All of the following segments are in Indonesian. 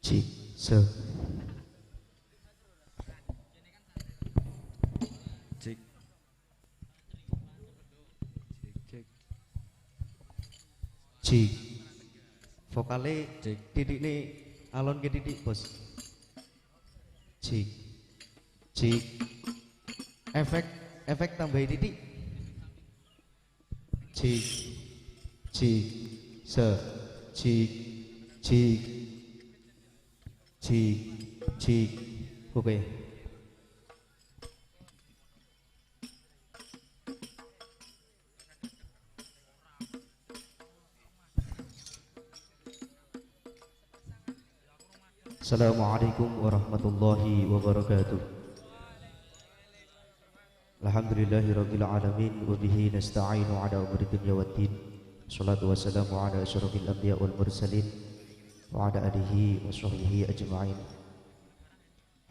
Cik, se. Cik. Cik. Cik. Vokale titik nih alon ke titik bos. Cik. Cik. Efek tambah titik. Cik. Cik. Se. Cik. Cik. Cik. Cik. Oke. Assalamualaikum warahmatullahi wabarakatuh. Alhamdulillahirabbil alamin wa bihi nasta'inu ala umuri dunya waddin. Shalatu wassalamu ala asyrafil anbiya wal mursalin wa ala alihi wa sahbihi ajma'in.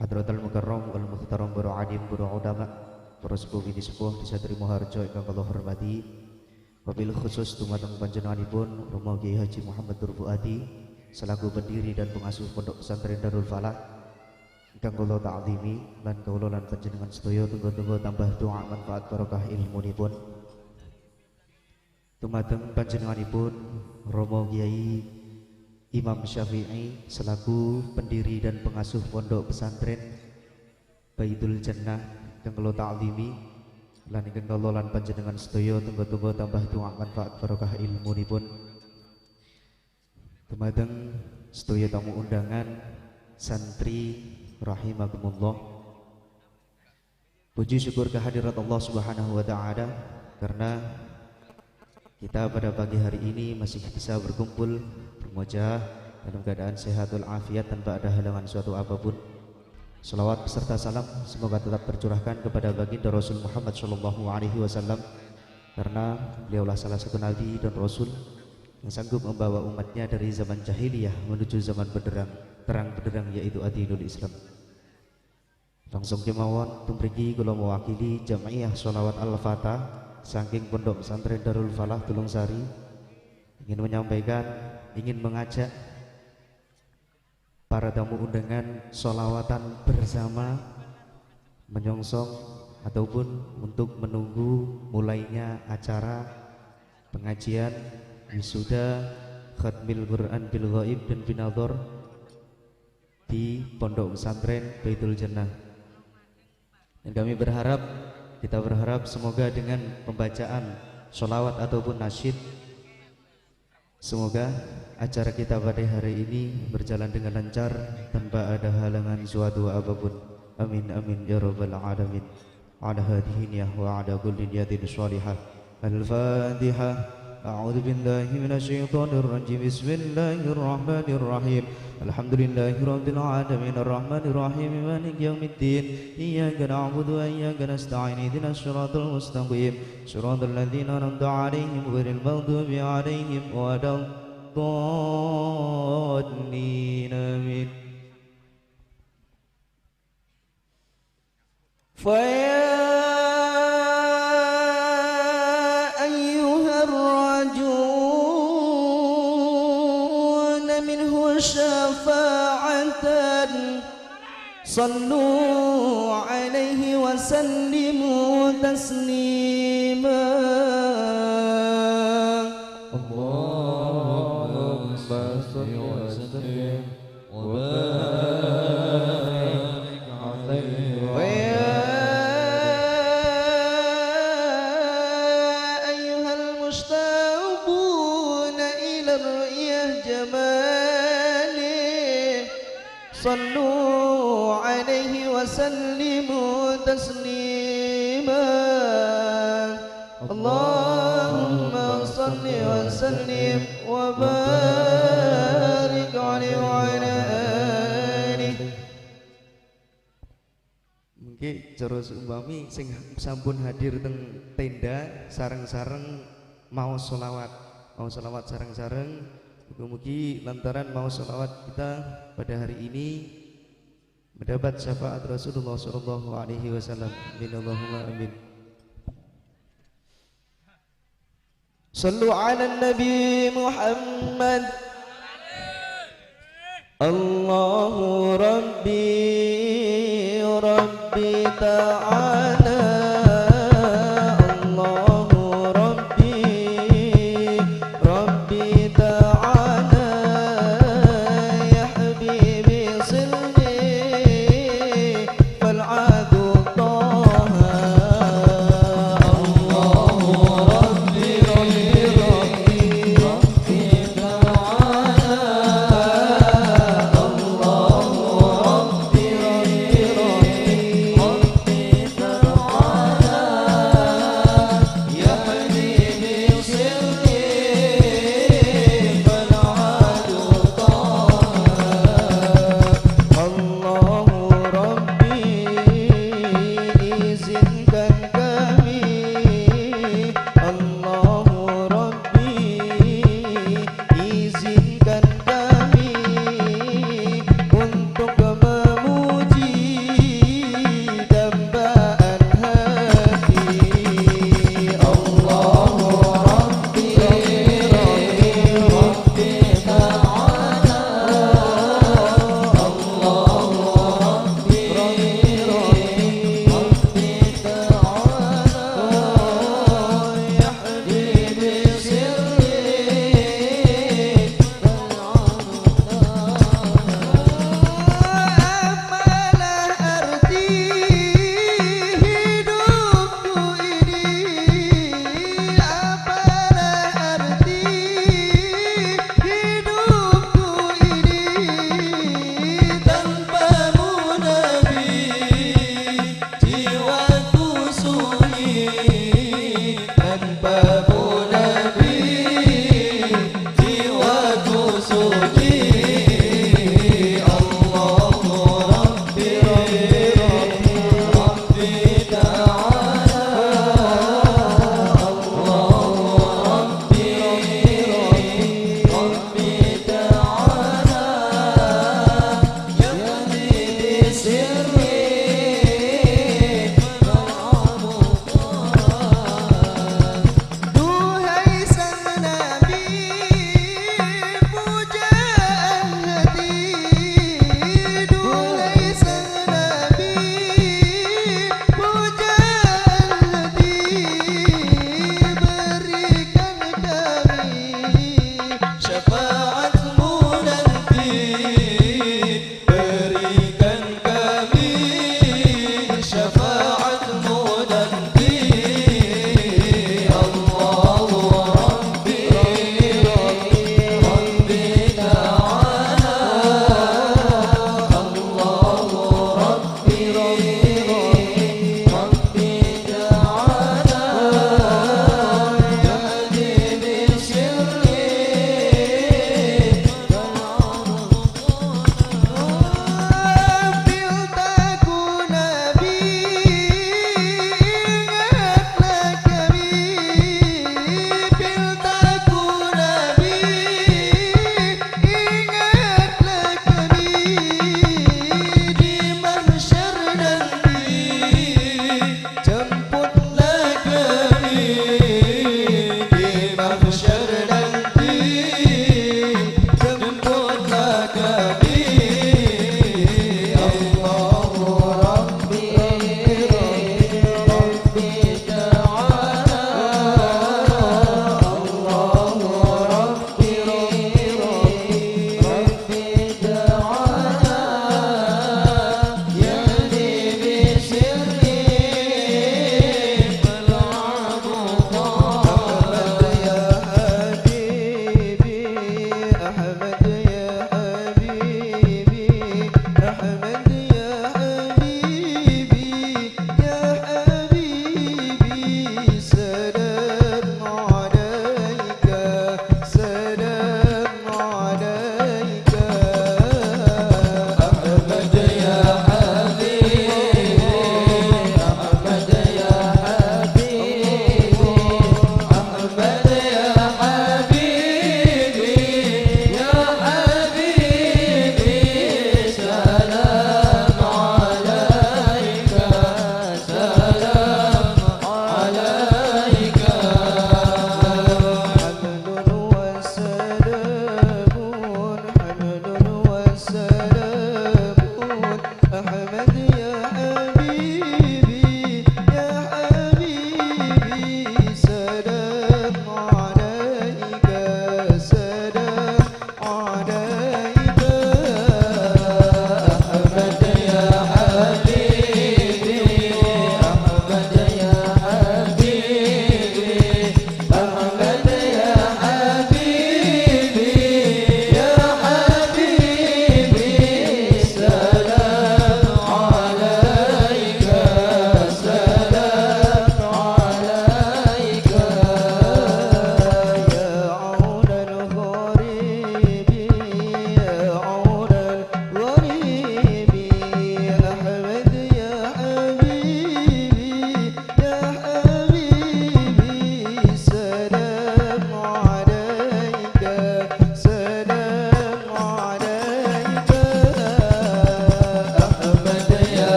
Hadratul mukarram wal muhtaram para alim para ulama para sepuh di sepuh desa Trimo Harjo ingkang kula hormati. Wabil khusus dumateng panjenenganipun Romo Kiai Haji Muhammad Nur Fuadi selaku pendiri dan pengasuh Pondok Pesantren Darul Falah ingkang kula ta'zimi lan kula lan panjenengan sedaya tunggu-tunggu tambah doa manfaat barokah ilmunipun. Dumateng panjenenganipun Romo Kiai Imam Syafi'i selaku pendiri dan pengasuh Pondok Pesantren Baitul Jannah ingkang kula ta'zimi lan ingkang kula lan panjenengan sedaya tunggu-tunggu tambah doa manfaat barokah ilmunipun. Dumateng sedaya tamu undangan santri rahimakumullah. Puji syukur kehadirat Allah Subhanahu wa taala karena kita pada pagi hari ini masih bisa berkumpul bermuajah dalam keadaan sehat walafiat tanpa ada halangan suatu apapun. Salawat beserta salam semoga tetap tercurahkan kepada baginda Rasul Muhammad sallallahu alaihi wasallam karena beliaulah salah satu nabi dan rasul yang sanggup membawa umatnya dari zaman jahiliyah menuju zaman terang benderang yaitu adinul Islam. Langsung kemawon tumriki kula mewakili Jamiah Sholawat Al-Fatah saking Pondok Pesantren Darul Falah Tulungsari ingin menyampaikan, ingin mengajak para tamu undangan sholawatan bersama menyongsong ataupun untuk menunggu mulainya acara pengajian wisuda khatmil Quran bil ghaib dan binadhar di Pondok Pesantren Baitul Jannah. Dan kita berharap semoga dengan pembacaan sholawat ataupun nasyid, semoga acara kita pada hari ini berjalan dengan lancar tanpa ada halangan suatu apapun. Amin amin ya rabbal alamin. Ala hadhihi niyah wa ala kulli niyatin shalihah. Al-Fatihah. A'udzu billahi minasyaitonir rajim. Bismillahirrahmanirrahim. Alhamdulillahirabbil alamin arrahmanir rahim maliki yaumiddin. Iyyaka na'budu wa iyyaka nasta'in. Ihdinas siratal mustaqim. Shiratal ladzina an'amta 'alaihim ghairil maghdubi 'alaihim waladdallin. Amin. شفاعة صلوا عليه وسلموا تسليما اللهم صل وسلم وبارك عليه ويا أيها المشتاقون إلى الرؤيا جمال صلوا عليه وسلموا تسليما اللهم صل وسلم وبارك عليه وعلى آله. Mungkin cara umpami sing sampun hadir teng tenda sareng-sareng mau sholawat sareng-sareng. Mugi-mugi lantaran mau sholawat kita pada hari ini mendapat syafaat Rasulullah sallallahu alaihi wasallam. Amin Allahumma amin. Sallu ala Nabi Muhammad. Allahu Rabbi Rabbi ta'ala. Syafaatmu nanti berikan kami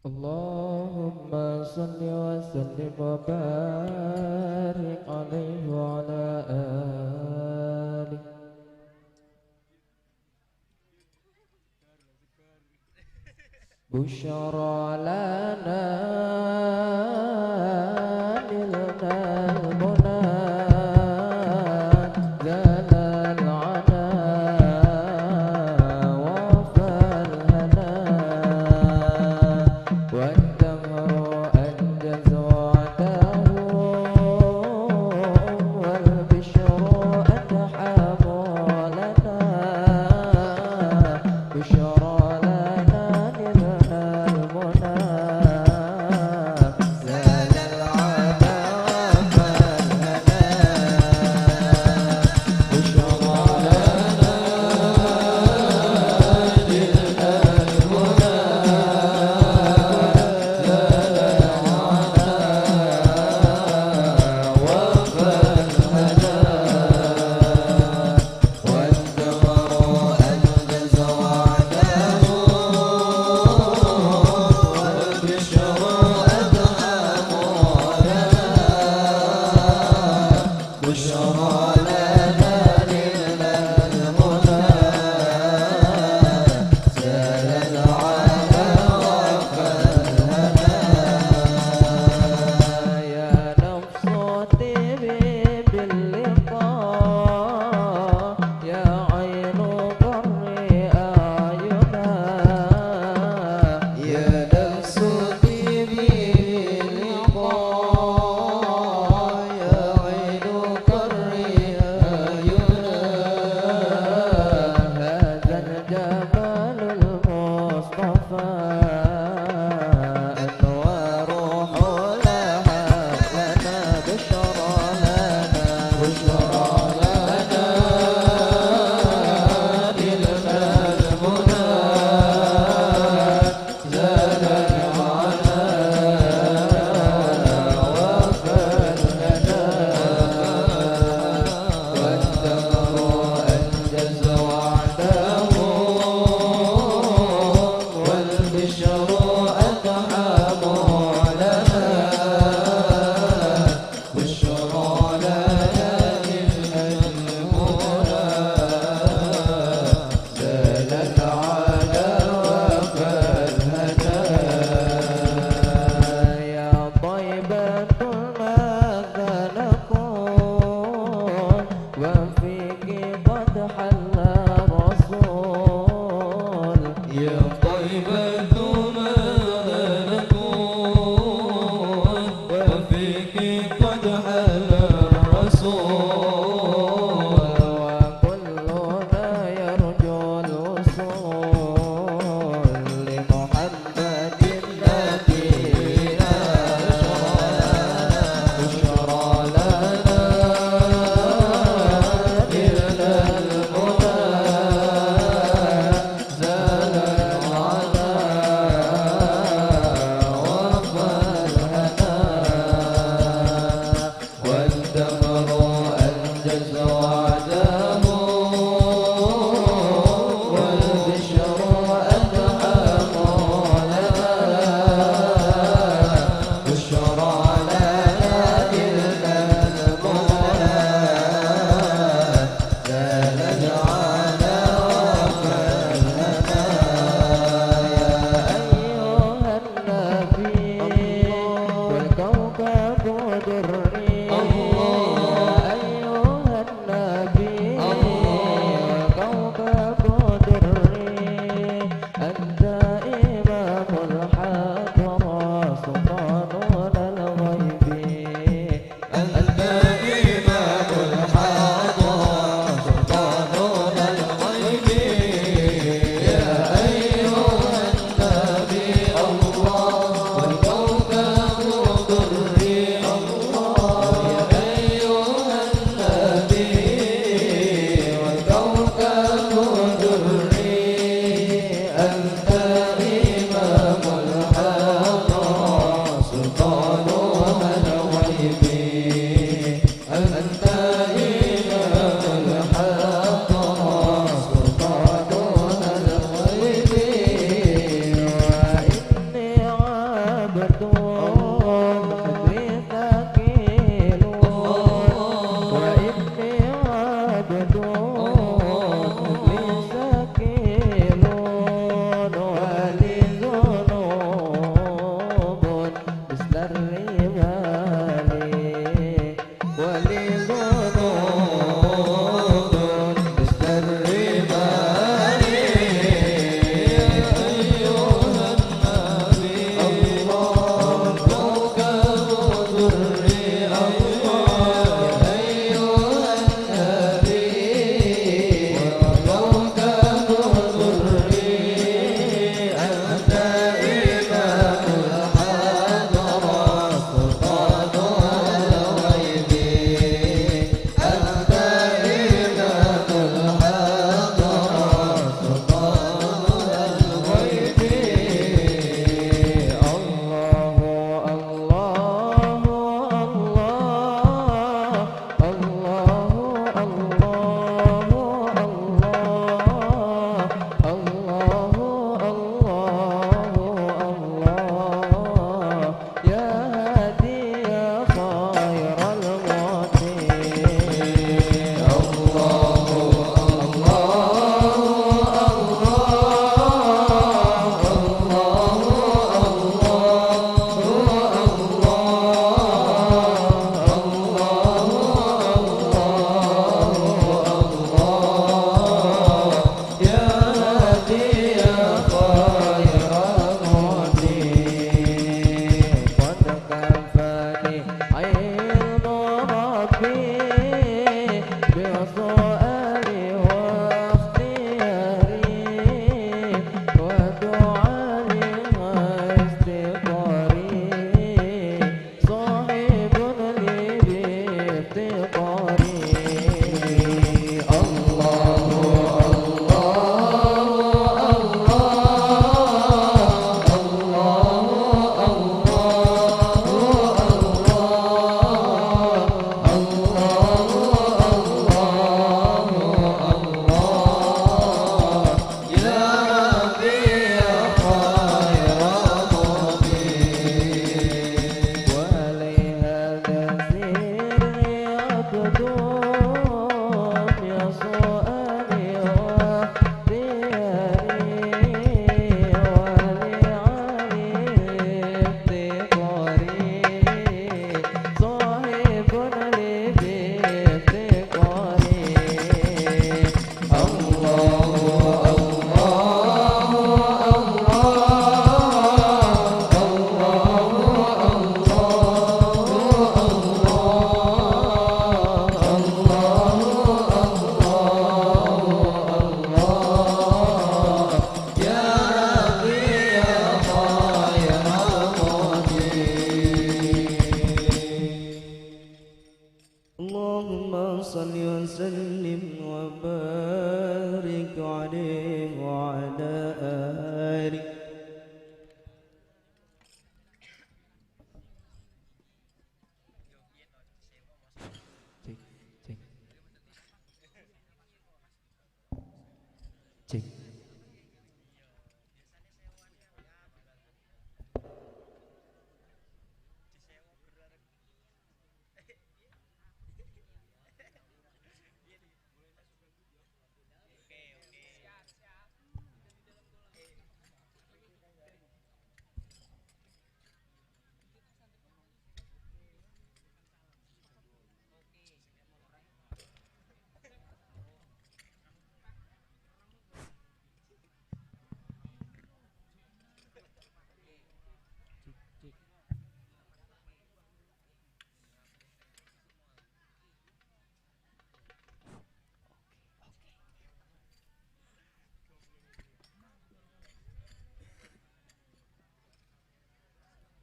Allahumma salli wa sallim wa barik alaihi wa ala alihi. Busyara lana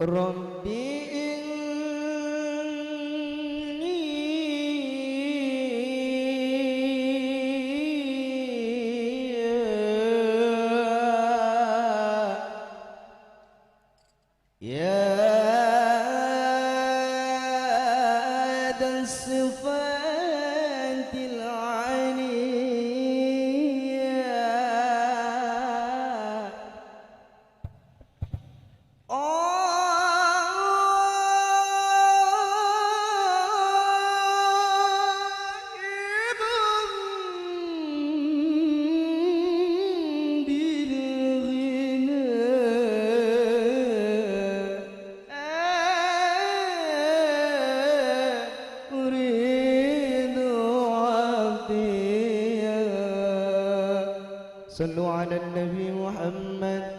Rabbi صلوا على النبي محمد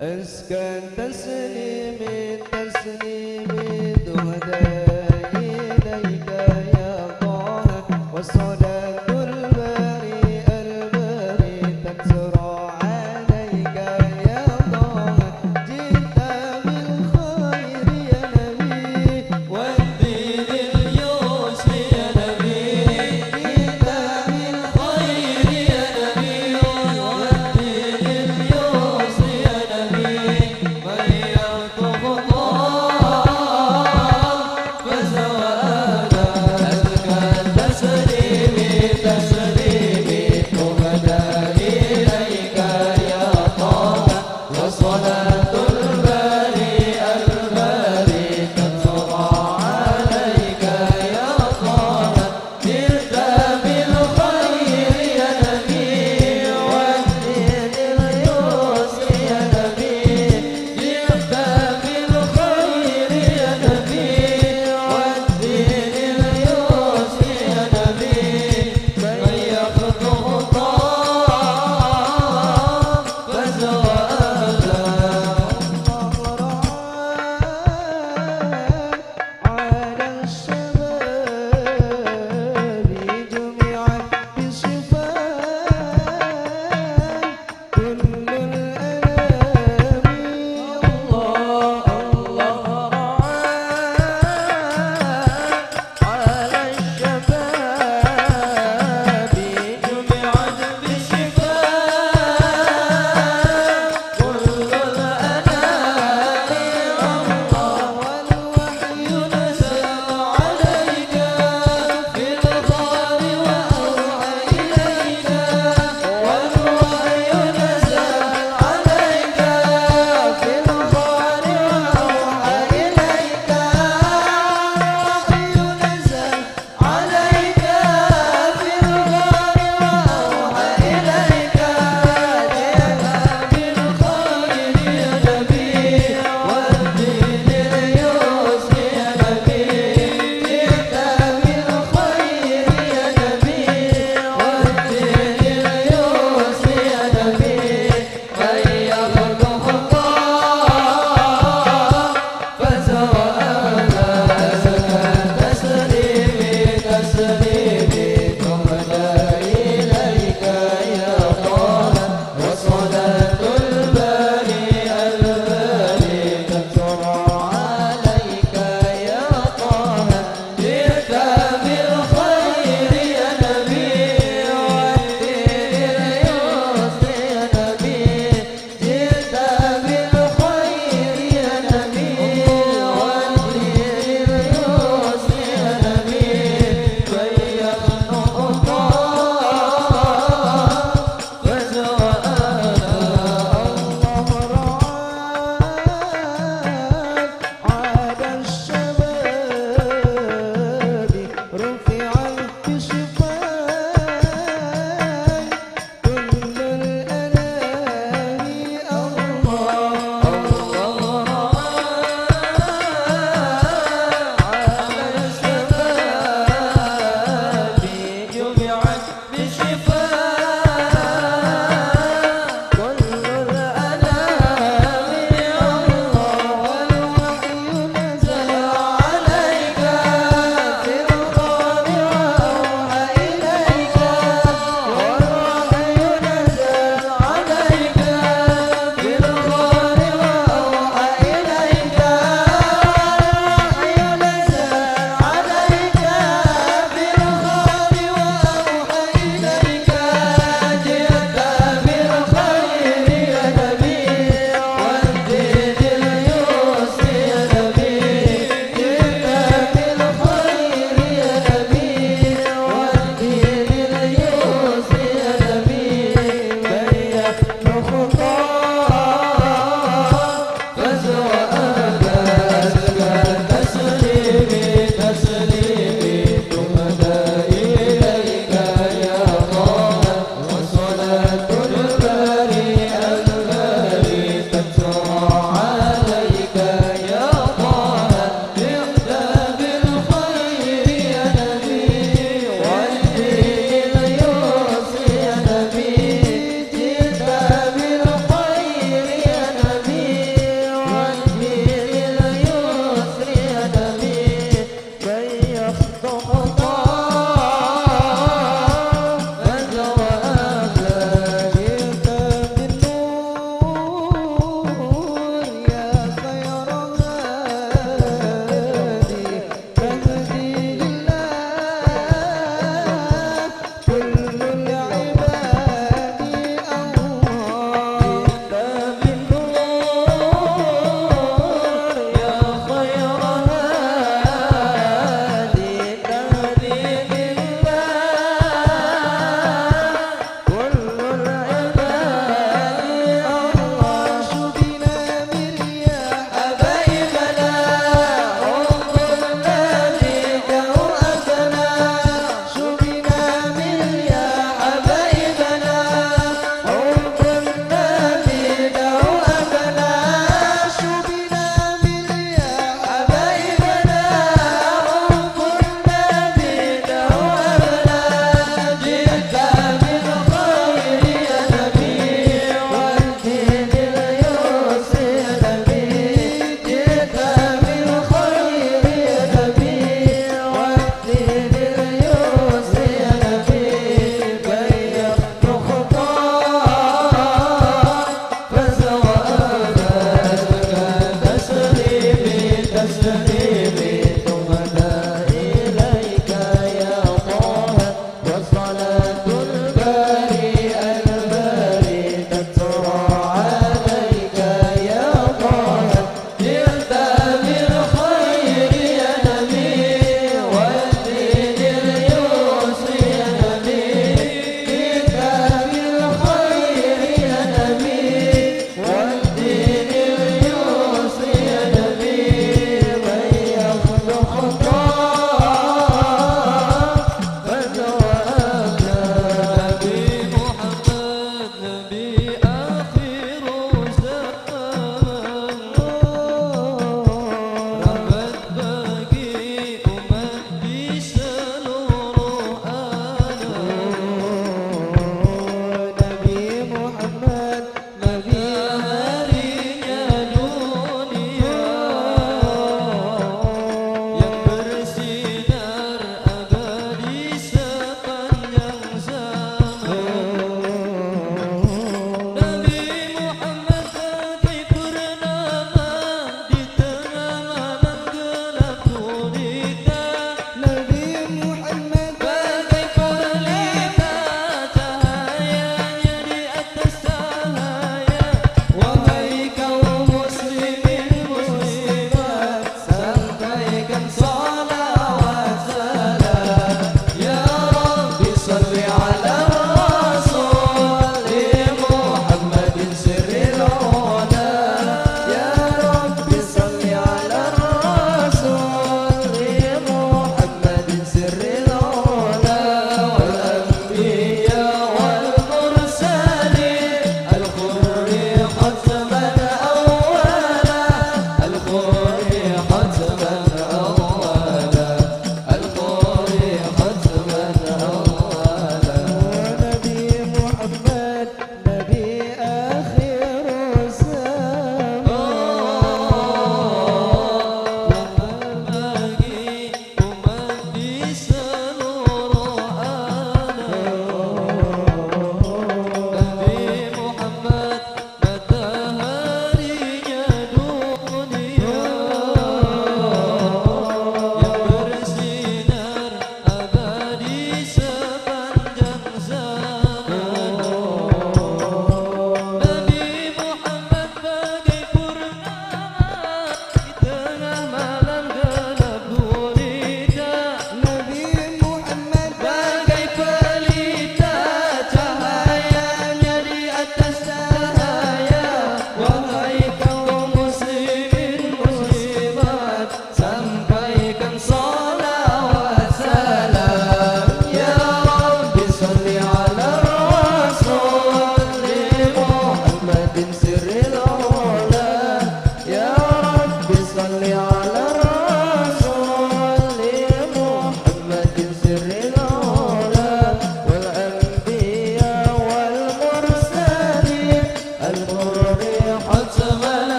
أزكى تسليم تهدى إليك يا طه والصلاة الباري تكسر عليك يا طه جئت بالخير يا نبي والدين اليسر يا نبي جئت بالخير يا نبي والدين اليسر يا نبي من يطغى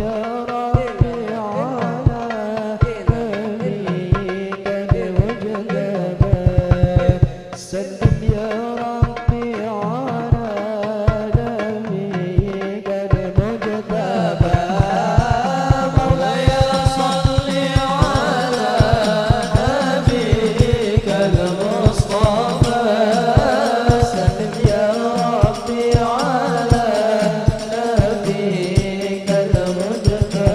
يا ربي على نبيك المجتبى سلم يا ربي على نبيك المجتبى مولاي صل على نبيك المصطفى سلم يا ربي على نبيك المجتبى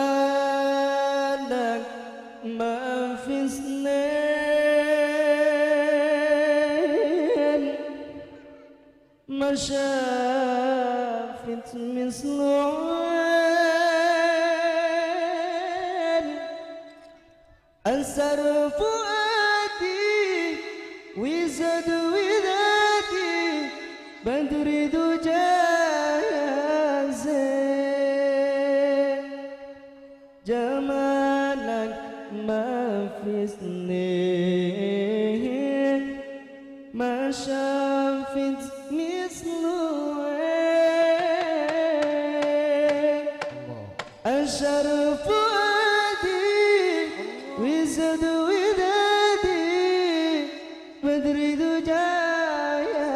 جمالك ما في اثنين ما شافت مثله عين أنسر فؤادي وزاد ودادي بدر دجى جمالك ما في اثنين ما شافت مثله أنشر فؤادي وزاد ودادي بدر دجى يا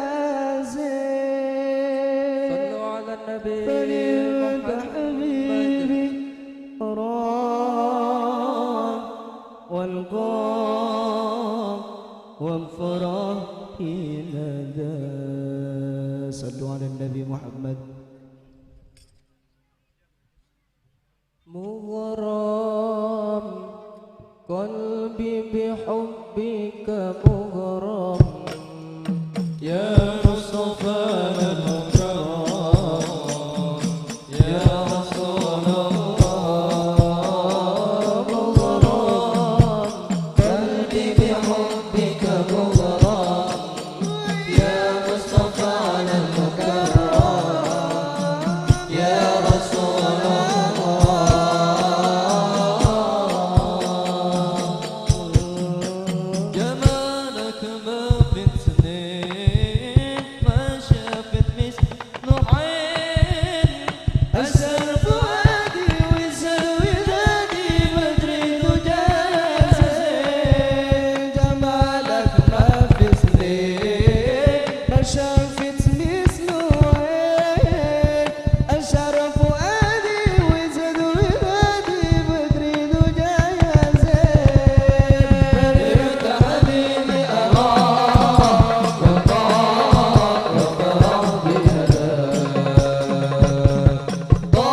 زين صلوا على النبي فليمت حبيبي والقام والفرح لدى صلوا على النبي محمد مغرم قلبي بحبك مغرم يا مصطفى المكرم يا رسول الله مغرم قلبي بحبك مغرم يا مصطفى المكرم يا رسول جمالك ما في اثنين ما شافت مثل عين أسر فؤادي وزر ودادي بدري دجى جمالك ما في اثنين ما شافت مثله عين أنشر فؤادي وزاد ودادي بدري دجى يا زين انت حبيبي أراك وطاق وفرح بهداك طاق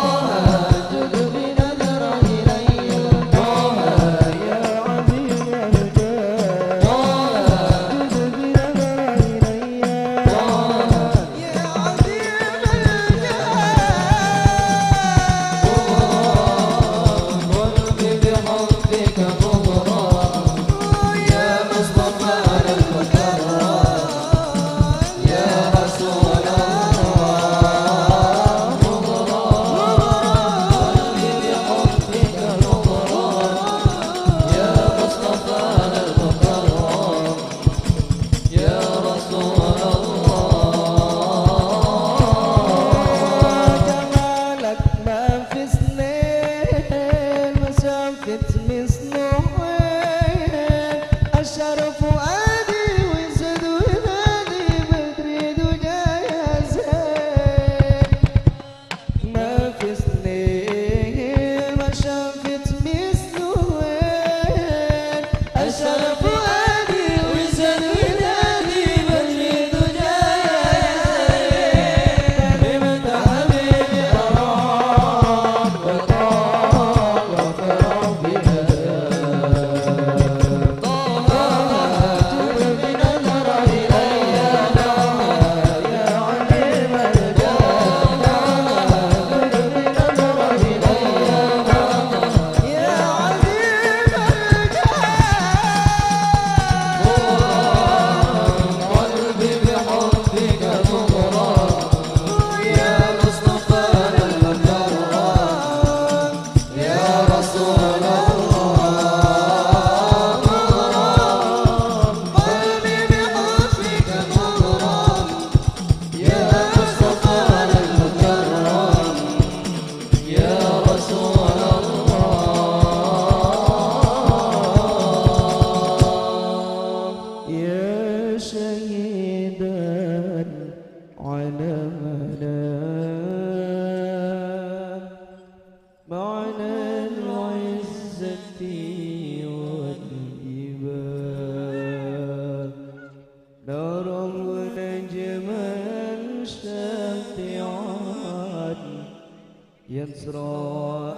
يسرى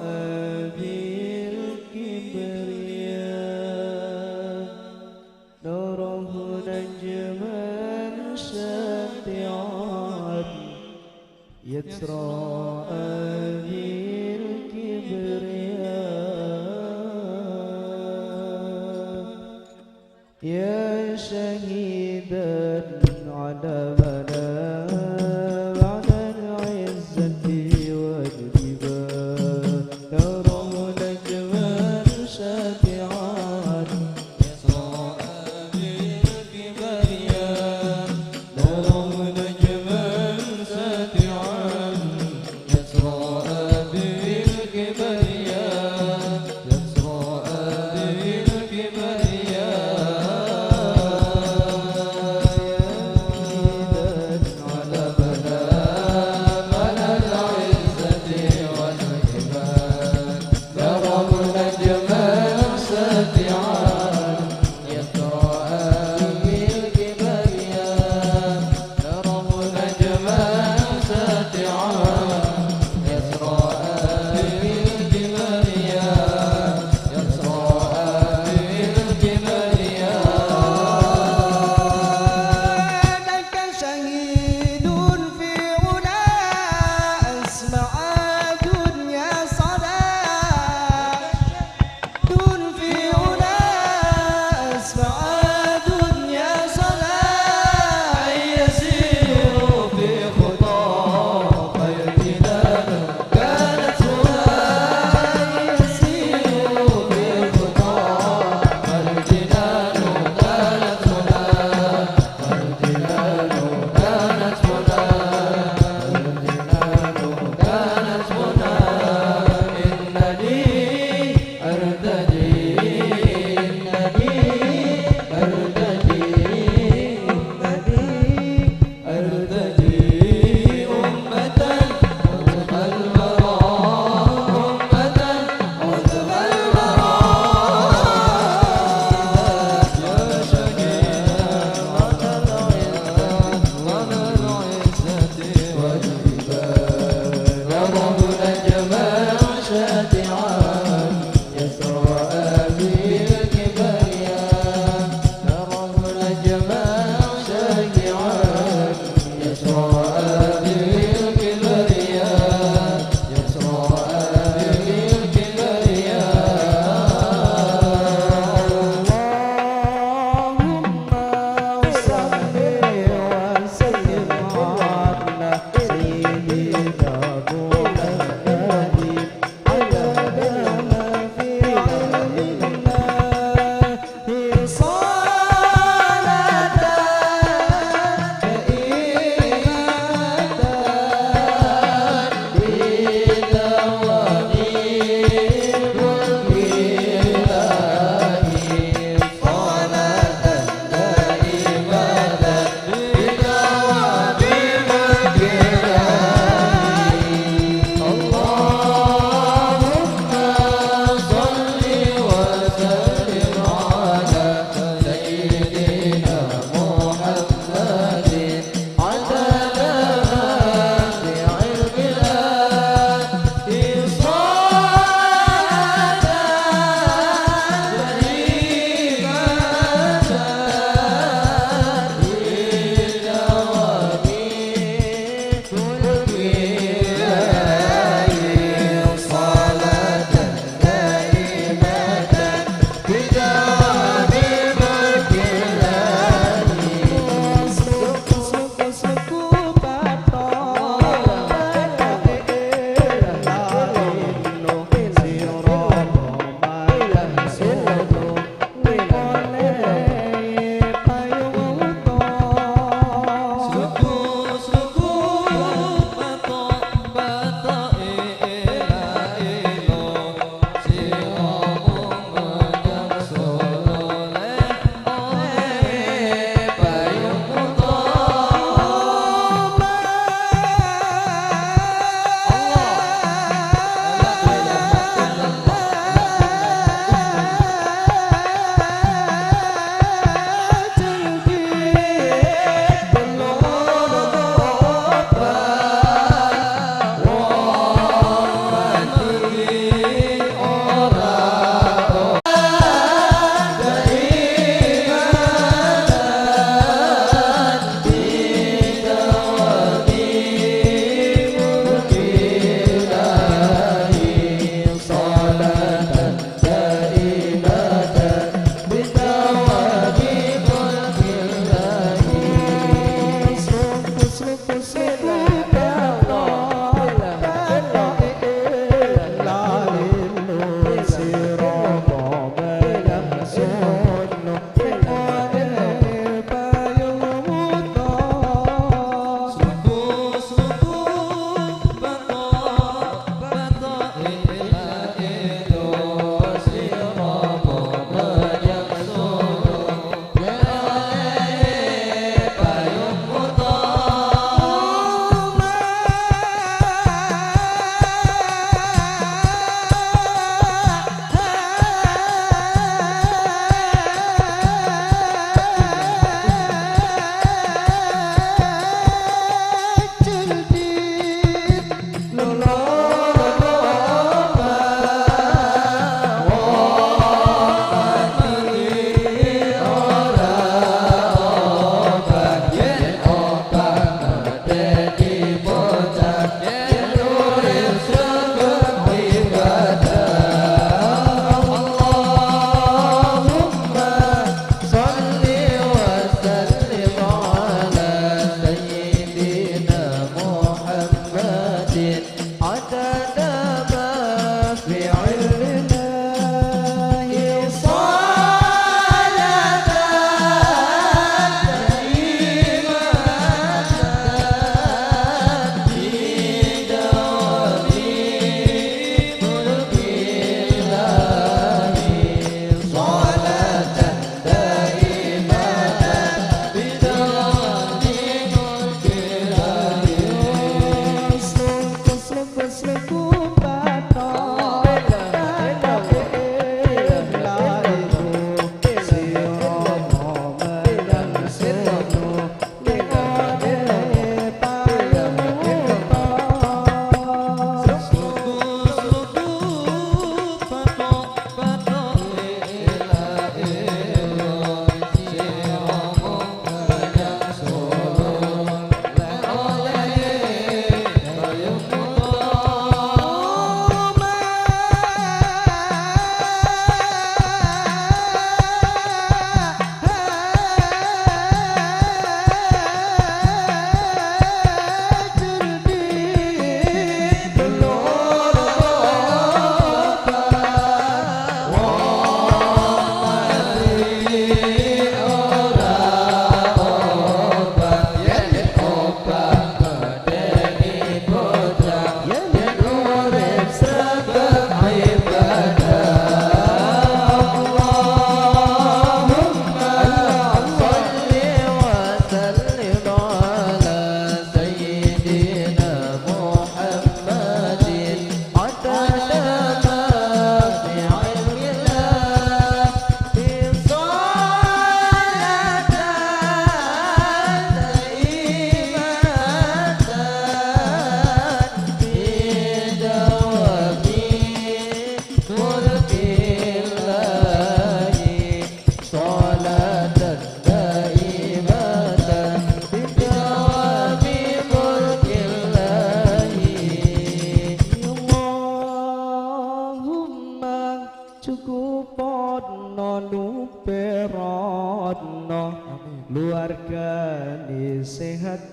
بالكبرياء نوره نجما ساتعا يسرى بالكبرياء يا شهيدا على منام على العزة والجبال نوره نجما ساتعا يسرى بالكبرياء نوره نجما ساتعا يسرى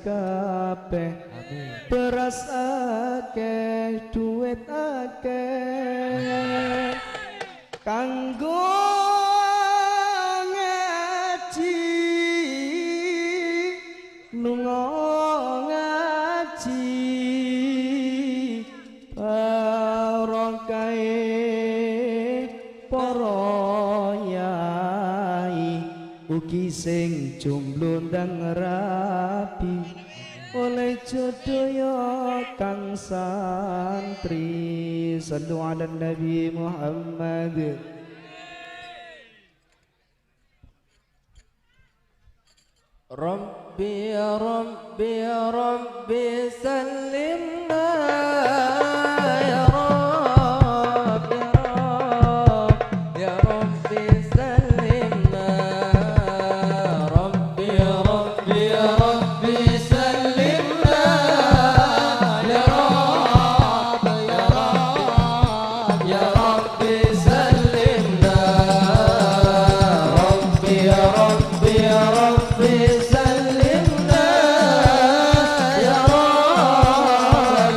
kabeh beras akeh duit akeh kanggo ngaji lunga ngaji barokah para yai ugi sing jomblo ndang rabi oleh jodoh kang santri sallu ala nabi Muhammad. Rabbi ya Rabbi ya Rabbi sallimna ya Rabbi ya Rabbi sallimna Rabbi ya Rabbi ya Rabbi sallimna ya Rabbi ya Rabbi ya Rabbi sallimna Rabbi ya Rabbi ya Rabbi sallimna ya Rabbi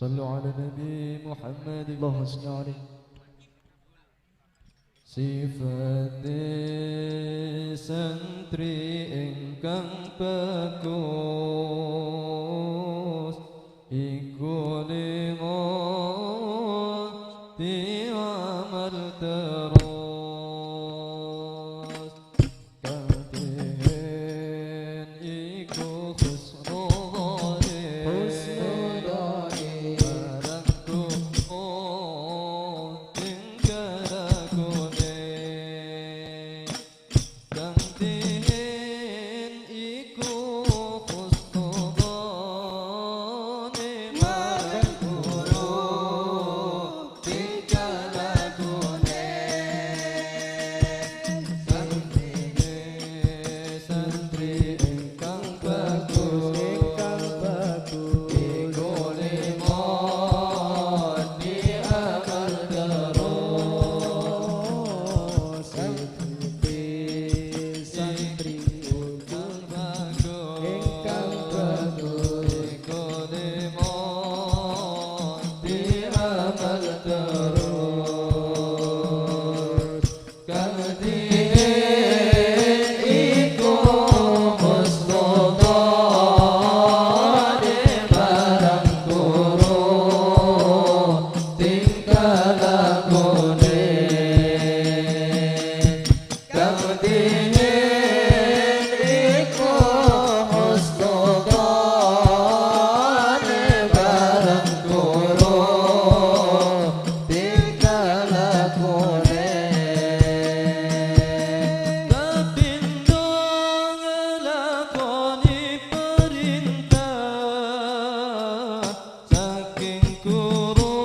صلوا على النبي محمد اللهم صل عليه. Sifat santri ingkang bagus iku lima diamal terus katihin iku husnul dhani barang tuh tinggal akune kantihin iku husnul dhani barang tuh tinggal akune santri ingkang bagus Ingkang bagus iku limon diamal terus santri ingkang bagus ingkang bagus iku limon diamal terus kang dihin iku husnul dhani barang turun tingkah lakune kang dihin iku husnul dhani barang turun tingkah lakune kapindo ngelakoni perintah saking kuru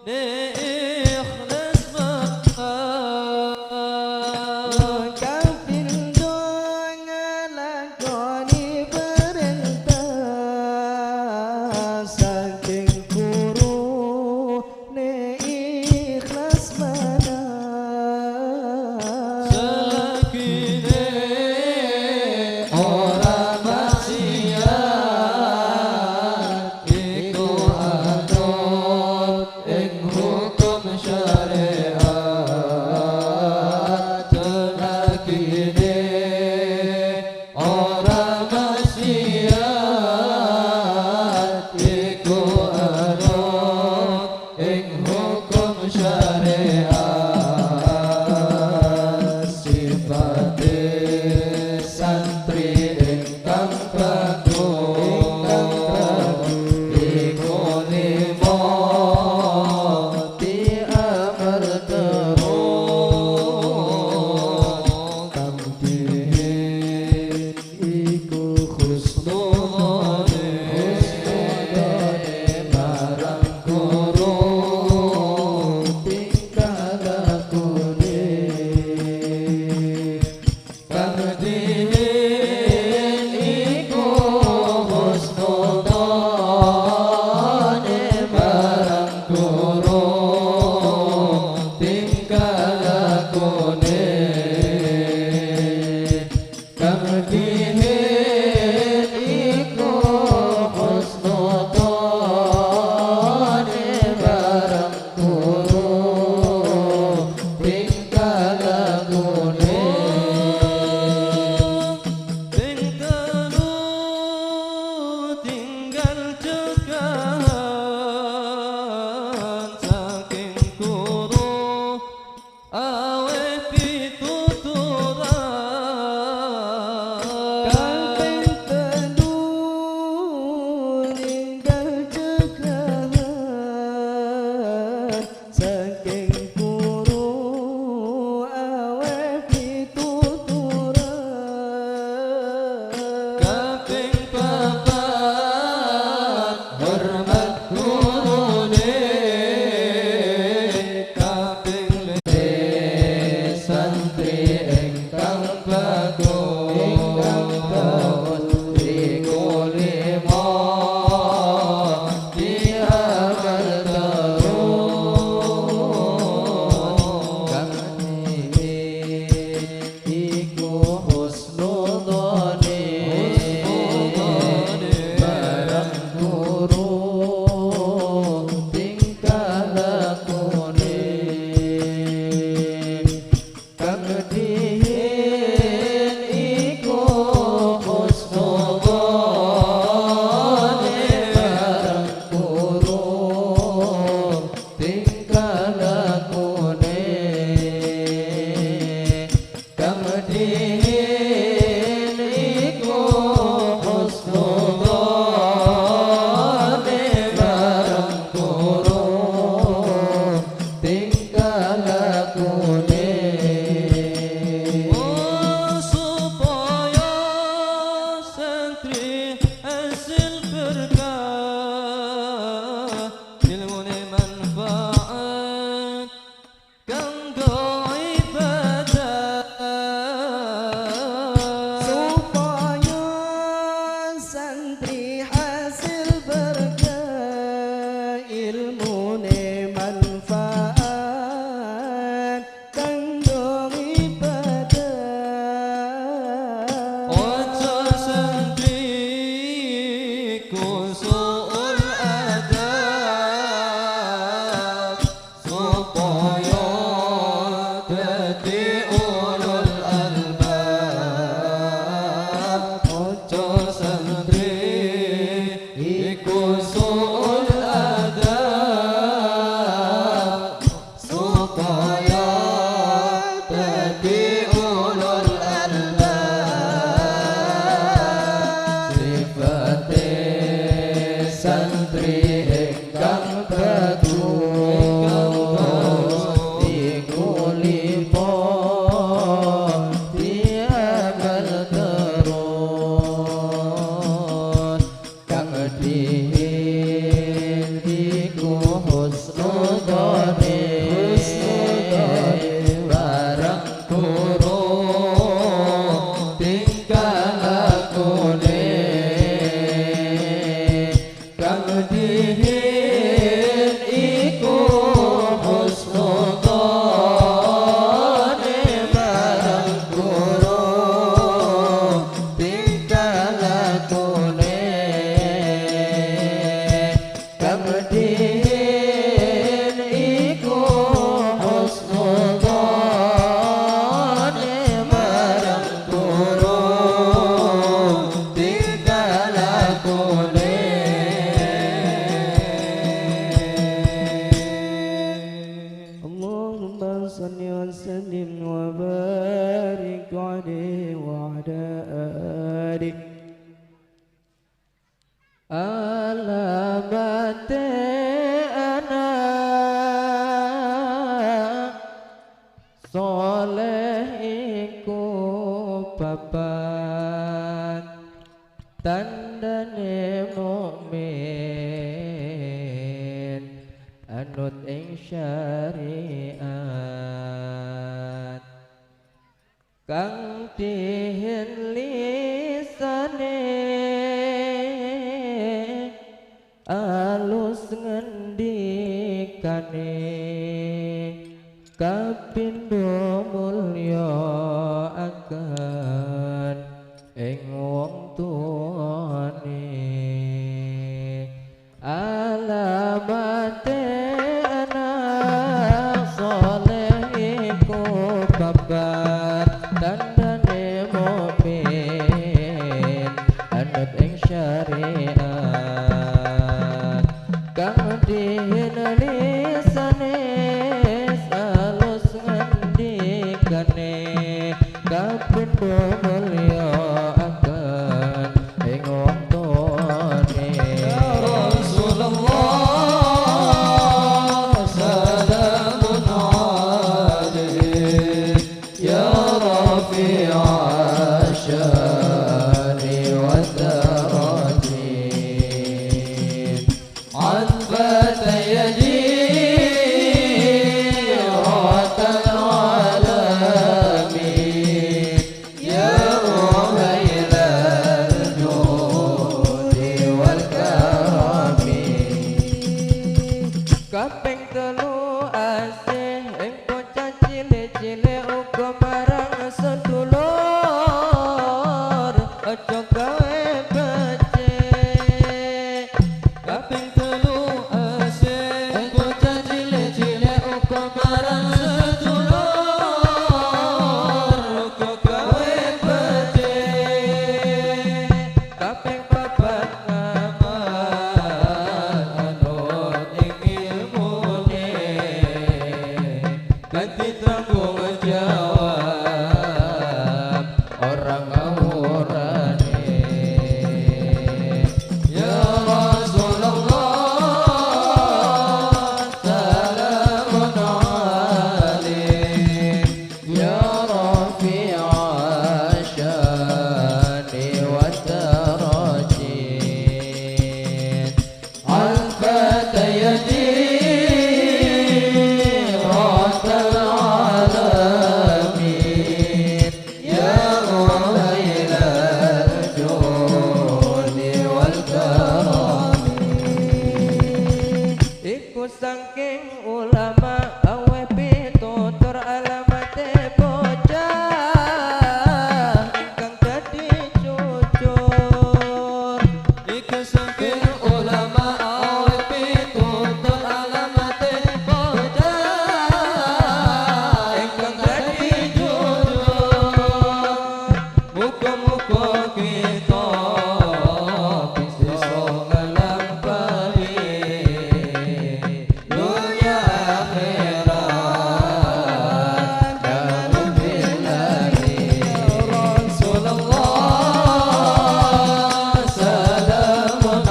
ne ikhlas maaf kapindo ngelakoni perintah saking kuru ne ikhlas mana selakine ora maksiat iku anut ing hukum syariat selakine ora maksiat iku anut ing hukum syariat sifate santri ingkang bagus iku lima diamal terus kang dihin iku husnul dhani barang kurung tingkah lakune kang dihin iku husnul dhani barang kurung tingkah lakune kang dihin iku husnul dhani barang kurung tingkah lakune ping telu tinggal cegahan saking kuru awe pituturan أعدائك alamat anak soleh iku papat tandane mukmin anut ing syariat kang dihen lisane alus ngendikane kapindo mulya akan ing wong tuane alamate anak soleh iku babar tandane mukmin anut ing syariat kang dihin lisane alus ngendikane kapindo mulya akan ing wong tuane ya Rasulullah salamun alaik ya rafi'a syani wa darajin anfat يجيرة العالمين يا رهيل الجود والكرم kaping telu asih engko cilik-cilik uga marang sedulur aja gawe becik kaping telu asih engko cilik-cilik uga marang sedulur uga gawe becik kaping papat ngamal anut ing ilmune ganti tanggung jawab orang ngawurane ya Rasulullah salamun alaik ya rafi'a syani wa darajin anfat يجيرة العالمين يا رهيل الجود والكرم iku saking ulama awe pitutur alamate bocah ingkang dadi jujur iku saking ulama awe pitutur alamate bocah ingkang dadi jujur muga-muga kita bisa ngelampahi dunia akhirat dalam billahi Rasulullah salamun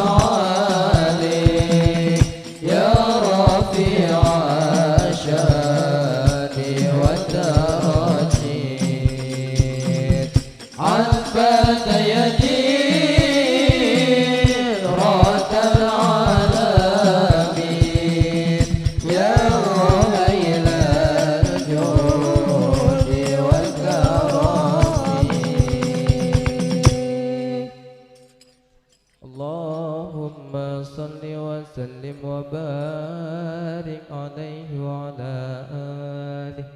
alaik ya rafi'a syani wa darajin anfat يجيرة العالمين يا رهيل الجود والكرم اللهم صل وسلم وبارك عليه وعلى آله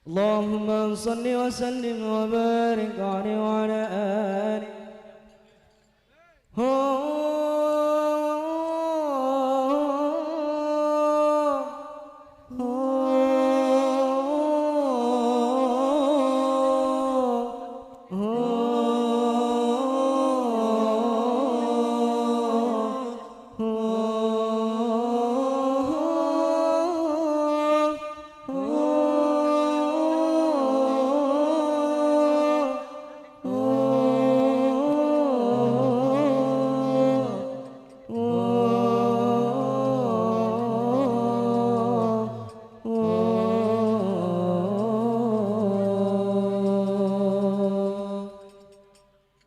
Allahumma salli wa sallim wa barik alaihi wa ala alihi.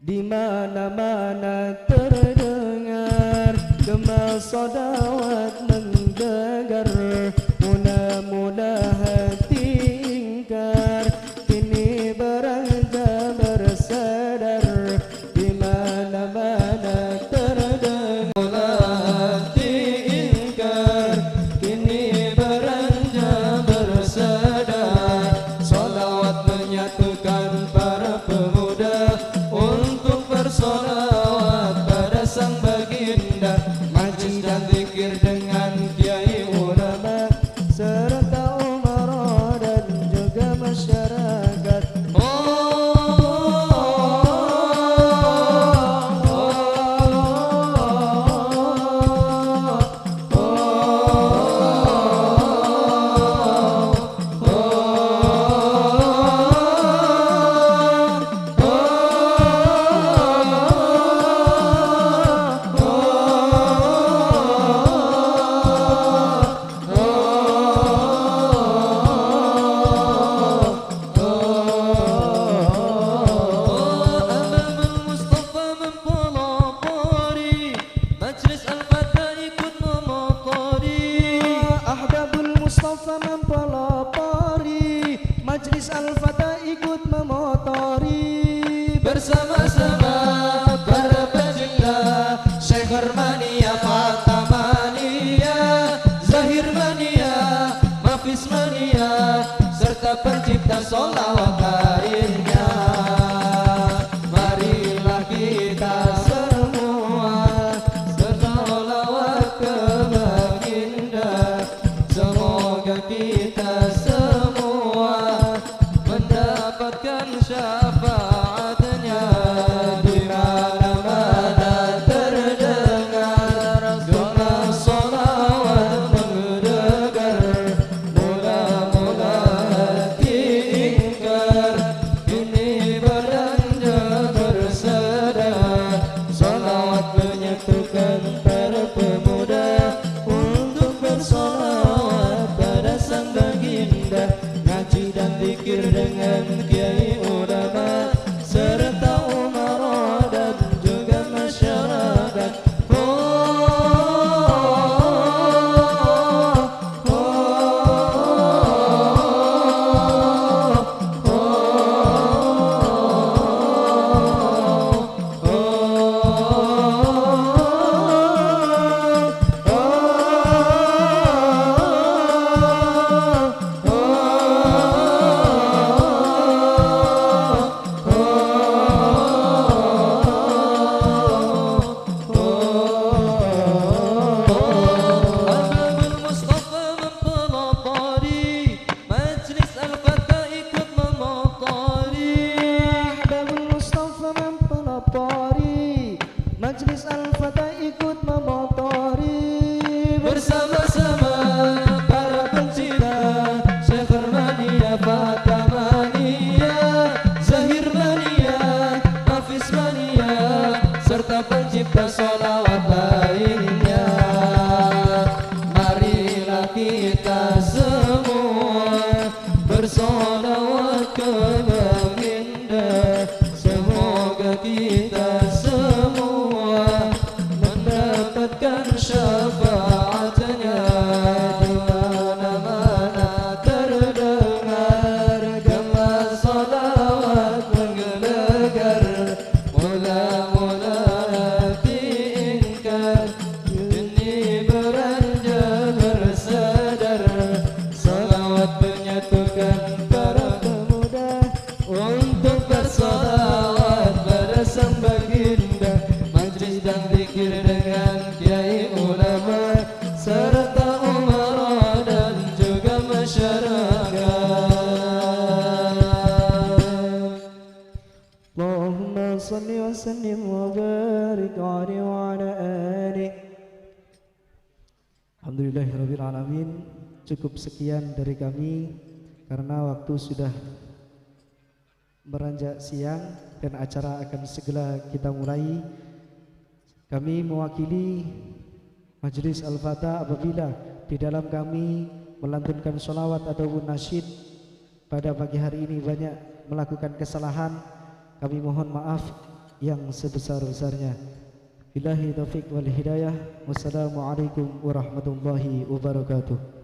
Di mana-mana terdengar gema sodawat mendegar, mula-mula hati ingkar kini beranjak bersadar. Di mana-mana terdengar mula hati ingkar kini beranjak bersadar. Solawat menyatukan para pemuda untuk bersolawat pada sang baginda, majlis dan zikir dengan kiai ulama serta umara dan juga masyarakat. Majlis Al-Fatah ikut memotori bersama-sama para pecinta Syekh Mania, Fatamania, Zahir Mania, Mafis Mania, serta pencipta solawat lainnya. Marilah kita semua bersolawat ke baginda, semoga kita mendapatkan syafaatnya. Di mana-mana terdengar gema solawat mendegar, mula-mula hati ingkar kini beranjak bersadar. Solawat menyatukan para pemuda untuk bersolawat pada sang baginda, ngaji dan zikir dengan kiai ulama serta umara dan juga masyarakat. Majlis Al-Fatah ikut memotori bersama-sama para pencinta Syekh Mania, Fatamania, Zahir Mania, Mafis Mania, serta pencipta solawat lainnya. Marilah kita semua bersolawat ke baginda, semoga kita semua mendapatkan syafaatnya. Di mana-mana terdengar gema solawat menggelegar, mula-mula hati ingkar baginda, majlis dan zikir dengan kiai ulama serta umara dan juga masyarakat. Allahumma salli wa sallim wa barik alaihi wa ala alihi. Alhamdulillahirabbil alamin. Cukup sekian dari kami karena waktu sudah beranjak siang dan acara akan segera kita mulai. Kami mewakili Majelis Al-Fatah apabila di dalam kami melantunkan sholawat ataupun nasyid pada pagi hari ini banyak melakukan kesalahan, kami mohon maaf yang sebesar-besarnya. Billahi taufiq wal hidayah. Wassalamualaikum warahmatullahi wabarakatuh.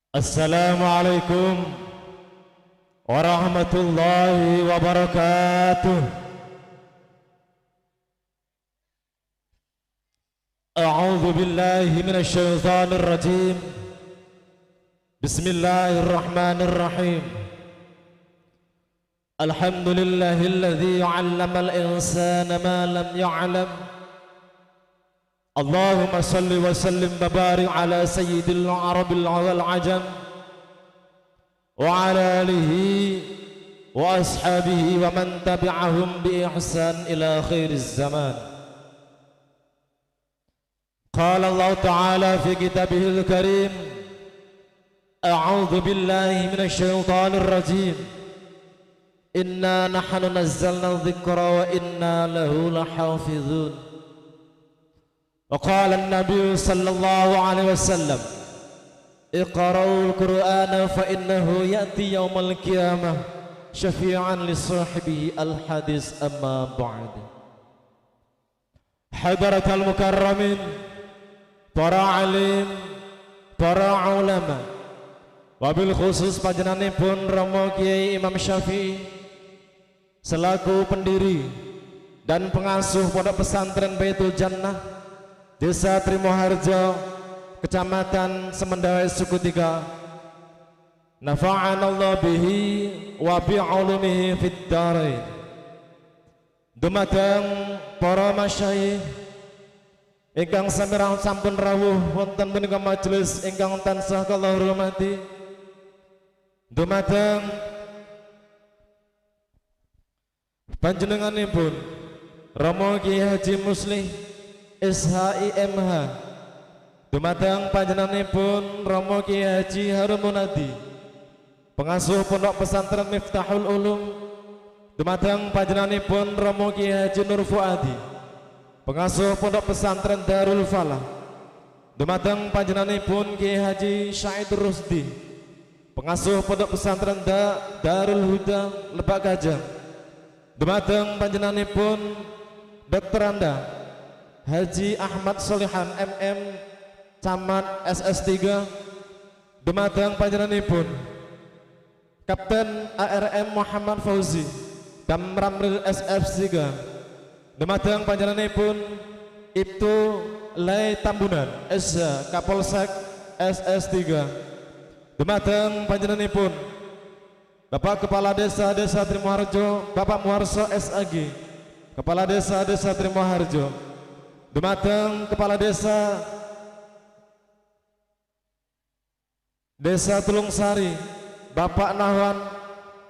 Assalamualaikum warahmatullahi wabarakatuh. A'udzu billahi minasy syaithanir rajim. Bismillahirrahmanirrahim. Alhamdulillahilladzi 'allamal insana ma lam ya'lam. Allahumma salli wa sallim wa barik ala sayyidil arabil wal ajam wa ala alihi wa ashabihi wa man tabi'ahum bi ihsan ila khairiz zaman. Qala Allah ta'ala fi kitabihil karim, a'udzu billahi minasy syaithanir rajim. Inna nahnu nazzalna dzikra wa inna lahu lahafizun. Wa qala an-nabiy sallallahu alaihi wasallam, iqra'ul qur'ana fa innahu ya'ti yaumal qiyamah syafi'an li sahibihi. Al-hadis. Amma ba'd. Hadaratul mukarramin, para alim, para ulama, wabil khusus panjenenganipun Romo Kiai Imam Syafi'i selaku pendiri dan pengasuh Pondok Pesantren Baitul Jannah Desa Trimoharjo, Kecamatan Semendawai, Suku Tiga. Nafa'anallahu bihi wa bi'ulumihi fid dharain. Dumateng para masyayikh ingkang sami sampun rawuh wonten punika majelis ingkang tansah kula hormati. Dumateng panjenenganipun Romo Kiai Haji Muslih SHIMH. Dumateng panjenenganipun Romo Kiai Haji Harun Munadi, pengasuh Pondok Pesantren Miftahul Ulum. Dumateng panjenenganipun Romo Kiai Haji Nur Fuadi, pengasuh Pondok Pesantren Darul Falah. Dumateng panjenenganipun Kiai Haji Syahid Rusdi, pengasuh Pondok Pesantren Darul Huda Lebak Gajah. Dumateng panjenenganipun Dr. Anda Haji Ahmad Solihan MM, Camat SS3. Dumateng panjenenganipun Kapten ARM Muhammad Fauzi, Damramril SF3. Dumateng panjenenganipun Ibtu Lai Tambunan SH, Kapolsek SS3. Dumateng panjenenganipun Bapak Kepala Desa Trimoharjo, Bapak Muharso SAG, Kepala Desa Trimoharjo. Dumateng Kepala Desa Tulungsari, Bapak Nahwan.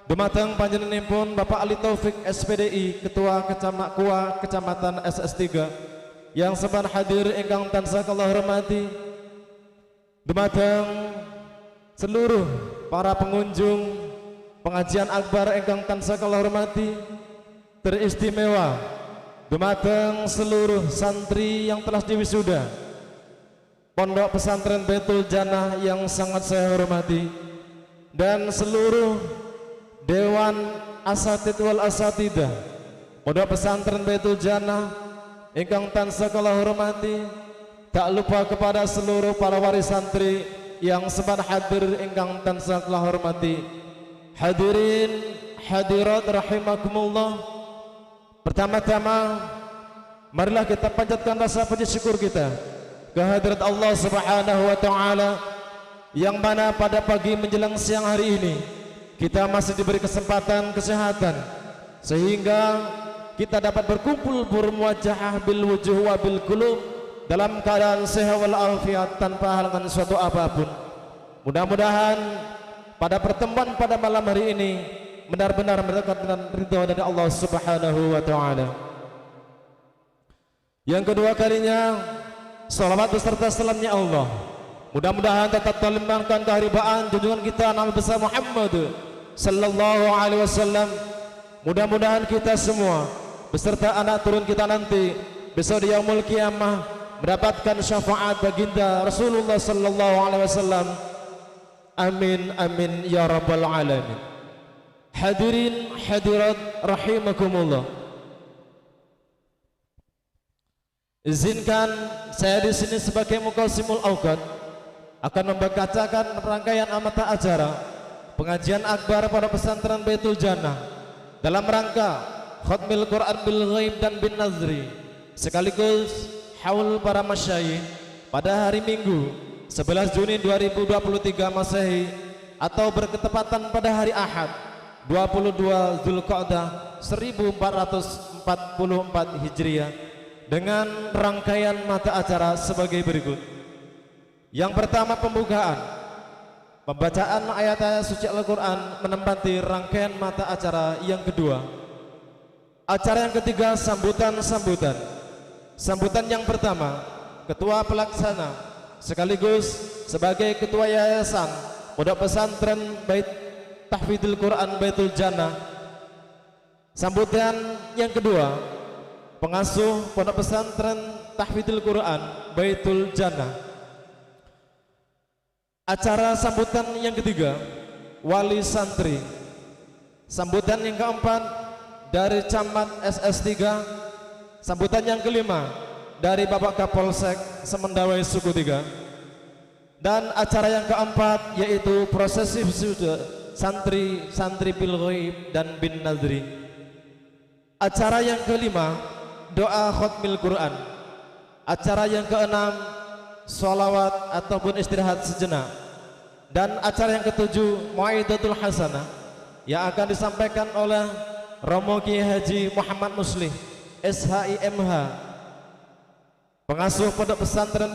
Dumateng panjenenganipun Bapak Ali Taufik SPDI, Ketua Kecamatan SS3 yang sempat hadir ingkang tansah kula hormati. Dumateng seluruh para pengunjung pengajian akbar ingkang tansah kula hormati, teristimewa dumateng seluruh santri yang telah diwisuda Pondok Pesantren Baitul Jannah yang sangat saya hormati, dan seluruh Dewan Asatid wal Asatidah Pondok Pesantren Baitul Jannah ingkang tansah kula hormati. Tak lupa kepada seluruh para waris santri yang sempat hadir ingkang tansah kula hormati. Hadirin hadirat rahimakumullah. Pertama-tama marilah kita panjatkan rasa puji syukur kita kehadirat Allah Subhanahu wa taala, yang mana pada pagi menjelang siang hari ini kita masih diberi kesempatan kesehatan sehingga kita dapat berkumpul bermuajahah bil wujuh wa bil qulub dalam keadaan sehat wal afiat tanpa halangan suatu apapun. Mudah-mudahan pada pertemuan pada malam hari ini benar-benar mendapatkan ridha dari Allah Subhanahu wa taala. Yang kedua kalinya, salawat beserta salamnya Allah mudah-mudahan tetap terlimpahkan keharibaan junjungan kita Nabi besar Muhammad sallallahu alaihi wasallam. Mudah-mudahan kita semua beserta anak turun kita nanti besok di yaumul qiyamah mendapatkan syafaat baginda Rasulullah sallallahu alaihi wasallam. Amin amin ya rabbal alamin. Hadirin hadirat rahimakumullah. Izinkan saya di sini sebagai muqassimul auqat akan membacakan rangkaian amata acara pengajian akbar pada pesantren Baitul Jannah dalam rangka khatmil Quran bil ghaib dan bin nazri sekaligus haul para masyayikh pada hari Minggu 11 Juni 2023 Masehi atau berketepatan pada hari Ahad 22 Zulqa'dah 1444 Hijriah dengan rangkaian mata acara sebagai berikut. Yang pertama, pembukaan pembacaan ayat-ayat suci Al-Quran menempati rangkaian mata acara. Yang kedua, acara yang ketiga, sambutan yang pertama, ketua pelaksana sekaligus sebagai ketua yayasan Pondok Pesantren Bait Tahfidzul Quran Baitul Jannah Sambutan yang kedua, pengasuh Pondok Pesantren Tahfidzul Quran Baitul Jannah. Acara sambutan yang ketiga, wali santri. Sambutan yang keempat dari Camat SS3. Sambutan yang kelima dari Bapak Kapolsek Semendawai Suku 3. Dan acara yang keempat yaitu prosesi wisuda santri bil ghaib dan bin nadri. Acara yang kelima, doa khutmil Quran. Acara yang keenam, sholawat ataupun istirahat sejenak. Dan acara yang ketujuh, Mau'idatul Hasanah, yang akan disampaikan oleh Romo Kiai Haji Muhammad Muslih SHIMH, pengasuh Pondok Pesantren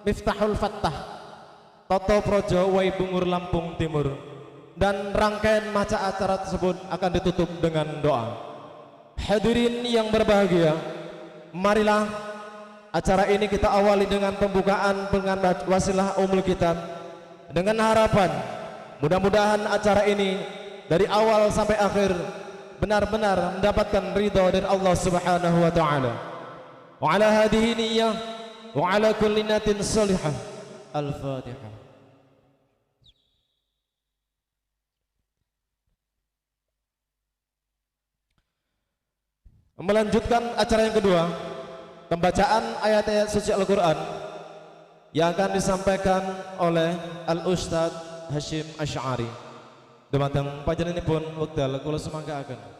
Miftahul Fattah Toto Projo Waibungur Lampung Timur. Dan rangkaian maca acara tersebut akan ditutup dengan doa. Hadirin yang berbahagia, marilah acara ini kita awali dengan pembukaan dengan wasilah Ummul Kitab, dengan harapan mudah-mudahan acara ini dari awal sampai akhir benar-benar mendapatkan ridha dari Allah Subhanahu wa taala. Wa ala hadhihi niyyah wa ala kulli niyatin shalihah. Al-Fatihah. Melanjutkan acara yang kedua, pembacaan ayat-ayat suci Al-Quran yang akan disampaikan oleh Al-Ustadz Hashim Asy'ari. Dumateng panjenenganipun wekdal kula sumangkaaken.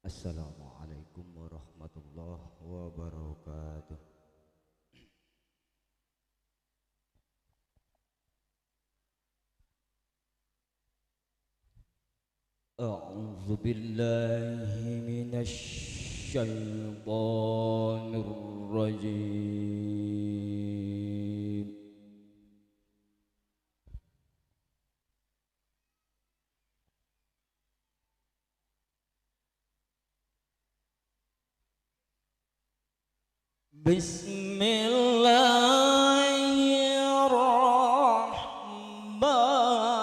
Assalamualaikum warahmatullahi wabarakatuh. A'udzu billahi minasy syaithanir rajim. Bismillahirrahmanirrahim.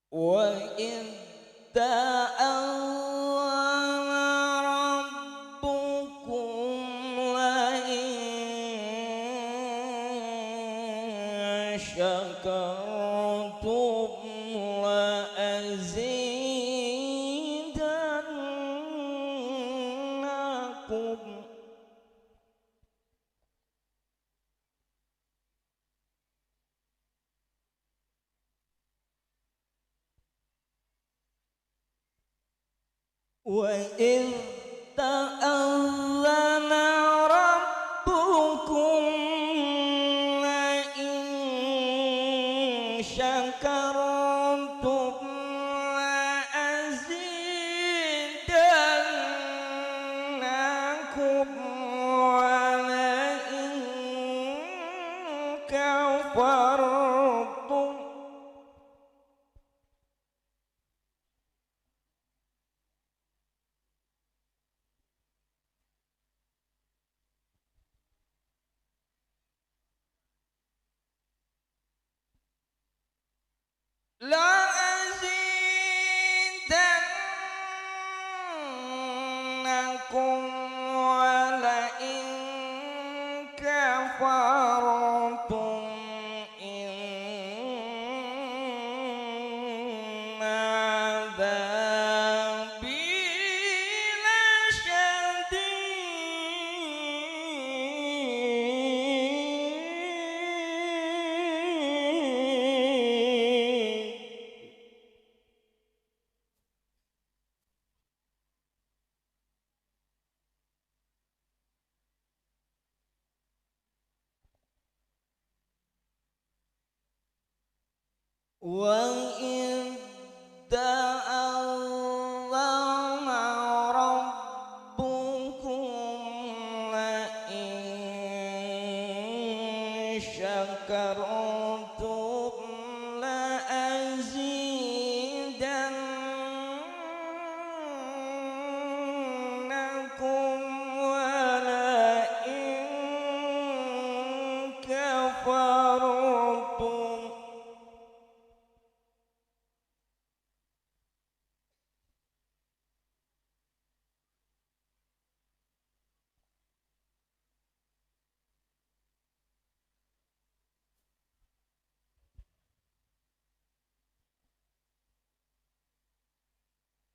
وَإِذْ تَأَذَّنَ رَبُّكُمْ لَئِن شَكَرْتُمْ لَأَزِيدَنَّكُمْ. وَإِذْ تَأَذَّنَ رَبُّكُمْ لَئِن شَكَرْتُمْ لَأَزِيدَنَّكُمْ وَلَئِن كَفَرْتُمْ لَأَزِيدَنَّكُمْ وَلَئِن كَفَرْتُمْ إِنَّ عَذَابِي لَشَدِيدٌ. وإذ تأذن ربكم لئن شكرتم لأزيدنكم ولئن كفرتم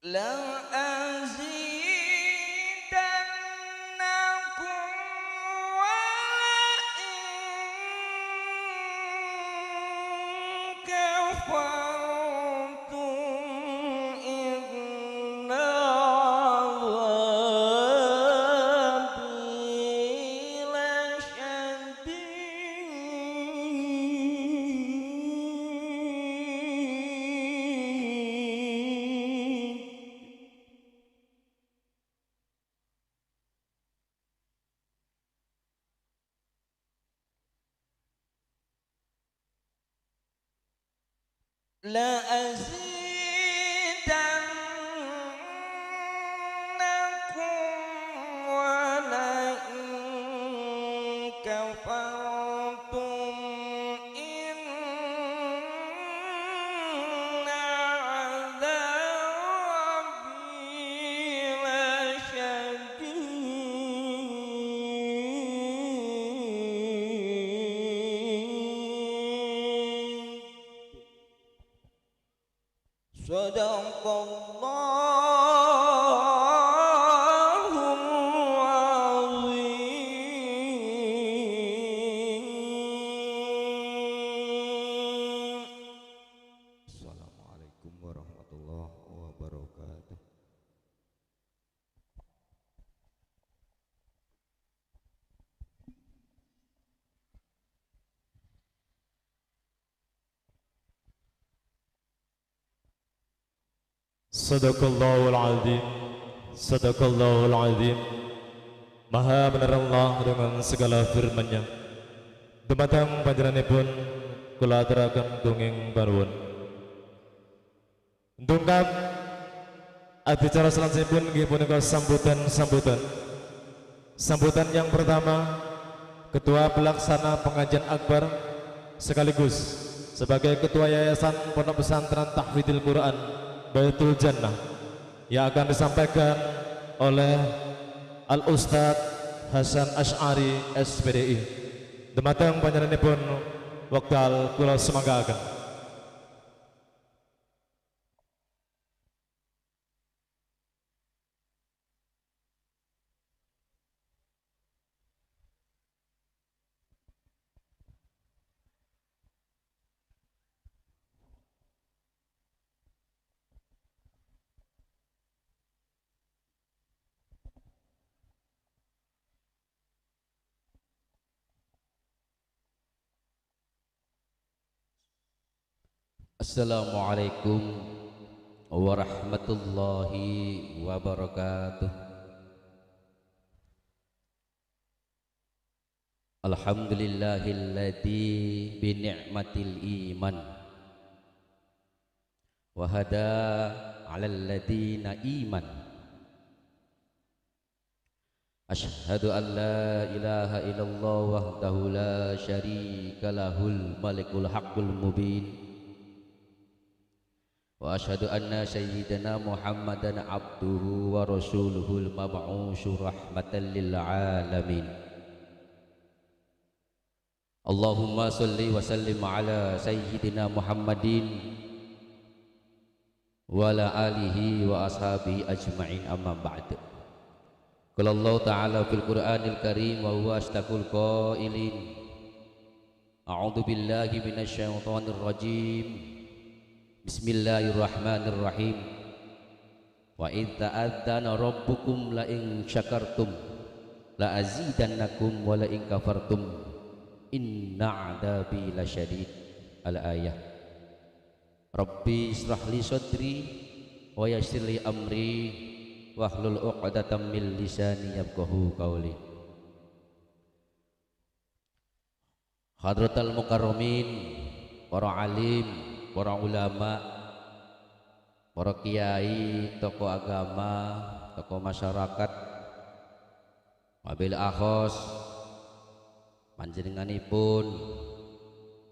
لأزيدنكم ولئن كفرتم إن عذابي لشديد لأزيدنكم ولئن كفرتم إن عذابي لشديد صدق الله العظيم. Assalamualaikum warahmatullahi wabarakatuh. Sadaqallahul azim. Sadaqallahul azim. Maha benar Allah dengan segala firman-Nya. Dumateng panjenenganipun kula aturaken dongeng panuwun. Dongkap adicara selanjutipun inggih punika sambutan yang pertama, Ketua Pelaksana Pengajian Akbar sekaligus sebagai Ketua Yayasan Pondok Pesantren Tahfidzul Quran Baitul Jannah yang akan disampaikan oleh Al-Ustadz Hasan Asy'ari SPDI. Dumateng panjenenganipun wekdal kula semanggaken. Assalamualaikum warahmatullahi wabarakatuh. Alhamdulillahilladzi bi ni'matil iman wa hada 'alal ladzina iman. Asyhadu an la ilaha illallah wahdahu la syarika lahul malikul haqqul mubin. Wa asyhadu anna sayyidana Muhammadan abduhu wa rasuluhul mab'utsur rahmatan lil alamin. Allahumma salli wa sallim ala sayyidina Muhammadin wa ala alihi wa ashabihi ajma'in, amma ba'd. Qala Allah ta'ala fil Qur'anil Karim wa huwa asdaqul qailin. A'udzu billahi minasy syaithanir rajim. Bismillahirrahmanirrahim. Wa idz ta'adzana rabbukum la in syakartum la azidannakum wa la in kafartum inna 'adzabi lasyadid. Al-ayah. Rabbi israh li sadri wa yassir li amri wahlul 'uqdatam min lisani yafqahu qawli. Hadratal mukarramin, para alim, para ulama, para kiai, tokoh agama, tokoh masyarakat, wabil akhos panjenenganipun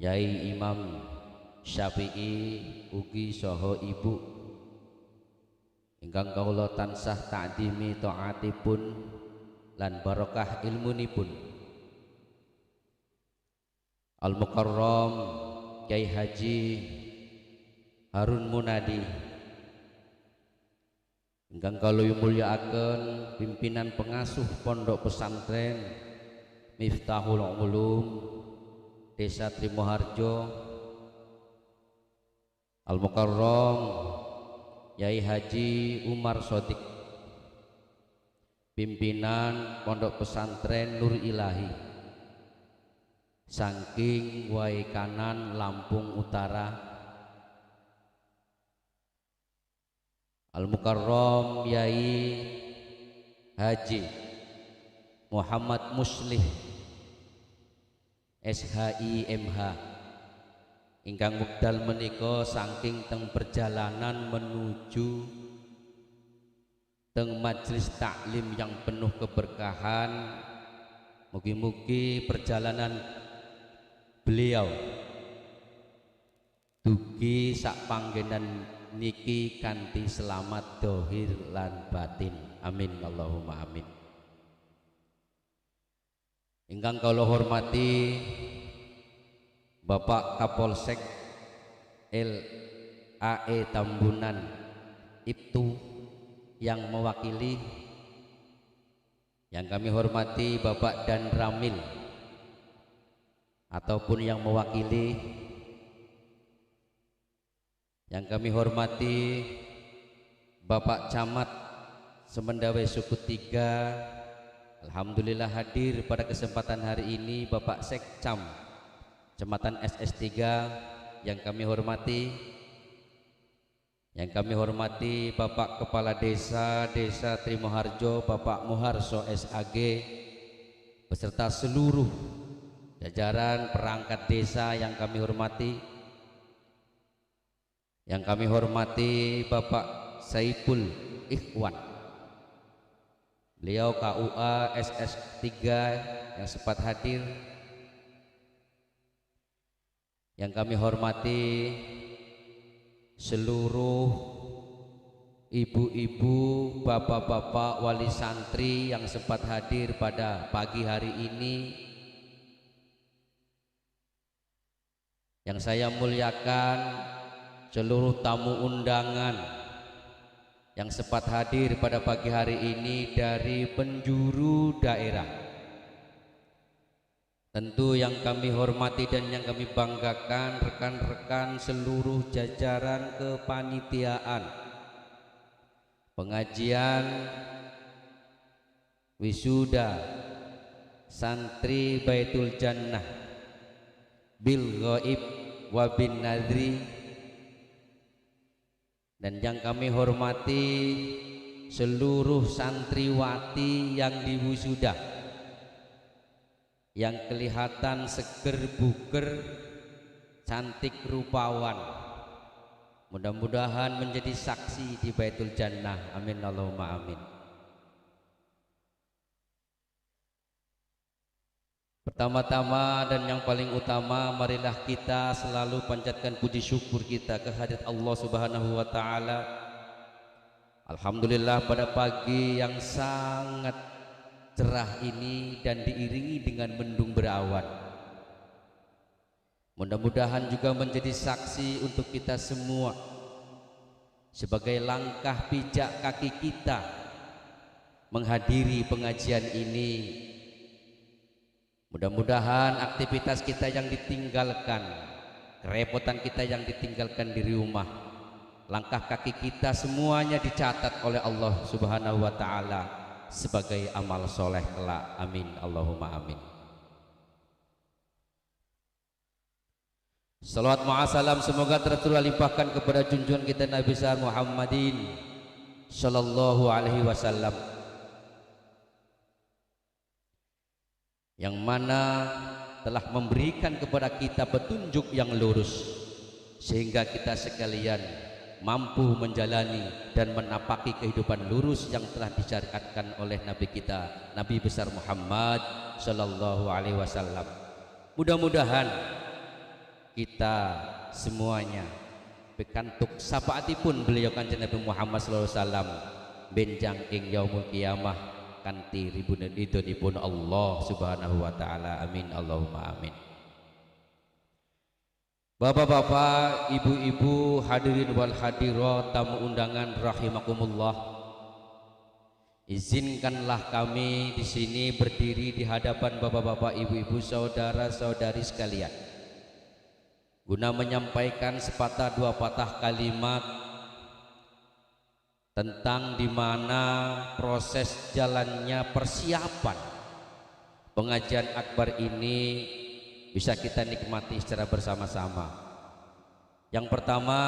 Yai Imam Syafi'i ugi saha ibu ingkang kawula tansah ta'dimi taatipun lan barokah ilmunipun. Al-Mukarram Kyai Haji Harun Munadi ingkang kawula mulyakaken pimpinan pengasuh Pondok Pesantren Miftahul Ulum Desa Trimoharjo, Al-Mukarram Yai Haji Umar Sodik pimpinan Pondok Pesantren Nur Ilahi saking Wai Kanan Lampung Utara, Al-Mukarram Yai Haji Muhammad Muslih SHIMH ingkang wekdal menika saking teng perjalanan menuju teng majelis taklim yang penuh keberkahan. Mugi-mugi perjalanan beliau dugi sak panggenan niki kanthi selamat dohir lan batin, amin Allahumma amin. Ingkang kula hormati Bapak Kapolsek LAE Tambunan Ibtu yang mewakili, yang kami hormati Bapak Dan Ramil ataupun yang mewakili, yang kami hormati Bapak Camat Semendawai Suku 3, alhamdulillah hadir pada kesempatan hari ini Bapak Sekcam Kecamatan SS3 yang kami hormati, Bapak Kepala Desa Trimoharjo Bapak Muharso SAG beserta seluruh jajaran perangkat desa yang kami hormati, Bapak Saiful Ikhwan, beliau KUA SS3 yang sempat hadir, yang kami hormati seluruh ibu-ibu, bapak-bapak wali santri yang sempat hadir pada pagi hari ini. Yang saya muliakan seluruh tamu undangan yang sempat hadir pada pagi hari ini dari penjuru daerah. Tentu yang kami hormati dan yang kami banggakan rekan-rekan seluruh jajaran kepanitiaan pengajian wisuda santri Baitul Jannah bil ghaib wa bin nadri, dan yang kami hormati seluruh santriwati yang diwisuda yang kelihatan seger buger cantik rupawan, mudah-mudahan menjadi saksi di Baitul Jannah, amin Allahumma amin. Pertama-tama dan yang paling utama, marilah kita selalu panjatkan puji syukur kita kehadirat Allah Subhanahu wa taala. Alhamdulillah pada pagi yang sangat cerah ini dan diiringi dengan mendung berawan. Mudah-mudahan juga menjadi saksi untuk kita semua sebagai langkah pijak kaki kita menghadiri pengajian ini. Mudah-mudahan aktivitas kita yang ditinggalkan, kerepotan kita yang ditinggalkan di rumah, langkah kaki kita semuanya dicatat oleh Allah Subhanahu wa taala sebagai amal soleh kelak, amin Allahumma amin. Salawat ma'asalam semoga terus limpahkan kepada junjungan kita Nabi besar Muhammadin sallallahu alaihi wasallam, yang mana telah memberikan kepada kita petunjuk yang lurus sehingga kita sekalian mampu menjalani dan menapaki kehidupan lurus yang telah disyariatkan oleh Nabi kita Nabi besar Muhammad sallallahu alaihi wasallam. Mudah-mudahan kita semuanya pikantuk sapaatipun beliau kanjeng Nabi Muhammad sallallahu alaihi wasallam benjang ing yaumul qiyamah kanthi ridhonipun Allah Subhanahu wa taala. Amin Allahumma amin. Bapak-bapak, ibu-ibu, hadirin wal hadirat, tamu undangan rahimakumullah. Izinkanlah kami di sini berdiri di hadapan bapak-bapak, ibu-ibu, saudara-saudari sekalian, guna menyampaikan sepatah dua patah kalimat tentang di mana proses jalannya persiapan pengajian akbar ini bisa kita nikmati secara bersama-sama. Yang pertama,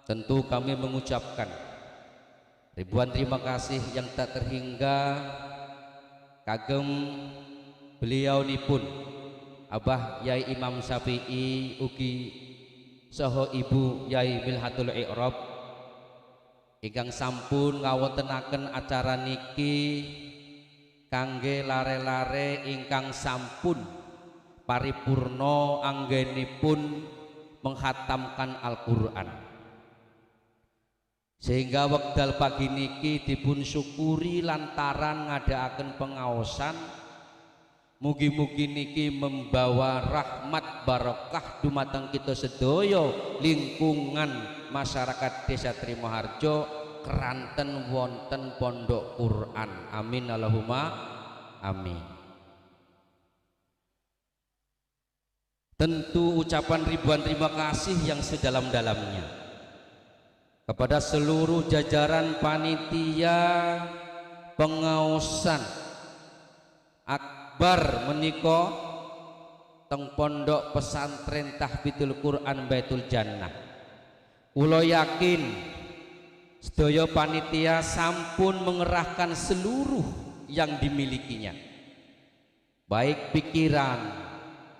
tentu kami mengucapkan ribuan terima kasih yang tak terhingga kagem beliau nipun Abah Yai Imam Syafi'i ugi saha Ibu Yai Milhatul I'rab ingkang sampun ngawontenaken acara niki kangge lare-lare ingkang sampun paripurna anggenipun menghatamkan Al-Qur'an, sehingga wekdal pagi niki dipun syukuri lantaran ngadakaken pengaosan. Mugi-mugi niki membawa rahmat barokah dumateng kita sedaya lingkungan masyarakat Desa Trimoharjo keranten wonten pondok Quran. Amin Allahumma amin. Tentu ucapan ribuan terima kasih yang sedalam-dalamnya kepada seluruh jajaran panitia pengaosan akbar menika teng pondok pesantren Tahfidzul Quran Baitul Jannah. Kula yakin sedaya panitia sampun mengerahkan seluruh yang dimilikinya, baik pikiran,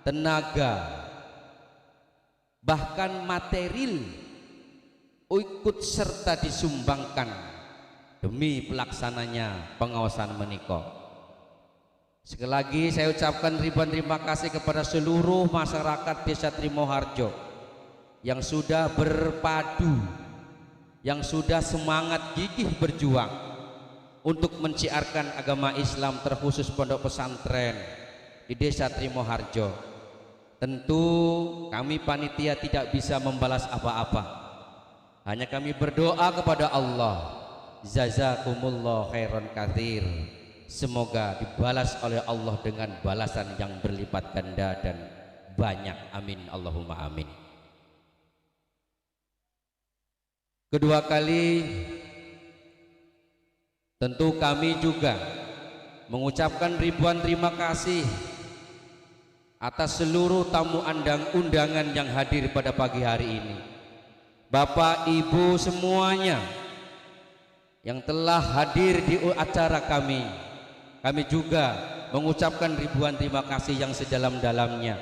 tenaga, bahkan material ikut serta disumbangkan demi pelaksananya pengawasan menika. Sekali lagi saya ucapkan ribuan terima kasih kepada seluruh masyarakat Desa Trimoharjo yang sudah berpadu, yang sudah semangat gigih berjuang untuk menciarkan agama Islam terkhusus pondok pesantren di Desa Trimoharjo. Tentu kami panitia tidak bisa membalas apa-apa, hanya kami berdoa kepada Allah, jazakumullah khairan katsir, semoga dibalas oleh Allah dengan balasan yang berlipat ganda dan banyak. Amin Allahumma amin. Kedua kali tentu kami juga mengucapkan ribuan terima kasih atas seluruh tamu undangan yang hadir pada pagi hari ini. Bapak Ibu semuanya yang telah hadir di acara kami juga mengucapkan ribuan terima kasih yang sedalam-dalamnya.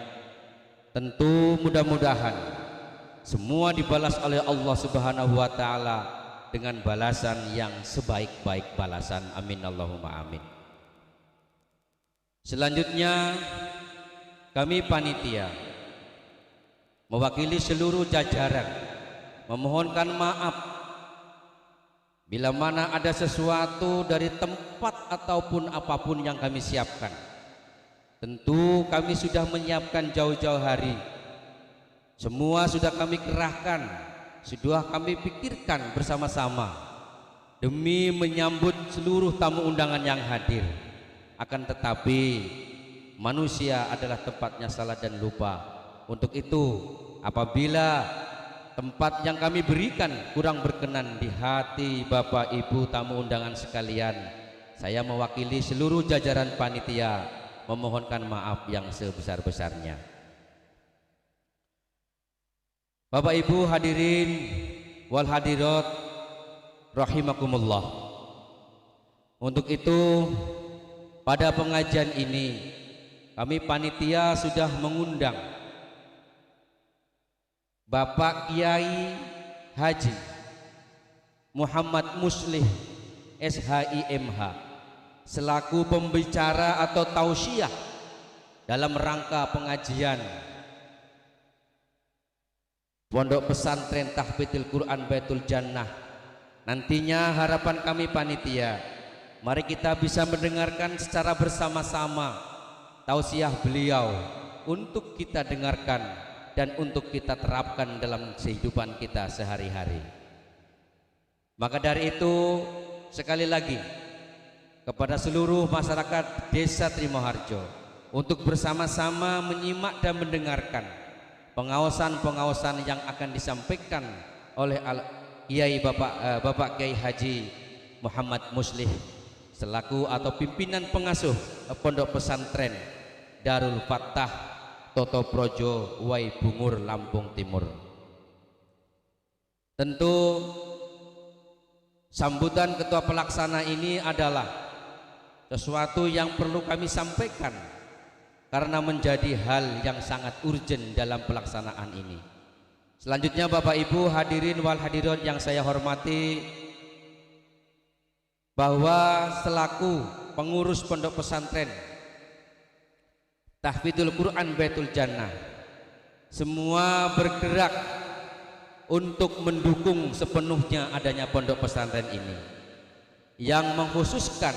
Tentu mudah-mudahan semua dibalas oleh Allah Subhanahu wa taala dengan balasan yang sebaik-baik balasan. Amin Allahumma amin. Selanjutnya kami panitia mewakili seluruh jajaran memohonkan maaf bila mana ada sesuatu dari tempat ataupun apapun yang kami siapkan. Tentu kami sudah menyiapkan jauh-jauh hari. Semua sudah kami kerahkan, sudah kami pikirkan bersama-sama demi menyambut seluruh tamu undangan yang hadir. Akan tetapi manusia adalah tempatnya salah dan lupa. Untuk itu apabila tempat yang kami berikan kurang berkenan di hati Bapak Ibu tamu undangan sekalian, saya mewakili seluruh jajaran panitia memohonkan maaf yang sebesar-besarnya. Bapak Ibu hadirin wal hadirat rahimakumullah. Untuk itu pada pengajian ini kami panitia sudah mengundang Bapak Kiai Haji Muhammad Muslih SHIMH selaku pembicara atau tausiah dalam rangka pengajian Pondok Pesantren Tahfidul Quran Baitul Jannah. Nantinya harapan kami panitia, mari kita bisa mendengarkan secara bersama-sama tausiah beliau untuk kita dengarkan dan untuk kita terapkan dalam kehidupan kita sehari-hari. Maka dari itu sekali lagi kepada seluruh masyarakat Desa Trimoharjo untuk bersama-sama menyimak dan mendengarkan pengawasan-pengawasan yang akan disampaikan oleh Kiai Bapak Kiai Haji Muhammad Muslih selaku atau pimpinan pengasuh Pondok Pesantren Darul Fattah Toto Projo Wai Bungur Lampung Timur. Tentu sambutan ketua pelaksana ini adalah sesuatu yang perlu kami sampaikan karena menjadi hal yang sangat urgent dalam pelaksanaan ini. Selanjutnya Bapak Ibu hadirin wal hadirat yang saya hormati, bahwa selaku pengurus Pondok Pesantren Tahfidul Quran Baitul Jannah semua bergerak untuk mendukung sepenuhnya adanya pondok pesantren ini yang mengkhususkan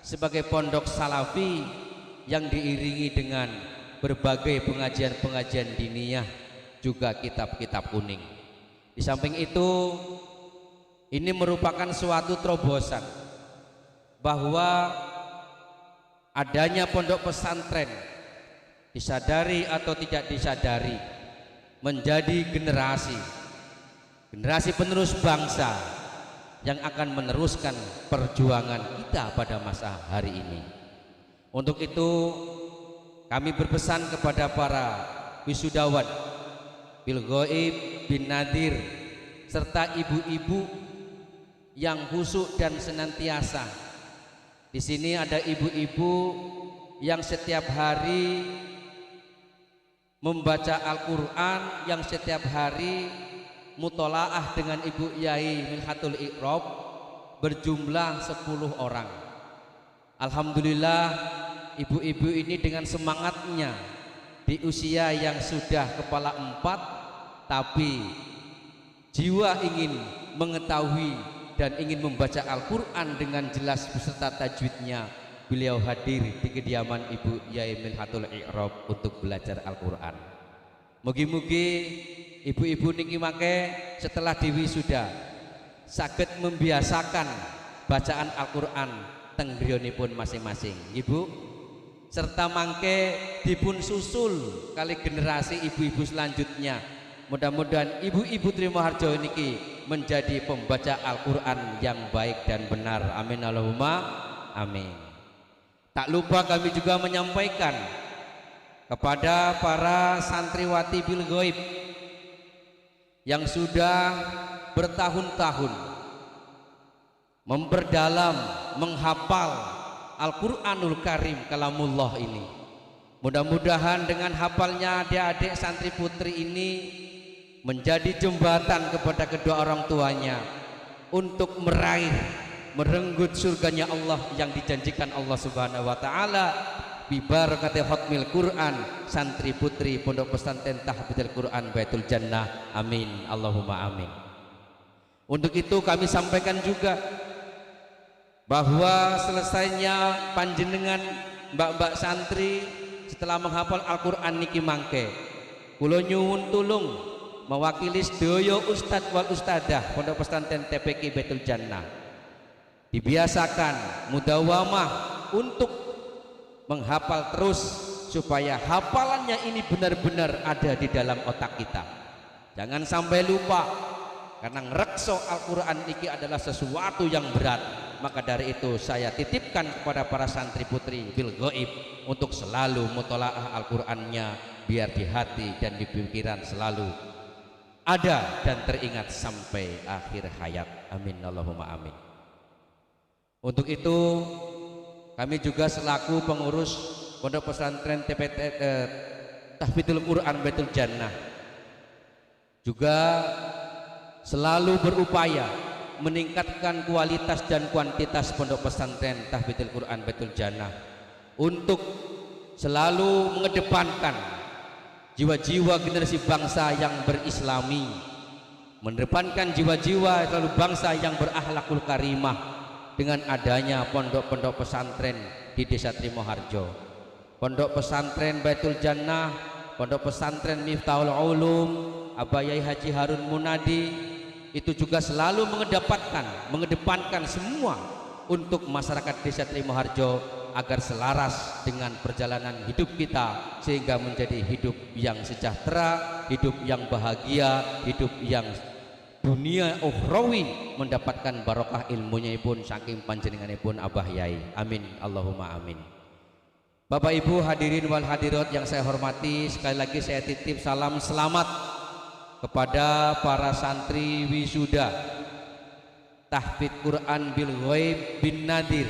sebagai pondok salafi yang diiringi dengan berbagai pengajian-pengajian diniyah juga kitab-kitab kuning. Di samping itu ini merupakan suatu terobosan bahwa adanya pondok pesantren disadari atau tidak disadari menjadi generasi penerus bangsa yang akan meneruskan perjuangan kita pada masa hari ini. Untuk itu kami berpesan kepada para wisudawan bil ghaib bin nadir serta ibu-ibu yang khusyuk dan senantiasa. Di sini ada ibu-ibu yang setiap hari membaca Al-Qur'an, yang setiap hari mutolaah dengan Ibu Yai Minhatul Iqrab berjumlah 10 orang. Alhamdulillah ibu-ibu ini dengan semangatnya di usia yang sudah kepala 4 tapi jiwa ingin mengetahui dan ingin membaca Al-Quran dengan jelas beserta tajwidnya, beliau hadir di kediaman Ibu Yai Minhatul Iqrab untuk belajar Al-Quran. Mugi-mugi ibu-ibu niki mangke setelah diwisuda saged membiasakan bacaan Al-Quran teng griyonipun masing-masing, Ibu, serta mangke dipun susul kali generasi ibu-ibu selanjutnya. Mudah-mudahan ibu-ibu Trimoharjo niki menjadi pembaca Al-Quran yang baik dan benar. Amin Allahumma amin. Tak lupa kami juga menyampaikan kepada para santriwati bil ghaib yang sudah bertahun-tahun memperdalam, menghafal Al-Quranul Karim kalamullah ini. Mudah-mudahan dengan hafalnya adik-adik santri putri ini menjadi jembatan kepada kedua orang tuanya untuk meraih, merenggut surganya Allah yang dijanjikan Allah Subhanahu wa taala bi barakati khatmil Quran santri putri Pondok Pesantren Tahfidul Quran Baitul Jannah. Amin Allahumma amin. Untuk itu kami sampaikan juga bahwa selesainya panjenengan mbak-mbak santri setelah menghafal Al-Quran niki mangke, kula nyuwun tulung mewakili sedaya ustadz wal ustadzah Pondok Pesantren TPQ Baitul Jannah dibiasakan mudawamah untuk menghafal terus supaya hafalannya ini benar-benar ada di dalam otak kita. Jangan sampai lupa, karena ngerekso Al-Quran ini adalah sesuatu yang berat. Maka dari itu saya titipkan kepada para santri putri bil ghaib untuk selalu mutolaah Al-Qurannya biar di hati dan di pikiran selalu ada dan teringat sampai akhir hayat. Amin Allahumma amin. Untuk itu kami juga selaku pengurus Pondok Pesantren Tahfidzul Quran Baitul Jannah juga selalu berupaya meningkatkan kualitas dan kuantitas Pondok Pesantren Tahfidzul Quran Baitul Jannah untuk selalu mengedepankan jiwa-jiwa generasi bangsa yang berislami, mengedepankan jiwa-jiwa selalu bangsa yang berakhlakul karimah dengan adanya pondok-pondok pesantren di Desa Trimoharjo, Pondok Pesantren Baitul Jannah, Pondok Pesantren Miftahul Ulum, Abah Yai Haji Harun Munadi itu juga selalu mengedepankan semua untuk masyarakat Desa Trimoharjo agar selaras dengan perjalanan hidup kita sehingga menjadi hidup yang sejahtera, hidup yang bahagia, hidup yang dunia ukhrawi, mendapatkan barokah ilmunya pun saking panjenenganipun Abah Yai. Amin Allahumma amin. Bapak Ibu hadirin wal hadirat yang saya hormati, sekali lagi saya titip salam selamat kepada para santri wisuda Tahfidz Quran bil Ghaib bin Nadir.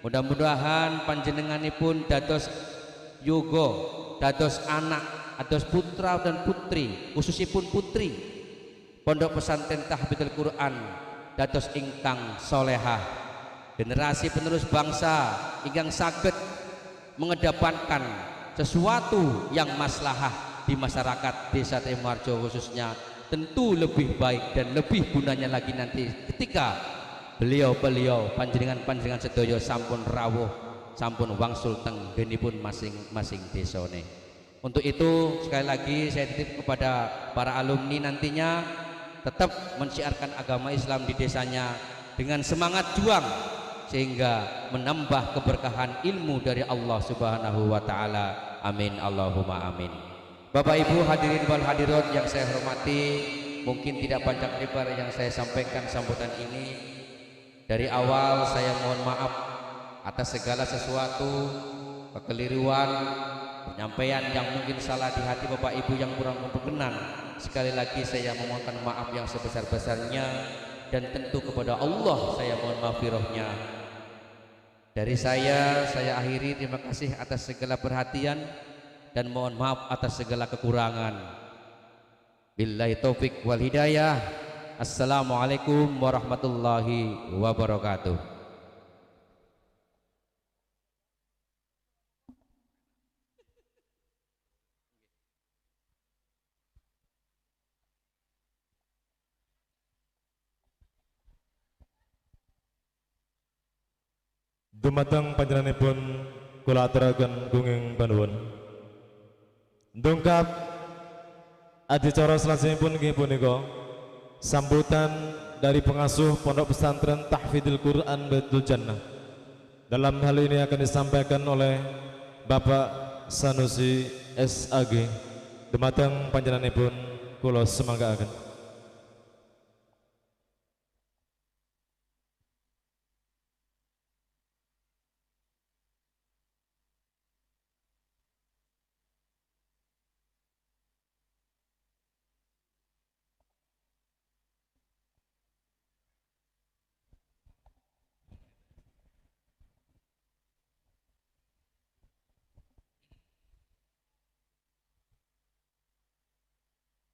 Mudah-mudahan panjenenganipun dados yoga, dados anak, dados putra dan putri, khususipun putri Pondok Pesantren Tahfidzul Quran dados ingkang solehah, generasi penerus bangsa ingkang saged mengedepankan sesuatu yang maslahah di masyarakat Desa Trimoharjo khususnya, tentu lebih baik dan lebih gunanya lagi nanti ketika beliau-beliau panjenengan sedaya sampun rawuh, sampun wangsul teng genipun masing-masing desane. Untuk itu sekali lagi saya titip kepada para alumni nantinya tetap menciarkan agama Islam di desanya dengan semangat juang sehingga menambah keberkahan ilmu dari Allah Subhanahu wa taala. Amin Allahumma amin. Bapak Ibu hadirin wal hadirat yang saya hormati, mungkin tidak panjang lebar yang saya sampaikan sambutan ini. Dari awal saya mohon maaf atas segala sesuatu kekeliruan, penyampaian yang mungkin salah di hati Bapak Ibu yang kurang berkenan. Sekali lagi saya memohonkan maaf yang sebesar-besarnya dan tentu kepada Allah saya mohon maghfirahnya. Dari saya akhiri, terima kasih atas segala perhatian dan mohon maaf atas segala kekurangan. Billahi taufik wal hidayah. Assalamualaikum warahmatullahi wabarakatuh. Dumateng panjenenganipun kula aturaken gunging panuwun. Ndungkap adicara salajengipun inggih punika sambutan dari pengasuh Pondok Pesantren Tahfidzul Quran Baitul Jannah. Dalam hal ini akan disampaikan oleh Bapak Sanusi SAG. Dumateng panjenenganipun kula semanggaaken.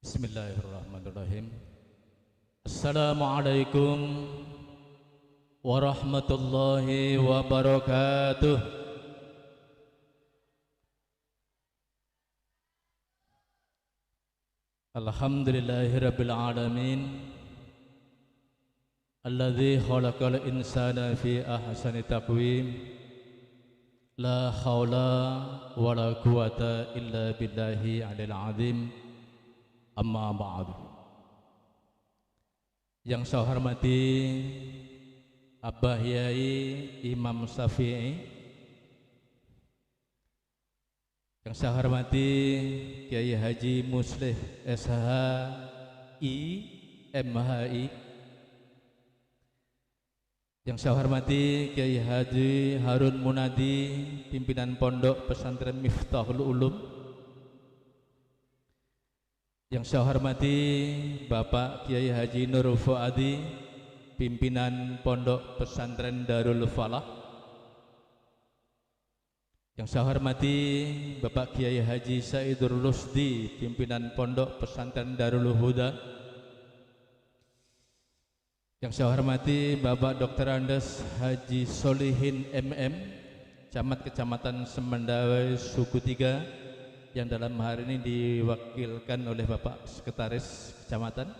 Bismillahirrahmanirrahim. Assalamualaikum warahmatullahi wabarakatuh. Alhamdulillahirabbil alamin. Alladzi khalaqal insana fi ahsani taqwim. La haula wala quwata illa billahi alil azim. Amma ba'du. Yang saya hormati Abah Yai Imam Syafi'i, yang saya hormati Kiai Haji Muslih SHI MHI, yang saya hormati Kiai Haji Harun Munadi, pimpinan Pondok Pesantren Miftahul Ulum, Yang saya hormati Bapak Kiai Haji Nur Fuadi, pimpinan Pondok Pesantren Darul Falah. Yang saya hormati Bapak Kiai Haji Saidur Rusdi, pimpinan Pondok Pesantren Darul Huda. Yang saya hormati Bapak Dr. Andes Haji Solihin MM, Camat Kecamatan Semendawai Suku 3, yang dalam hari ini diwakilkan oleh Bapak Sekretaris Kecamatan.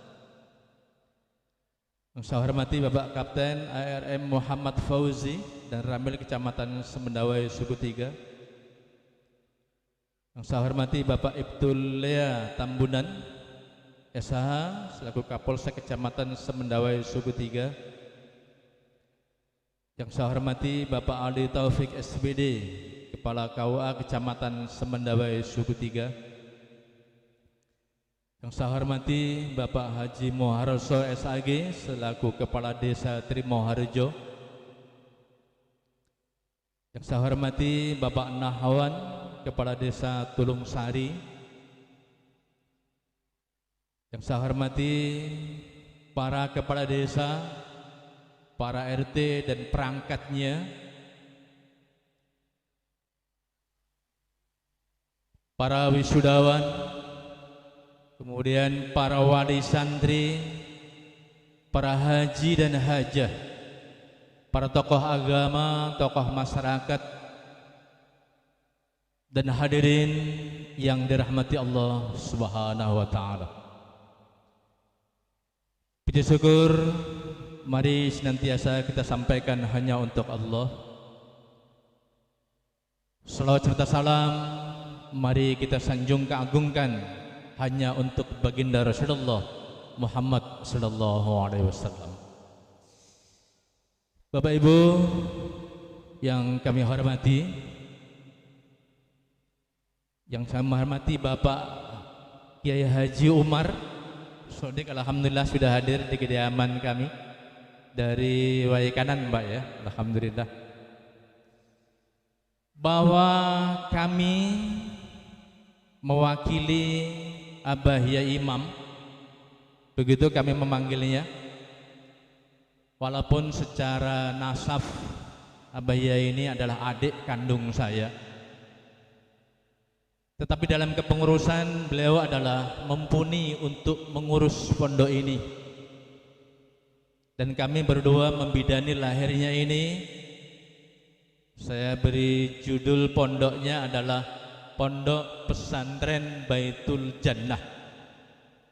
Yang saya hormati Bapak Kapten ARM Muhammad Fauzi dan Ramil Kecamatan Semendawai Suku 3. Yang saya hormati Bapak Ibtul Lea Tambunan SH selaku Kapolsek Kecamatan Semendawai Suku 3. Yang saya hormati Bapak Ali Taufik SPD, Kepala KUA Kecamatan Semendawai Suku 3. Yang saya hormati Bapak Haji Moharso SAG selaku Kepala Desa Trimoharjo. Yang saya hormati Bapak Nahwan, Kepala Desa Tulung Sari. Yang saya hormati para kepala desa, para RT dan perangkatnya, para wisudawan, kemudian para wali santri, para haji dan hajah, para tokoh agama, tokoh masyarakat, dan hadirin yang dirahmati Allah Subhanahu wa Ta'ala. Puji syukur mari senantiasa kita sampaikan hanya untuk Allah. Salawat serta salam mari kita sanjung keagungkan hanya untuk baginda Rasulullah Muhammad sallallahu alaihi wasallam. Bapak Ibu yang kami hormati, yang saya hormati Bapak Kiai Haji Umar Sodik, alhamdulillah sudah hadir di kediaman kami dari Wai Kanan, Mbak ya, alhamdulillah. Bahwa kami mewakili Abah Yai Imam, begitu kami memanggilnya, walaupun secara nasab Abah Yai ini adalah adik kandung saya, tetapi dalam kepengurusan beliau adalah mumpuni untuk mengurus pondok ini. Dan kami berdua membidani lahirnya ini. Saya beri judul pondoknya adalah Pondok Pesantren Baitul Jannah.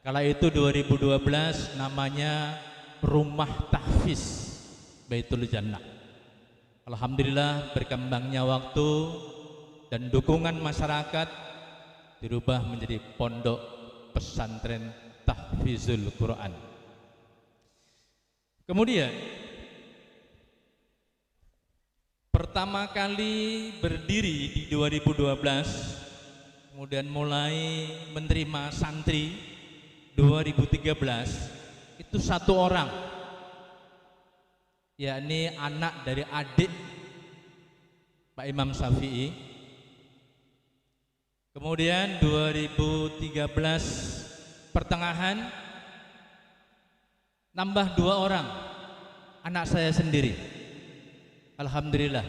Kala itu 2012 namanya Rumah Tahfiz Baitul Jannah. Alhamdulillah berkembangnya waktu dan dukungan masyarakat dirubah menjadi Pondok Pesantren Tahfizul Quran. Kemudian pertama kali berdiri di 2012, kemudian mulai menerima santri 2013, itu satu orang, yakni anak dari adik Pak Imam Syafi'i. Kemudian 2013 pertengahan nambah 2 orang, anak saya sendiri. Alhamdulillah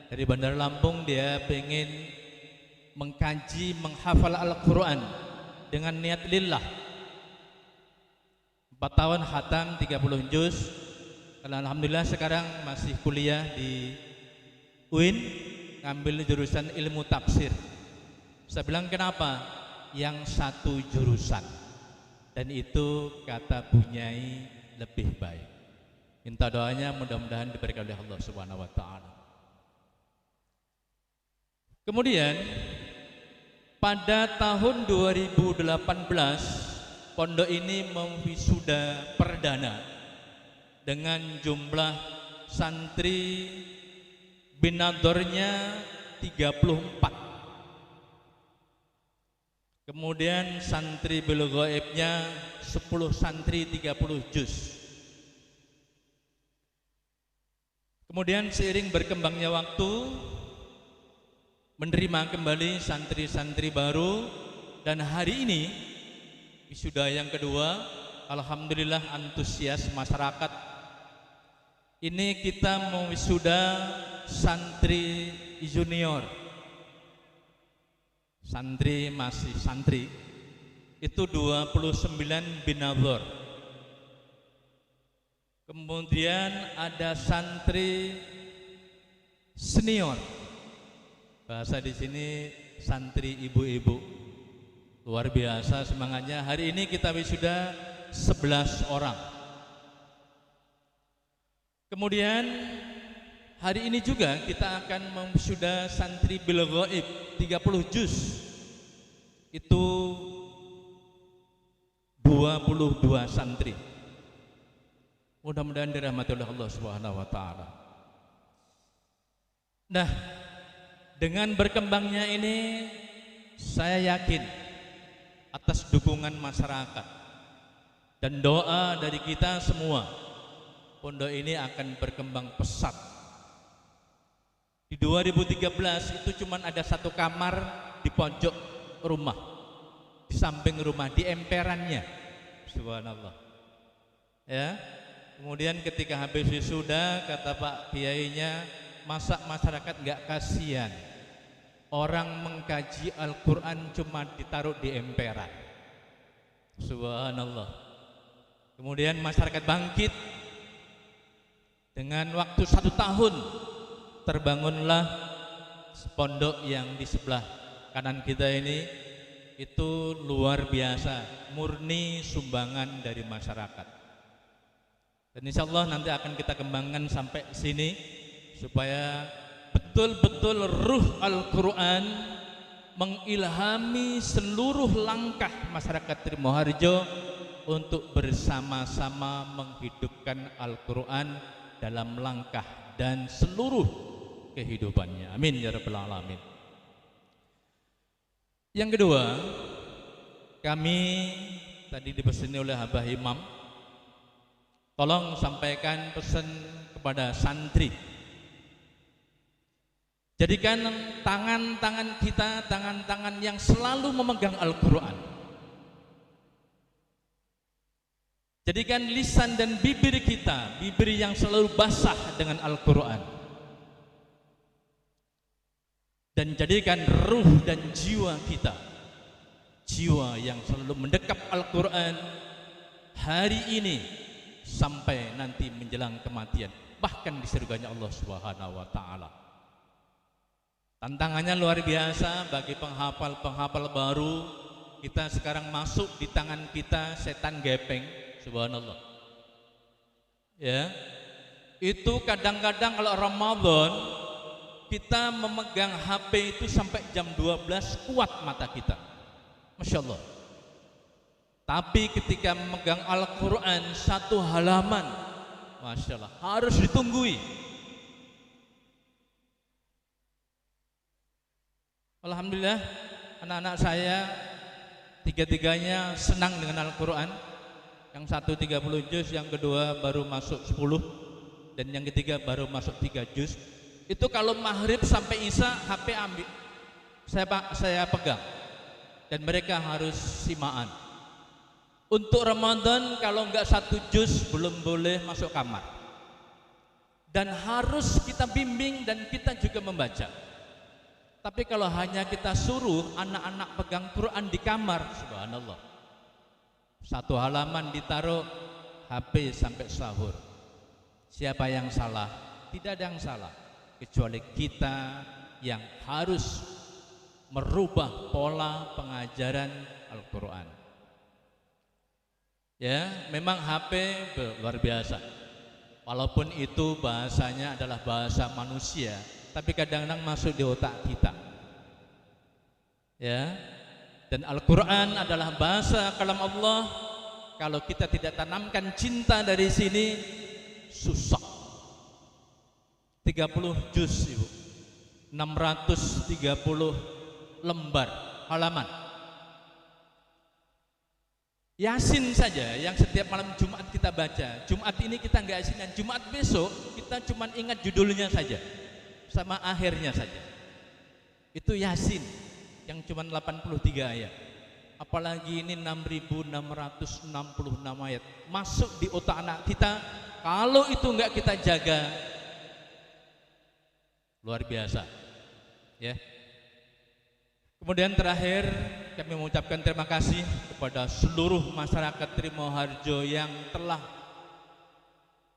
dari Bandar Lampung dia pengen mengkaji, menghafal Al-Quran dengan niat lillah. 4 tahun khatam 30 juz. Alhamdulillah sekarang masih kuliah di UIN, ngambil jurusan ilmu tafsir. Saya bilang kenapa? Yang satu jurusan, dan itu kata Bunyai lebih baik. Minta doanya mudah-mudahan diberikan oleh Allah Subhanahu wa Ta'ala. Kemudian pada tahun 2018 pondok ini mewisuda perdana dengan jumlah santri binadornya 34. Kemudian santri bil ghaibnya 10 santri 30 juz. Kemudian seiring berkembangnya waktu menerima kembali santri-santri baru, dan hari ini wisuda yang kedua, alhamdulillah antusias masyarakat. Ini kita mau wisuda santri junior. Santri masih santri itu 29 binadhor. Kemudian ada santri senior. Bahasa di sini santri ibu-ibu. Luar biasa semangatnya. Hari ini kita wisuda 11 orang. Kemudian hari ini juga kita akan mewisuda santri bil ghaib 30 juz. Itu 22 santri. Mudah-mudahan dirahmati oleh Allah Subhanahu wa taala. Nah, dengan berkembangnya ini saya yakin atas dukungan masyarakat dan doa dari kita semua, pondok ini akan berkembang pesat. Di 2013 itu cuma ada satu kamar di pojok rumah, di samping rumah, di emperannya. Subhanallah. Ya. Kemudian ketika habis wisuda, kata Pak Kiainya, masa masyarakat nggak kasihan orang mengkaji Al-Quran cuma ditaruh di emperan. Subhanallah. Kemudian masyarakat bangkit. Dengan waktu 1 tahun terbangunlah pondok yang di sebelah kanan kita ini. Itu luar biasa, murni sumbangan dari masyarakat. Dan insya Allah nanti akan kita kembangkan sampai sini supaya betul-betul ruh Al-Quran mengilhami seluruh langkah masyarakat Trimoharjo untuk bersama-sama menghidupkan Al-Quran dalam langkah dan seluruh kehidupannya. Amin ya rabbal alamin. Yang kedua, kami tadi dipeseni oleh Abah Imam, tolong sampaikan pesan kepada santri. Jadikan tangan-tangan kita tangan-tangan yang selalu memegang Al-Quran. Jadikan lisan dan bibir kita bibir yang selalu basah dengan Al-Quran. Dan jadikan ruh dan jiwa kita jiwa yang selalu mendekap Al-Quran hari ini sampai nanti menjelang kematian, bahkan di surganya Allah Subhanahu wa taala. Tantangannya luar biasa bagi penghafal-penghafal baru. Kita sekarang masuk di tangan kita setan gepeng, subhanallah. Ya. Itu kadang-kadang kalau Ramadan kita memegang HP itu sampai jam 12 kuat mata kita. Masya Allah. Tapi ketika memegang Al-Quran 1 halaman, Masya Allah, harus ditunggui. Alhamdulillah, anak-anak saya tiga-tiganya senang dengan Al-Quran. Yang satu 30 juz, yang kedua baru masuk 10, dan yang ketiga baru masuk 3 juz. Itu kalau maghrib sampai isya HP ambil, saya pegang, dan mereka harus simaan. Untuk Ramadan kalau enggak 1 juz belum boleh masuk kamar, dan harus kita bimbing dan kita juga membaca. Tapi kalau hanya kita suruh anak-anak pegang Quran di kamar, subhanallah, 1 halaman ditaruh HP sampai sahur. Siapa yang salah? Tidak ada yang salah, kecuali kita yang harus merubah pola pengajaran Al-Quran. Ya, memang HP luar biasa. Walaupun itu bahasanya adalah bahasa manusia, tapi kadang-kadang masuk di otak kita. Ya. Dan Al-Quran adalah bahasa kalam Allah. Kalau kita tidak tanamkan cinta dari sini, susah. 30 juz, Ibu. 630 lembar halaman. Yasin saja yang setiap malam Jumat kita baca. Jumat ini kita enggak yasinan, Jumat besok kita cuma ingat judulnya saja sama akhirnya saja. Itu Yasin yang cuma 83 ayat. apalagi ini 6.666 ayat masuk di otak anak kita. Kalau itu enggak kita jaga, luar biasa ya. Kemudian terakhir kami mengucapkan terima kasih kepada seluruh masyarakat Trimoharjo yang telah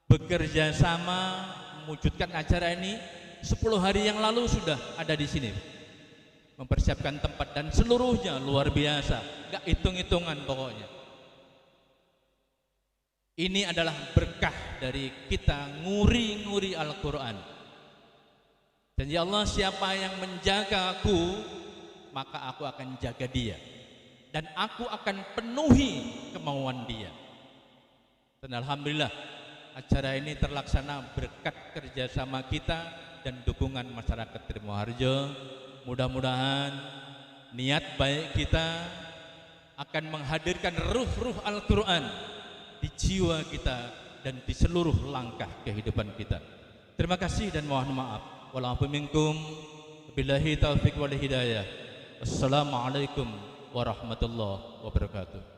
bekerja sama mewujudkan acara ini. 10 hari yang lalu sudah ada di sini mempersiapkan tempat dan seluruhnya luar biasa, enggak hitung-hitungan pokoknya. Ini adalah berkah dari kita nguri-nguri Al-Quran. Dan ya Allah, siapa yang menjaga aku, maka aku akan jaga dia, dan aku akan penuhi kemauan dia. Dan alhamdulillah acara ini terlaksana berkat kerjasama kita dan dukungan masyarakat Trimoharjo. Mudah-mudahan niat baik kita akan menghadirkan ruh-ruh Al-Quran di jiwa kita dan di seluruh langkah kehidupan kita. Terima kasih dan mohon maaf. Wallaahu minkum, billahi taufiq wal hidayah. Assalamualaikum warahmatullahi wabarakatuh.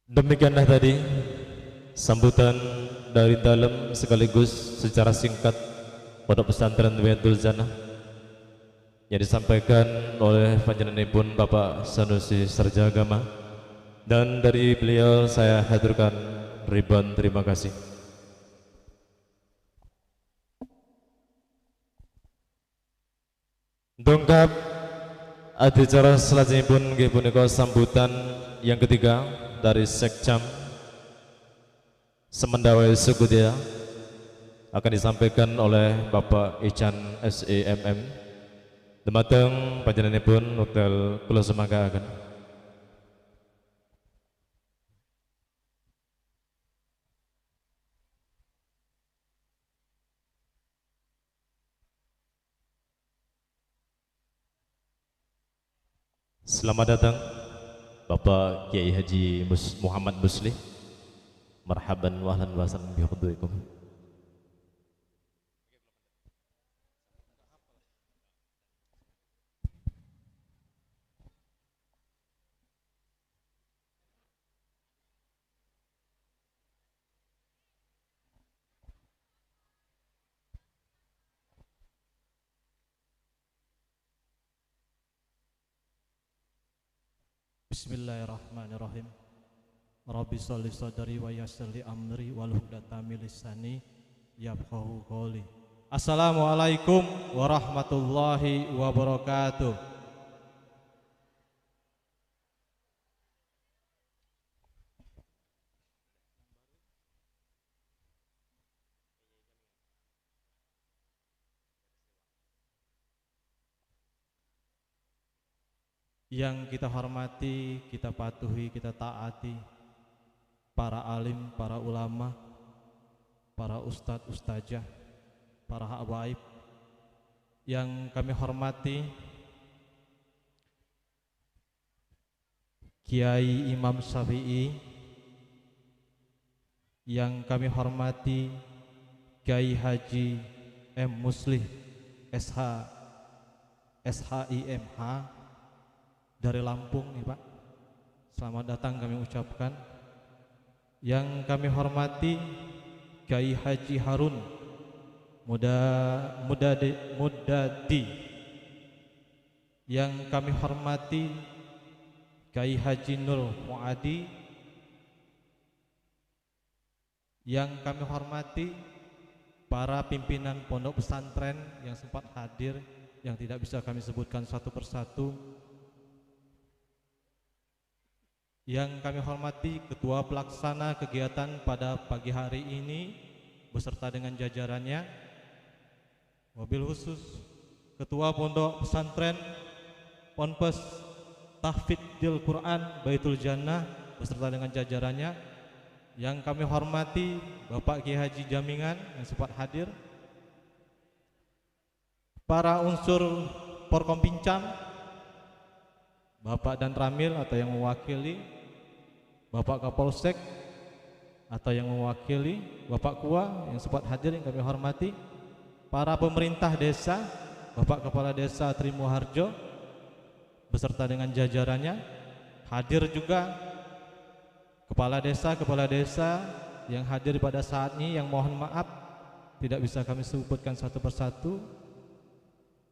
Demikianlah tadi sambutan dari dalam sekaligus secara singkat Pondok Pesantren Baitul Jannah yang disampaikan oleh panjenenganipun Bapak Sanusi Sarjagama, dan dari beliau saya haturkan ribuan terima kasih. Dongkap acara selanjutnya nggih punika sambutan yang ketiga dari Sekcam Semendawai Sukudia akan disampaikan oleh Bapak Ican SEMM. Dumateng panjenenganipun wekdal kula sumangkaaken. Selamat datang Bapak Kiai Haji Muhammad Muslih. Marhaban wa ahlan wa sahlan bi hudurikum. Bismillahirrahmanirrahim. Rabbi sholli sadri wa yassir li amri wahlul 'uqdatam min lisani yafqahu qawli. Assalamualaikum warahmatullahi wabarakatuh. Yang kita hormati, kita patuhi, kita taati para alim, para ulama, para ustadz, ustazah, para habaib. Yang kami hormati Kiai Imam Syafi'i, yang kami hormati Kiai Haji M. Muslih SHIMH dari Lampung nih Pak. Selamat datang kami ucapkan. Yang kami hormati Kiai Haji Harun Mudadi. Yang kami hormati Kiai Haji Nur Muadi. Yang kami hormati para pimpinan pondok pesantren yang sempat hadir, yang tidak bisa kami sebutkan satu persatu. Yang kami hormati Ketua Pelaksana kegiatan pada pagi hari ini beserta dengan jajarannya, wabil khusus Ketua Pondok Pesantren Ponpes Tahfidzul Quran Baitul Jannah beserta dengan jajarannya. Yang kami hormati Bapak Kiai Haji Jamingan yang sempat hadir, para unsur Porkom Pincam Bapak dan Ramil atau yang mewakili, Bapak Kapolsek atau yang mewakili, Bapak Kua yang sempat hadir yang kami hormati, para pemerintah desa, Bapak Kepala Desa Trimoharjo beserta dengan jajarannya, hadir juga kepala desa yang hadir pada saat ini yang mohon maaf tidak bisa kami sebutkan satu persatu,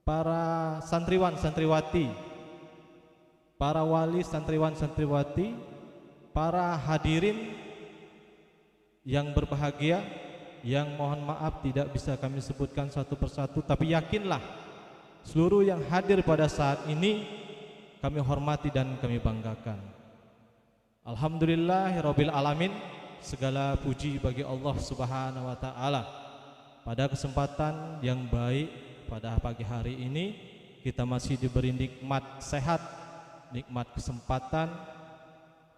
para santriwan santriwati, para wali santriwan santriwati, para hadirin yang berbahagia yang mohon maaf tidak bisa kami sebutkan satu persatu, tapi yakinlah seluruh yang hadir pada saat ini kami hormati dan kami banggakan. Alhamdulillahirabbil alamin, segala puji bagi Allah Subhanahu wa taala. Pada kesempatan yang baik pada pagi hari ini kita masih diberi nikmat sehat, nikmat kesempatan,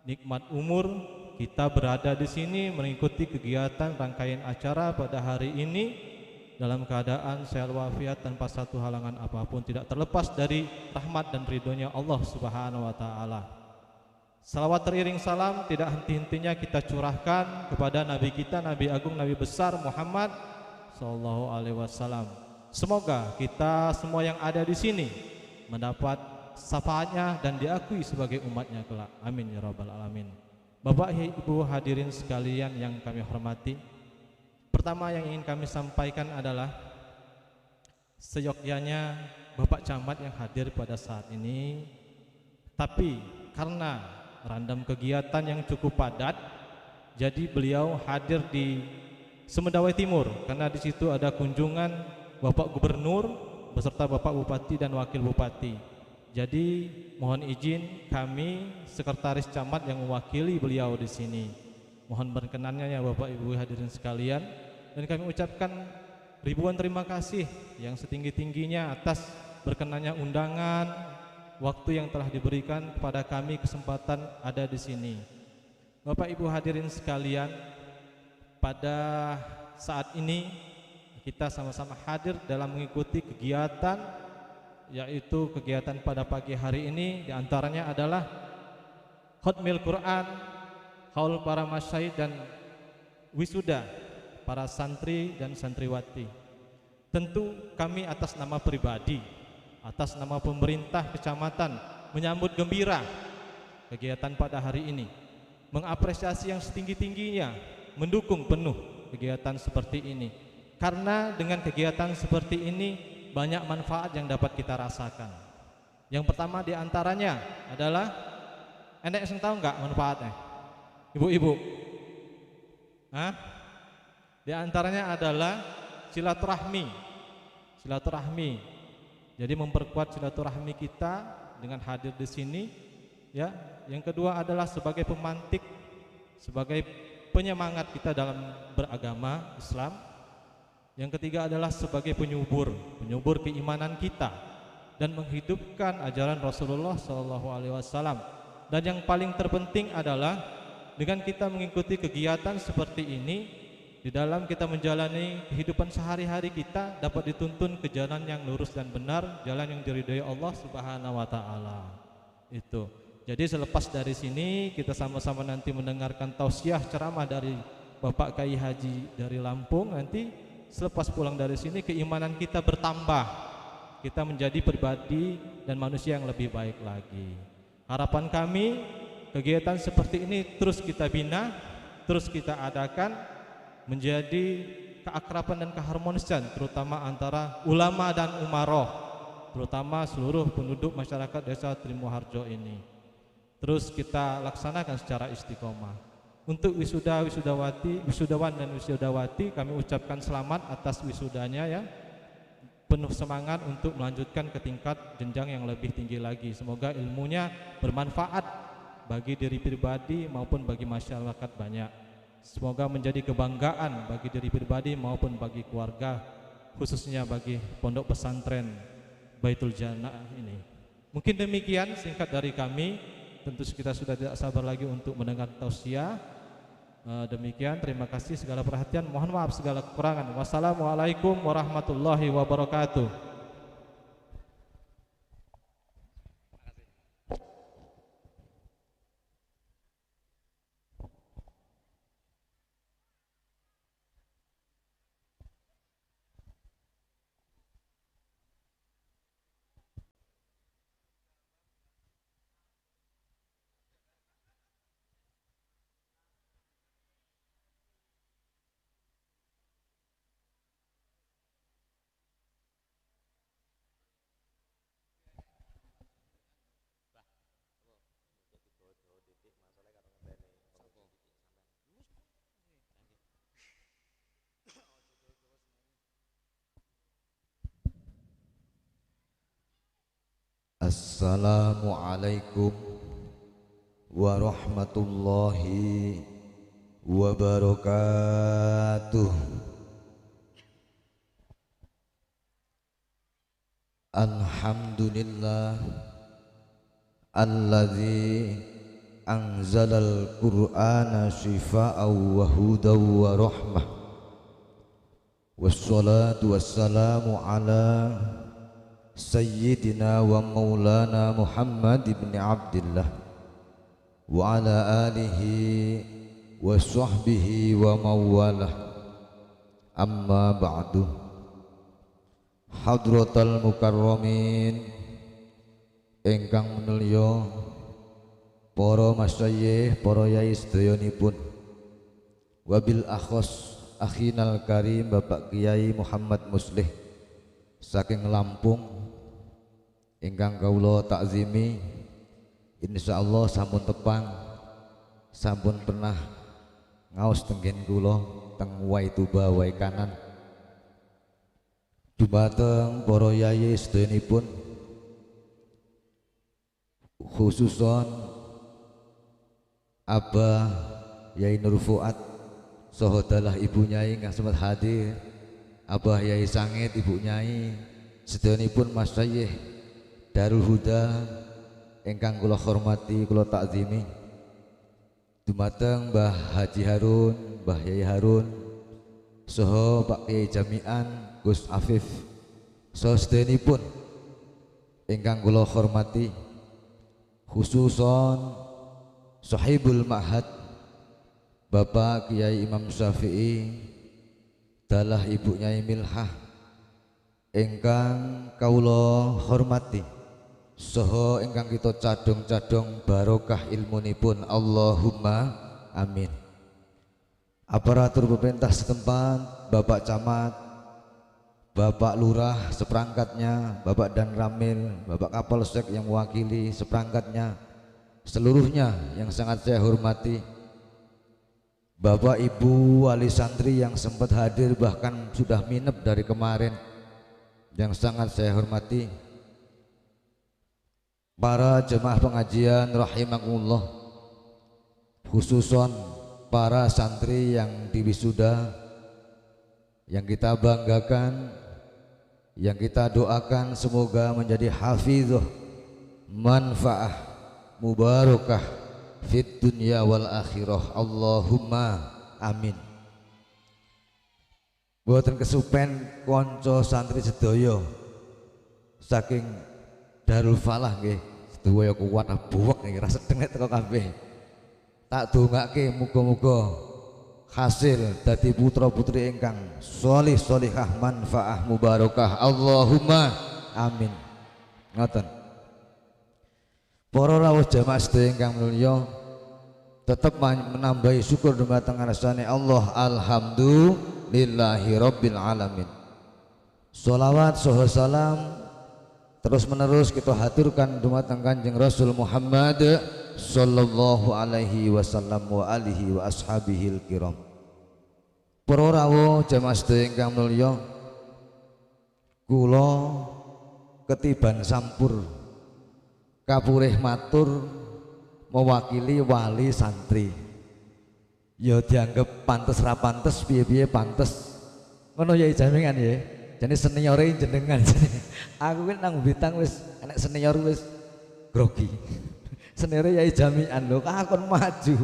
nikmat umur. Kita berada di sini mengikuti kegiatan rangkaian acara pada hari ini dalam keadaan sehat walafiat tanpa satu halangan apapun, tidak terlepas dari rahmat dan ridhonya Allah Subhanahu wa taala. Salawat teriring salam tidak henti-hentinya kita curahkan kepada Nabi kita, Nabi Agung, Nabi besar Muhammad sallallahu alaihi wasallam. Semoga kita semua yang ada di sini mendapat syafaatnya dan diakui sebagai umatnya kelak. Amin ya rabbal alamin. Bapak Ibu hadirin sekalian yang kami hormati, pertama yang ingin kami sampaikan adalah seyogyanya Bapak Camat yang hadir pada saat ini, tapi karena random kegiatan yang cukup padat, jadi beliau hadir di Semedawai Timur karena di situ ada kunjungan Bapak Gubernur beserta Bapak Bupati dan Wakil Bupati. Jadi mohon izin kami Sekretaris Camat yang mewakili beliau di sini. Mohon berkenannya ya Bapak Ibu hadirin sekalian, dan kami ucapkan ribuan terima kasih yang setinggi-tingginya atas berkenannya undangan, waktu yang telah diberikan kepada kami kesempatan ada di sini. Bapak Ibu hadirin sekalian, pada saat ini kita sama-sama hadir dalam mengikuti kegiatan, yaitu kegiatan pada pagi hari ini diantaranya adalah Khatmil Quran, haul para masyayikh dan wisuda para santri dan santriwati. Tentu kami atas nama pribadi, atas nama pemerintah kecamatan menyambut gembira kegiatan pada hari ini, mengapresiasi yang setinggi-tingginya, mendukung penuh kegiatan seperti ini. Karena dengan kegiatan seperti ini banyak manfaat yang dapat kita rasakan. Yang pertama diantaranya adalah, Anda yang tahu nggak manfaatnya? Ibu-ibu, di antaranya adalah silaturahmi. Jadi memperkuat silaturahmi kita dengan hadir di sini. Ya, yang kedua adalah sebagai pemantik, sebagai penyemangat kita dalam beragama Islam. Yang ketiga adalah sebagai penyubur keimanan kita dan menghidupkan ajaran Rasulullah SAW. Dan yang paling terpenting adalah dengan kita mengikuti kegiatan seperti ini, di dalam kita menjalani kehidupan sehari-hari kita dapat dituntun ke jalan yang lurus dan benar, jalan yang diridhai Allah Subhanahu wa taala. Itu. Jadi selepas dari sini kita sama-sama nanti mendengarkan tausiah ceramah dari Bapak Kiai Haji dari Lampung. Nanti selepas pulang dari sini keimanan kita bertambah, kita menjadi pribadi dan manusia yang lebih baik lagi. Harapan kami kegiatan seperti ini terus kita bina, terus kita adakan menjadi keakraban dan keharmonisan terutama antara ulama dan umaroh, terutama seluruh penduduk masyarakat desa Trimoharjo ini. Terus kita laksanakan secara istiqomah. Untuk wisudawan dan wisudawati, kami ucapkan selamat atas wisudanya ya. Penuh semangat untuk melanjutkan ke tingkat jenjang yang lebih tinggi lagi. Semoga ilmunya bermanfaat bagi diri pribadi maupun bagi masyarakat banyak. Semoga menjadi kebanggaan bagi diri pribadi maupun bagi keluarga, khususnya bagi pondok pesantren Baitul Jannah ini. Mungkin demikian singkat dari kami. Tentu kita sudah tidak sabar lagi untuk mendengar tausiah. Demikian, terima kasih segala perhatian, mohon maaf segala kekurangan. Wassalamualaikum warahmatullahi wabarakatuh. Assalamualaikum warahmatullahi wabarakatuh. Alhamdulillah alladzi anzalal qur'ana shifaa'an wa hudan wa rahmah. Wassalatu wassalamu ala sayyidina wa maulana Muhammad ibn Abdillah wa ala alihi wa sahbihi wa mawalah. Amma ba'du. Hadratal mukarramin ingkang menulya para masyayikh, para yai sedayanipun, wabil akhos akhinal karim Bapak Kiai Muhammad Muslih saking Lampung ingkang kawula takzimi, insyaallah sampun tepang, sampun pernah ngaos tenggen kula teng Wai Tuba Wai Kanan. Dumateng para yai sedayanipun, khususon Abah Yai Nur Fuad saha dalah ibu nyai ingkang sempat hadir, Abah Yai Sangit ibu nyai sedayanipun masyayikh Darul Huda ingkang kula hormati kula takzimi. Dumateng Mbah Haji Harun, Mbah Yai Harun saha Pak Kiai Jami'an Gus Afif saha sedayanipun ingkang kula hormati, khususon Sahibul Ma'had Bapak Kiai Imam Syafi'i dalah Ibu Nyai Milhah ingkang kawula hormati saha ingkang kita cadong-cadong barokah ilmunipun, Allahumma amin. Aparatur pemerintah setempat, Bapak Camat, Bapak Lurah seperangkatnya, Bapak Dan Ramil, Bapak Kapolsek yang mewakili seperangkatnya, seluruhnya yang sangat saya hormati, Bapak Ibu wali santri yang sempat hadir bahkan sudah minep dari kemarin yang sangat saya hormati, para jemaah pengajian rahimakumullah, khususon para santri yang diwisuda, yang kita banggakan, yang kita doakan semoga menjadi hafizah manfaah mubarakah fid dunya wal akhirah, Allahumma amin. Boten kesupen konco santri sedaya saking Darul Falah nggih, sedaya kuat buwek nggih rasa denget teko kabeh. Tak dongake muga-muga hasil dadi putra-putri ingkang sholih sholihah manfaah mubarakah, Allahumma amin. Ngoten. Para rawuh jamaah sedaya ingkang mulya, tetep menambahi syukur dumateng ngarsane Allah, alhamdulillahi rabbil alamin. Sholawat saha salam terus menerus kita haturkan dumateng Kanjeng Rasul Muhammad sallallahu alaihi wasallam wa alihi wa ashabihil kiram. Para rawuh jamaah sedaya ingkang mulya, kula ketiban sampur kapurih matur mewakili wali santri. Ya dianggap pantes ra pantes, piye-piye pantes. Ngono ya jamingan ya. Jane seniore jenengan. Aku kan nang Bitang wis enek senior wis grogi. Seniore yai jami'an lho, kakon maju.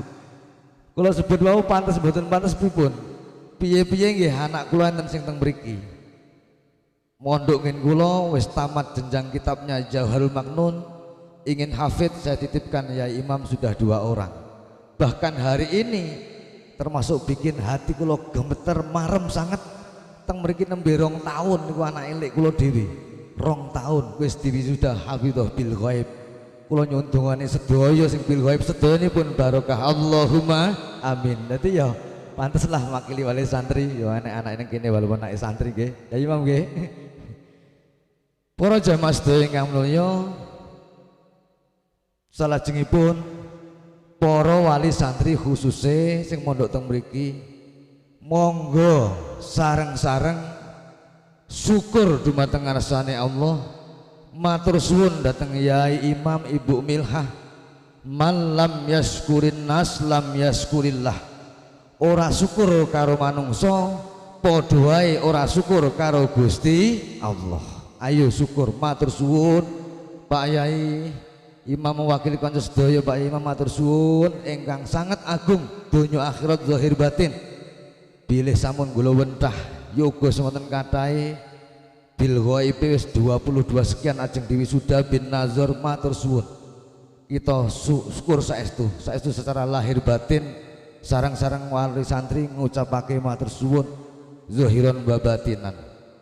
Kula sebut wau pantes mboten pantes pripun. Piye-piye nggih anak kula enten sing teng mriki. Mondok ngin kula wis tamat jenjang kitabnya Jauharul Maknun, ingin hafid saya titipkan Yai Imam sudah 2 orang. Bahkan hari ini termasuk bikin hati kula gemeter marem sangat. Teng mriki nembe 2 tahun niku anak elek kula dhewe. 2 tahun wis diwisuda hafidhah bil ghaib. Kula nyuwun dongane sedaya sing bil ghaib sedayanipun barokah, Allahumma amin. Dadi ya panteslah makili wali santri ya anak-anak ning kene walaupun anak santri nggih. Ya Imam nggih. Para jamaah sedaya ingkang mulya, salajengipun para wali santri khususe sing mondok teng mriki, monggo sareng-sareng syukur dumateng ngarsane Allah matur suwun dateng Yai Imam Ibu Milhah. Man lam yaskurin nas lam yaskurillah. Ora syukur karo manungsa padha wae ora syukur karo Gusti Allah. Ayo syukur, matur suwun Pak Yai Imam mewakili kanca sedaya. Pak Imam matur suwun ingkang sangat agung donya akhirat zahir batin. Bilih sampun kula wentah yoga semonten kathahe bil ghaib wis 22 sekian ajeng diwisuda bin nazar. Matur suwun kita syukur saestu secara lahir batin sarang-sarang wali santri ngucapake matur suwun zahiran wa batinan.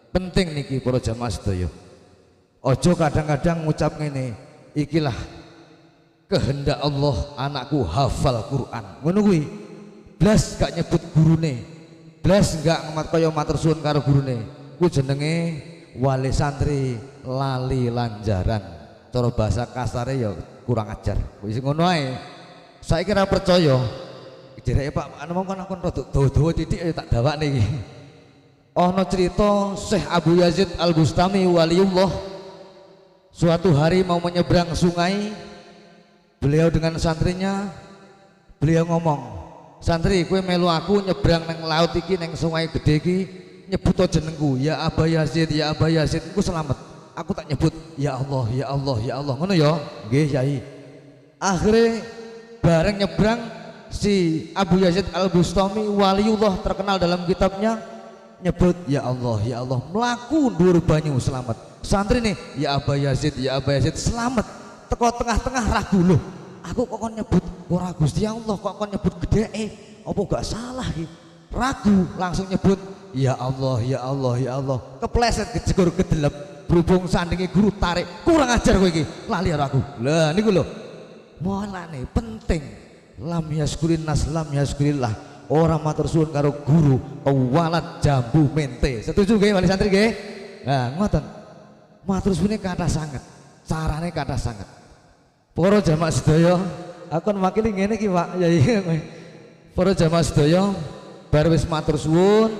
Penting niki para jamaah sedaya. Ojo kadang-kadang ngucap ngene, ikilah kehendak Allah anakku hafal Quran. Ngono kuwi. Blas gak nyebut gurune. Blas gak ngemat kaya matur suwun karo gurune. Kuwi jenenge wali santri lali lanjaran. Cara bahasa kasare ya kurang ajar. Wis ngono ae. Saiki ora percaya. Dereke Pak anu mau kan aku rada dawa-dawa titik tak dawakne iki. Ana cerita Syekh Abu Yazid Al-Bustami waliullah suatu hari mau menyeberang sungai. Beliau dengan santrinya beliau ngomong, "Santri, kowe melu aku nyebrang nang laut iki nang sungai gede iki, nyebut jenengku, ya Aba Yazid, ya Aba Yazid, engko selamat." Aku tak nyebut, ya Allah, ya Allah, ya Allah. Ngono ya? Nggih, Yai. Akhirnya bareng nyebrang si Abu Yazid Al-Bustami waliullah terkenal dalam kitabnya nyebut ya Allah, ya Allah, melaku ndur banyu selamat. Santri nih, ya Aba Yazid, ya Aba Yazid, selamat. Teko tengah-tengah ragu loh. Aku kok kon nyebut ora Gusti Allah, kok kon nyebut gede apa gak salah iki? Ragu, langsung nyebut ya Allah, ya Allah, ya Allah. Kepleset kejegur kedelep, berhubung sandingi guru tarik, kurang ajar kowe iki. Lali aku. Lah niku lho. Mulane penting. Lam yaskurin nas lam yaskurillah. Orang matur suwun karo guru walat jambu mente. Setuju nggih wali santri nggih? Nah, ngoten. Matur suwune kathah sanget. Carane kathah sanget. Para jamaah sedaya, aku mewakili ngene iki, Pak. Ya iya. Para jamaah sedaya, bar wis matur suwun,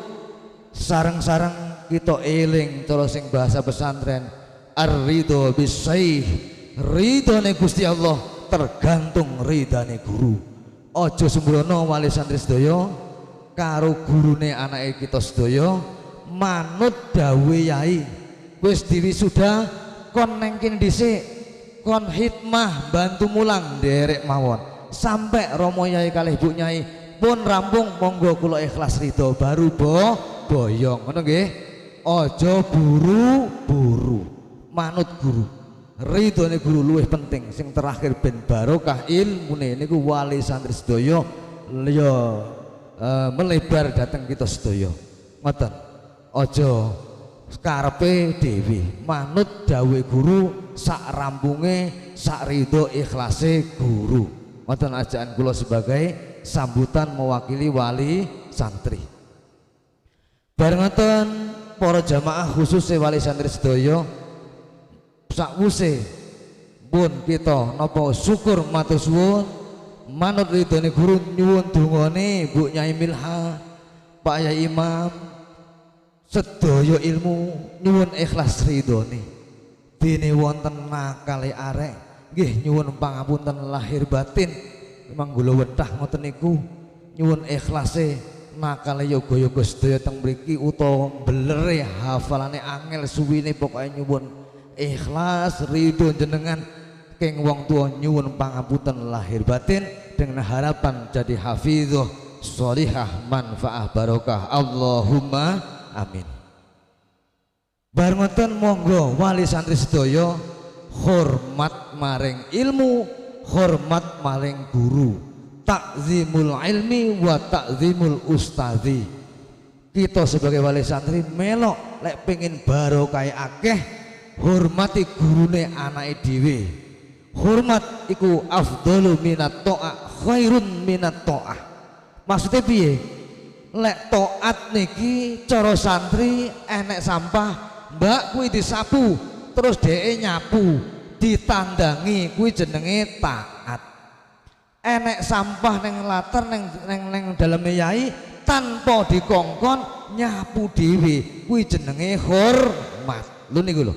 sareng-sareng kita eling cara sing bahasa pesantren. Ar-ridho bisaih. Ridhone Gusti Allah tergantung ridane guru. Ojo sembrono wali santri sedaya karo gurune anake kita sedaya manut dawuh Yai. Wis diwisuda kon neng kene dhisik, kon hikmah bantu mulang nderek mawon sampai Romo Yai kalih Bu Nyai pun rampung, monggo kula ikhlas ridho baru boyong ngono nggih. Ojo buru-buru manut guru. Ridhone guru luwih penting. Sing terakhir ben barokah ilmune niku wali santri sedaya ya melebar dateng kita sedaya. Ngoten. Aja karepe dhewe, manut dawuhe guru sak rampunge, sak ridho ikhlase guru. Ngoten ajaan kula sebagai sambutan mewakili wali santri. Bareng ngoten para jamaah khusus wali santri sedaya sakwuse pun kita napa syukur matur suwun manut ridhone guru nyuwun dongane Bu Nyai Milhah, Pak Yai Imam sedaya ilmu nyuwun ikhlas ridhone. Dene wonten nakale arek nggih nyuwun pangapunten lahir batin. Memang kula wentah ngoten niku nyuwun ikhlase nakale yoga-yoga sedaya teng mriki utawa belere hafalane angel suwine pokoke nyuwun ikhlas ridho jenengan keng wong tua nyuwun pangapunten lahir batin dengan harapan jadi hafizah sholihah manfaah barokah Allahumma amin. Bareng ngoten monggo wali santri sedaya hormat maring ilmu, hormat maring guru, takzimul ilmi wa takzimul ustadzi. Kita sebagai wali santri melok lek pengen barokah akeh hormati gurune anake dhewe. Hormat iku afdalu minat ta'ah, khairun minat ta'ah. Maksudnya piye? Lek taat niki cara santri enek sampah, mbak kuwi disapu, terus dheke nyapu, ditandangi kuwi jenenge taat. Enek sampah neng latar neng daleme yai tanpa dikongkon nyapu dhewe kuwi jenenge hormat. Lho niku lho.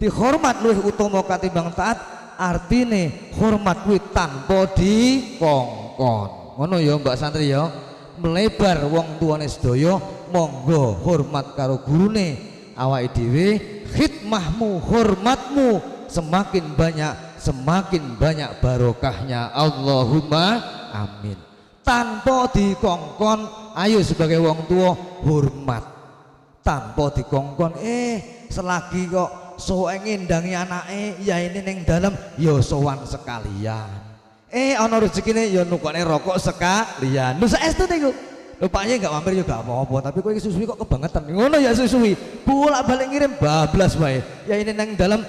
dihormat luwih utama katimbang taat, artine hormat kuwi tanpa dikongkon. Ngono ya Mbak Santri ya. Melebar wong tuane sedaya, monggo hormat karo gurune. Awake dhewe khidmahmu, hormatmu semakin banyak barokahnya. Allahumma amin. Tanpa dikongkon, ayo sebagai wong tua hormat. Tanpa dikongkon, selagi kok soe ngendangi anake ya ini ning dalem ya sowan sekalian. Ana rezekine ya nukone rokok sekalian. Lho saestu niku. Lho Pak Yai enggak mampir ya enggak apa-apa, tapi kowe iki susui kok kebangetan. Ngono ya susui. Bolak-balik ngirim bablas wae. Ya ini nang dalem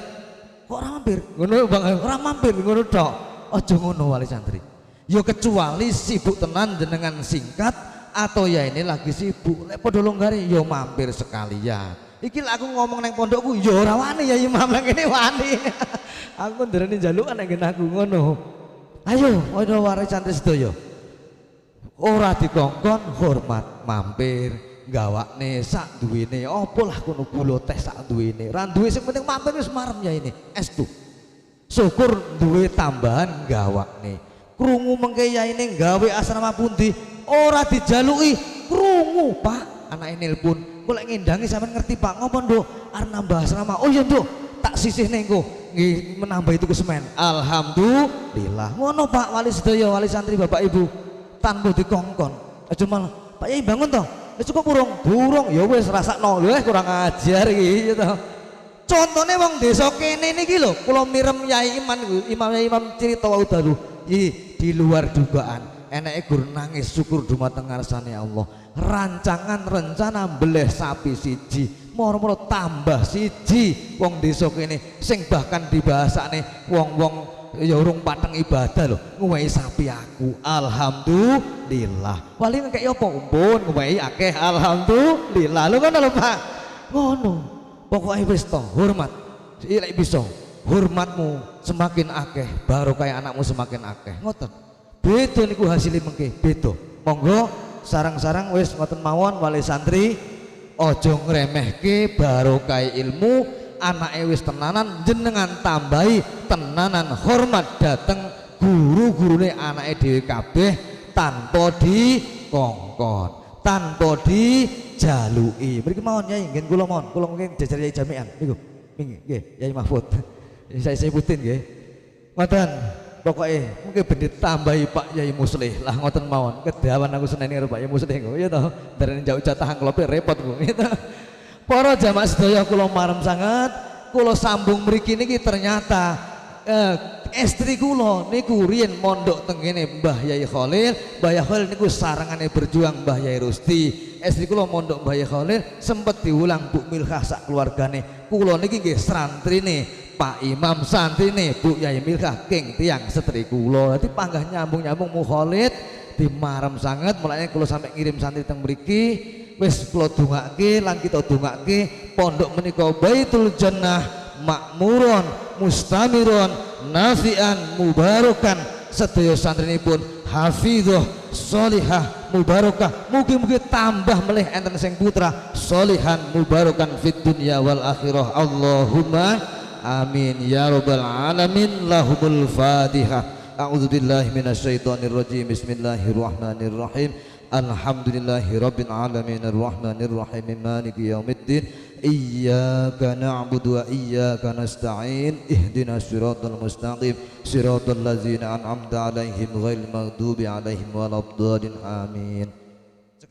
kok ora mampir. Ngono Bang, ora mampir ngono tok. Aja ngono wali santri. Ya kecuali sibuk tenan jenengan singkat atau ya ini lagi sibuk. Lek padha longgare ya mampir sekalian. Iki lek aku ngomong nang pondokku ya ora wani ya Imam nang kene wani. Aku ndereni njalukan nang kene aku ngono. Ayo, ayo warai santri sedaya. Ora dikongkon, hormat, mampir, gawakne sak duwene. Apa lah kono gula teh sak duwene. Ra duwe sing penting mampir wis marem ya ini. Estu. Syukur duwe tambahan gawakne. Krungu mengke ya ini gawe asrama pundi, ora dijaluki, krungu Pak. Anake nelpon, kok lek ngendangi sampean ngerti Pak, ngopo Nduk? Arep nambah asrama. Oh iya Nduk, tak sisih nengko nggih menambah itu kesemen. Alhamdulillah. Ngono Pak wali sedaya, wali santri Bapak Ibu. Tanpa dikongkon. Aja malah Pak Yai bangun toh. Wis cukup burung. Ya wis rasakno. Lho kurang ajar iki ya toh. Contone wong desa kene niki lho, kula mirem Yai Imam cerita wau dalu. Di luar dugaan. Eneke gur nangis syukur dumateng ngarsane Allah. Rancangan rencana mbeleh sapi siji. Moro-moro tambah siji wong desa kene sing bahkan dibahasane wong-wong ya urung pateng ibadah lho nguwehi sapi aku. Alhamdulillah. Wali ngekek apa umpun nguwehi akeh alhamdulillah. Lho ngono lho Pak. Ngono. Pokoke wis to hormat. Lek bisa hormatmu semakin akeh, barokah anakmu semakin akeh. Ngoten. Beda niku hasilé mengke, beda. Monggo sarang-sarang wis ngoten mawon wali santri. Ojo ngremehke barokah ilmu, anake wis tenanan jenengan tambahi tenanan hormat dateng guru-gurune anake dhewe kabeh tanpa dikongkon, tanpa dijaluki. Mriki mawon Yai, nggih kula mawon, kula mungkin jajar Yai jami'an niku. Nggih, Yai Mahfud. Saya sebutin nggih. Ngoten. Pokoknya mungkin bener tambahi Pak Yai Muslih lah ngoten mawon. Kedawan aku seneni karo Pak Yai Muslih kok ya toh. Derene jauh jatahan klope repot kok gitu. Para jamaah sedaya kula marem sanget, kula sambung mriki niki ternyata istri kula niku riyen mondok teng kene Mbah Yai Khalil. Mbah Yai Khalil niku sarangane berjuang Mbah Yai Rusti. Istri kula mondok Mbah Yai Khalil sempet diulang Bu Milkah sak keluargane. Kula niki nggih santrine Pak Imam, santrine Bu Yai Milkah king tiang setri kula. Dadi panggah nyambung-nyambung Mu Khalid di marem sanget. Mulane kula sampe ngirim santri teng mriki wis kula dongake lan kita dongake pondok menika Baitul Jannah makmuron mustamiron nafi'an mubarakan. Sedaya santrinipun hafizah sholihah mubarakah. Mugi-mugi tambah melih enten sing putra sholihan mubarakan fid dunya wal akhirah. Allahumma amin ya rabbal alamin. Lahumul Fatihah. A'udzubillahi minasyaitonirrajim. Bismillahirrahmanirrahim. Alhamdulillahi rabbil alamin arrahmanirrahim maliki yaumiddin. Iyyaka na'budu wa iyyaka nasta'in. Ihdinas siratal mustaqim siratal ladzina an'amta 'alaihim ghairil maghdubi 'alaihim waladdallin. Amin.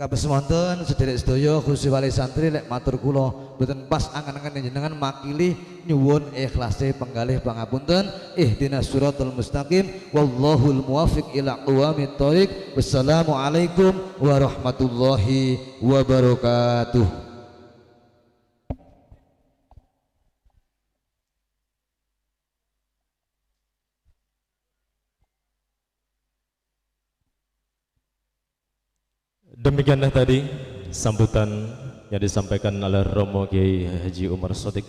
Kabeh semonten sederek sedaya khusus wali santri lek matur kula mboten pas angen-angen jenengan makili nyuwun ikhlase penggalih pangapunten. Ihdinas siratal mustaqim wallahul muwaffiq ila aqwamit thoriq. Wassalamualaikum warahmatullahi wabarakatuh. Demikianlah tadi sambutan yang disampaikan oleh Romo Kiai Haji Umar Shadiq.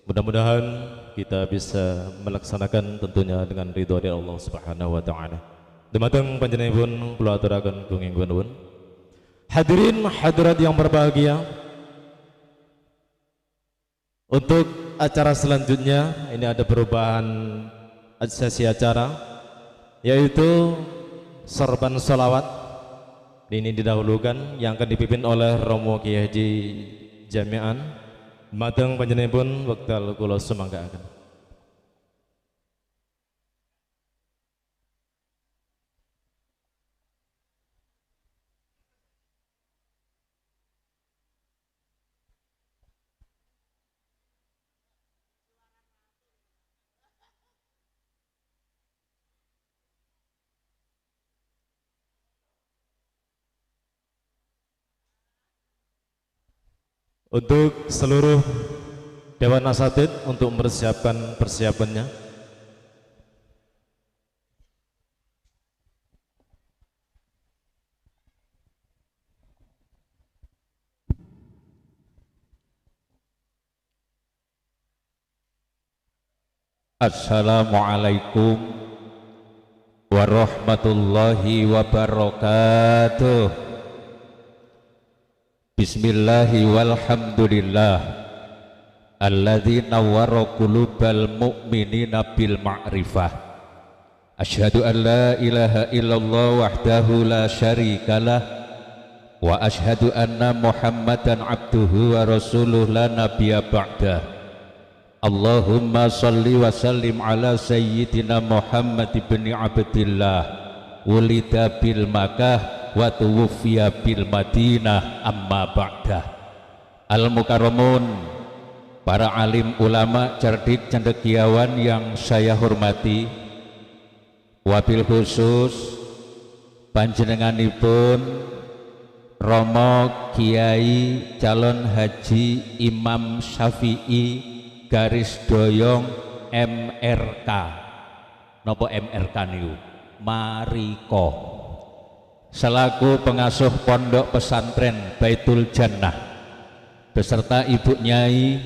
Mudah-mudahan kita bisa melaksanakan tentunya dengan ridho dari Allah Subhanahu wa taala. Dumateng panjenenganipun kula aturaken gunging nuwun. Hadirin hadirat yang berbahagia, untuk acara selanjutnya, ini ada perubahan sesi acara, yaitu sorban sholawat. Ini didahulukan yang akan dipimpin oleh Romo Kiai Haji Jami'an. Mateng panjenenganipun wekdal kula sumanggaken. Untuk seluruh Dewan Asatidz untuk mempersiapkan persiapannya. Assalamualaikum warahmatullahi wabarakatuh. Bismillahi walhamdulillah alladzi nawwara qulubal mu'minina bil ma'rifah. Asyhadu an la ilaha illallah wahdahu la syarikalah wa asyhadu anna Muhammadan abduhu wa rasuluh la nabiyya ba'dah. Allahumma salli wa sallim ala sayyidina Muhammad ibn Abdillah wulida bil Makkah wa tuwfiya bil Madinah amma ba'dah. Al-Mukarramun, para alim ulama cerdik cendekiawan yang saya hormati, wabil khusus panjenenganipun Romo Kiai Calon Haji Imam Syafi'i garis doyong MRK. Napa MRK niku? Mariko. Selaku pengasuh pondok pesantren Baitul Jannah beserta Ibu Nyai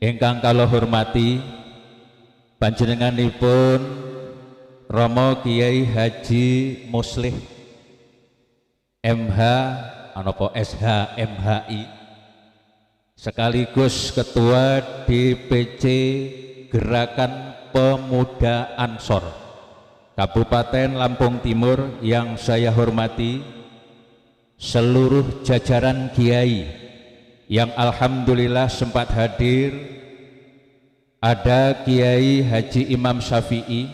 ingkang kula hormati, panjenenganipun Romo Kiai Haji Muslih MH anapa SH MHI sekaligus Ketua DPC Gerakan Pemuda Ansor Kabupaten Lampung Timur yang saya hormati, seluruh jajaran kiai yang alhamdulillah sempat hadir. Ada Kiai Haji Imam Syafi'i,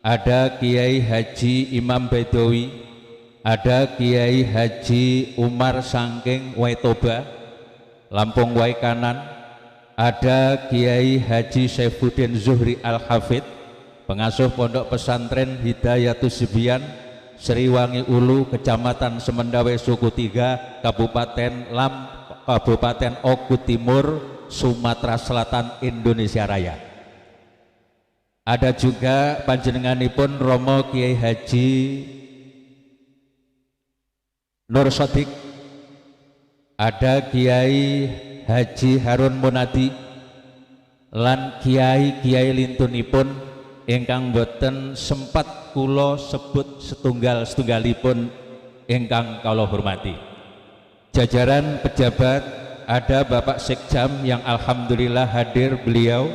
ada Kiai Haji Imam Bedowi, ada Kiai Haji Umar Sangking Waitoba Lampung Wai Kanan, ada Kiai Haji Saifuddin Zuhri Al-Hafidh pengasuh pondok pesantren Hidayatus Sibian Sriwangi Ulu, Kecamatan Semendawe Suku 3, Kabupaten Oku Timur, Sumatera Selatan, Indonesia Raya. Ada juga panjenenganipun Romo Kiai Haji Nur Sodik, ada Kiai Haji Harun Munadi, lan kiai-kiai lintunipun ingkang boten sempat kula sebut setunggalipun ingkang kula hormati. Jajaran pejabat, ada Bapak Sekjam yang alhamdulillah hadir beliau,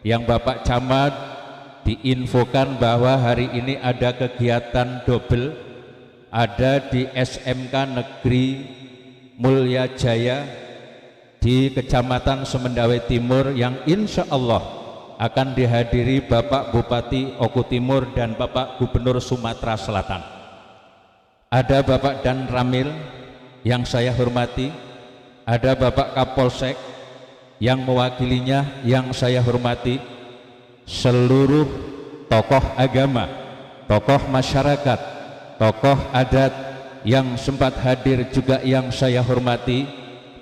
yang Bapak Camat diinfokan bahwa hari ini ada kegiatan double, ada di SMK Negeri Mulya Jaya di Kecamatan Semendawe Timur yang insya Allah akan dihadiri Bapak Bupati Oku Timur dan Bapak Gubernur Sumatera Selatan. Ada Bapak Dan Ramil yang saya hormati, ada Bapak Kapolsek yang mewakilinya yang saya hormati, seluruh tokoh agama, tokoh masyarakat, tokoh adat yang sempat hadir juga yang saya hormati,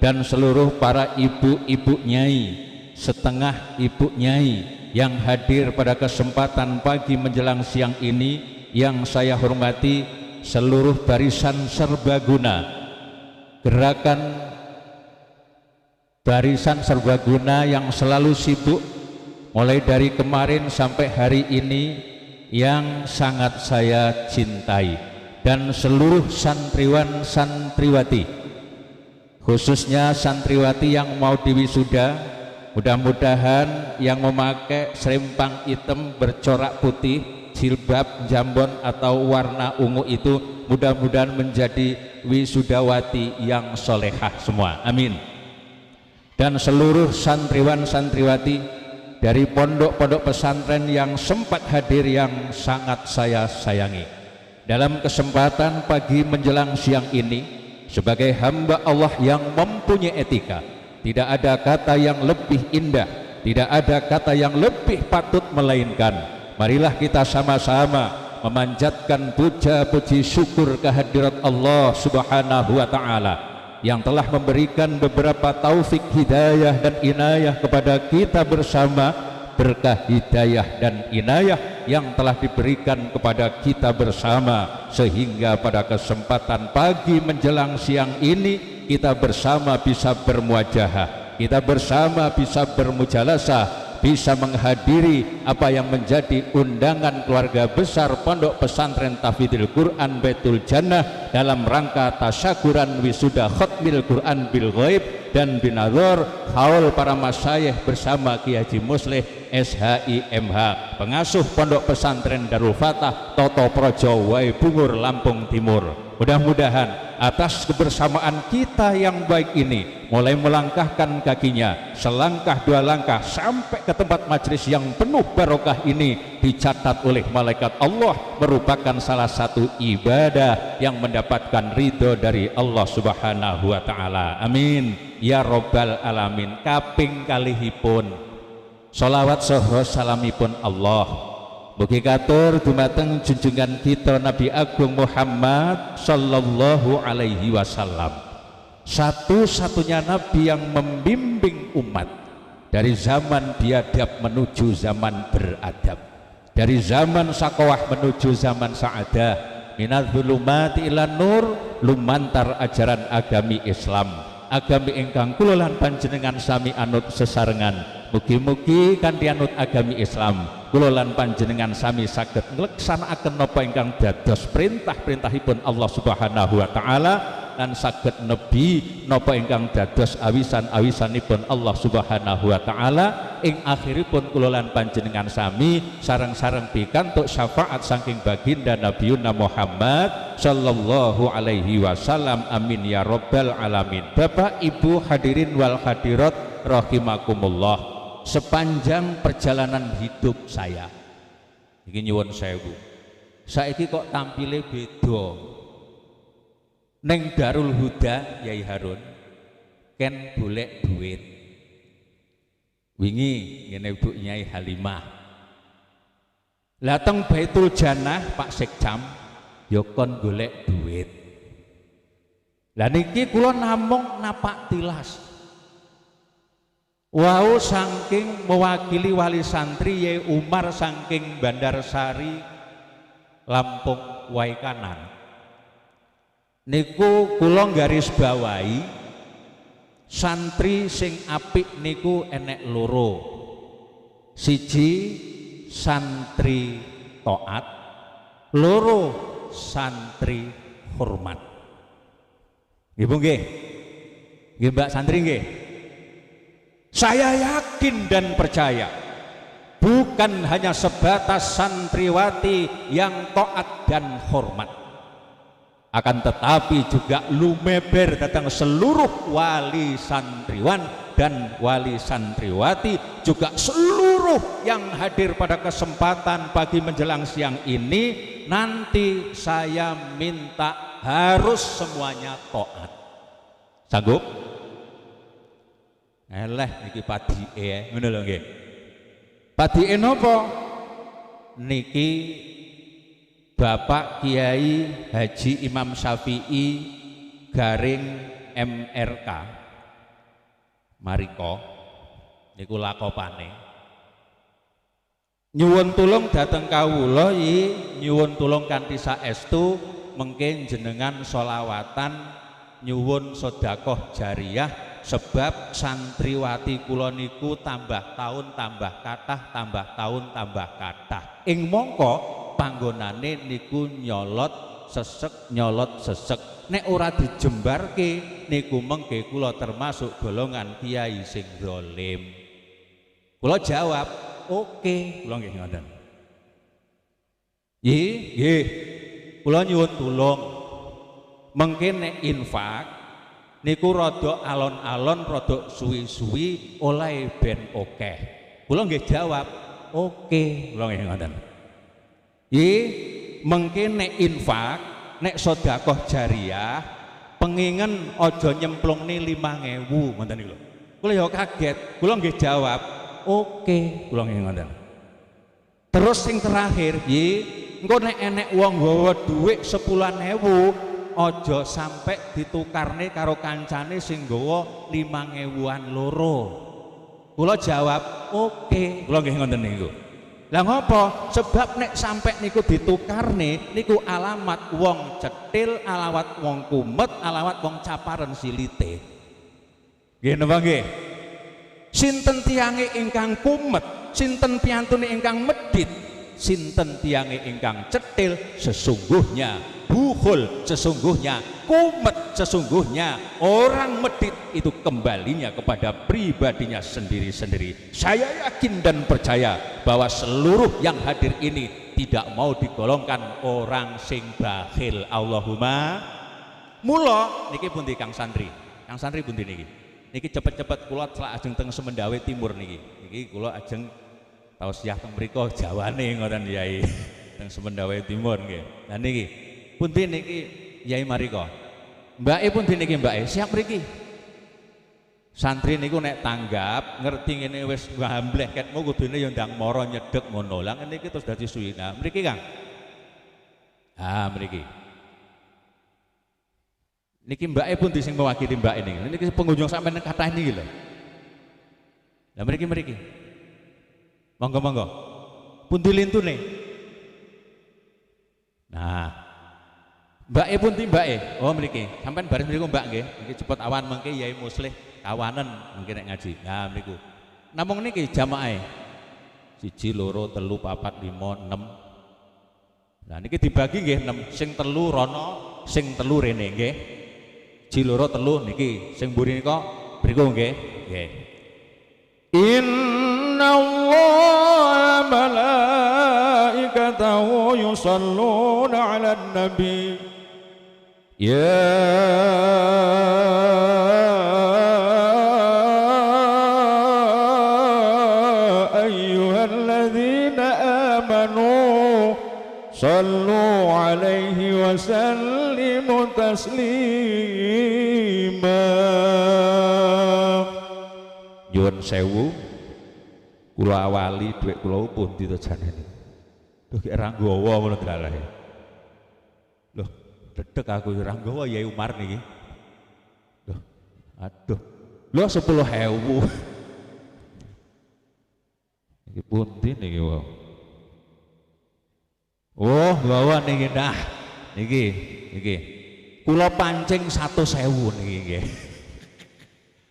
dan seluruh para ibu-ibu nyai, setengah ibu nyai yang hadir pada kesempatan pagi menjelang siang ini yang saya hormati, seluruh barisan serbaguna, gerakan barisan serbaguna yang selalu sibuk mulai dari kemarin sampai hari ini yang sangat saya cintai, dan seluruh santriwan santriwati, khususnya santriwati yang mau diwisuda, Mudah-mudahan yang memakai serempang hitam bercorak putih, jilbab, jambon atau warna ungu itu mudah-mudahan menjadi wisudawati yang solehah semua. Amin. Dan seluruh santriwan santriwati dari pondok-pondok pesantren yang sempat hadir yang sangat saya sayangi. Dalam kesempatan pagi menjelang siang ini, sebagai hamba Allah yang mempunyai etika, tidak ada kata yang lebih indah, tidak ada kata yang lebih patut melainkan marilah kita sama-sama memanjatkan puja puji syukur kehadirat Allah Subhanahu wa taala yang telah memberikan beberapa taufik hidayah dan inayah kepada kita bersama. Berkah hidayah dan inayah yang telah diberikan kepada kita bersama, sehingga pada kesempatan pagi menjelang siang ini kita bersama bisa bermuajahah, kita bersama bisa bermujalasah, bisa menghadiri apa yang menjadi undangan keluarga besar Pondok Pesantren Tahfidzul Quran Baitul Jannah dalam rangka tasyakuran wisuda khatmil Quran bil ghaib dan binadzar haul para masyayikh bersama Ki Haji Muslih SHIMH, pengasuh Pondok Pesantren Darul Fatah Toto Projo Waibungur Lampung Timur. Mudah-mudahan atas kebersamaan kita yang baik ini, mulai melangkahkan kakinya selangkah dua langkah sampai ke tempat majelis yang penuh barokah ini, dicatat oleh malaikat Allah merupakan salah satu ibadah yang mendapatkan ridho dari Allah Subhanahu wa taala. Amin ya robbal alamin. Kaping kalihipun sholawat saha salamipun Allah mugi katur dumateng junjungan kita Nabi Agung Muhammad sallallahu alaihi wasallam, satu-satunya nabi yang membimbing umat dari zaman biadab menuju zaman beradab, dari zaman sakowah menuju zaman sa'adah, minadz-dzulumati ilan nur, lumantar ajaran agami Islam, agami ingkang kula lan panjenengan sami anut sesarengan. Mugi-mugi kanthi anut agami Islam kula lan panjenengan sami saged ngleksanakaken napa ingkang dados perintah-perintahipun Allah Subhanahu wa taala lan saged nebi napa ingkang dados awisan-awisanipun Allah Subhanahu wa taala ing akhiripun kula lan panjenengan sami sareng-sareng pikantuk syafaat saking baginda Nabiyuna Muhammad sallallahu alaihi wasallam. Amin ya robbal alamin. Bapak Ibu hadirin wal hadirat rahimakumullah, sepanjang perjalanan hidup saya iki nyuwun sewu, saiki kok tampile beda. Neng Darul Huda Yai Harun ken golek duit, wingi ngene Ibu Nyai Halimah lateng Baitul Jannah Pak Sekjam ya kon golek duit. Lah niki kula namung napak tilas. Wau saking mewakili wali santri Yai Umar saking Bandarsari Lampung Waikanan niku kula garis bawahi santri sing apik niku enek loro, siji santri taat, loro santri hormat. Nggih Bu nggih? Nggih Mbak santri nggih? Saya yakin dan percaya bukan hanya sebatas santriwati yang taat dan hormat, akan tetapi juga lumeber datang seluruh wali santriwan dan wali santriwati, juga seluruh yang hadir pada kesempatan pagi menjelang siang ini. Nanti saya minta harus semuanya taat. Sanggup? Eleh niki padike ngono lho nggih. Padike napa? Niki Bapak Kiai Haji Imam Syafi'i garing MRK Mariko niku lakopane nyuwun tulung dhateng kawula nyuwun tulung kanthi saestu mengke jenengan sholawatan nyuwun sedekah jariyah, sebab santriwati kula niku tambah tahun tambah kathah, tambah tahun tambah kathah. Ing mongko panggonane niku nyolot sesek. Nek ora dijembarke niku mengke kula termasuk golongan kiai sing zalim. Kula jawab, oke. Kula nggih ngoten. Nggih. Kula nyuwun tulung. Mengke nek infak niku rada alon-alon, rada suwi-suwi oleh ben akeh. Kula nggih jawab, oke. Kula nggih ngoten. Mengke nek infak, nek sedekah jariah, pengingen aja nyemplungne 5.000 ngoten niku lho. Kula ya kaget, kula nggih jawab, oke. Kula nggih ngoten. Terus sing terakhir, engko nek enek wong nggawa dhuwit 10.000, aja sampai ditukarne karo kancane sing nggawa 5.000-an loro. Kula jawab, oke. Kula nggih ngoten niku. Lah ngopo? Sebab nek sampai niku ditukarne niku alamat wong cetil, alamat wong kumet, alamat wong caparen silite. Nggih napa nggih? Sinten tiange ingkang kumet, sinten piantune ingkang medhit, sinten tiange ingkang cetil, sesungguhnya bukhul, sesungguhnya kumet, sesungguhnya orang medit itu kembalinya kepada pribadinya sendiri-sendiri. Saya yakin dan percaya bahwa seluruh yang hadir ini tidak mau digolongkan orang sing bakhil. Allahumma. Mula niki pundi Kang Santri? Kang Santri pundi niki? Niki cepet-cepet kula celak ajeng teng Semendawe Timur niki. Niki kula ajeng tausiah teng mriku Jawane ngoten Yai. Teng Semendawe Timur nggih. Lah niki pundi niki Yai Mariko? Mbake pundi niki mbake? Siap mriki. Santri niku nek tanggap ngerti ngene wis ngambleh ketmu kudune ya ndang mara nyedhek ngono. Lah niki terus dadi suwi. Nah, mriki Kang. Ah, mriki. Niki mbake pundi sing mewakili mbake niki? Niki pengunjung sampeyan kathah niki lho. Lah mriki. Monggo-monggo. Pundi lintune? Nah, mbake pundi mbake? Oh mriki. Sampeyan baris mriku Mbak nggih. Niki cepet awan mengke Yai Muslih kawanen mungkin nek ngaji. Nah mriku. Namung niki jamaahe. 1 2 3 4 5 6. Nah niki dibagi nggih 6. Sing 3 rono, sing 3 rene nggih. 1 2 3 niki. Sing mburi nika mriku nggih. Nggih. Inna Allah malaikatahu yusalluna 'alan nabi. Ya ayyuhalladzina amanu sallu 'alaihi wa sallimu taslima. Nyuwun sewu, kula awali dhuwit kula pundi to janene. Duh ki ra nggawa ngono dalahe. Loh, dedek aku ora nggawa Yai Umar niki. Loh, aduh. Lho 10.000. Iki pundi niki wae. Oh, gawa niki nah. Niki. Kula pancing 100.000 niki nggih.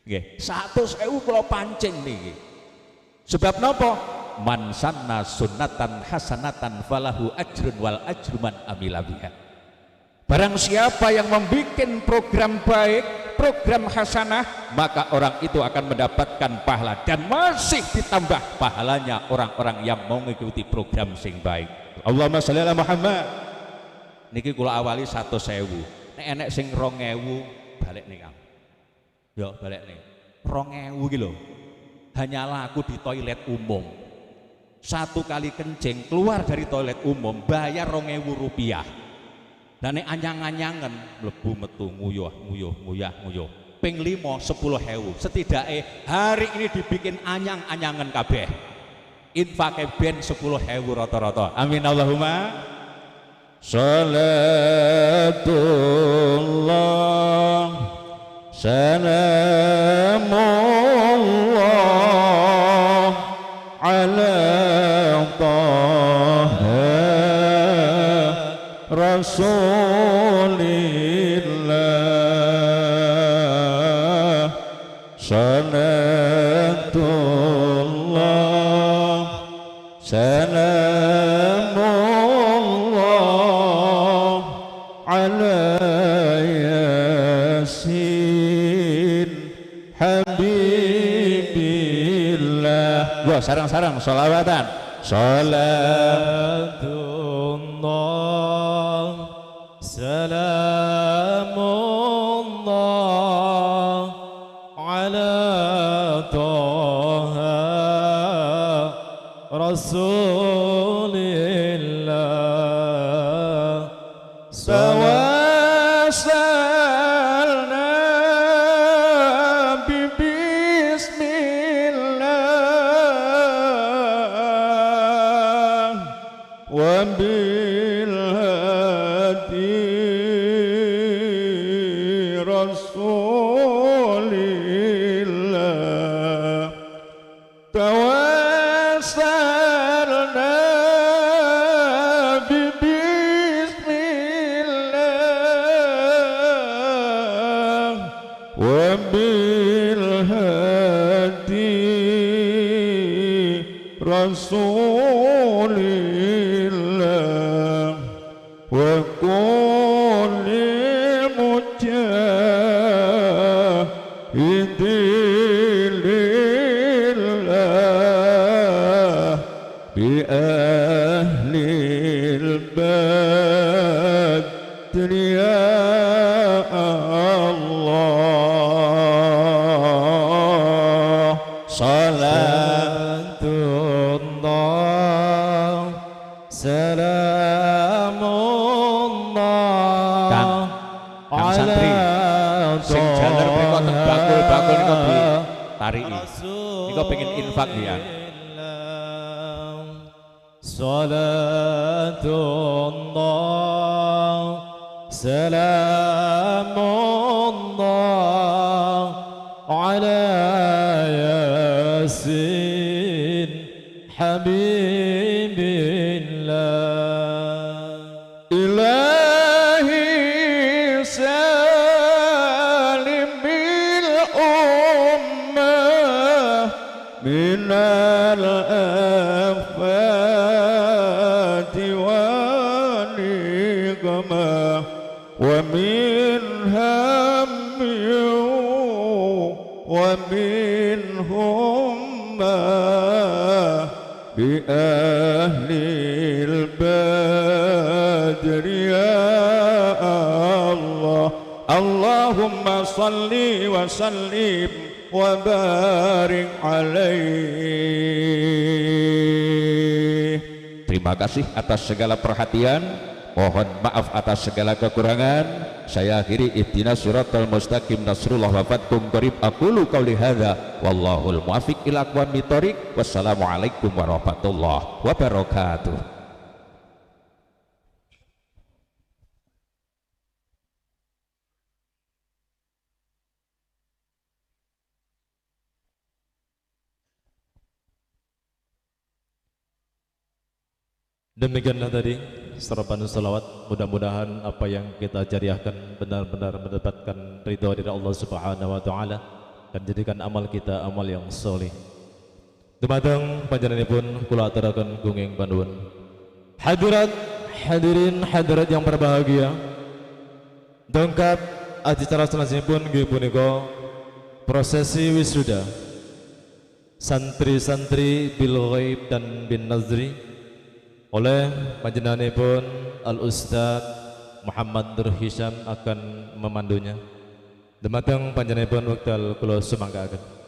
Nggih, 100.000 kula pancing niki. Sebab napa? Man sanna sunnatan hasanatan falahu ajrun wal ajru man amila biha. Barang siapa yang membuat program baik, program hasanah, maka orang itu akan mendapatkan pahala dan masih ditambah pahalanya orang-orang yang mau mengikuti program sing baik. Allahumma sholli ala Muhammad. Niki kula awali 100.000. Nek enek sing 2.000 balik nih Kang. Yo balik nih. 2.000 iki lho. Hanyalah aku di toilet umum. 1 kali kencing keluar dari toilet umum bayar 2.000 rupiah. Dan nek anyang-anyangen mlebu metu nguyuh. Ping 5 10.000. Setidaknya hari ini dibikin anyang-anyangen kabeh. Infake ben 10.000 rata-rata. Amin Allahumma. Salatullah salamullah ala taha rasulillah. Salatullah salamullah ala yasin habibillah. Wah Ayo sarang-sarang sholawatan. Salatullah Salamullah Ala Taha Rasulillah Tawassalna Bismillah Wa bilhadi Rasulillah Tawassalna Bismillah Wa bilhadi Rasulillah Wa kulli mujahidin lillah bi ahlil badri ya Allah salatullah salamullah Kang santri sing jaler mriko teng bakul-bakul niku ditariki niku pengen infak ya Salatullah Salamullah Ala Yasin Habibillah Ilahi salimil ummah minal afati wa niqmah wa min hammi wa min humma bi ahlil badri ya Allah Allahumma salli wa sallim wa barik alaih. Terima kasih atas segala perhatian, mohon maaf atas segala kekurangan. Saya akhiri ihdinas siratal mustaqim nasrullah wa fatkum qarib aqulu qauli hadza wallahul muwaffiq ila aqwamit thoriq. Wassalamualaikum warahmatullahi wabarakatuh. Demikianlah tadi serapan salawat, mudah-mudahan apa yang kita jariahkan benar-benar mendapatkan ridha dari Allah Subhanahu wa taala dan jadikan amal kita amal yang soleh. Dumateng panjenenganipun kula aturaken gunging panuwun. Hadirat hadirin hadirat yang berbahagia. Dongkap acara sanesipun nggih punika prosesi wisuda santri-santri bil ghaib dan bin nazri oleh panjenenganipun Al-Ustaz Muhammad Nur Hisham akan memandunya. Dumateng panjenenganipun wekdal kula sumangkaaken.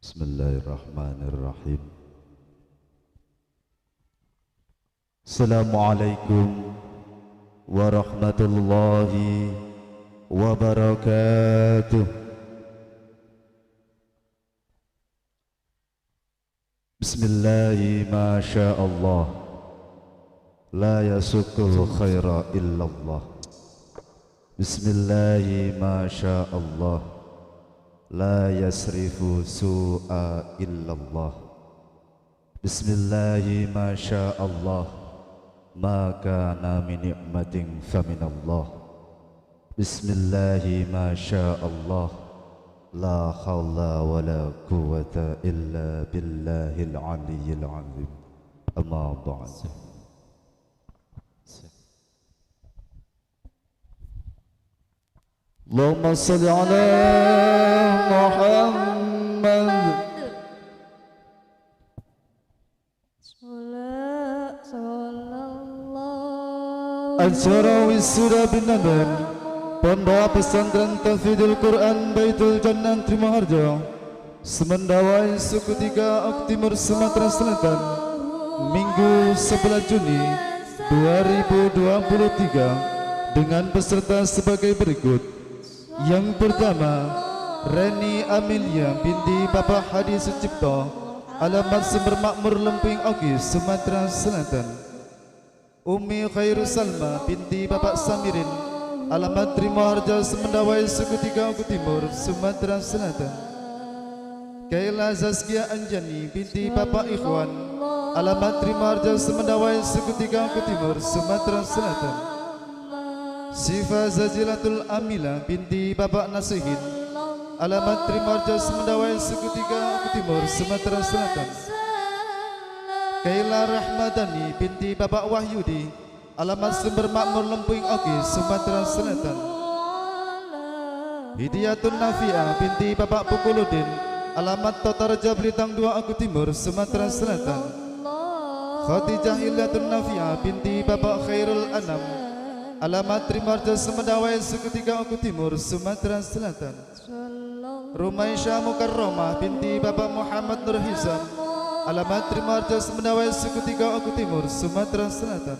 Bismillahirrahmanirrahim. Assalamualaikum warahmatullahi wabarakatuh. Bismillahi ma sya'allah la yasukul khaira illallah. Bismillahi ma sya'allah لا يصرف سوء إلا الله بسم الله ما شاء الله ما كان من نعمة فمن الله بسم الله ما شاء الله لا حول ولا قوة إلا بالله العلي العظيم أما بعد اللهم صل على محمد Acara wisuda binanan Pondok Pesantren Tahfidzul Quran Baitul Jannah Trimoharjo Semendawai suku 3 Ok Timur Sumatera Selatan Minggu 11 Juni 2023 dengan peserta sebagai berikut. Yang pertama, Reni Amelia binti Bapak Hadi Sucipto, alamat Sumber Makmur Lemping Oki, Sumatera Selatan. Umi Khairu Salma binti Bapak Samirin, alamat Trimoharjo Semendawai suku 3 Oku Timur, Sumatera Selatan. Kaila Zaskia Anjani binti Bapak Ikhwan, alamat Trimoharjo Semendawai suku 3 Oku Timur, Sumatera Selatan. Sifa Zazilatul Amila binti Bapak Nasihin, alamat Trimoharjo Semendawai suku 3 Oku Timur, Sumatera Selatan. Kaila Rahmadani binti Bapak Wahyudi, alamat Sumber Makmur Lemping Oki, Sumatera Selatan. Hidayatun Nafia binti Bapak Pukuludin, alamat Totarja Blitang 2 Oku Timur, Sumatera Selatan. Khadijah Ilyatun Nafia binti Bapak Khairul Anam, alamat Trimoharjo Semendawai suku 3 Oku Timur, Sumatera Selatan. Rumaisyah Mukarramah binti Bapak Muhammad Nur Hizam, alamat Trimoharjo Semendawai suku 3 Oku Timur, Sumatera Selatan.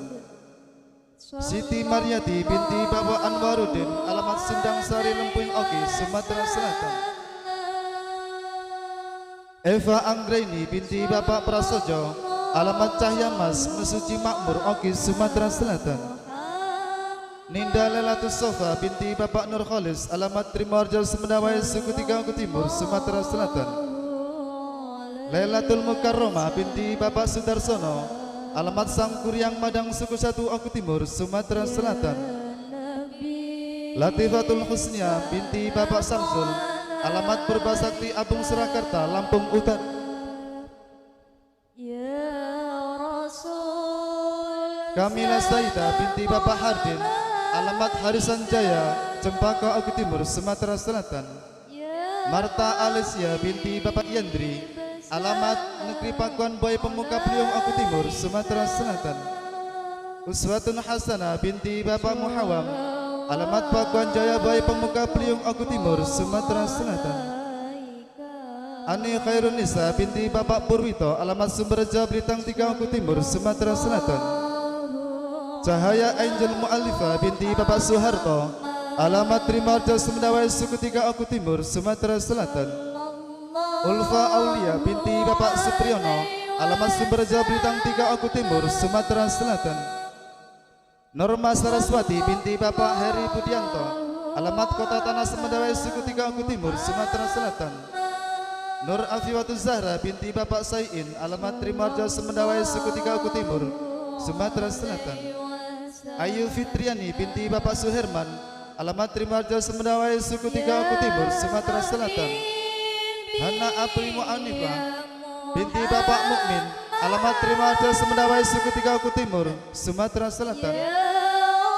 Siti Maryati binti Bapak Anwaruddin, alamat Sindang Sari Lemping Oki, Sumatera Selatan. Eva Anggraini binti Bapak Prasojo, alamat Cahya Mas Mesuci Makmur Oki, Sumatera Selatan. Ninda Lelatus Sofa binti Bapak Nur Kholis, alamat Trimoharjo Semendawai suku 3 Oku Timur, Sumatera Selatan. Lailatul Mukarramah binti Bapak Sudarsono, alamat Sangkuryang Madang suku 1 Oku Timur, Sumatera Selatan. Latifatul Husnia binti Bapak Samsul, alamat Purbasakti Abung Surakarta, Lampung Utara. Kamila Saida binti Bapak Hardin, alamat Harisan Jaya, Cempaka Oku Timur, Sumatera Selatan. Marta Alicia binti Bapak Yandri, alamat Negeri Pakuan Boy Pemuka Priong Oku Timur, Sumatera Selatan. Uswatun Hasanah binti Bapak Muhawam, alamat Pakuan Jaya Boy Pemuka Priong Oku Timur, Sumatera Selatan. Ani Khairun Nisa binti Bapak Purwito, alamat Sumberjo Blitang 3 Oku Timur, Sumatera Selatan. Cahaya Angel Mu'alifah binti Bapak Soeharto, alamat Trimoharjo Semendawai suku 3 Oku Timur, Sumatera Selatan. Ulfa Aulia binti Bapak Supriyono, alamat Sumberjo Blitang 3 Oku Timur, Sumatera Selatan. Norma Saraswati binti Bapak Heri Budianto, alamat Kota Tanah Semendawai suku 3 Oku Timur, Sumatera Selatan. Nur Afiwatu Zahra binti Bapak Sayin, alamat Trimoharjo Semendawai suku 3 Oku Timur, Sumatera Selatan. Ayu Fitriani binti Bapak Suherman, alamat Trimoharjo Semendawai suku 3 Oku Timur, Sumatera Selatan. Hana Apri Mu'anifah binti Bapak Mukmin, alamat Trimoharjo Semendawai suku 3 Oku Timur, Sumatera Selatan.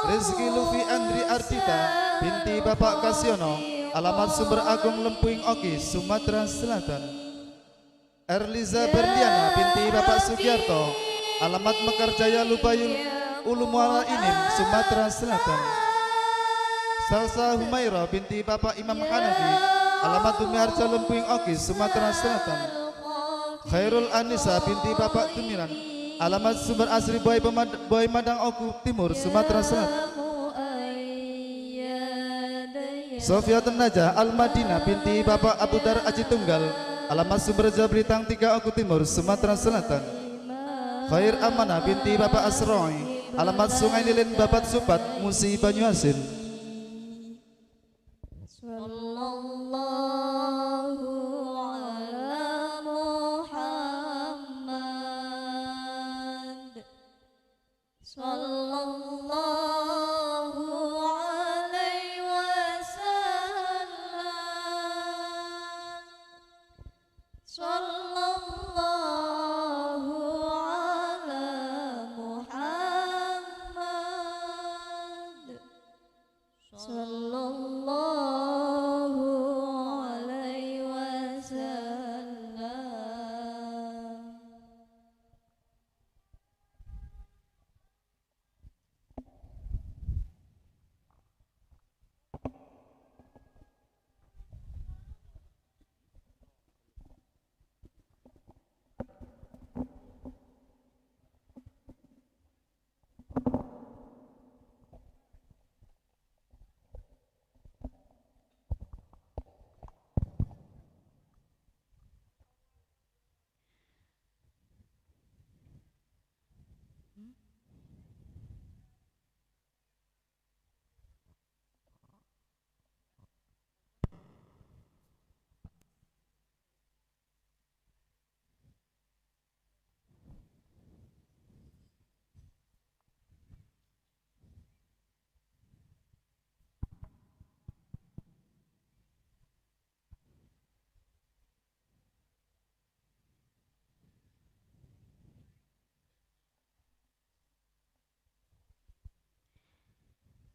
Rizki Lufi Andri Artita binti Bapak Kasiono, alamat Sumber Agung Lemping Oki, Sumatera Selatan. Erliza Berliana binti Bapak Sugiarto, alamat Mekarjaya Lubayul Ulu Muara Inim, Sumatera Selatan. Salsa Humaira binti Bapak Imam Hanafi, alamat Bumi Harja Lemping Oki, Sumatera Selatan. Khairul Anissa binti Bapak Tumiran, alamat Sumber Asri Boy Madang Oku Timur, Sumatera Selatan. Sofiatun Najah Al-Madinah binti Bapak Abu Dar Aji Tunggal, alamat Sumberjo Blitang 3 Oku Timur, Sumatera Selatan. Khair Amanah binti Bapak Asroi, alamat Sungai Lilin Babat Supat, Musi Banyuasin. Sallallahu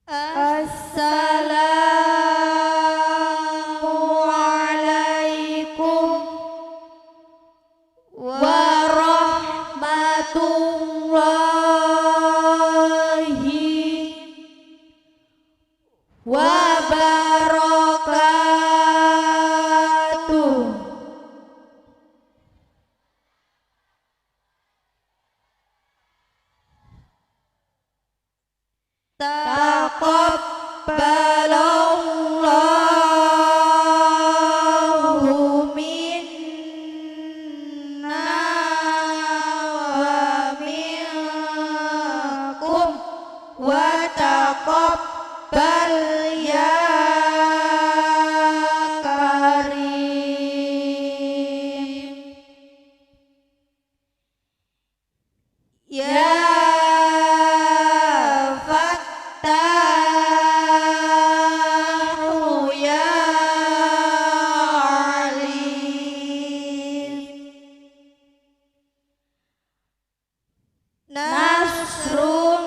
Assalamualaikum warahmatullahi wabarakatuh. Taqabbalallahu minna wa minkum wa taqabbal ya karim. Ya Fattahu ya Alim. Nasrum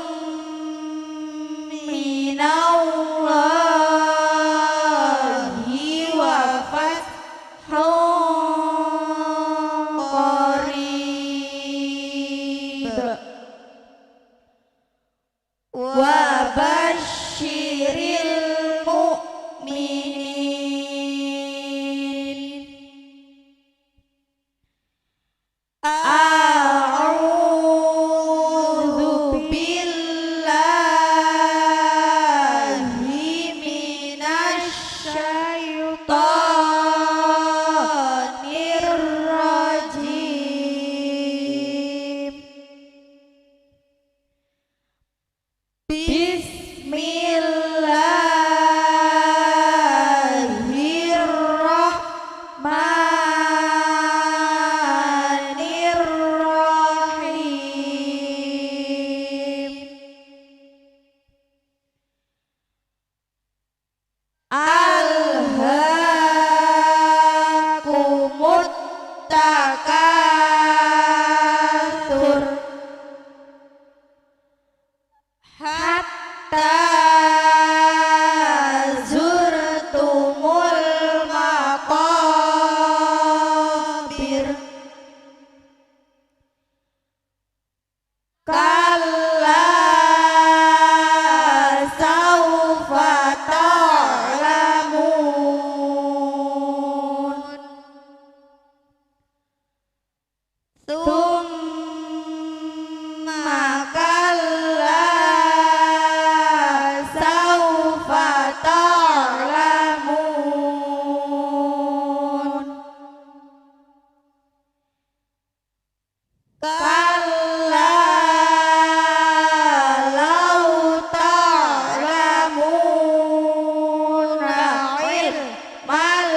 minallahi wa fathun qarib. Wa basyiril mu'minin. A'udzu billahi minasy syaithanir rajim. Bismillahirrahmanirrahim. Alhaakumut takatsur hatta zurtumul maqabir. Kalla saufa ta'lamun. Tsumma kalla saufa ta'lamun. Kalla law ta'lamuna ilmal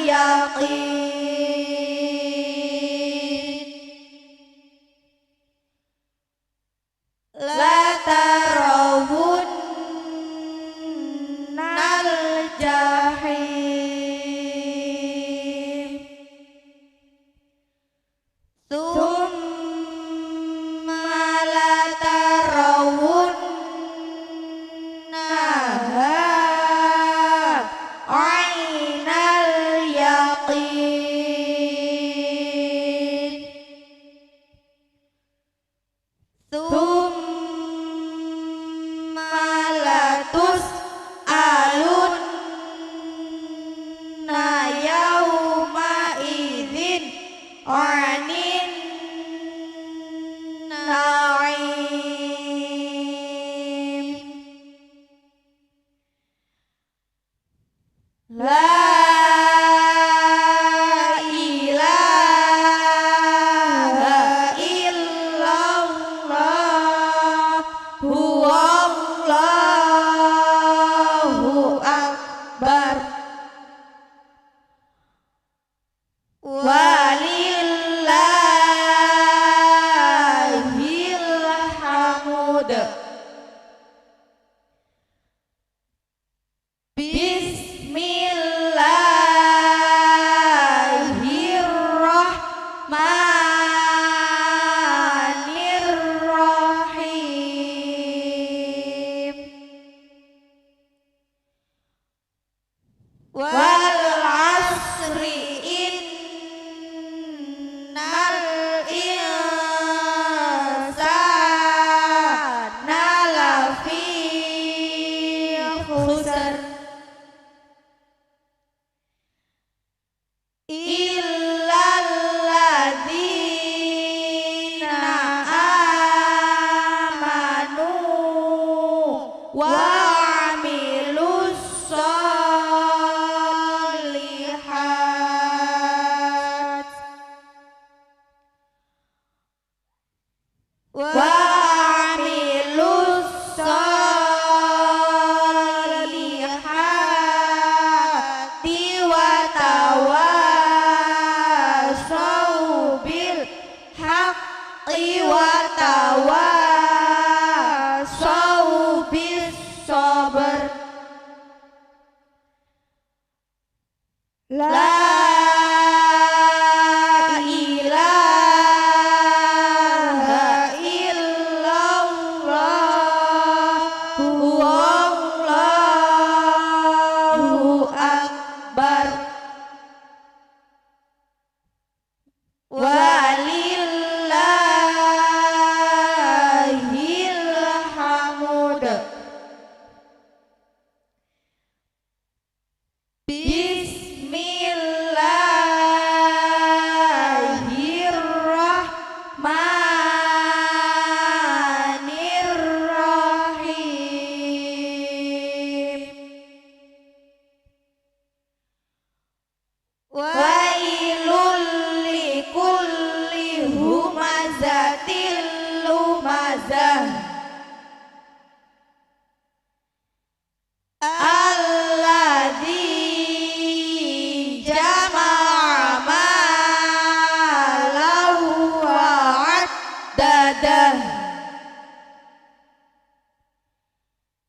yaqin la tarawunnal jahim. Tsumma la tarawunnaha ainal yaqin. Tsumma la tus'alunna yawma idzin 'anin na'im. La ilaha illallah huwallahu akbar. Walillahil wa amilus solihati wa tawasau bil haqqi wa tawasau bis sabr. La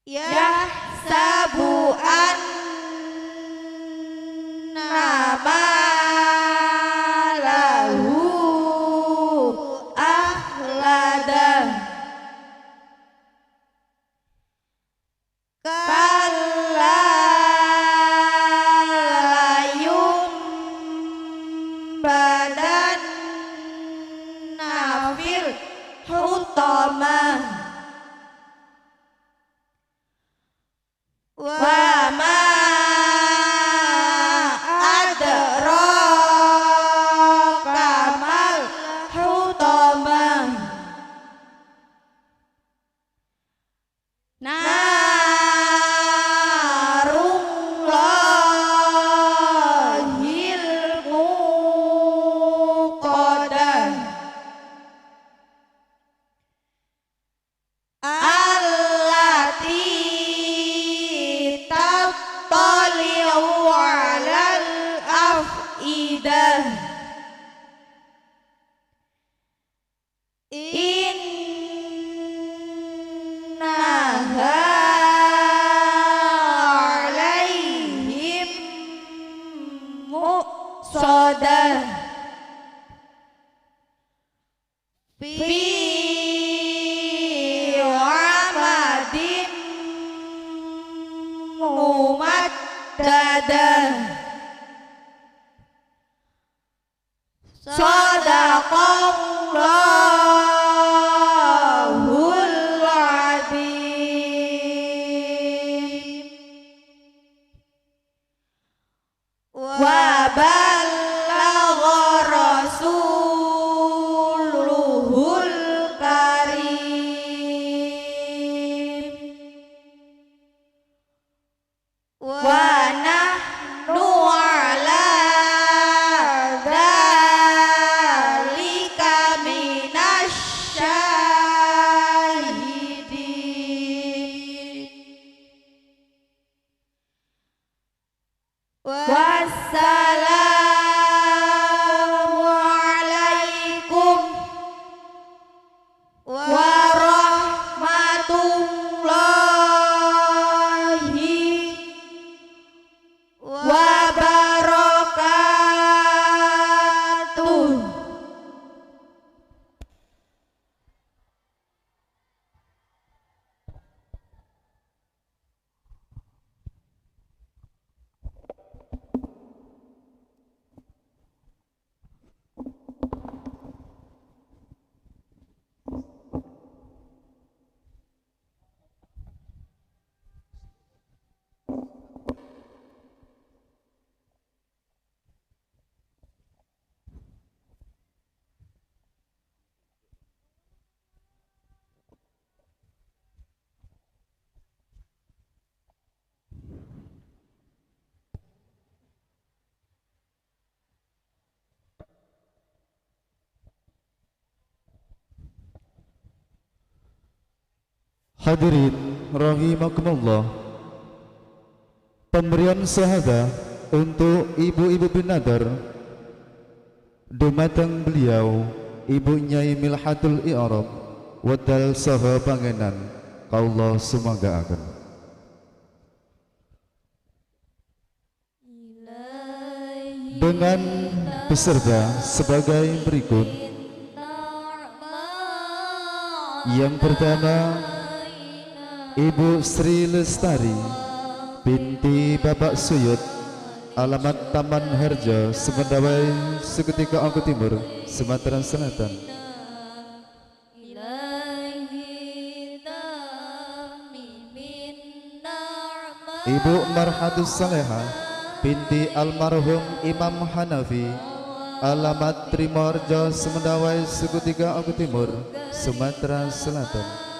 yahsabu anna malahu akhlada kalla layumbadanna fil hutamah wa ma adraka mal hutamah narullahil muqadah allati tattali'u 'alal afidah innaha 'alaihim muqsadah fi 'amadin mumaddadah. Shadaqallahul azim. Wa ballagha rasuluhul karim. Wa nahnu ala dzalika minasyahidin. Wassalamu alaikum warahmatullahi wabarakatuh. Hadirin rahimakumullah, pemberian syahadah untuk ibu-ibu binadar dumateng beliau Ibu Nyai Milhatul I'rab wadal saha pangenan kaula sumangga-aken. Dengan peserta sebagai berikut. Yang pertama, Ibu Sri Lestari binti Bapak Suyut, alamat Taman Harja, Semendawai, Seketika Angku Timur, Sumatera Selatan. Ibu Marhatus Saleha binti almarhum Imam Hanafi, alamat Trimorjo, Semendawai, Seketika Angku Timur, Sumatera Selatan.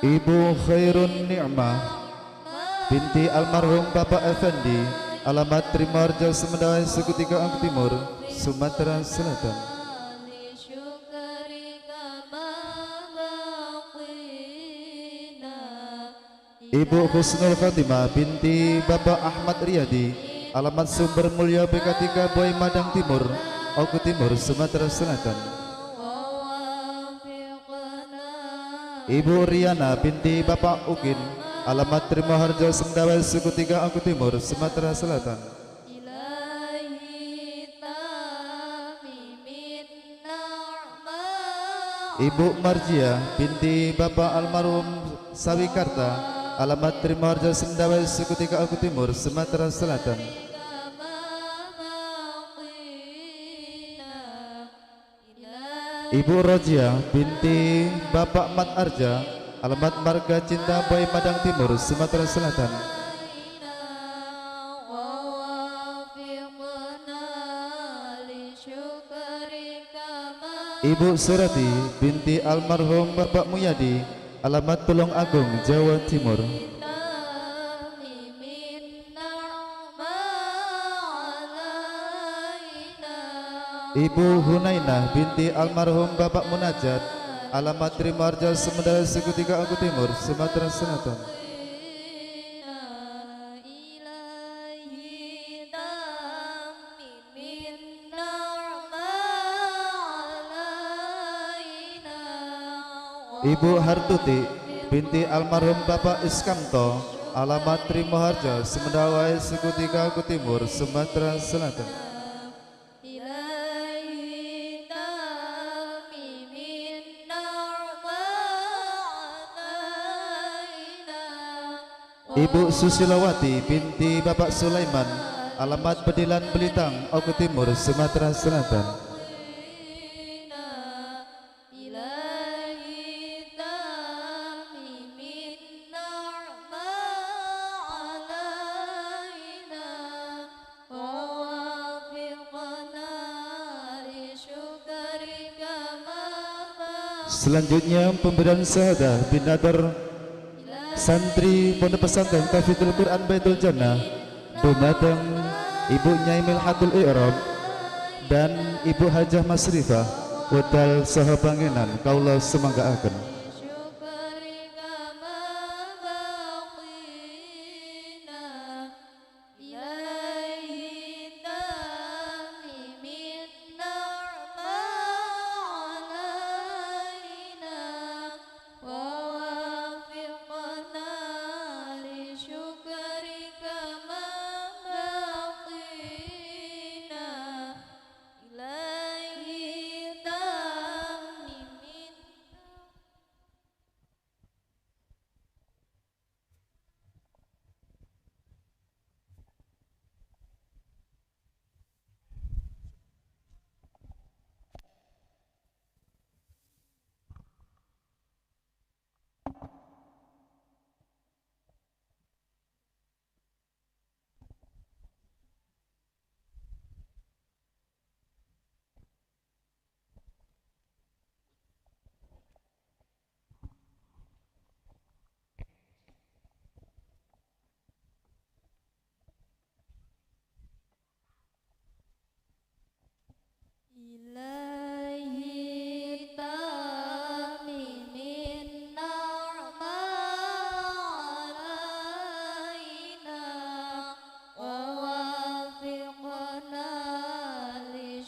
Ibu Khairun Ni'mah binti almarhum Bapak Effendi, alamat Trimorjo, Semendawai, Seketika Angku Timur, Sumatera Selatan. Ibu Husnul Fatimah binti Bapak Ahmad Riyadi, alamat Sumber Mulia BK3 Boy Madang Timur, Angku Timur, Sumatera Selatan. Ibu Riana binti Bapak Ukin, alamat Trimoharjo, Semendawai, Suku 3 Angku Timur, Sumatera Selatan. Ibu Marjia binti Bapak almarhum Sawikarta, alamat Trimoharjo, Semendawai, Suku 3 Angku Timur, Sumatera Selatan. Ibu Rojia binti Bapak Mat Arja, alamat Marga Cinta Boy Madang Timur, Sumatera Selatan. Ibu Surati binti almarhum Bapak Muyadi, alamat Tulung Agung, Jawa Timur. Ibu Hunainah binti almarhum Bapak Munajat, alamat Trimarjo, Semendawai, Suku 3 Angku Timur, Sumatera Selatan. Ibu Hartuti binti almarhum Bapak Iskamto, alamat Trimoharjo, Semendawai, Suku 3 Angku Timur, Sumatera Selatan. Ibu Susilawati binti Bapak Sulaiman, alamat Bedilan Belitang, Angku Timur, Sumatera Selatan. Selanjutnya pemberian syahadah binadar santri Pondok Pesantren Tahfidzul Quran Baitul Jannah dumateng Ibu Nyai Milhatul I'rab dan Ibu Hajah Masrifah wedal saha pangenan kaula semanggaaken.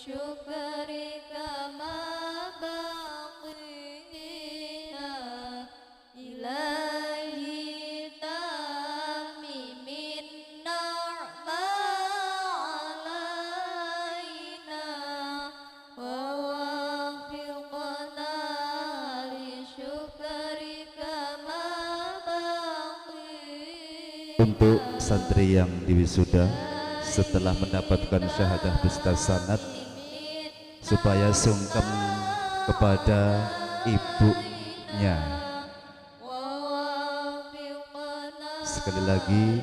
لشكرك ما بقينا إلهي تمم النعمة علينا ووفقنا لشكرك ما بقينا. Untuk santri yang diwisuda setelah mendapatkan syahadah Bustarsanat, supaya sungkem kepada ibunya. Sekali lagi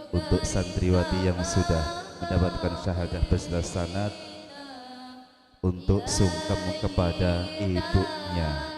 untuk santriwati yang sudah mendapatkan syahadah Bustarsanat, untuk sungkem kepada ibunya.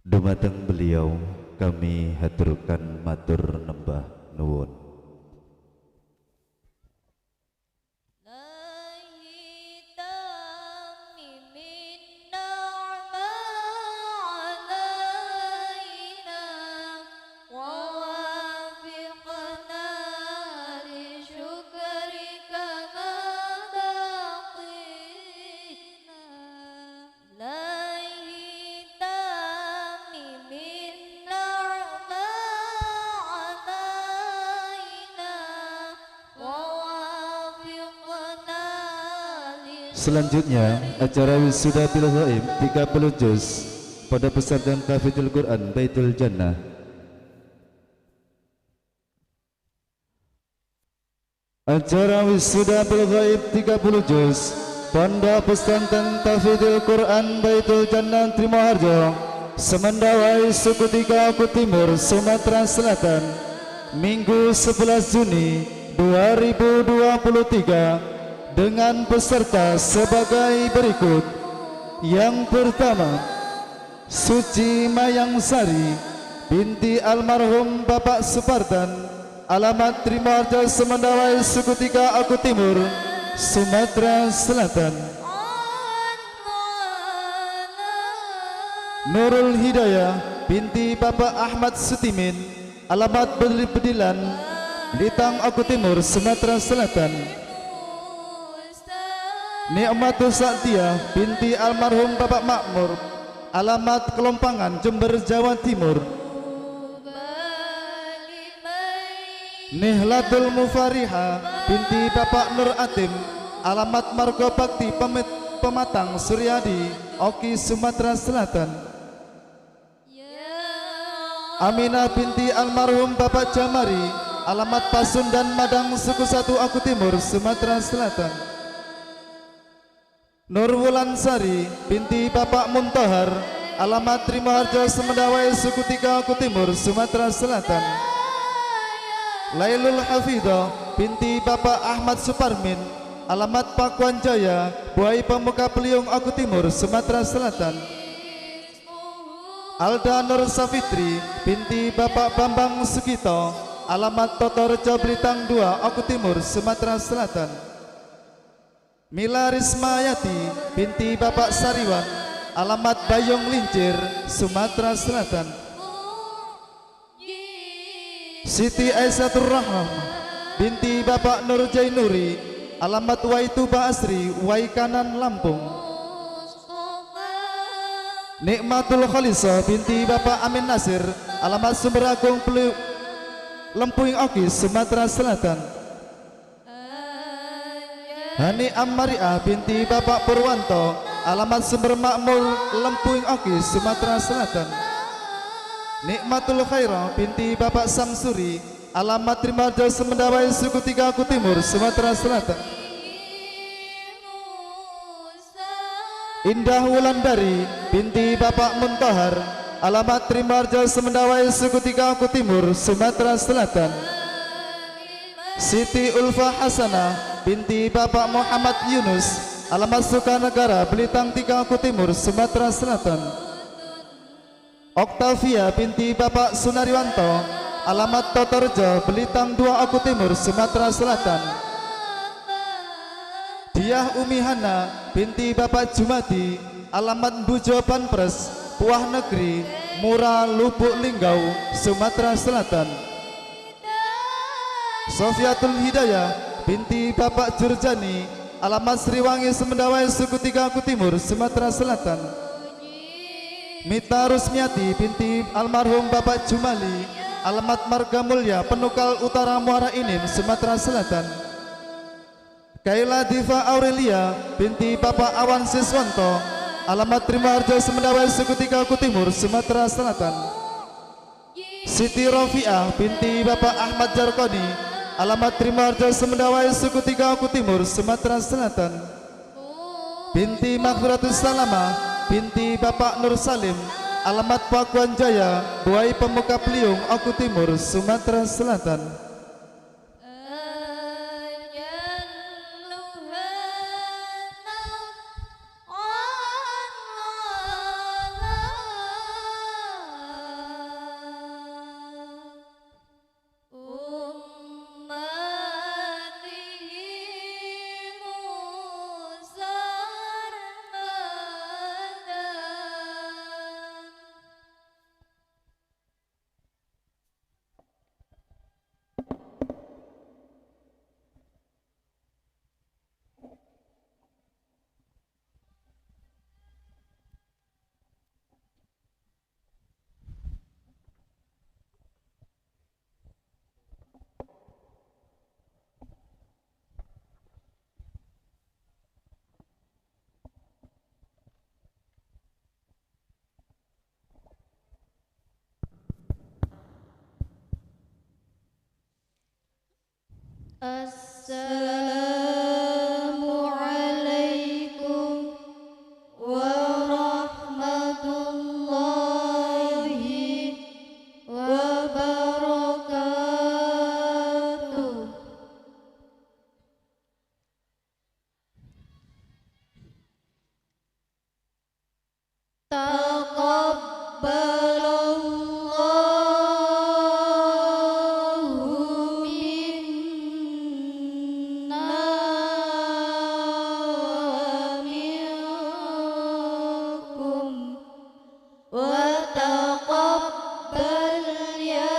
Dumateng beliau kami haturkan matur nembah nuwun. Selanjutnya acara wisuda bil ghaib 30 juz pada pesantren Tahfidzul Quran Baitul Jannah. Acara wisuda bil ghaib 30 juz pada pesantren Tahfidzul Quran Baitul Jannah Trimoharjo, Semendawai, Suku Tiga, Aku Timur, Sumatera Selatan, Minggu 11 Juni 2023 dengan peserta sebagai berikut. Yang pertama, Suci Mayang Sari binti almarhum Bapak Supartan, alamat Trimoharjo, Semendawai, Suku Tiga, Aku Timur, Sumatera Selatan. Nurul Hidayah binti Bapak Ahmad Sutimin, alamat Bedilan, Litang, Aku Timur, Sumatera Selatan. Nikmatul Saktia binti almarhum Bapak Makmur, alamat Kelompangan, Jember, Jawa Timur. Nihlatul Mufariha binti Bapak Nur Atim, alamat Margo Bakti Pematang, Suryadi, Oki, Sumatera Selatan. Aminah binti almarhum Bapak Jamari, alamat Pasundan Madang, Suku Satu, Aku Timur, Sumatera Selatan. Nurwulan Sari binti Bapak Muntohar, alamat Trimoharjo, Semendawai, Suku Tiga, Aku Timur, Sumatera Selatan. Lailul Hafidah binti Bapak Ahmad Suparmin, alamat Pakuan Jaya, Buai Pemuka Peliung, Aku Timur, Sumatera Selatan. Alda Nur Safitri binti Bapak Bambang Sugito, alamat Totorejo, Blitang 2, Aku Timur, Sumatera Selatan. Mila Rismayati binti Bapak Sariwan, alamat Bayung Lincir, Sumatera Selatan. Siti Aisyah Rahman binti Bapak Nur Jainuri, alamat Waituba Asri, Waikanan, Lampung. Nikmatul Khalisah binti Bapak Amin Nasir, alamat Sumber Agung, Lempuing Oki, Sumatera Selatan. Hani Ammariah binti Bapak Purwanto, alamat Sumber Makmur, Lempuing Oki, Sumatera Selatan. Nikmatul Khairah binti Bapak Samsuri, alamat Trimoharjo, Semendawai, Suku Tiga, Aku Timur, Sumatera Selatan. Indah Wulandari binti Bapak Muntohar, alamat Trimoharjo, Semendawai, Suku Tiga, Aku Timur, Sumatera Selatan. Siti Ulfa Hasanah binti Bapak Muhammad Yunus, alamat Sukanegara, Belitang 3, Aku Timur, Sumatera Selatan. Oktavia binti Bapak Sunariwanto, alamat Totorjo, Belitang 2, Aku Timur, Sumatera Selatan. Diah Umihana binti Bapak Jumadi, alamat Bujo Banpres, Puah Negeri, Mura, Lubuk Linggau, Sumatera Selatan. Sofiatul Hidayah binti Bapak Jurjani, alamat Sriwangi, Semendawai, Suku Tiga, Aku Timur, Sumatera Selatan. Mita Rusmiati binti almarhum Bapak Jumali, alamat Marga Mulya, Penukal Utara, Muara Inim, Sumatera Selatan. Kaila Diva Aurelia binti Bapak Awan Siswanto, alamat Trimoharjo, Semendawai, Suku Tiga, Aku Timur, Sumatera Selatan. Siti Rofiah binti Bapak Ahmad Jarkoni, alamat Trimoharjo, Semendawai, Suku Tiga, Aku Timur, Sumatera Selatan. Binti Maghfiratus Salama binti Bapak Nur Salim, alamat Pakuan Jaya, Buai Pemuka Peliung, Aku Timur, Sumatera Selatan. Wassalamualaikum warahmatullahi wabarakatuh. Taqabbalallahu minna wa minkum wa taqabbal ya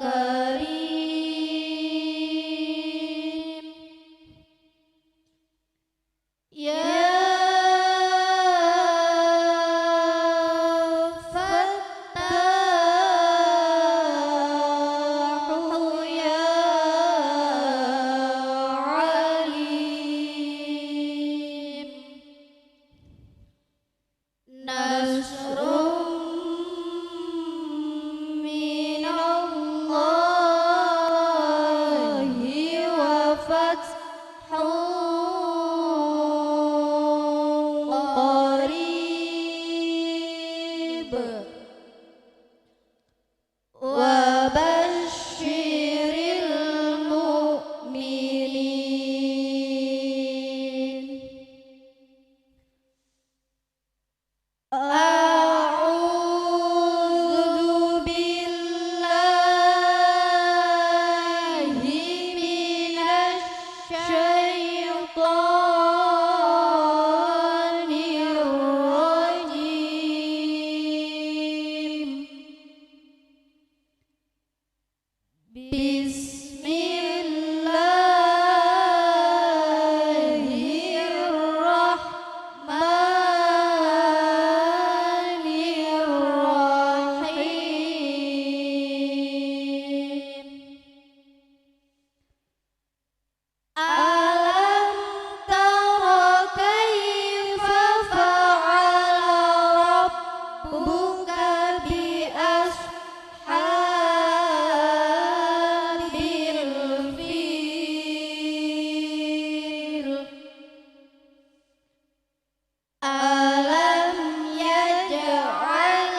karim ya Fattahu ya Alim Nasrum minallahi wa fathun qarib wa basyiril mu'minin. A'udzu billahi minasy syaithanir rajim. Bismillahirrahmanirrahim. Alam tara kaifa fa'ala rabbuka bi ashabil fil. Alam yaj'al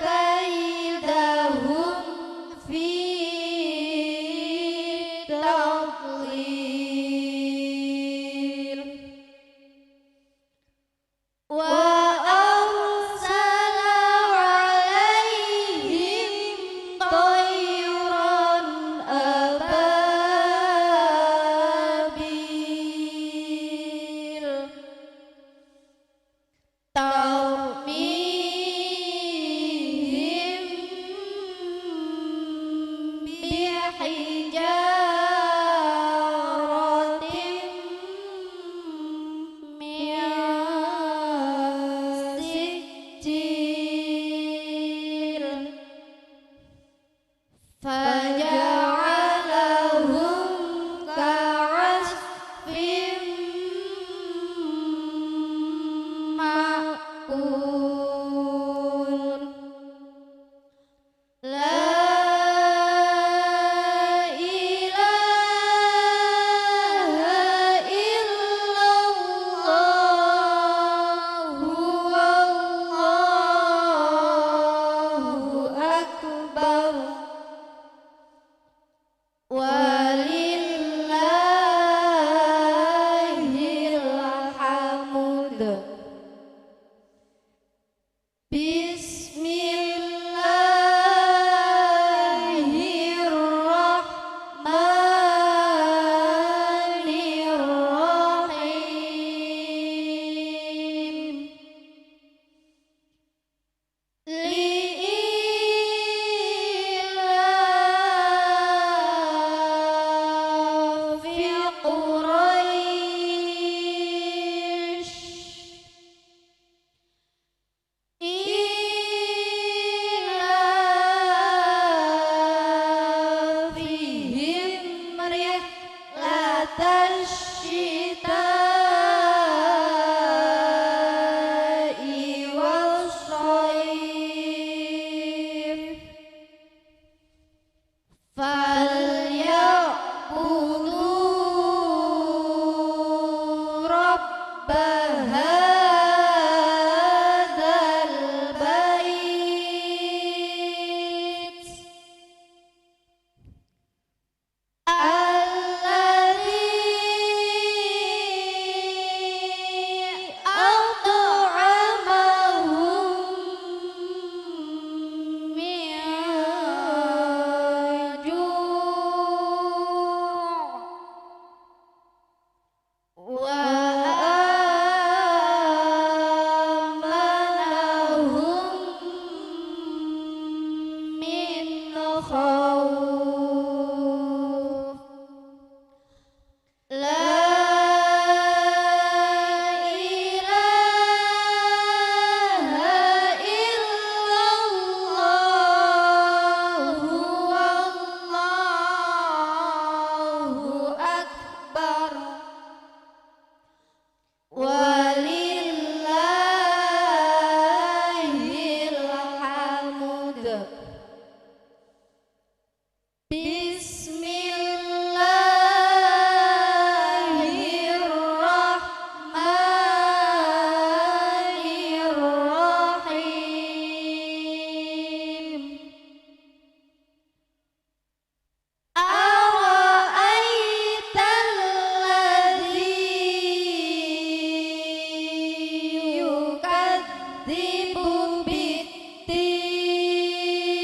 kaidahum fi tadlil wa arsala 'alaihim tayran ababil tarmihim bihijaratin min sijil faja'alahum ka'asfin ma'kul. La ilaha illallah wallahu akbar walillahil hamd. Bismillahirrahmanirrahim. Li'ilafi Quraisy الخوف لا إله إلا الله والله أكبر ولله الحمد بسم الله الرحمن الرحيم أرأيت الذي يكذب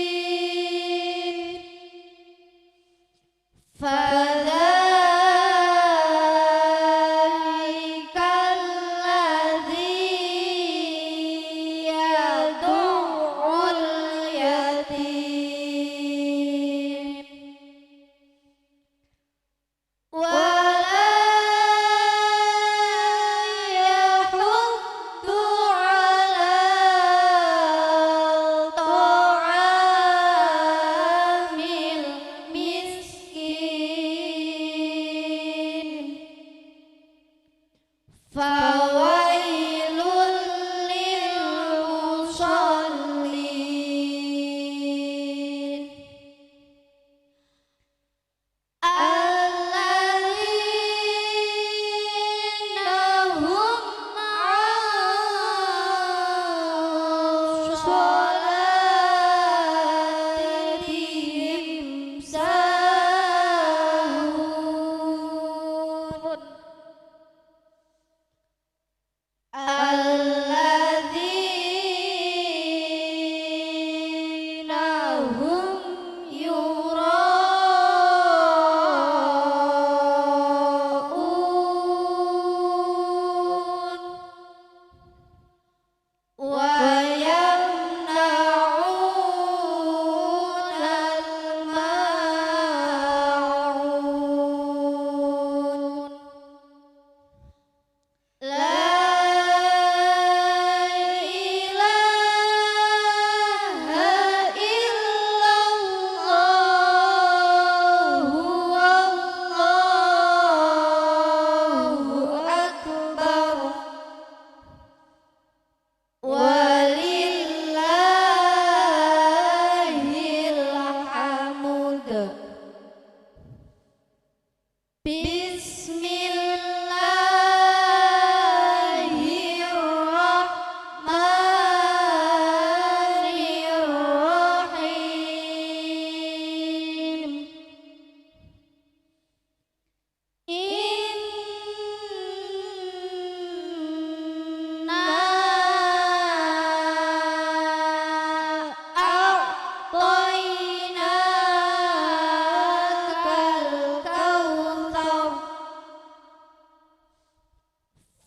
بالدين فذلك الذي يدع اليتيم ولا يحض على طعام المسكين فويل للمصلين الذين هم عن صلاتهم ساهون الذين هم يراءون ويمنعون الماعون لا إله إلا الله والله أكبر ولله الحمد بسم الله الرحمن الرحيم إنا أعطيناك الكوثر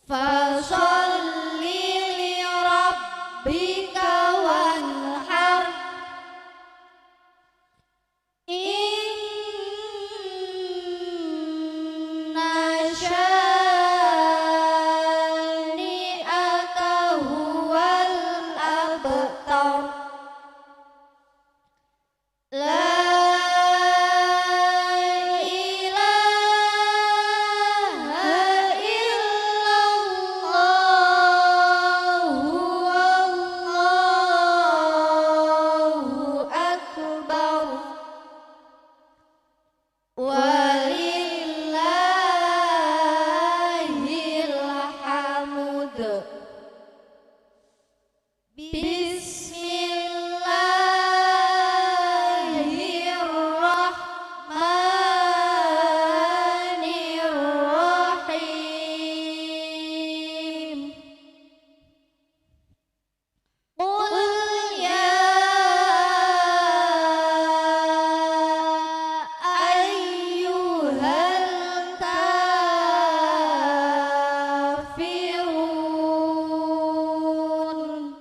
فصل لربك وانحر إن شانئك هو الأبتر لا إله إلا الله والله أكبر ولله الحمد بسم الله الرحمن الرحيم قل يا أيها الكافرون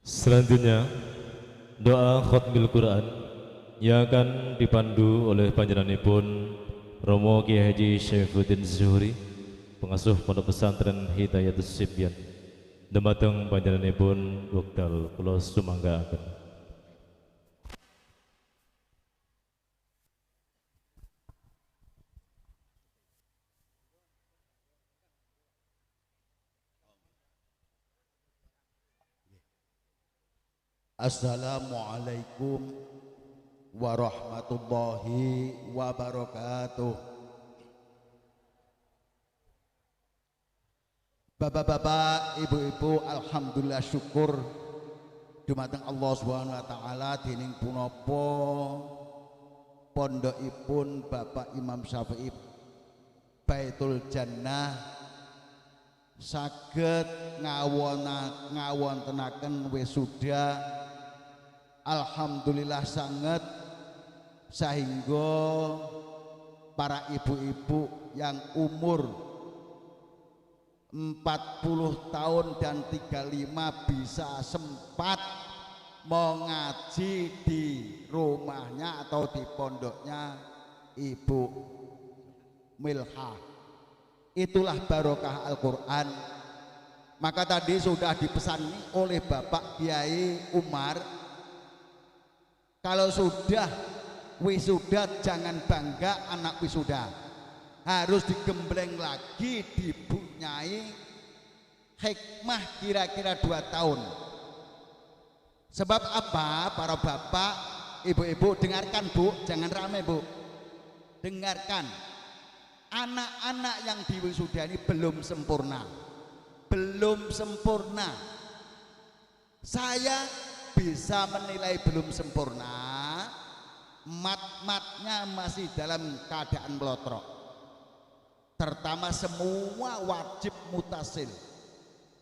Selanjutnya doa khatmil Quran yang akan dipandu oleh panjenenganipun Romo Kiai Haji Syaifuddin Zuhri, pengasuh Pondok Pesantren Hidayatus Sibyan. Dumateng panjenenganipun wekdal kula sumanggaaken. Assalamualaikum warahmatullahi wabarakatuh. Bapak-bapak, ibu-ibu, alhamdulillah syukur dumateng Allah Subhanahu wa taala dening punapa pondokipun Bapak Imam Syafi'i Baitul Jannah saged ngawontenaken wisuda. Alhamdulillah sangat, sehingga para ibu-ibu yang umur 40 tahun dan 35 bisa sempat mengaji di rumahnya atau di pondoknya Ibu Milha. Itulah barokah Al-Quran. Maka tadi sudah dipesan oleh Bapak Kiai Umar, kalau sudah wisuda jangan bangga anak wisuda, harus digembleng lagi, dibunyai hikmah kira-kira 2 tahun. Sebab apa? Para bapak, ibu-ibu dengarkan bu, jangan rame bu, dengarkan. Anak-anak yang diwisuda ini belum sempurna, belum sempurna. Saya bisa menilai belum sempurna, mat-matnya masih dalam keadaan melotrok, terutama semua wajib mutasil,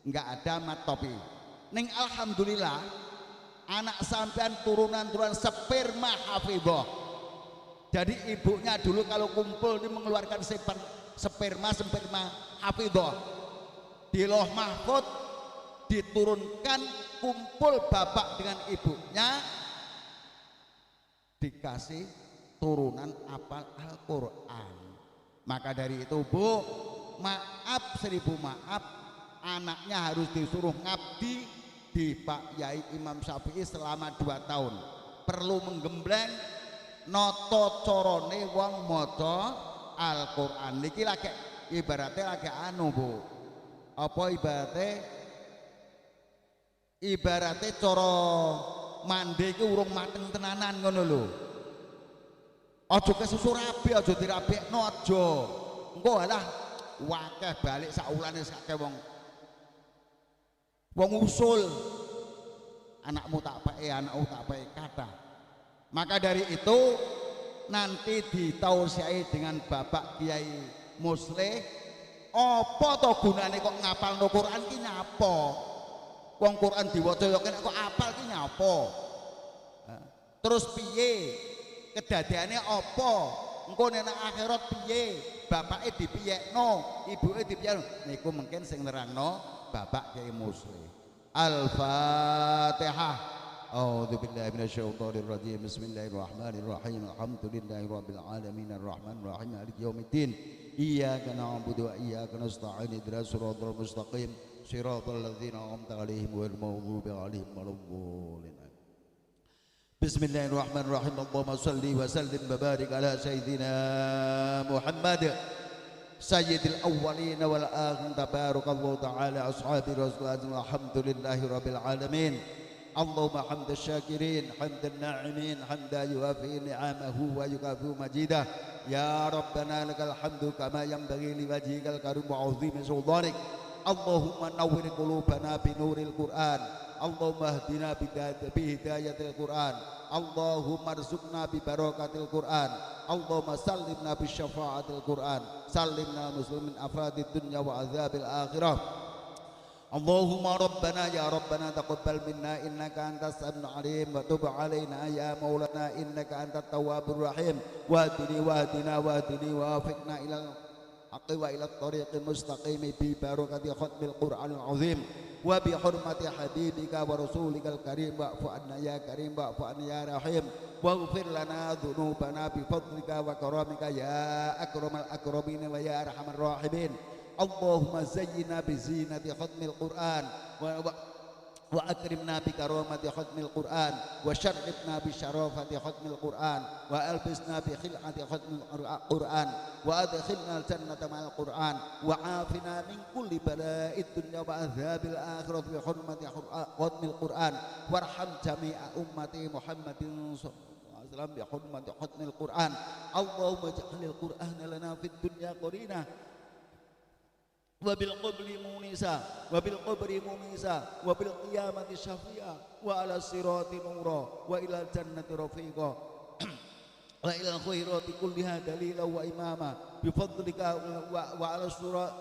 nggak ada mat topi. Ning alhamdulillah anak sampean turunan-turunan sperma hafidhah. Jadi ibunya dulu kalau kumpul ini mengeluarkan sperma hafidhah. Di Lauh Mahfud diturunkan, kumpul bapak dengan ibunya, dikasih turunan hafal Al-Quran. Maka dari itu bu, maaf 1000 maaf, anaknya harus disuruh ngabdi di Pak Yai Imam Syafi'i selama 2 tahun. Perlu menggembleng noto corone wong maca Al-Quran. Niki lagi ibaratnya lagi anu bu, apa ibaratnya coro mandi ke urung mateng tenanan ngono lho. Aja kesusu rabi, aja dirabekno aja. Engko alah wakeh balik saulane sakake wong usul. Anakmu tak pakai kata. Maka dari itu nanti ditausiai dengan Bapak Kiai Musleh, apa to gunane kok ngapalno Quran ki nyapa? Wong Quran diwaca yo kok apal ki nyapa? Terus piye? Kedadeane apa? Engko nek akhirat piye? Bapake dipiyekno, ibuke dipiyekno. Niku mungkin sing nerangno Bapak Kiai Musleh. Al-Fatihah. A'udzu billahi minasyaitonir rajim. Bismillahirrahmanirrahim. Alhamdulillahirabbil alamin arrahmanir rahim maliki yaumiddin. Iyyaka na'budu wa iyyaka nasta'in. Ihdinas siratal mustaqim. Shiratal ladzina an'amta 'alaihim ghairil maghdubi 'alaihim waladdallin. Bismillahirrahmanirrahim. Allahumma shalli wa sallim wa barik ala sayyidina Muhammad sayyidil awwalin wal akhirin. Tabarakallahu ta'ala ashabi rasulillah. Alhamdulillahi rabbil alamin. Allahumma hamdas syakirin, hamdan na'imin, hamdan yuafi ni'amahu wa yukafi majidah. Ya Rabbana lakal hamdu kama yanbaghi liwajhikal karim wa 'azimi sultanik. Allahumma nawwir qulubana bi nuril Qur'an. Allahumma hdina bi hidayatil Qur'an. Allahumma arzuqna bi barakatil Qur'an. Allahumma sallimna bi syafa'atil Qur'an. Sallimna muslimin afadid dunya wa azabil akhirah. Allahumma rabbana ya rabbana taqabbal minna innaka antas samiul alim wa tub alaina ya maulana innaka antat tawwabur rahim wahdina wafiqna ilal haqqi wa ila tariqil mustaqim bi barakati khatmil Qur'anil azim. wa bi hurmati habibika wa rasulika al-karim wa'fu anna ya karim wa'fu anna ya rahim waghfir lana dhunubana bi fadlika wa karamika ya akramal akramin wa ya arhamar rahimin. Allahumma zayyina bi zinati khatmil Qur'an wa akrimna bi karamati khatmil Qur'an wa syarrifna bi syarafati khatmil Qur'an wa albisna bi khil'ati khatmil Qur'an wa adkhilna al-jannata ma'al Qur'an wa afina min kulli bala'id dunya wa adzabil akhirah bi hurmati khatmil Qur'an warham jami'a ummati Muhammadin sallallahu alaihi wasallam bi hurmati khatmil Qur'an. Allahumma ij'alil Qur'ana lana fid dunya qarina wa bil qabri munisa wa bil qabri mumisa wa bil qiyamati syafi'a wa ala sirati nura wa ila jannati rafiqa wa ila khairati kulliha dalila wa imama bi fadlika wa ala surat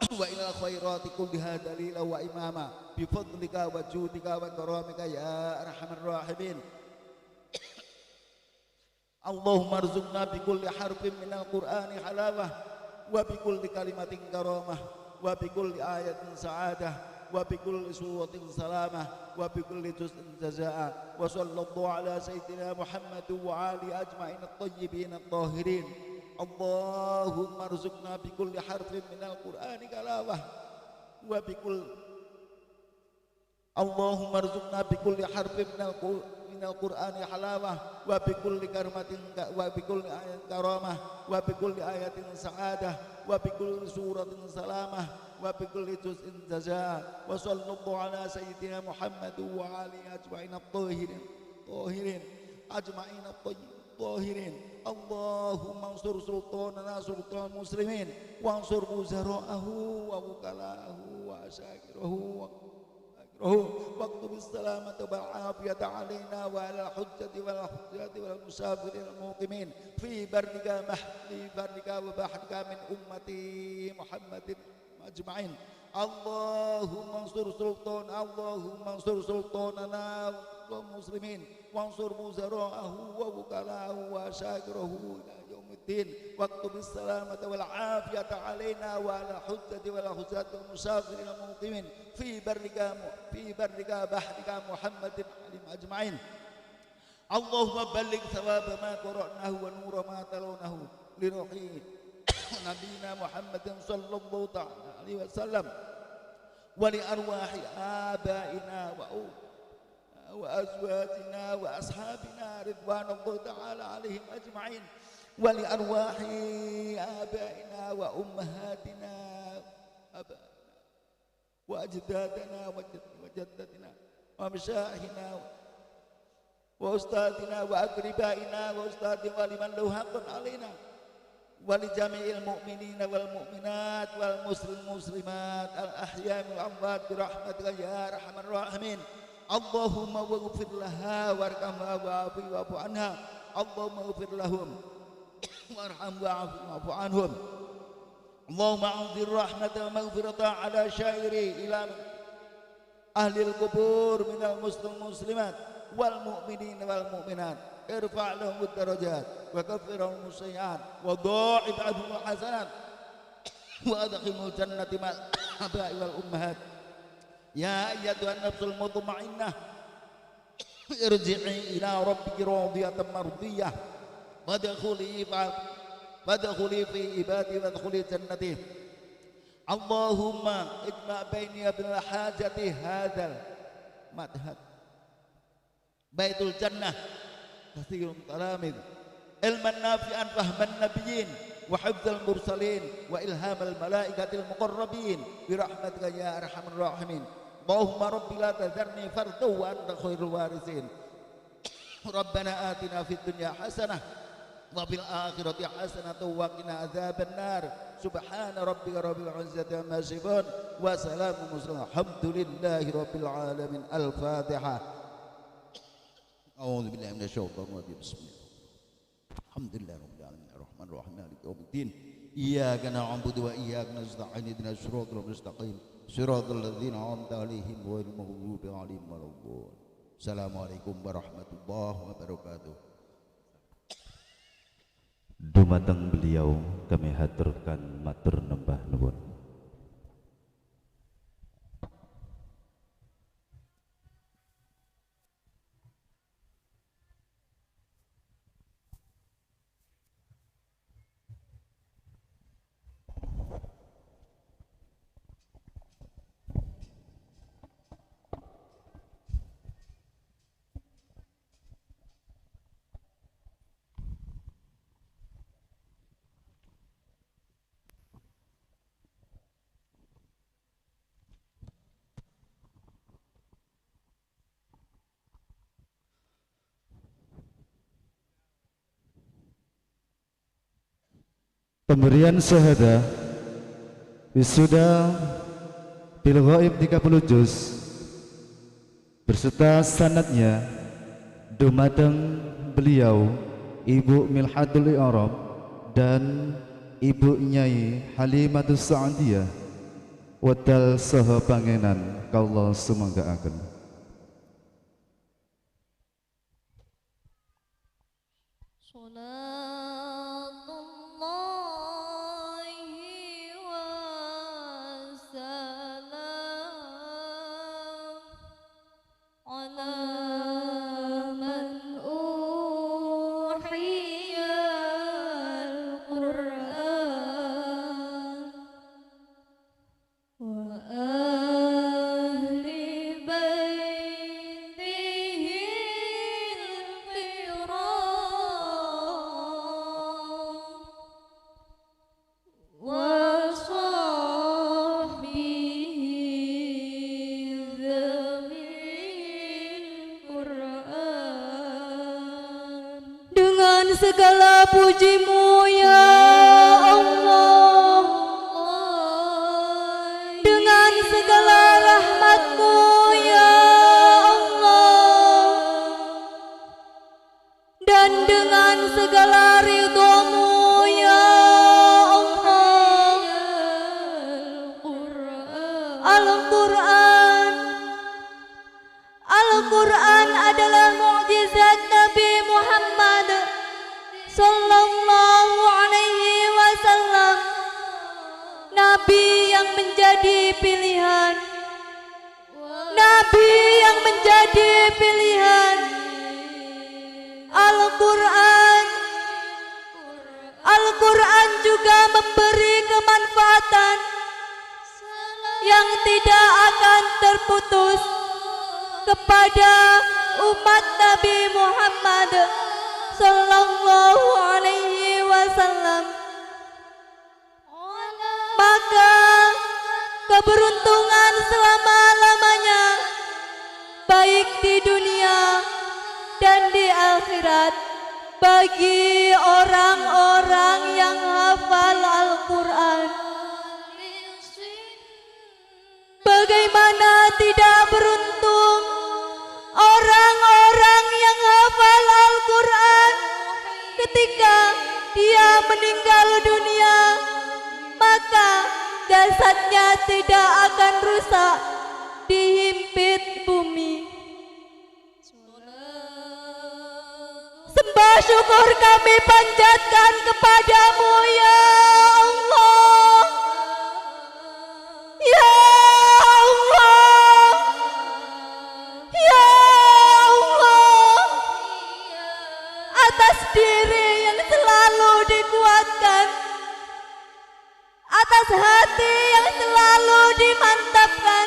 wa ila khairati kulliha dalila wa imama bi fadlika wa judika wa karamika ya arhamar rahimin. Allahumma arzuqna bi kulli harfin minal qur'ani halawah wa bi kulli kalimatin karamah wa bi kulli ayatin sa'adah wa bi kulli suratin salamah wa bi kulli juz'in jazaa'a wa sallallahu ala sayyidina Muhammad wa ali ajma'in at-tayyibin at-tahirin. Allahumma arzuqna bi kulli harfin minal qur'ani kalawah wa bi kulli Allahumma arzuqna bi kulli harfin minal qur'ani halawah wa bi kulli kalimatin wa bi kulli ayatin karamah wa bi kulli ayatin sa'adah wa bi kulli suratin salamah wa bi kulli juz'in jazaa wa sallallahu ala sayyidina Muhammad wa ali ajma'in at-tahirin ajma'in at-tahirin. Allahumma ansur sultanana sultan muslimin wa ansur wuzara'ahu wa wukala'ahu wa asyakirahu واكتب السلامة والعافية علينا وعلى الحجة والحجاج والمسافرين المقيمين في برك وبحرك من أمة محمد أجمعين. اللهم انصر سلطاننا والمسلمين وانصر وزراءه ووكلاءه وشاكره إلى يوم الدين واكتب السلامة والعافية علينا وعلى الحجة والحجاج والمسافرين المقيمين في برك بحرك محمد عليهم أجمعين. اللهم بلغ ثواب ما قرأناه ونور ما تلونه لروح نبينا محمد صلى الله عليه وسلم ولأرواح آبائنا وأزواجنا وأصحابنا رضوان الله تعالى عليهم أجمعين ولأرواح آبائنا وأمهاتنا وأجدادنا وجدتنا ومشايخنا وأستاذنا وأقربائنا وأستاذنا ولمن له حق علينا ولجميع المؤمنين والمؤمنات والمسلمات الأحياء والأموات برحمتك يا أرحم الراحمين. اللهم اغفر لها وارحمها واعف عنها. اللهم اغفر لهم وارحمهم واعف عنهم. اللهم أنزل رحمة ومغفرة على شائري إلى أهل القبور من المسلمات والمؤمنين والمؤمنات. ارفع لهم الدرجات وكفر عنهم السيئات وضاعف عنهم الحسنات وأدخلهم الجنة مع الآباء والأمهات. يا أيتها النفس المطمئنة ارجعي إلى ربك راضية مرضية وادخلي في عبادي وادخلي جنتي. اللهم اجمع بيني وبين حاجة هذا المدهد بيت الجنة كثير تلامذ علما نافعا فهم النبيين وحفظ المرسلين وإلهام الملائكة المقربين برحمتك يا أرحم الراحمين. اللهم رب لا تذرني فردا وأنت خير الوارثين. ربنا آتنا في الدنيا حسنة وفي الآخرة حسنة وقنا عذاب النار. سبحان ربك رب العزة عما يصفون وسلام على المرسلين الحمد لله رب العالمين. الفاتحة. أعوذ بالله من الشيطان الرجيم. بسم الله. الحمد لله رب العالمين الرحمن الرحيم مالك يوم الدين. إياك نعبد وإياك نستعين اهدنا الصراط المستقيم صراط الذين أنعمت عليهم غير المغضوب عليهم ولا الضالين. Assalamualaikum warahmatullahi wabarakatuh. Dumateng beliau kami haturkan matur nembah nuwun. Pemberian syahadah wisuda bil ghaib 30 juz berserta sanadnya dumateng beliau Ibu Milhadul I'rab dan Ibu Nyai Halimatus Sa'diyah wedal saha pangenan kaula sumanggaaken. Segala pujimu ya Allah, dengan segala rahmatmu ya Allah, dan dengan segala ridhamu ya Allah. Al-Quran adalah mukjizat Nabi Muhammad Sallallahu alaihi wasallam, Nabi yang menjadi pilihan, Nabi yang menjadi pilihan. Al-Quran juga memberi kemanfaatan yang tidak akan terputus kepada umat Nabi Muhammad Sallallahu alaihi wasallam. Maka keberuntungan selama-lamanya, baik di dunia dan di akhirat, bagi orang-orang yang hafal Al-Quran. Bagaimana tidak beruntung orang-orang yang hafal Al-Quran ketika dia meninggal dunia, maka jasadnya tidak akan rusak dihimpit bumi. Sembah syukur kami panjatkan kepadamu ya Allah, ya Allah, ya Allah, atas diri yang selalu dikuatkan, atas hati yang selalu dimantapkan,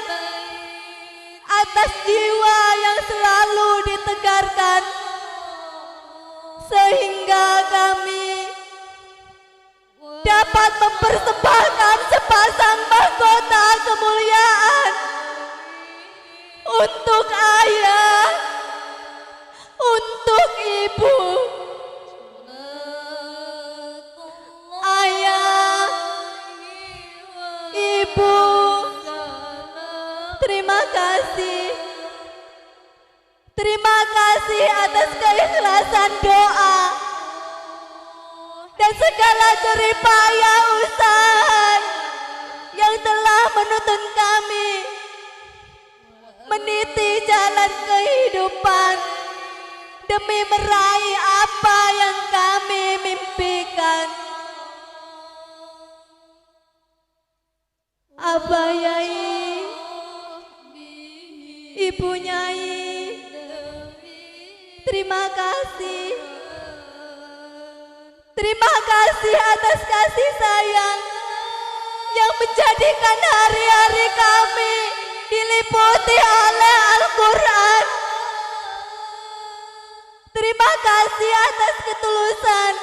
atas jiwa yang selalu ditegarkan, sehingga kami dapat mempersembahkan sepasang mahkota kemuliaan untuk ayah, untuk ibu. Ayah, ibu, terima kasih. Terima kasih atas keikhlasan doa dan segala jeripaya usaha yang telah menuntun kami meniti jalan kehidupan demi meraih apa yang kami mimpikan. Abah Yai, Ibu Nyai, terima kasih. Terima kasih atas kasih sayang yang menjadikan hari-hari kami diliputi oleh Al-Quran. Terima kasih atas ketulusan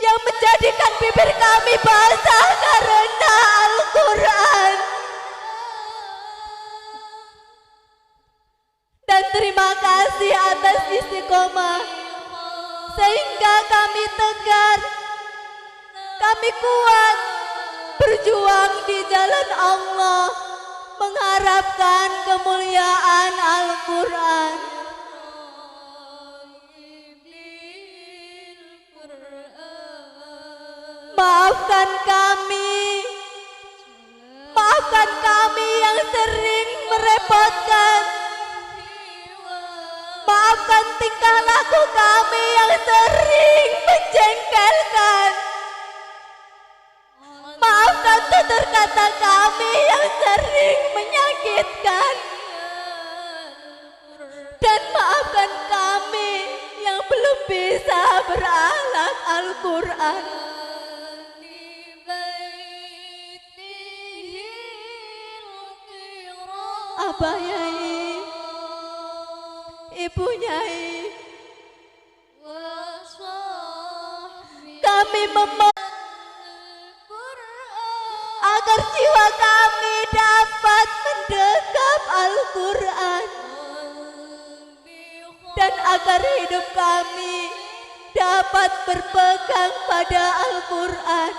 yang menjadikan bibir kami basah karena Al-Quran. Dan terima kasih atas istiqomah sehingga kami tegar Kami kuat berjuang di jalan Allah, mengharapkan kemuliaan Al-Quran. Maafkan kami yang sering merepotkan. Maafkan tingkah laku kami yang sering menjengkelkan. Maafkan tutur kata kami yang sering menyakitkan. Dan maafkan kami yang belum bisa berakhlak Al-Quran. Abah Yai, Ibu Nyai, kami memohon agar jiwa kami dapat mendekap Al-Quran dan agar hidup kami dapat berpegang pada Al-Quran.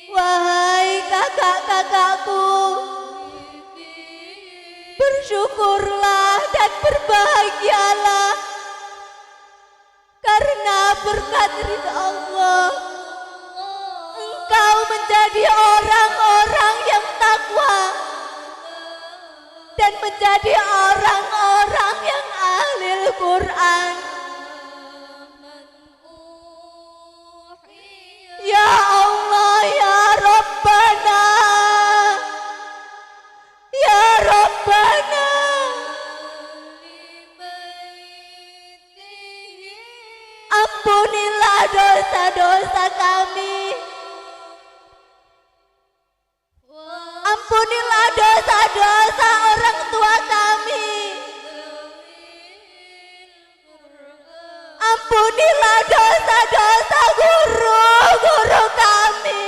Wahai kakak-kakakku, bersyukurlah dan berbahagialah karena berkat ridha Allah engkau menjadi orang-orang yang takwa dan menjadi orang-orang yang ahli Al-Quran. Ya Allah, ya Rabbana, ya Rabbana, ampunilah dosa-dosa kami. Ampunilah dosa-dosa orang tua kami. Ampunilah dosa-dosa guru-guru kami.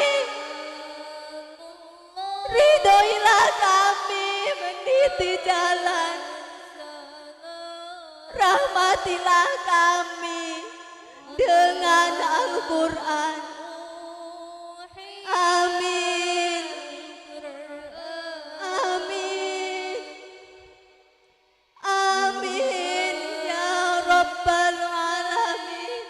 Ridhoilah kami meniti jalan. Rahmatilah kami dengan Al-Quran. Amin. Amin. Amin ya Rabbal Alamin.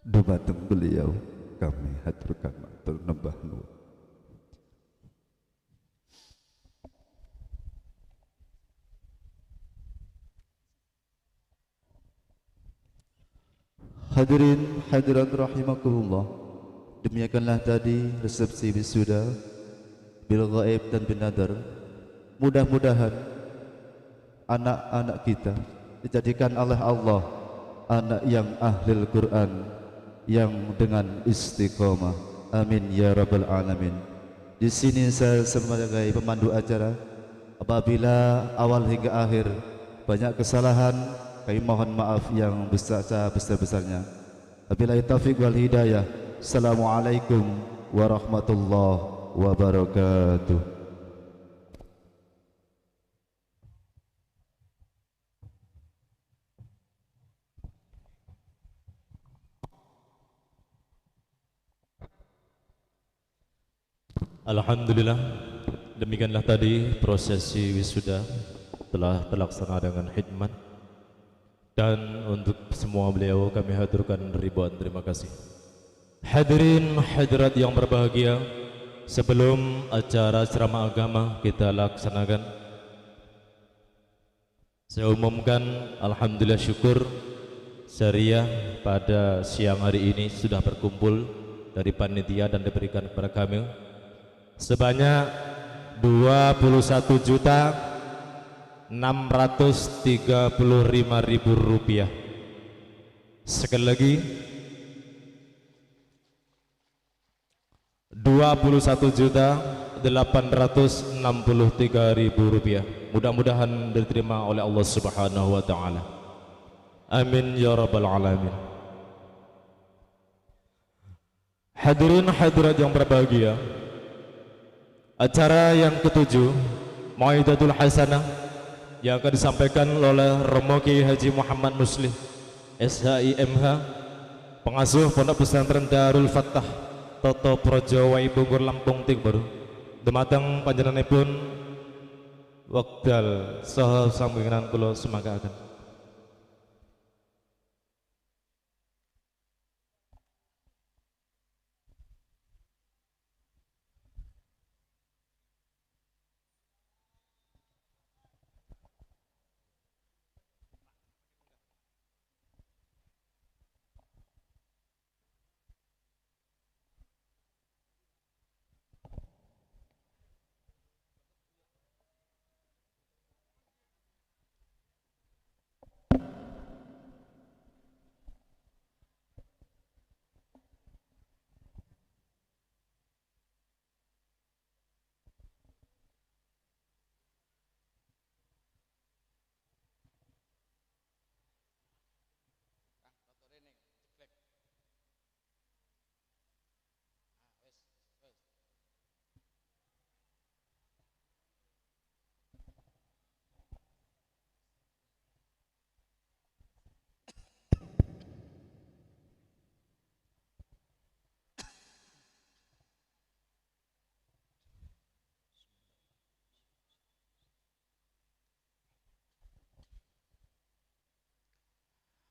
Dumateng beliau kami haturkan matur nembah nuwun. Hadirin hadirat rahimakumullah, Demikianlah tadi resepsi wisuda bil ghaib dan bin nadar. Mudah-mudahan anak-anak kita dijadikan oleh Allah anak yang ahlil Quran, yang dengan istiqomah. Amin ya rabbal alamin. Di sini saya sebagai pemandu acara, apabila awal hingga akhir banyak kesalahan, kami mohon maaf yang besar-besarnya. Wabillahi taufiq wal hidayah. Assalamualaikum warahmatullahi wabarakatuh. Alhamdulillah, demikianlah tadi prosesi wisuda telah terlaksana dengan khidmat, dan untuk semua beliau kami haturkan ribuan terima kasih. Hadirin hadirat yang berbahagia, sebelum acara ceramah agama kita laksanakan, saya umumkan alhamdulillah syukur syariah pada siang hari ini sudah berkumpul dari panitia dan diberikan kepada kami sebanyak 21.635.000 rupiah. Sekali lagi 21.863.000 rupiah. Mudah-mudahan diterima oleh Allah Subhanahu wa taala. Amin ya rabbal alamin. Hadirin hadirat yang berbahagia, acara yang ketujuh, Mau'idatul Hasanah, yang akan disampaikan oleh Romo Kiai Haji Muhammad Muslih SHIMH, pengasuh Pondok Pesantren Darul Fattah Toto Projo Wai Bogor Lampung Timur. Dumateng panjenenganipun wekdal saha sambungan kula semangkaaken.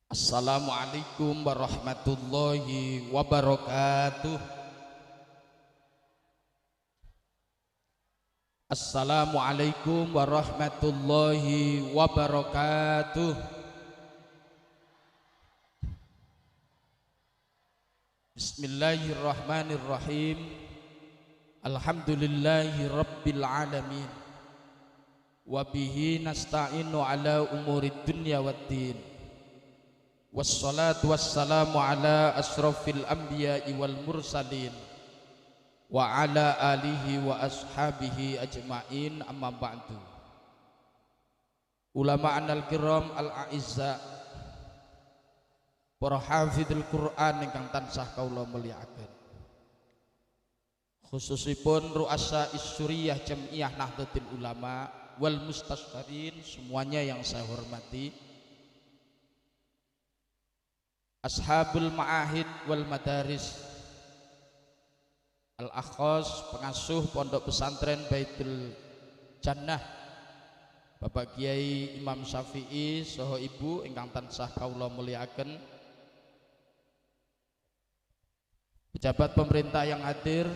Assalamualaikum warahmatullahi wabarakatuh. Assalamualaikum warahmatullahi wabarakatuh. Bismillahirrahmanirrahim. Alhamdulillahi rabbil alamin. Wabihi nasta'inu ala umurid dunya waddin. Wassalatu wassalamu ala asrafil anbiya'i wal mursalin wa ala alihi wa ashabihi ajma'in, amma ba'du. Ulama'an al-kiram al-a'izza, para hafidhul Quran ingkang tansah kaula mulyakaken, khususipun ru'asa isyuriyah Jam'iyah Nahdlatul Ulama wal Mustasyarin, semuanya yang saya hormati, Ashabul Ma'ahid wal Madaris, Al-Akhos, pengasuh Pondok Pesantren Baitul Jannah, Bapak Kiai Imam Syafi'i saha Ibu ingkang tansah kaula mulyakaken, pejabat pemerintah yang hadir,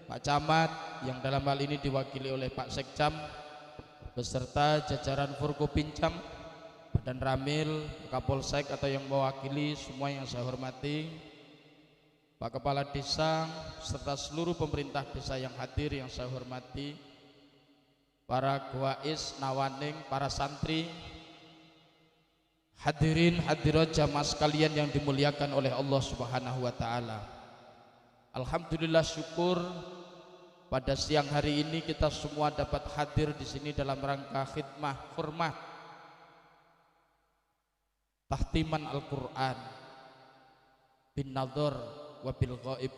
Pak Camat yang dalam hal ini diwakili oleh Pak Sekcam beserta jajaran Forkopincam, Badan Ramil, Kapolsek atau yang mewakili, semua yang saya hormati, Pak Kepala Desa serta seluruh pemerintah desa yang hadir yang saya hormati, para goais, nawaning, para santri, hadirin hadirat jamaah sekalian yang dimuliakan oleh Allah Subhanahu wa taala. Alhamdulillah, syukur pada siang hari ini kita semua dapat hadir di sini dalam rangka khidmah hormat tahtiman Al-Qur'an bin nadhar wa bil ghaib.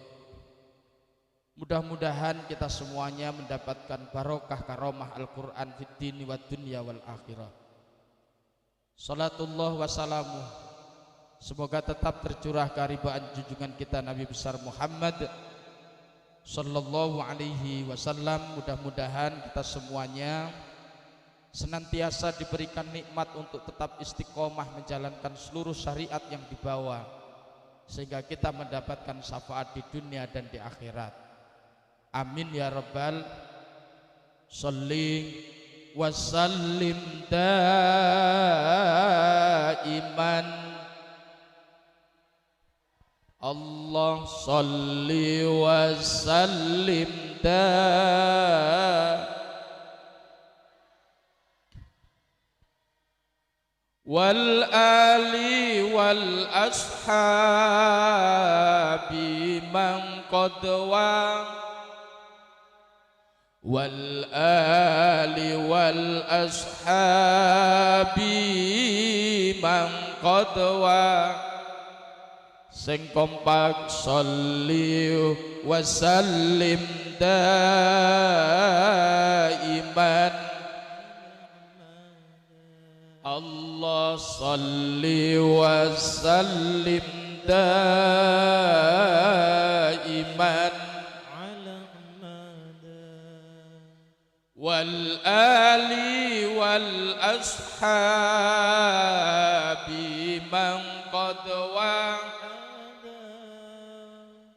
Mudah-mudahan kita semuanya mendapatkan barokah karomah Al-Qur'an fid dini wad dunya wal akhirah. Salatullah wa salamuh, semoga tetap tercurah keharibaan junjungan kita Nabi besar Muhammad sallallahu alaihi wasallam. Mudah-mudahan kita semuanya senantiasa diberikan nikmat untuk tetap istiqomah menjalankan seluruh syariat yang dibawa, sehingga kita mendapatkan syafaat di dunia dan di akhirat. Amin ya rabbal sholli wa sallim daiman. Allah sholli wa sallim wal ali wal ashabi man qad wal ali wal ashabi man qad sing kompak sholli wa sallim daiman. Allah sholli wa sallim daiman wal ali wal ashabi man qad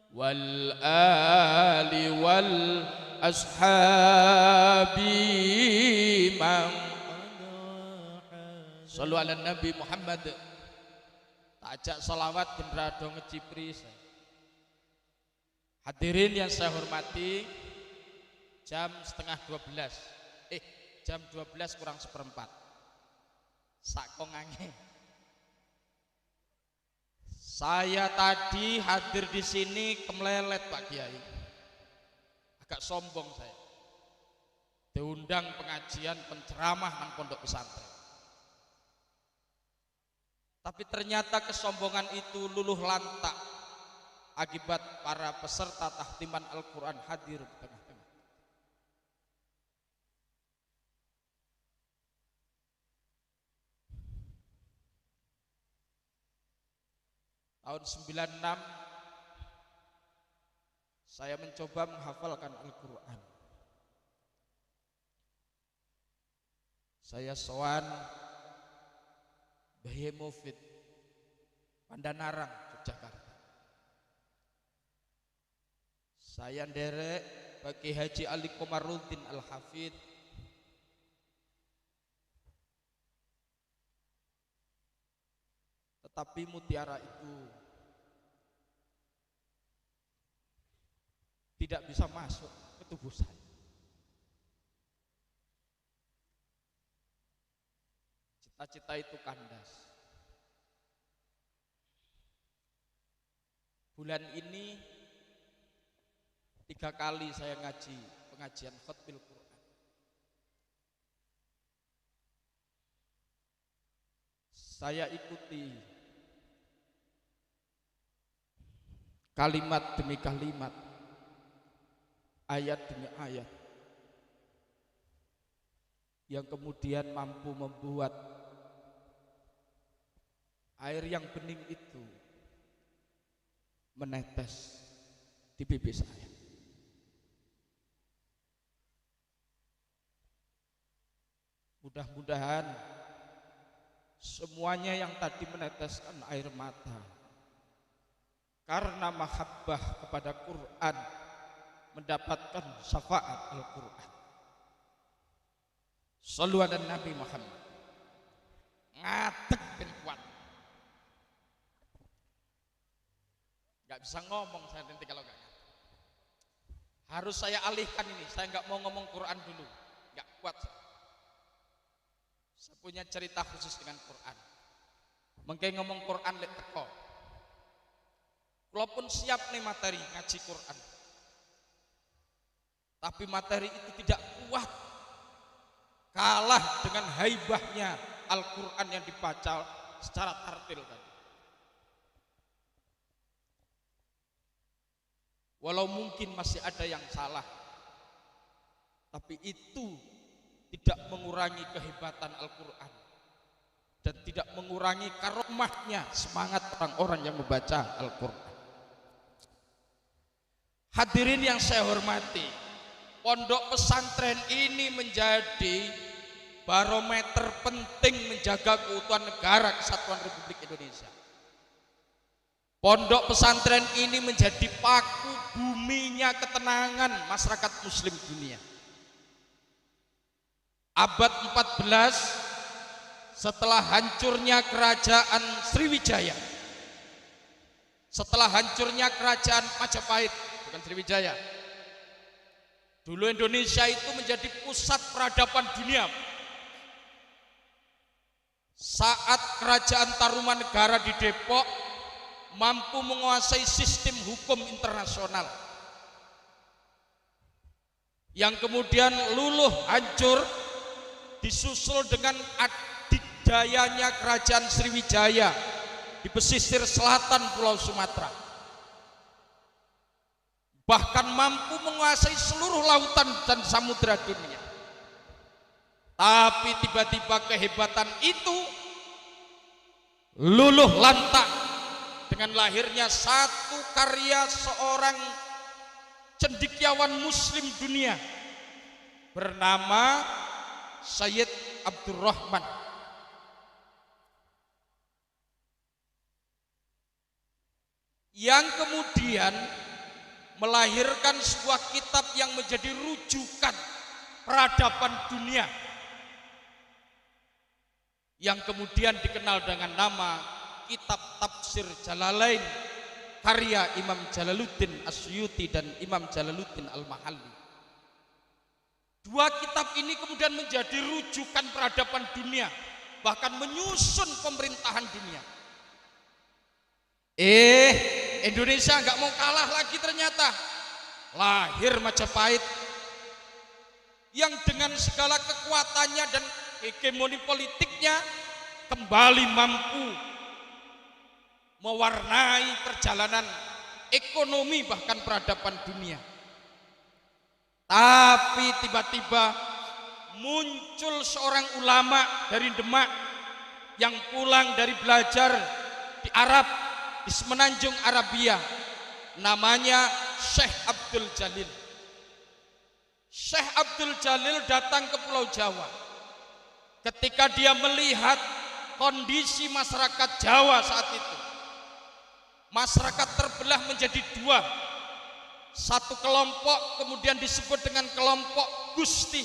wal ali wal ashabi man. Sallu ala Nabi Muhammad. Tak ajak salawat gendera do ngecipri. Hadirin yang saya hormati, jam setengah 12, jam 12 kurang seperempat, sakongange. Saya tadi hadir di sini kemelelet Pak Kiai, agak sombong saya. Diundang pengajian penceramah nang pondok pesantren, tapi ternyata kesombongan itu luluh lantak akibat para peserta tahtiman Al-Quran hadir di tengah-tengah. Tahun 96 saya mencoba menghafalkan Al-Quran. Saya sowan Bayi Mufid Pandanarang, Yogyakarta. Saya nderek bagi Haji Ali Komarudin Al-Hafid. Tetapi mutiara itu tidak bisa masuk ke tubuh saya. Cita-cita itu kandas. Bulan ini 3 kali saya ngaji pengajian khatmil Quran. Saya ikuti kalimat demi kalimat, ayat demi ayat, yang kemudian mampu membuat air yang bening itu menetes di pipi saya. Mudah-mudahan semuanya yang tadi meneteskan air mata karena mahabbah kepada Quran mendapatkan syafaat Al-Quran. Shallu ala Nabi Muhammad. Ngadeg ben kuat. Nggak bisa ngomong saya nanti kalau nggak. Harus saya alihkan ini. Saya nggak mau ngomong Quran dulu, nggak kuat. Saya punya cerita khusus dengan Quran. Mungkin ngomong Quran lek teko. Walaupun siap nih materi ngaji Quran, tapi materi itu tidak kuat, kalah dengan haibahnya Al-Quran yang dibaca secara tartil tadi. Walau mungkin masih ada yang salah, tapi itu tidak mengurangi kehebatan Al-Quran dan tidak mengurangi karomahnya semangat orang-orang yang membaca Al-Quran. Hadirin yang saya hormati, pondok pesantren ini menjadi barometer penting menjaga keutuhan negara kesatuan Republik Indonesia. Pondok pesantren ini menjadi paku buminya ketenangan masyarakat muslim dunia. Abad 14 setelah hancurnya kerajaan Sriwijaya, setelah hancurnya kerajaan Majapahit, bukan Sriwijaya, dulu Indonesia itu menjadi pusat peradaban dunia. Saat kerajaan Tarumanegara di Depok mampu menguasai sistem hukum internasional yang kemudian luluh hancur, disusul dengan adidayanya kerajaan Sriwijaya di pesisir selatan Pulau Sumatera, bahkan mampu menguasai seluruh lautan dan samudera dunia. Tapi tiba-tiba kehebatan itu luluh lantak dengan lahirnya satu karya seorang cendekiawan muslim dunia bernama Sayyid Abdurrahman. Yang kemudian melahirkan sebuah kitab yang menjadi rujukan peradaban dunia, yang kemudian dikenal dengan nama Kitab Tafsir Jalalain karya Imam Jalaluddin Asyuti dan Imam Jalaluddin Al-Mahalli. Dua kitab ini kemudian menjadi rujukan peradaban dunia, bahkan menyusun pemerintahan dunia. Indonesia nggak mau kalah lagi ternyata. Lahir Majapahit yang dengan segala kekuatannya dan hegemoni politiknya kembali mampu mewarnai perjalanan ekonomi bahkan peradaban dunia. Tapi tiba-tiba muncul seorang ulama dari Demak yang pulang dari belajar di Arab, di Semenanjung Arabia, namanya Syekh Abdul Jalil. Syekh Abdul Jalil datang ke Pulau Jawa. Ketika dia melihat kondisi masyarakat Jawa saat itu, masyarakat terbelah menjadi dua. Satu kelompok kemudian disebut dengan kelompok Gusti.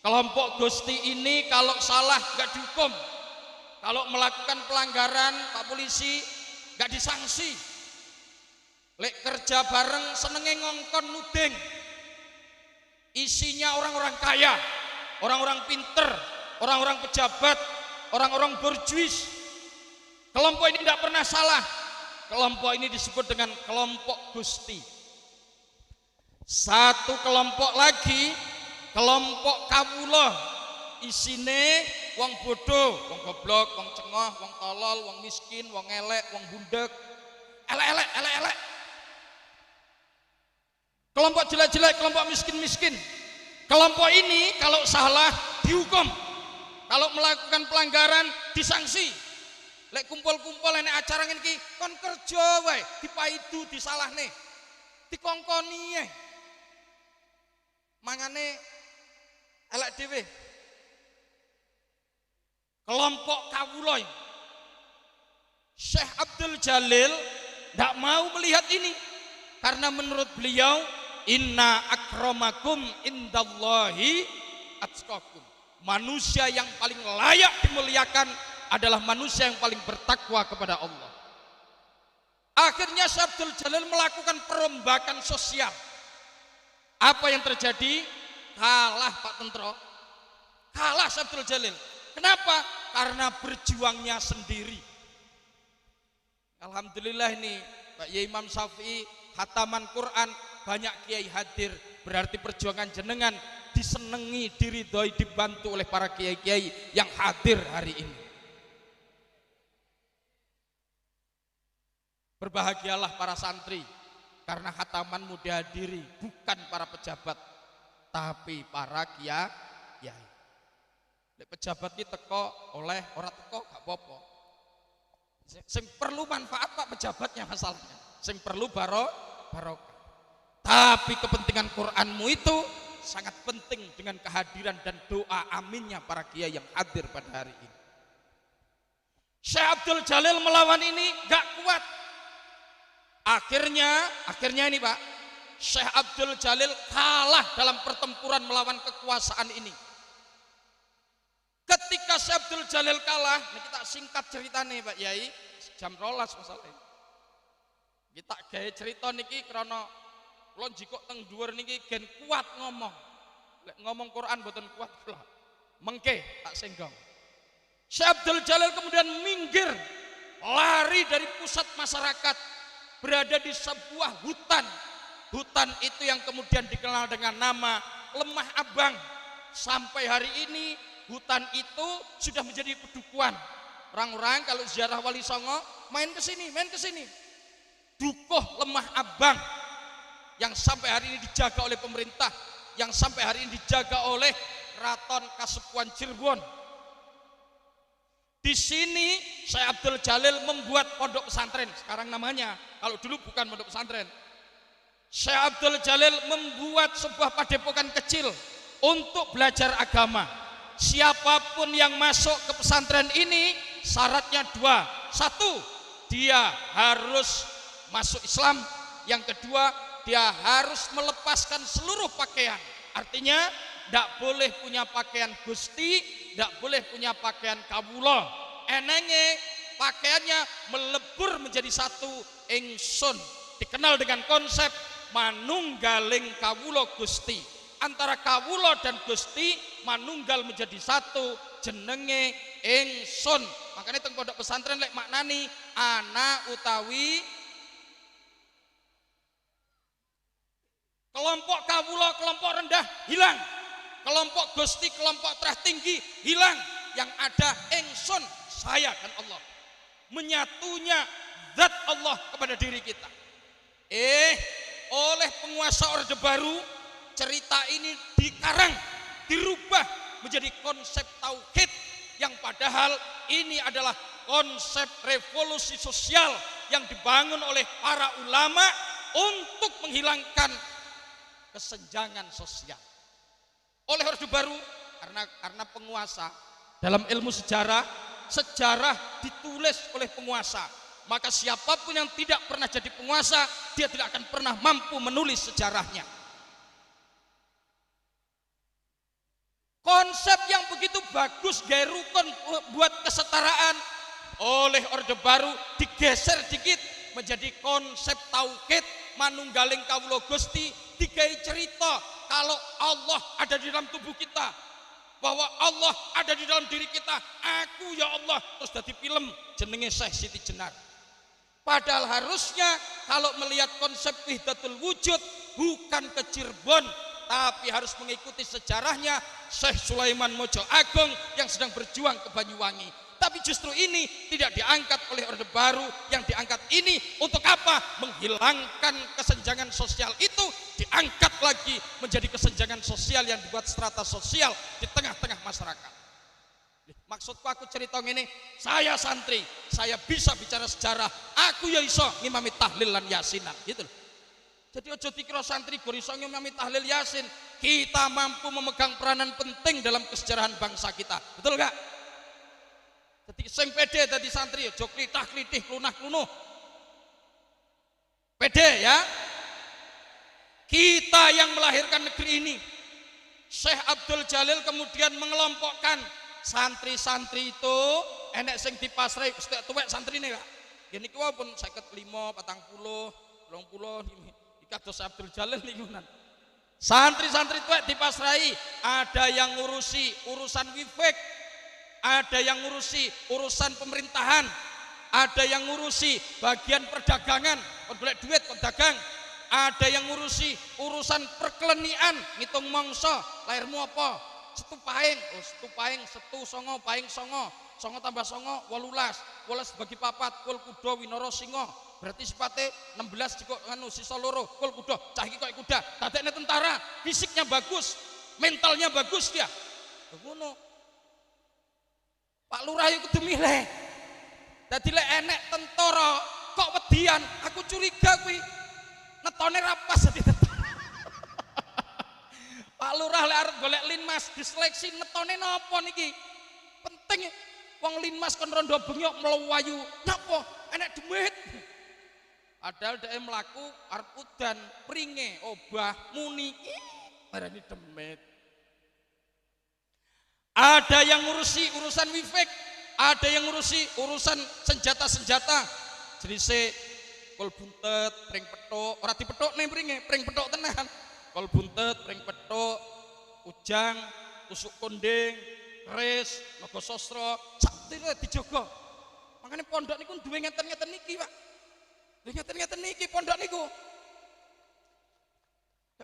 Kelompok Gusti ini kalau salah gak dihukum, kalau melakukan pelanggaran Pak Polisi gak disangsi. Lek kerja bareng senenge ngongkon nuding. Isinya orang-orang kaya, orang-orang pinter, orang-orang pejabat, orang-orang borjuis. Kelompok ini tidak pernah salah. Kelompok ini disebut dengan kelompok Gusti. Satu kelompok lagi, kelompok kawula. Isine wong bodoh, wong goblok, wong cengoh, wong tolol, wong miskin, wong elek, wong bundek. Elek. Kelompok jelek-jelek, kelompok miskin-miskin. Kelompok ini kalau salah dihukum, kalau melakukan pelanggaran disangsi. Lek kumpul-kumpul enek acara ngene iki kon kerja wae dipaidu disalahne. Dikongkoni ae. Mangane elek dhewe. Kelompok kawula Syekh Abdul Jalil tidak mau melihat ini karena menurut beliau inna akramakum indallahi atqakum. Manusia yang paling layak dimuliakan adalah manusia yang paling bertakwa kepada Allah. Akhirnya Syekh Abdul Jalil melakukan perombakan sosial. Apa yang terjadi? Kalah Pak Tentro. Kalah Syekh Abdul Jalil. Kenapa? Karena berjuangnya sendiri. Alhamdulillah ini Pak Yai Imam Syafi'i khataman Quran, banyak kiai hadir, berarti perjuangan jenengan disenangi, diridhoi, dibantu oleh para kiai-kiai yang hadir hari ini. Berbahagialah para santri karena khatamanmu dihadiri bukan para pejabat tapi para kiai. Pejabat ini teko oleh orang teko gak apa-apa. Sing perlu manfaat Pak pejabatnya masalahnya. Sing perlu barokah. Tapi kepentingan Qur'anmu itu sangat penting dengan kehadiran dan doa aminnya para kiai yang hadir pada hari ini. Syekh Abdul Jalil melawan ini gak kuat. Akhirnya ini Pak, Syekh Abdul Jalil kalah dalam pertempuran melawan kekuasaan ini. Ketika Syekh Abdul Jalil kalah, ini kita singkat ceritanya Pak Yai, jam 12 masalahnya. Kita gaya cerita niki karena kula jikok teng dhuwur niki gen kuat ngomong. Lek ngomong Quran mboten kuat kula. Mengke tak senggong. Syekh Abdul Jalil kemudian minggir, lari dari pusat masyarakat, berada di sebuah hutan. Hutan itu yang kemudian dikenal dengan nama Lemah Abang. Sampai hari ini hutan itu sudah menjadi pedukuhan. Orang-orang kalau ziarah Wali Songo main ke sini. Dukuh Lemah Abang yang sampai hari ini dijaga oleh pemerintah, yang sampai hari ini dijaga oleh Keraton Kasepuhan Cirebon. Di sini Syekh Abdul Jalil membuat pondok pesantren, sekarang namanya, kalau dulu bukan pondok pesantren. Syekh Abdul Jalil membuat sebuah padepokan kecil untuk belajar agama. Siapapun yang masuk ke pesantren ini syaratnya dua. Satu, dia harus masuk Islam. Yang kedua, dia harus melepaskan seluruh pakaian. Artinya tidak boleh punya pakaian gusti, tidak boleh punya pakaian kawula. Enenge pakaiannya melebur menjadi satu ingsun. Dikenal dengan konsep manunggaling kawula gusti. Antara kawula dan gusti manunggal menjadi satu, jenenge ingsun. Makanya teng pondok pesantren lek maknani ana utawi kelompok kawula, kelompok rendah hilang. Kelompok gusti, kelompok tertinggi hilang. Yang ada ingsun, saya dan Allah. Menyatunya zat Allah kepada diri kita. Oleh penguasa Orde Baru, cerita ini dikarang, dirubah menjadi konsep tauhid yang padahal ini adalah konsep revolusi sosial yang dibangun oleh para ulama untuk menghilangkan kesenjangan sosial. Oleh Orde Baru, karena penguasa, dalam ilmu sejarah ditulis oleh penguasa. Maka siapapun yang tidak pernah jadi penguasa, dia tidak akan pernah mampu menulis sejarahnya. Konsep yang begitu bagus gaya rukun buat kesetaraan oleh Orde Baru digeser dikit menjadi konsep tauhid manunggaling kawula Gusti, digawe cerita kalau Allah ada di dalam tubuh kita, bahwa Allah ada di dalam diri kita. Aku ya Allah, terus dadi film jenenge Syekh Siti Jenar. Padahal harusnya kalau melihat konsep wahdatul wujud bukan ke Cirebon, tapi harus mengikuti sejarahnya Syekh Sulaiman Mojo Agung yang sedang berjuang ke Banyuwangi. Tapi justru ini tidak diangkat oleh Orde Baru. Yang diangkat ini untuk apa? Menghilangkan kesenjangan sosial itu, diangkat lagi menjadi kesenjangan sosial yang dibuat strata sosial di tengah-tengah masyarakat. Maksudku aku cerita ini, saya santri, saya bisa bicara sejarah, aku ya iso ngimami tahlil lan yasinan, gitu loh. Jadi ojo dikira santri gor iso ngimami tahlil yasin, kita mampu memegang peranan penting dalam kesejarahan bangsa kita, betul gak? Jadi sing pede dadi santri, ojo klitah-klitih, klunah-klunuh. Pede ya. Kita yang melahirkan negeri ini. Syekh Abdul Jalil kemudian mengelompokkan santri-santri itu, enek sing dipasrai tuwek santrine Pak. Gini kuwi pun 55, 40, 20 kados Abdul Jalil niku nan. Santri-santri tuwek dipasrahi, ada yang ngurusi urusan wifek, ada yang ngurusi urusan pemerintahan, ada yang ngurusi bagian perdagangan, kon golek duit kon dagang, ada yang ngurusi urusan perkelenian, ngitung mangsa, lahirmu apa? Setu paing, setu paing, setu songo, paing songo, songo tambah songo, 18, 18 bagi papat, kul kuda winara singa, berarti sipate 16 dikok anu sisa loro, kul kuda, cah iki kok kuda, dadekne tentara, fisiknya bagus, mentalnya bagus dia. Ngono. Pak Lurah iku kudu milih. Dadi lek enek tentara kok wedian, aku curiga kuwi netone ra pas dadi tentara. Pak Lurah lek arep golek linmas diseleksi netone napa niki? Penting wong linmas kon rondo bengok mlayu. Napa? Enek duit. Padahal dhek mlaku arep udan, pringe, obah, muni. Marani demit. Ada yang ngurusi urusan wifek, ada yang ngurusi urusan senjata-senjata. Jenise kol buntet, pring petuk, ora dipethuk ning pringe, pring petuk tenan. Kol buntet, pring petuk, ujang, tusuk kondeng, keris, naga sastra, sakti dijaga. Makane pondok niku duwe ngeten-ngeten niki, Pak. Duwe ngeten-ngeten niki pondok niku.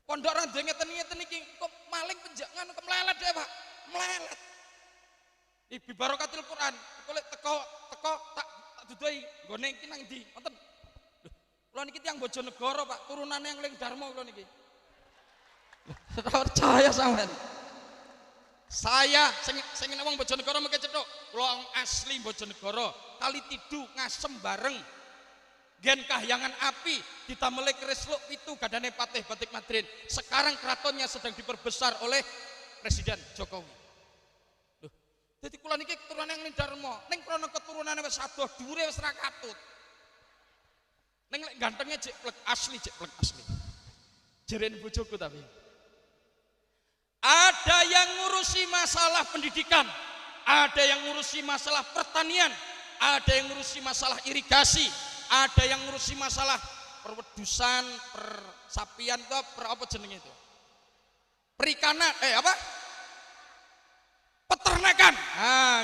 Pondok ora duwe ngeten-ngeten niki, kok maling penjangan kemlelet dhewe, Pak. Melelet. Ibi barokatil Quran, kok teko tak dudohi nggone iki nang ndi? Ngoten. Lho, kula niki tiyang Bojonegoro, Pak, turunane yang Ling Darmo kula niki. Ora percaya sampean. Saya sing wong Bojonegoro mengke cethuk, kula asli Bojonegoro, kali tidu ngasem bareng. Gen kahyangan api ditamele keris luk pitu gadane Patih Batik Madrid. Sekarang keratonnya sedang diperbesar oleh Presiden Jokowi. Loh, dadi kula niki keturunan yang Darmo, ning krana keturunane wis adoh dhuwure wis ra katut. Ning lek gantenge jek plek asli. Jeren bojoku tapi. Ada yang ngurusi masalah pendidikan, ada yang ngurusi masalah pertanian, ada yang ngurusi masalah irigasi, ada yang ngurusi masalah perwedusan, persapian itu apa jenenge itu? Perikanan, peternakan.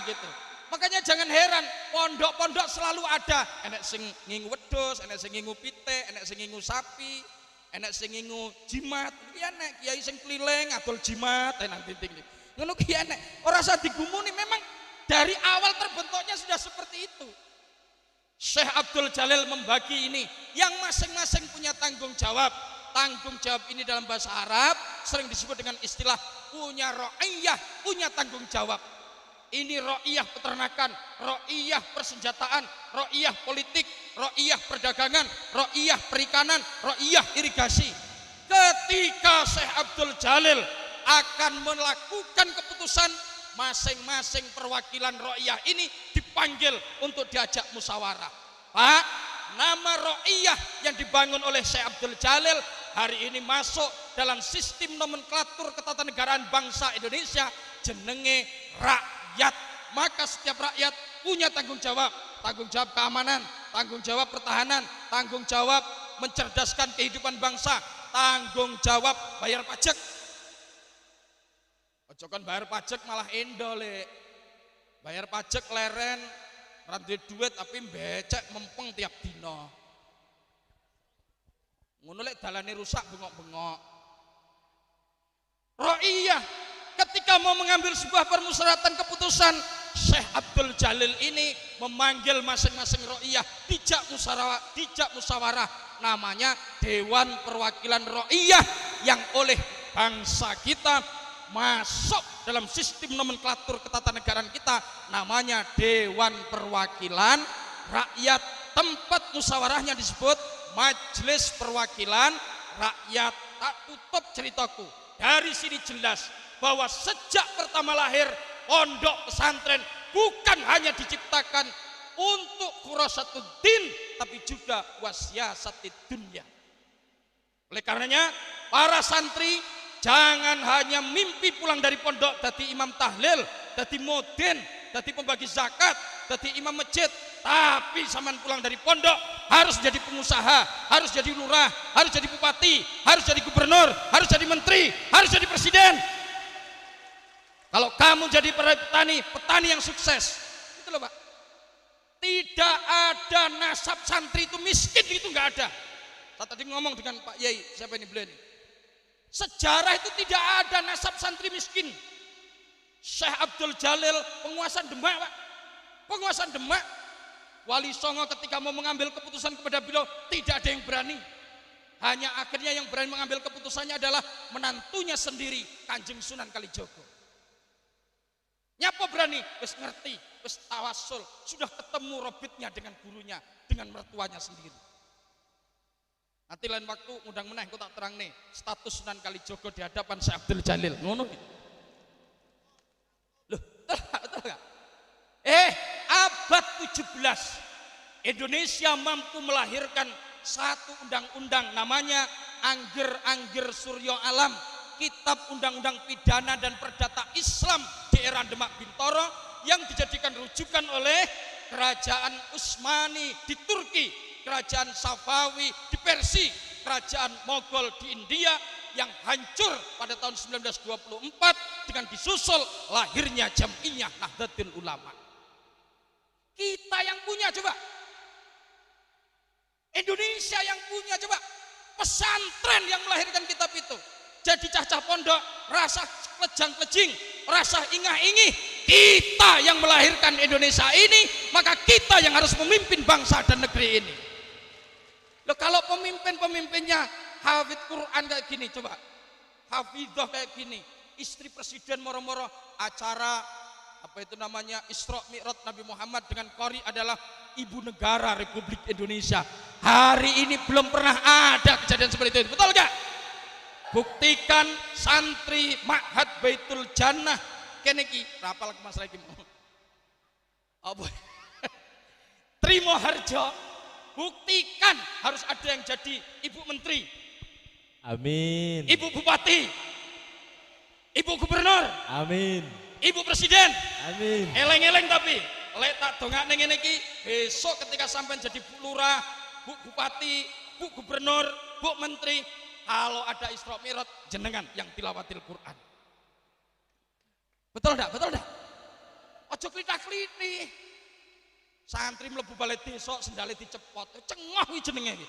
Gitu. Makanya jangan heran, pondok-pondok selalu ada. Enek sing ngingu wedhus, enek sing ngingu pitik, enek sing ngingu sapi, enek sing ngingu jimat. Iki enek kiai sing keliling adol jimat nang titik iki. Ngono ki enek. Ora usah digumuni, memang dari awal terbentuknya sudah seperti itu. Syekh Abdul Jalil membagi ini, yang masing-masing punya tanggung jawab. Tanggung jawab ini dalam bahasa Arab sering disebut dengan istilah punya ra'iyah, punya tanggung jawab. Ini ra'iyah peternakan, ra'iyah persenjataan, ra'iyah politik, ra'iyah perdagangan, ra'iyah perikanan, ra'iyah irigasi. Ketika Syekh Abdul Jalil akan melakukan keputusan, masing-masing perwakilan ra'iyah ini dipanggil untuk diajak musyawarah. Pak, nama ra'iyah yang dibangun oleh Syekh Abdul Jalil hari ini masuk dalam sistem nomenklatur ketatanegaraan bangsa Indonesia, jenenge rakyat. Maka setiap rakyat punya tanggung jawab keamanan, tanggung jawab pertahanan, tanggung jawab mencerdaskan kehidupan bangsa, tanggung jawab bayar pajak. Ojo kan bayar pajak malah endole. Bayar pajak leren, ra duwe duit tapi becek mempeng tiap dina. Ngono lek dalane rusak bengok-bengok. Ra'iyah ketika mau mengambil sebuah permusyawaratan keputusan, Syekh Abdul Jalil ini memanggil masing-masing ra'iyah dijak musyawarah, namanya Dewan Perwakilan Ra'iyah, yang oleh bangsa kita masuk dalam sistem nomenklatur ketatanegaraan kita, namanya Dewan Perwakilan Rakyat. Tempat musyawarahnya disebut Majelis Perwakilan Rakyat. Tak tutup ceritaku, dari sini jelas bahwa sejak pertama lahir pondok pesantren bukan hanya diciptakan untuk khurasatuddin, tapi juga wasyasatid dunya. Oleh karenanya para santri jangan hanya mimpi pulang dari pondok dadi imam tahlil, dadi modin, dadi pembagi zakat, dadi imam masjid. tapi sampean pulang dari pondok harus jadi pengusaha, harus jadi lurah, harus jadi bupati, harus jadi gubernur, harus jadi menteri, harus jadi presiden. Kalau kamu jadi petani, petani yang sukses, itu loh Pak. Tidak ada nasab santri itu miskin, itu nggak ada. Saya tadi ngomong dengan Pak Yai, siapa ini beliau ini. Sejarah itu tidak ada nasab santri miskin. Syekh Abdul Jalil penguasa Demak Pak, penguasa Demak. Wali Songo ketika mau mengambil keputusan kepada beliau tidak ada yang berani. Hanya akhirnya yang berani mengambil keputusannya adalah menantunya sendiri, Kanjeng Sunan Kalijogo. Nyapa berani? Wis ngerti, wis tawasul, sudah ketemu robitnya dengan gurunya, dengan mertuanya sendiri. Nanti lain waktu undang meneh aku tak terang nih status Sunan Kalijogo di hadapan Syekh Abdul Jalil. Ngono gitu. Loh, betul gak? Abad 17 Indonesia mampu melahirkan satu undang-undang namanya Angger Suryo Alam, kitab undang-undang pidana dan perdata Islam di era Demak Bintoro yang dijadikan rujukan oleh kerajaan Utsmani di Turki, kerajaan Safawi di Persia, kerajaan Mogol di India yang hancur pada tahun 1924 dengan disusul lahirnya Jam'iyah Nahdlatul Ulama. Kita yang punya coba, Indonesia yang punya coba, pesantren yang melahirkan kitab itu. Jadi cacah pondok, rasa kelejang-kelejing, rasa ingah-ingih, kita yang melahirkan Indonesia ini, maka kita yang harus memimpin bangsa dan negeri ini. Loh, kalau pemimpin-pemimpinnya hafid Quran kayak gini, coba hafidzah kayak gini, istri presiden moro-moro acara apa itu namanya Isra Mi'raj Nabi Muhammad dengan Qori adalah ibu negara Republik Indonesia. Hari ini belum pernah ada kejadian seperti itu, betul gak? Buktikan santri Ma'had Baitul Jannah kene iki rapal Mas lagi apa Trimo Harjo, buktikan harus ada yang jadi ibu menteri, amin, ibu bupati, ibu gubernur, amin, ibu presiden, amin. Eleng-eleng tapi lek tak dongakne ngene iki besok ketika sampean jadi Bu Lurah, Bu Bupati, Bu Gubernur, Bu Menteri, kalau ada Isra Mi'raj jenengan yang tilawatil Quran. Betul enggak? Betul enggak? Ojo klita-kliti. Santri mlebu balai desa sendale dicepot, cengah kuwi jenenge iki.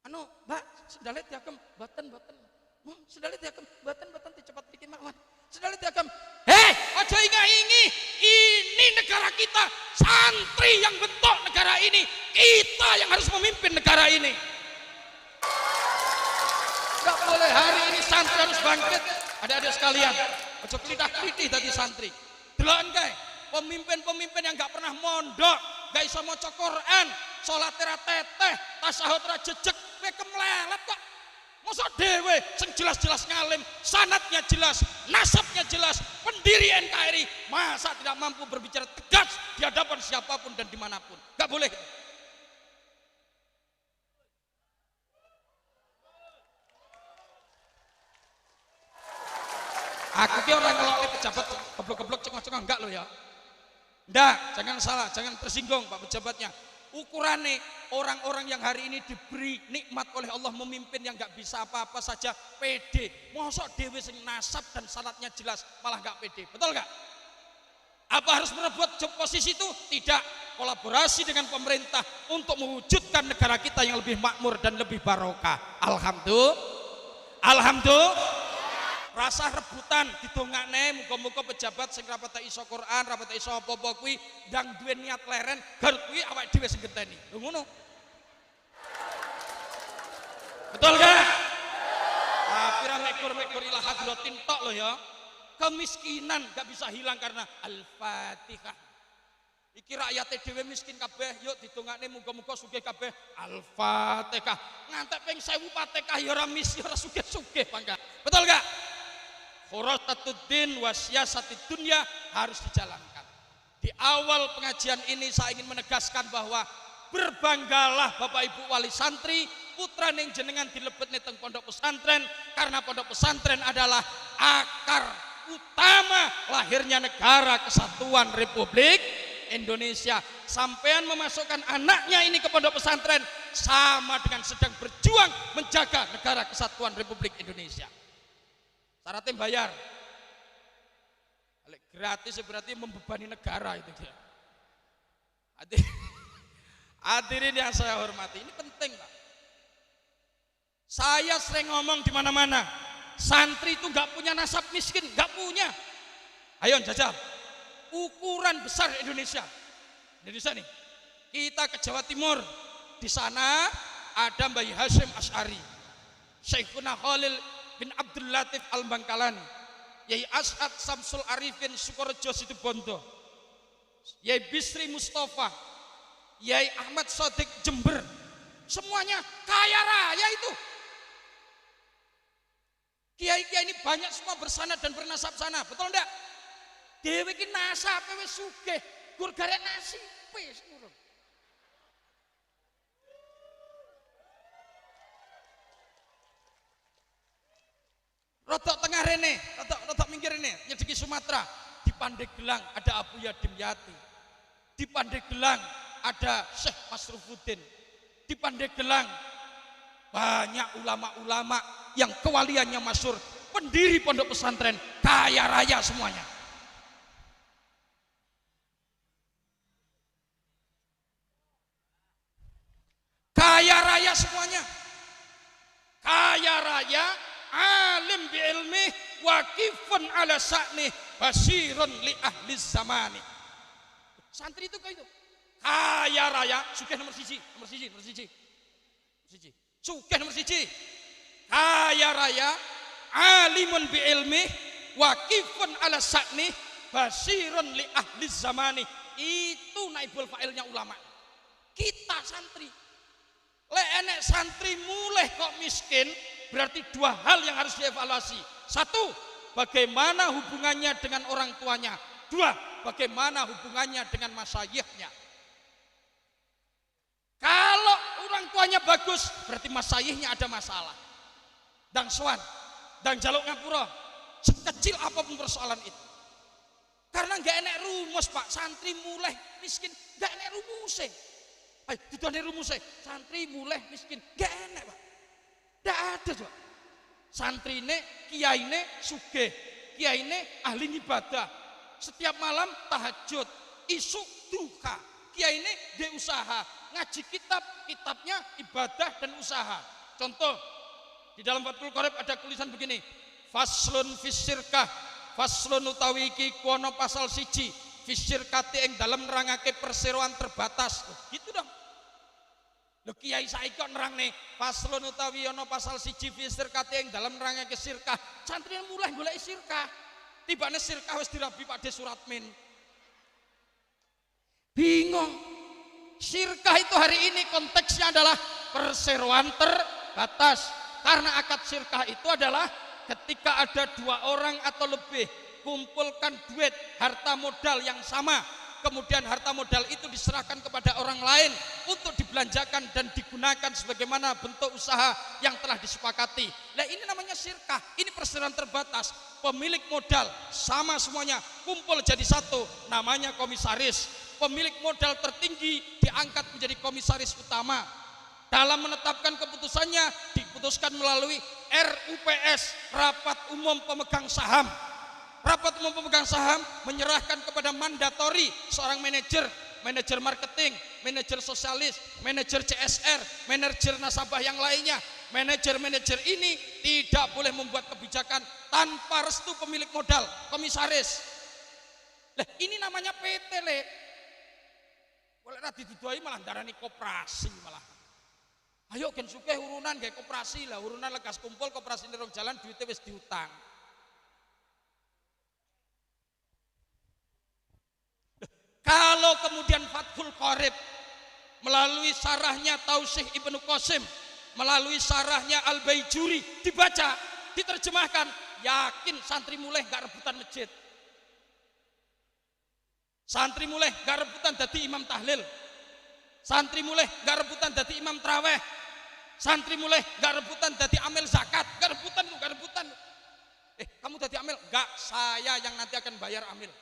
Anu, Mbak, sendale diagem boten-boten. Sendale diagem boten-boten dicepot mriki mawon. Sendale diagem. Hei, aja ingah-ingi. Ini negara kita, santri yang bentuk negara ini. Kita yang harus memimpin negara ini. Enggak boleh hari ini santri harus bangkit. Adik-adik sekalian, aja klitah-klitih tadi santri. Deloken kae, pemimpin-pemimpin yang enggak pernah mondok, enggak iso maca Quran, salat ra teteh, tasahud ra jejeg, kowe kemlelet kok. Mosok dhewe sing jelas-jelas ngalim, sanadnya jelas, nasabnya jelas, pendiri NKRI, masa tidak mampu berbicara tegas di hadapan siapapun dan dimanapun? Gak boleh. Aku ki orang kalau pejabat keblok-keblok cengok-cengok enggak loh ya. Enggak, jangan salah, jangan tersinggung Pak pejabatnya. Ukurannya orang-orang yang hari ini diberi nikmat oleh Allah memimpin yang nggak bisa apa-apa saja pede. Mosok dewe sing nasab dan syaratnya jelas malah nggak pede, betul nggak? Apa harus merebut posisi itu? Tidak. Kolaborasi dengan pemerintah untuk mewujudkan negara kita yang lebih makmur dan lebih barokah. Alhamdulillah. Alhamdulillah. Rasa rebutan didongakne muga-muga pejabat sing rapate iso Quran, rapate iso apa-apa kuwi ndang duwe niat leren, garut kuwi awake dhewe sing genteni. Lho ngono. Betul gak? Tapi ra mekur-mekur ilah hadratin tok lho ya. Kemiskinan gak bisa hilang karena Al-Fatihah. Iki rakyate dhewe miskin kabeh, yuk didongakne muga-muga sugih kabeh. Al-Fatihah. Ngantek ping 1000 Fatihah ya ora mis, ya ora sugih-sugih pangkat. Betul gak? Khurasatuddin wasyasatid dunya harus dijalankan. Di awal pengajian ini saya ingin menegaskan bahwa berbanggalah Bapak Ibu wali santri, putra ning jenengan dilebetne teng pondok pesantren, karena pondok pesantren adalah akar utama lahirnya negara kesatuan Republik Indonesia. Sampean memasukkan anaknya ini ke pondok pesantren sama dengan sedang berjuang menjaga negara kesatuan Republik Indonesia. Syaratnya bayar. Gratis berarti membebani negara itu dia. Hadirin yang saya hormati, ini penting Pak. Saya sering ngomong di mana-mana, santri itu nggak punya nasab miskin, nggak punya. Ayo jajal, ukuran besar Indonesia nih. Kita ke Jawa Timur, di sana ada Mbah Hasyim Asy'ari, Syekhuna Khalil bin Abdul Latif Al-Bangkalani, Yai As'ad Samsul Arifin Sukorejo Situbondo, Yai Bisri Mustafa, Yai Ahmad Sodik Jember, semuanya kaya raya itu. Kiai-kiai ini banyak semua bersanad dan bernasab sana, betul enggak? Dewe ki nasabe wis sugih, gur garek nasibe semurun. Rodok tengah rene, rodok minggir rene, nyedeki Sumatera. Di Pandeglang ada Abuya Dimyati. Di Pandeglang ada Syekh Masrufuddin. Di Pandeglang banyak ulama-ulama yang kewaliannya masyhur, pendiri pondok pesantren, kaya raya semuanya. Kaya raya semuanya. Kaya raya, alim bi ilmi, waqifun ala sa'ni, basirun li ahli zamani. Santri itu kayak itu. Kaya raya, sugih nomor siji. Sugih nomor siji. Kaya raya, alimun bi ilmi, waqifun ala sa'ni, basirun li ahli zamani. Itu naibul fa'ilnya ulama. Kita santri. Lek enek santri mulai kok miskin, berarti dua hal yang harus dievaluasi. Satu, bagaimana hubungannya dengan orang tuanya. Dua, bagaimana hubungannya dengan masyayihnya. Kalau orang tuanya bagus, berarti masyayihnya ada masalah. Dang sowan, dang jaluk ngapura, sekecil apapun persoalan itu. Karena nggak enek rumus Pak, santri mulai miskin, nggak enek rumusnya. Itu ada rumusnya, santri mulai miskin, nggak enek Pak. Nggak ada Pak. Santri ini, kiai ini sugih, kiai ini ahli ibadah. Setiap malam tahajud, isuk duha. Kiai ini dia usaha, ngaji kitab, kitabnya ibadah dan usaha. Contoh, di dalam Fathul Qorib ada tulisan begini, faslun fisyirkah, faslun utawi iki kuono pasal siji, fisyirkati yang dalam nerangake perseroan terbatas. Gitu dong. Lho kiai saiki kok nerang nih, faslun utawi ono pasal siji fisyirkati yang dalam nerangake sirkah. Santri mulai golek sirkah. Tibane sirkah wis dirabi Pak De Suratmin. Bingung. Sirkah itu hari ini konteksnya adalah perseroan terbatas. Karena akad sirkah itu adalah ketika ada dua orang atau lebih kumpulkan duit, harta modal yang sama, kemudian harta modal itu diserahkan kepada orang lain untuk dibelanjakan dan digunakan sebagaimana bentuk usaha yang telah disepakati. Nah ini namanya sirkah, ini perseroan terbatas. Pemilik modal sama semuanya kumpul jadi satu, namanya komisaris. Pemilik modal tertinggi diangkat menjadi komisaris utama. Dalam menetapkan keputusannya diputuskan melalui RUPS, Rapat Umum Pemegang Saham. Rapat Umum Pemegang Saham menyerahkan kepada mandatori seorang manajer marketing, manajer sosialis, manajer CSR, manajer nasabah yang lainnya. Manajer-manajer ini tidak boleh membuat kebijakan tanpa restu pemilik modal, komisaris. Lah ini namanya PT le. Boleh ra didudoi malah darani koperasi malah. Ayo gen sugih urunan gawe koperasi lah, urunan legas kumpul koperasi nirong jalan duitnya wis diutang. Kalau kemudian Fathul Qorib melalui sarahnya Tausih Ibnu Qasim, melalui sarahnya Al-Baijuri dibaca, diterjemahkan, yakin santri mulai gak rebutan masjid. Santri mulai gak rebutan dadi imam tahlil. Santri mulai gak rebutan dadi imam traweh. Santri mulai gak rebutan dadi amil zakat, gak rebutan. kamu jadi amil? Enggak, saya yang nanti akan bayar amil.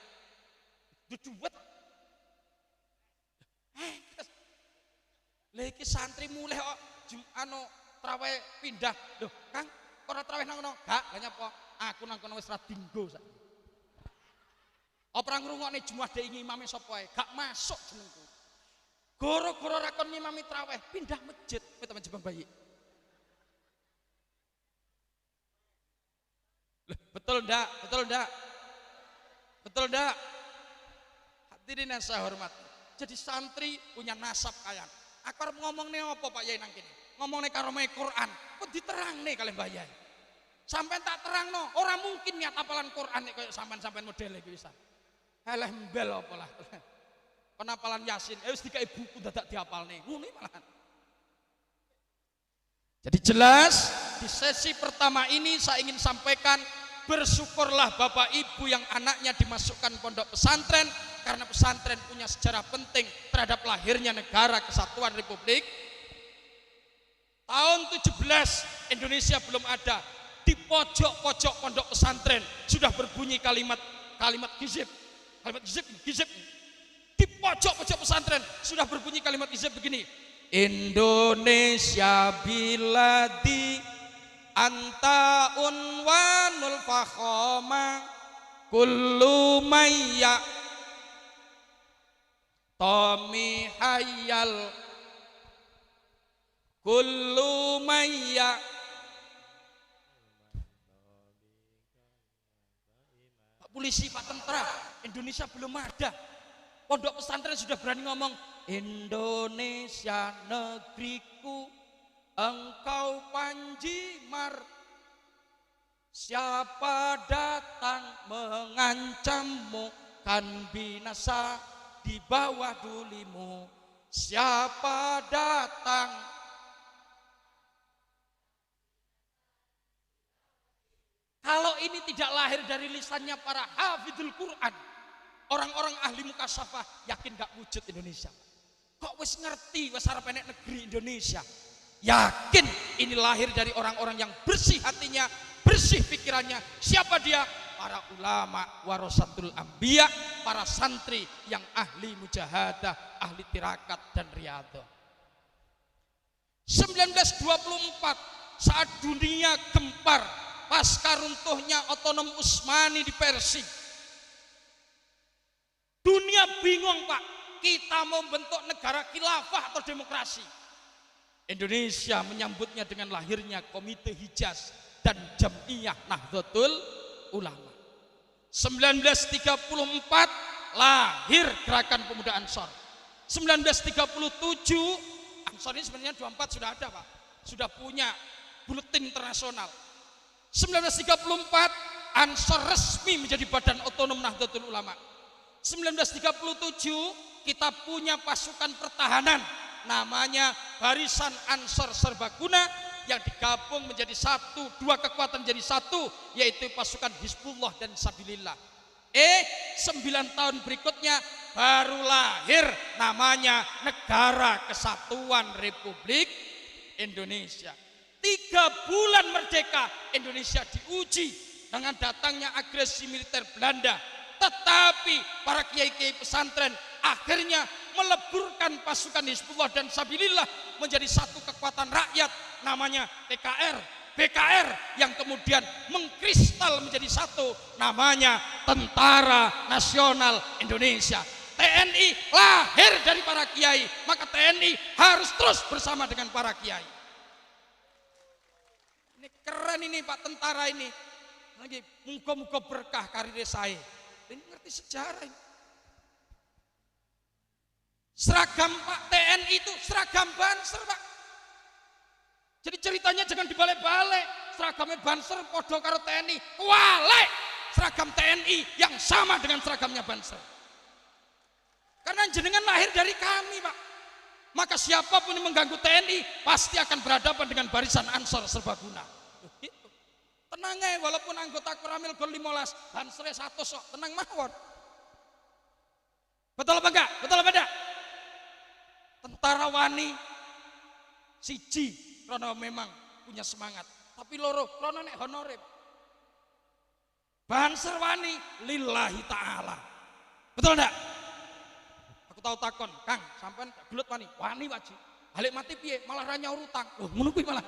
Duduwet. Lagi santri mulai kok traweh pindah. Loh, Kang, ora traweh nang kono? Gak, lha nyapa? Aku nang kono wis ra dinggo sak. Apa ngrungokne Jumat de imame sapa ae? Gak masuk jenengku. Goro-goro ra kon ngimami traweh, pindah masjid, kowe temen Jebang Bayi. Betul ndak? Betul ndak? Betul ndak? Hadirin yang saya hormati. Jadi santri punya nasab kaya. Aku arep ngomongne apa Pak Yai nang kene? Ngomongne karomah Quran. Kok diterangne kalian Mbah Yai? Sampai tak terangno, ora mungkin niat apalan Quran nek koyo sampean-sampean modele iki bisa. Eleh mbel apa lah. Penapalan Yasin, wis dikai buku dadak diapalne. Ngono malahan. Jadi jelas di sesi pertama ini saya ingin sampaikan, bersyukurlah Bapak Ibu yang anaknya dimasukkan pondok pesantren, karena pesantren punya sejarah penting terhadap lahirnya negara kesatuan Republik. Tahun 17 Indonesia belum ada, di pojok-pojok pondok pesantren sudah berbunyi kalimat hizib. Kalimat hizib. Di pojok-pojok pesantren sudah berbunyi kalimat hizib begini. Indonesia biladi anta unwanul fakhoma kullu mayya tami hayal kullu mayya. Pak polisi, Pak tentara, Indonesia belum ada. Pondok pesantren sudah berani ngomong, Indonesia negeriku, engkau panjimar. Siapa datang mengancammu, kan binasa di bawah dulimu. Siapa datang. Kalau ini tidak lahir dari lisannya para hafidhul Quran, orang-orang ahli mukasyafah, yakin gak wujud Indonesia. Kok wis ngerti wis arep enek negeri Indonesia? Yakin ini lahir dari orang-orang yang bersih hatinya, bersih pikirannya. Siapa dia? Para ulama warasatul anbiya, para santri yang ahli mujahadah, ahli tirakat dan riyadhah. 1924 saat dunia gempar pasca runtuhnya otonom Utsmani di Persia. Dunia bingung Pak, kita mau bentuk negara khilafah atau demokrasi. Indonesia menyambutnya dengan lahirnya Komite Hijaz dan Jam'iyah Nahdlatul Ulama. 1934 lahir Gerakan Pemuda Ansor. 1937 Ansor ini sebenarnya 24 sudah ada Pak, sudah punya buletin internasional. 1934 Ansor resmi menjadi Badan Otonom Nahdlatul Ulama. 1937 kita punya pasukan pertahanan namanya Barisan Ansor Serbaguna yang digabung menjadi satu, dua kekuatan menjadi satu, yaitu pasukan Hizbullah dan Sabilillah. 9 tahun berikutnya baru lahir namanya Negara Kesatuan Republik Indonesia. 3 bulan merdeka Indonesia diuji dengan datangnya agresi militer Belanda. Tetapi para kiai-kiai pesantren akhirnya meleburkan pasukan Hizbullah dan Sabilillah menjadi satu kekuatan rakyat namanya TKR, BKR yang kemudian mengkristal menjadi satu namanya Tentara Nasional Indonesia. TNI lahir dari para kiai, maka TNI harus terus bersama dengan para kiai. Ini keren ini Pak tentara ini. Lagi muga-muga berkah karir saya. Ini ngerti sejarah ini. Seragam Pak TNI itu seragam Banser Pak. Jadi ceritanya jangan dibalik-balik. Seragamnya Banser podo karo TNI. Kualek seragam TNI yang sama dengan seragamnya Banser. Karena jenengan lahir dari kami Pak. Maka siapapun yang mengganggu TNI pasti akan berhadapan dengan Barisan Ansor Serbaguna. Gitu. Tenang aja walaupun anggota Koramil gol 15 Banser 1 sok tenang mawon. Betul apa enggak? Betul apa enggak? Tentara wani siji karena memang punya semangat, tapi loro karena nek honore. Banser wani lillahi ta'ala. Betul enggak? Aku tahu takon, Kang, sampean gelut wani wajib. Balik mati piye? Malah ra nyaur utang. Loh, ngono kuwi malah.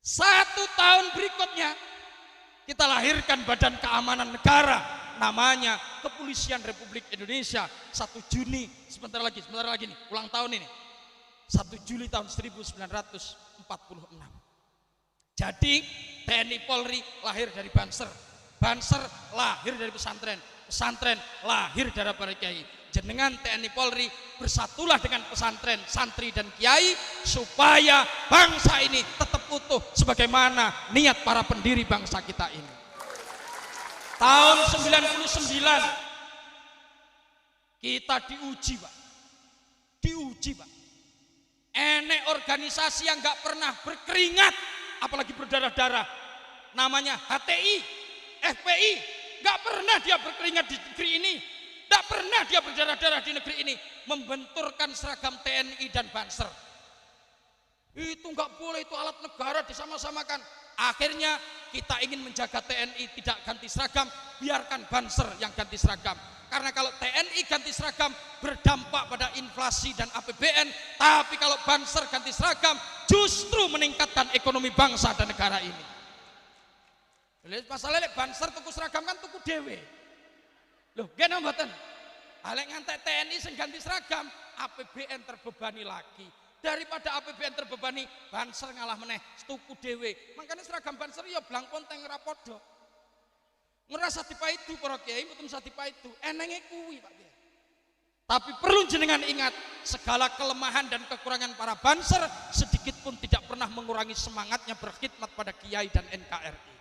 Satu tahun berikutnya kita lahirkan Badan Keamanan Negara, namanya Kepolisian Republik Indonesia. 1 Juni sebentar lagi nih, ulang tahun ini. 1 Juli tahun 1946. Jadi TNI Polri lahir dari Banser, Banser lahir dari pesantren, pesantren lahir dari para kiai. Jenengan TNI Polri bersatulah dengan pesantren, santri dan kiai supaya bangsa ini tetap utuh sebagaimana niat para pendiri bangsa kita ini. Tahun 99 kita diuji, Pak. Diuji, Pak. Enek organisasi yang nggak pernah berkeringat, apalagi berdarah-darah, namanya HTI, FPI, nggak pernah dia berkeringat di negeri ini, nggak pernah dia berdarah-darah di negeri ini, membenturkan seragam TNI dan Banser. Itu nggak boleh, itu alat negara disama-samakan. Akhirnya kita ingin menjaga TNI tidak ganti seragam, biarkan Banser yang ganti seragam. Karena kalau TNI ganti seragam berdampak pada inflasi dan APBN, tapi kalau Banser ganti seragam justru meningkatkan ekonomi bangsa dan negara ini. Masalahnya Banser tuku seragam kan tuku dewe. Loh, gimana mboten? Alek ngantek TNI sing ganti seragam, APBN terbebani lagi. Daripada APBN terbebani, Banser ngalah meneh tuku dewe. Makanya seragam Banser ya blang ponteng ora padha. Ngerasa dipaidu para kiai, mboten usah dipaidu. Enenge kuwi, Pak Kiai. Tapi perlu jenengan ingat, segala kelemahan dan kekurangan para Banser sedikit pun tidak pernah mengurangi semangatnya berkhidmat pada kiai dan NKRI.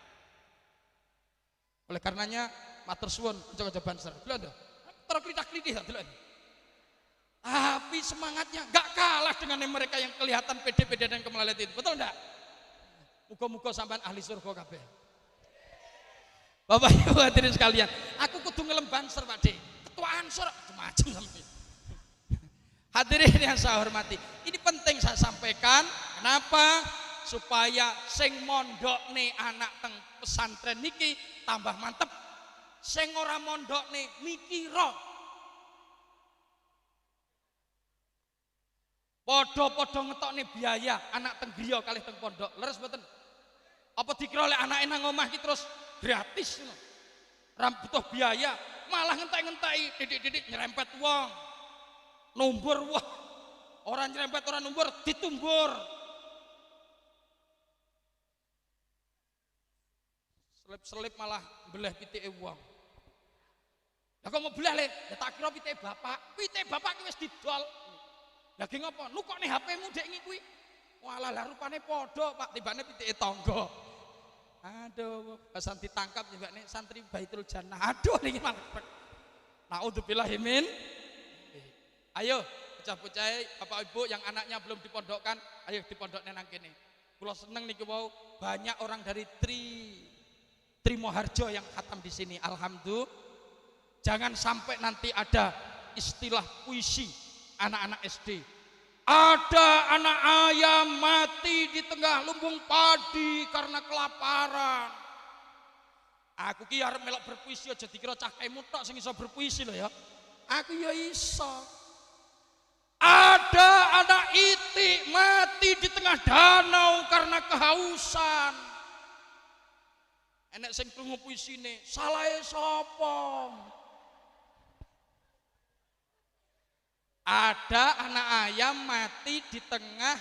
Oleh karenanya, matur suwun aja Banser. Delok to. Terus klitak-klitih delok. Tapi semangatnya gak kalah dengan mereka yang kelihatan pede-pede dan kemelalet itu. Betul enggak? Muga-muga sampean ahli surga kabeh. Bapak Ibu hadirin sekalian, aku kudu ngelem Banser, Pak De. Ketua Ansor macam sampai. Hadirin yang saya hormati, ini penting saya sampaikan. Kenapa? Supaya sing mondokne anak teng pesantren niki tambah mantep. Sing ora mondokne mikira. Podo-podo ngetokne biaya anak teng griya kalih teng pondok. Leres mboten? Apa dikira oleh anake nang omah iki terus gratis ngono. Ora butuh biaya, malah ngentek-ngenteki didik-didik nyerempet wong. Numbur wah. Ora nyerempet ora numbur ditumbur. Selip-selip malah beleh pitike wong. Lah kok mau beleh le? Ya tak kira pitike bapak. Pitike bapak ki wis didol. Lah ki ngopo? Nukokne HP-mu dek iki kuwi. Walah lah rupane padha, Pak, tibane pitike tangga. Aduh, pasan ditangkap juga nih santri Baitul Jannah. Aduh, ini malah. Naudzubillahi min. Ayo, bocah-bocah, Bapak Ibu yang anaknya belum dipondokkan, ayo dipondokne nang kene. Kula seneng niku wau banyak orang dari Trimoharjo yang khatam di sini. Alhamdulillah. Jangan sampai nanti ada istilah puisi anak-anak SD. Ada anak ayam mati di tengah lumbung padi karena kelaparan. Aku ki arep melok berpuisi aja dikira cah kemu tok sing iso berpuisi lho ya. Aku ya iso. Ada anak itik mati di tengah danau karena kehausan. Enek sing krungu puisine, salahe sapa? Ada anak ayam mati di tengah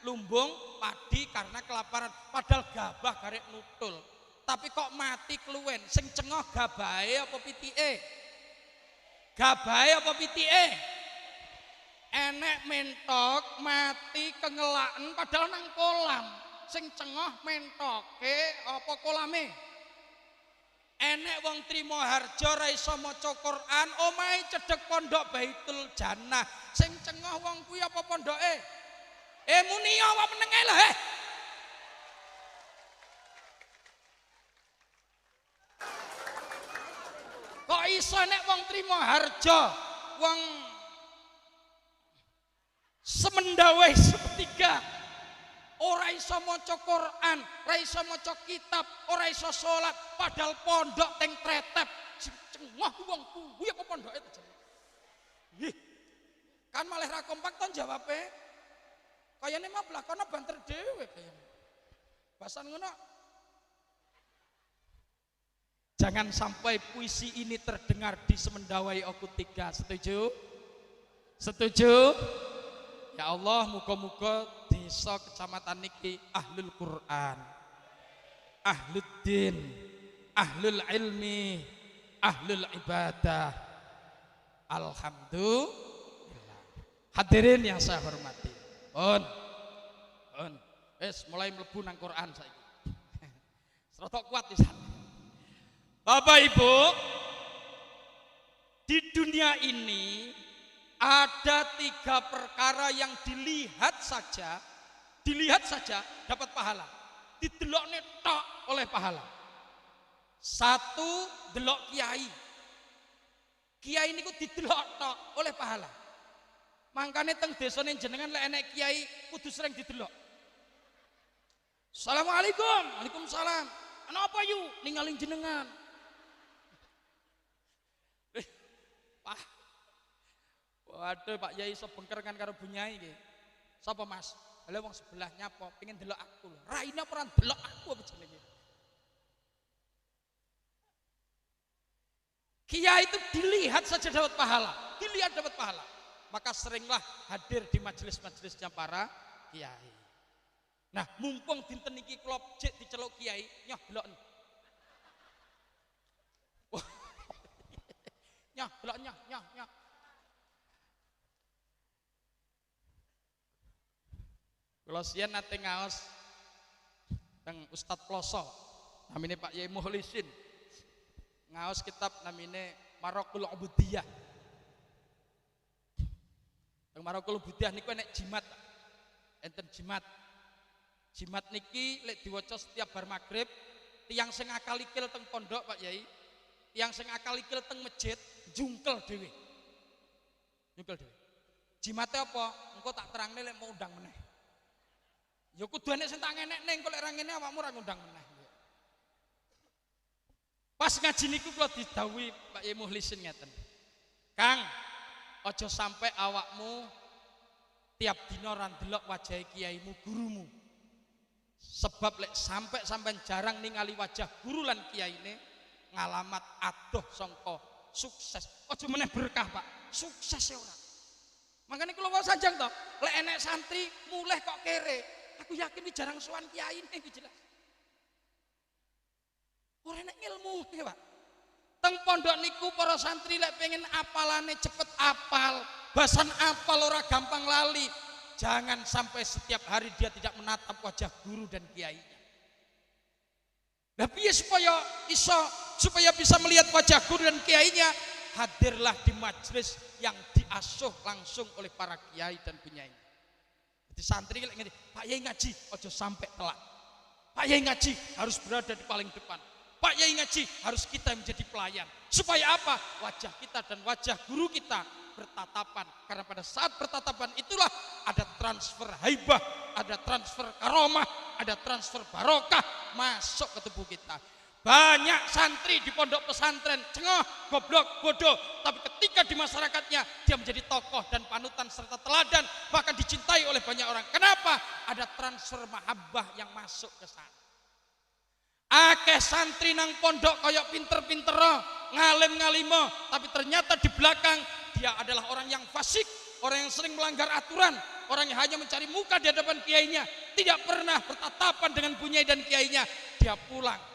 lumbung padi karena kelaparan, padahal gabah garek nutul. Tapi kok mati keluwen, sing cengoh gabahe apa pitike? Gabahe apa pitike? Enek mentok mati kengelaken padahal nang kolam. Sing cengoh mentoke apa kolame? Enek wong Trimoharjo ra iso maca Quran, omahe cedhek pondok Baitul Jannah. Sing cengoh wong kuwi apa pondoke? Muni apa menenge lho, Kok iso nek wong Trimoharjo, wong semendawai sepertiga, ora iso maca Quran, ora iso maca kitab, ora iso salat, padahal pondok teng tretep sing cengah wong kuwi apa pondoke to jenenge. Nggih. Kan malah ra kompak to jawabe. Kayane mah belakana banter dhewe kayane. Bahasan ngono. Jangan sampai puisi ini terdengar di Semendawai Oku 3. Setuju? Setuju? Ya Allah, muga-muga desa kecamatan niki ahlul Quran, ahlul din, ahlul ilmi, ahlul ibadah. Alhamdulillah. Hadirin yang saya hormati. Mulai mlebu nang Quran saiki. Serata kuat di sana. Bapak Ibu, di dunia ini ada 3 perkara yang dilihat saja dapat pahala. Didelokne tok oleh pahala. 1, delok kiai. Kiai niku didelok tok oleh pahala. Mangkane teng desane jenengan lek enek kiai kudu sering didelok. Assalamualaikum. Waalaikumsalam. Kenapa yu ninggalin jenengan? Pak. Waduh Pak Yai iso bengker kan karo bunyai nggih. Sapa Mas? Lha wong sebelah nyapa pengen delok aku lho. Raine apa ora delok aku apa jenenge? Kiai itu dilihat saja dapat pahala, dilihat dapat pahala. Maka seringlah hadir di majelis-majelisnya para kiai. Nah, mumpung dinten iki kula jek diceluk kiai, nyoh delok. Nyoh delok nyoh. Kula sian nate ngaos teng Ustadz Ploso, namine Pak Yai Mukhlisin. Ngaos kitab namine Maraqul Ubudiyah. Teng Maraqul Ubudiyah niku enek jimat. Enten jimat. Jimat niki lek diwaca setiap bar magrib, tiyang sing akal ikil teng pondok Pak Yai, tiyang sing akal ikil teng masjid jungkel dhewe. Jungkel dhewe. Jimate apa? Engko tak terangne lek mau undang meneh. Ya kudu enek sing tak ngenekne, engko lek ra ngene awakmu ora ngundang meneh. Pas ngaji niku kula didhawuhi Pak Yai Mukhlisin ngeten. Kang, aja sampai awakmu tiap dina ra ndelok wajah kiaimu, gurumu. Sebab lek sampai jarang ningali wajah guru lan kiyaine, ngalamat adoh sangka sukses. Aja meneh berkah, Pak. Sukses e ora. Makane kula wae sanjang to, lek enek santri mulih kok kere, aku yakin iki jarang sowan kiyaine iki jelas. Ora enek ilmu e, Pak. Teng pondok niku para santri lek pengen apalane cepet apal, bahasan apal ora gampang lali. Jangan sampai setiap hari dia tidak menatap wajah guru dan kiainya. Nah, piye supaya bisa melihat wajah guru dan kiainya? Hadirlah di majelis yang diasuh langsung oleh para kiai dan bunyai. Jadi santri lek ngene, Pak Yai ngaji aja sampai telat. Pak Yai ngaji harus berada di paling depan. Pak Yai ngaji harus kita menjadi pelayan. Supaya apa? Wajah kita dan wajah guru kita bertatapan. Karena pada saat bertatapan itulah ada transfer haibah, ada transfer karomah, ada transfer barokah masuk ke tubuh kita. Banyak santri di pondok pesantren cengah, goblok, bodoh, tapi ketika di masyarakatnya dia menjadi tokoh dan panutan serta teladan, bahkan dicintai oleh banyak orang. Kenapa? Ada transfer mahabbah yang masuk ke sana. Akeh santri nang pondok kayak pinter-pinter, ngalim-ngalimo, tapi ternyata di belakang dia adalah orang yang fasik, orang yang sering melanggar aturan, orang yang hanya mencari muka di hadapan kiainya, tidak pernah bertatapan dengan bunyai dan kiainya. Dia pulang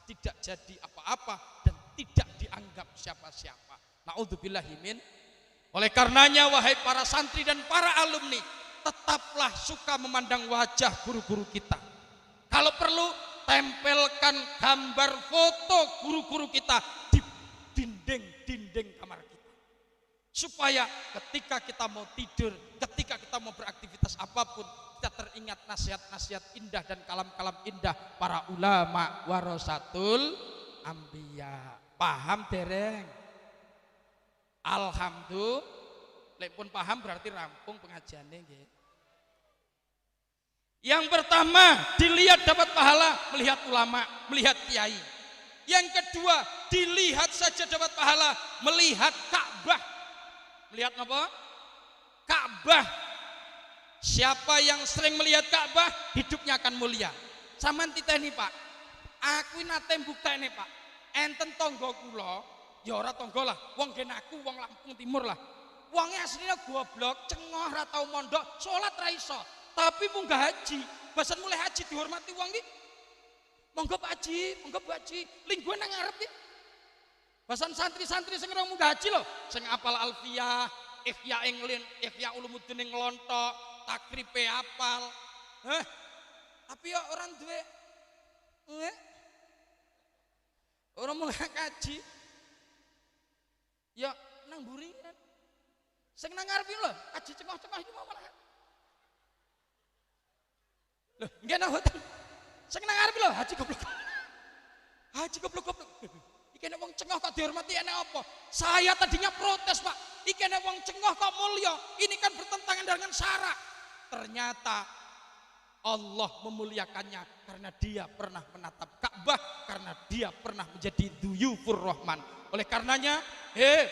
tidak jadi apa-apa dan tidak dianggap siapa-siapa. Naudzubillahi min. Oleh karenanya wahai para santri dan para alumni, tetaplah suka memandang wajah guru-guru kita. Kalau perlu tempelkan gambar foto guru-guru kita di dinding-dinding kamar kita. Supaya ketika kita mau tidur, ketika kita mau beraktivitas apapun, kita teringat nasihat-nasihat indah dan kalam-kalam indah para ulama warasatul anbiya. Paham dereng? Alhamdulillah. Lek pun paham berarti rampung pengajiannya nggih. Yang pertama, dilihat dapat pahala, melihat ulama, melihat kiai. Yang kedua, dilihat saja dapat pahala, melihat Ka'bah. Melihat apa? Ka'bah. Siapa yang sering melihat Ka'bah, hidupnya akan mulia. Saman titeni Pak, aku nate buktene Pak, enten tonggo kula, ya ora tonggo lah, wong gen aku wong Lampung Timur lah. Wonge aslinya goblok, cengoh ra tau mondok, salat ra iso, tapi munggah haji. Basan mulai haji dihormati wong iki. Monggo Pak Haji, monggo Bu Haji, linggue nang ngarep iki. Basan santri-santri sing ora munggah haji lho, sing apal Alfiyah, Ihya Englin, Ihya Ulumuddin nglontok, takripe apal. Tapi ya orang duwe orang mulai kaji ya nang buringan sing nang ngarep lho kaji cengah-cengah iki mau malah lho nggih nang hotel sing nang ngarep lho haji goblok iki nek wong cengah kok dihormati enek apa? Saya tadinya protes Pak, iki nek wong cengah kok mulya, ini kan bertentangan dengan syarak. Ternyata Allah memuliakannya karena dia pernah menatap Ka'bah, karena dia pernah menjadi duyufur rahman. Oleh karenanya,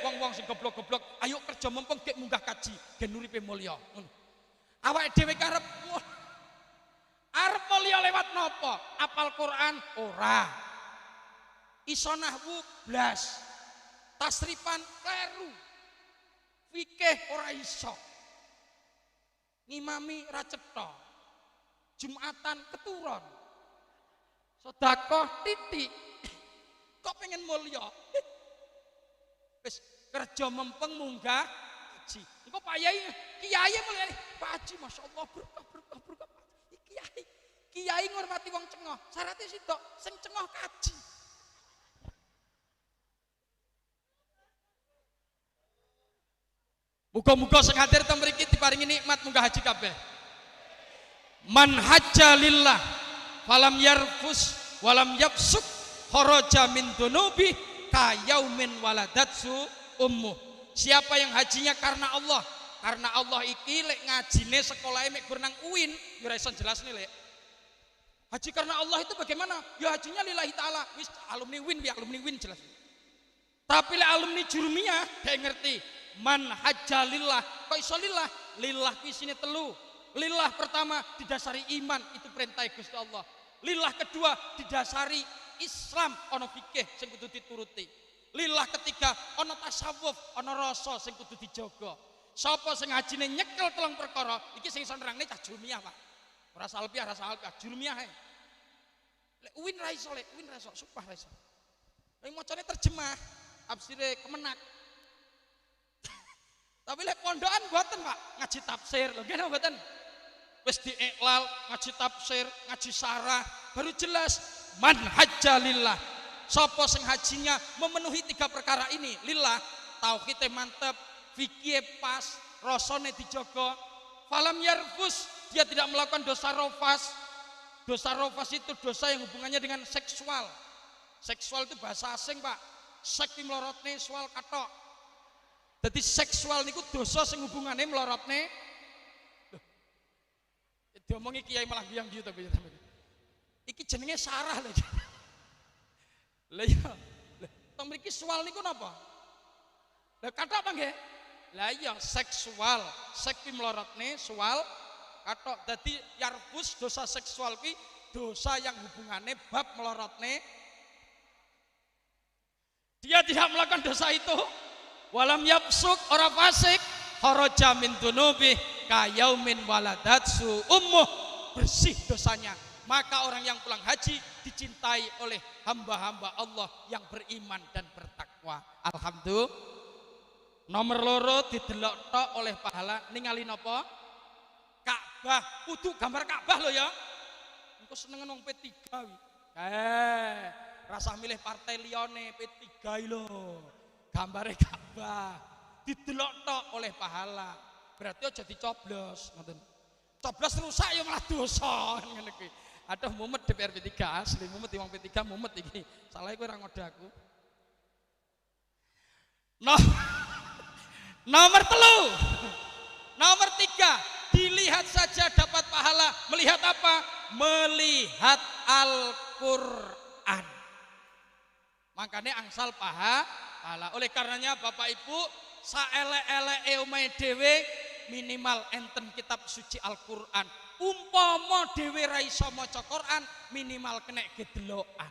wong-wong sing goblok-goblok, ayo kerja mumpung gek munggah kaji, gen uripe mulya. Awake dhewe arep mulya lewat napa? Apal Quran ora. Iso nahwu blas. Tasrifan kleru. Fikih ora iso. Ngimami ra cetha. Jumatan keturun, sedekah titik, kok pengen mulya, wis kerja mempeng munggah haji. Engko Pak Kiai mulya, Pak Haji, masya Allah berkah. Kiai ngormati wong cengah, syaratnya sitok, sing cengah kaji. Muga-muga sing hadir teng mriki diparingi nikmat munggah haji kabeh. Man hajja lillah falam yarfus walam yafsuk kharaja min dunubi kayaumin waladatsu ummuh. Siapa yang hajinya karena Allah iki lek ngajine sekolahe mek gur nang UIN ya ora iso jelasne lek. Haji karena Allah itu bagaimana? Ya hajinya lillahi taala. Wis alumni UIN jelas. Tapi lek alumni jurumiyah dhek ngerti. Man hajja lillah, kok iso lillah? Lillah kuwi isine telu. Lillah pertama didasari iman, itu perintah Gusti Allah. Lillah kedua didasari Islam, ono fikih sing kudu dituruti. Lillah ketiga ono tasawuf, ono rasa sing kudu dijaga. Sapa sing hajine nyekel telung perkara, iki sing iso nerangne cah jurumiyah, Pak. Ora salpiah, jurumiyah ae. Lek UIN ra iso, supah ra iso. Lek macane terjemah, tafsire Kemenak. Tapi lek pondokan mboten, Pak, ngaji tafsir. Lho nggih mboten. Wis diiklal, ngaji tafsir, ngaji sarah, baru jelas man hajja lillah. Sapa sing hajinya memenuhi 3 perkara ini, lillah, tauhidnya mantep, fikih pas, rasane dijaga, falam yarfus, dia tidak melakukan dosa rofas. Dosa rofas itu dosa yang hubungannya dengan seksual. Seksual itu bahasa asing, Pak. Seks melorotne soal katok. Jadi seksual niku dosa sing hubungannya melorotne. Diomongi kiai malah biang gitu tapi iki jenenge sarah lho. Lah ya. Teng mriki soal niku napa? Lah kathok apa nggih? Lah iya seksual, seks melorotne soal kathok. Dadi yarfus dosa seksual ki dosa yang hubungannya bab melorotne. Dia tidak melakukan dosa itu. Walam yapsuk ora fasik, kharaja min dunubi kayaumin waladatsu ummuh, bersih dosanya. Maka orang yang pulang haji dicintai oleh hamba-hamba Allah yang beriman dan bertakwa. Alhamdulillah. Nomor loro didelok tok oleh pahala ningali napa? Ka'bah, kudu gambar Ka'bah lho ya. Engko senengen wong P3 wi. Rasa milih partai liyane P3 lho. Gambare Ka'bah didelok tok oleh pahala. Berarti aja dicoblos, ngoten. Coblos rusak ya malah dosa ngene iki. Aduh mumet DPR P3 asli, mumet wong P3 mumet iki. Salahe kowe ora ngodaku. Nomor 3. Nomor 3, dilihat saja dapat pahala. Melihat apa? Melihat Al-Qur'an. Makanya angsal pahala. Oleh karenanya Bapak Ibu, saelek-eleke omahe dhewe minimal enten kitab suci Al-Qur'an. Umpama dhewe ra iso maca Qur'an, minimal kena gedelokan.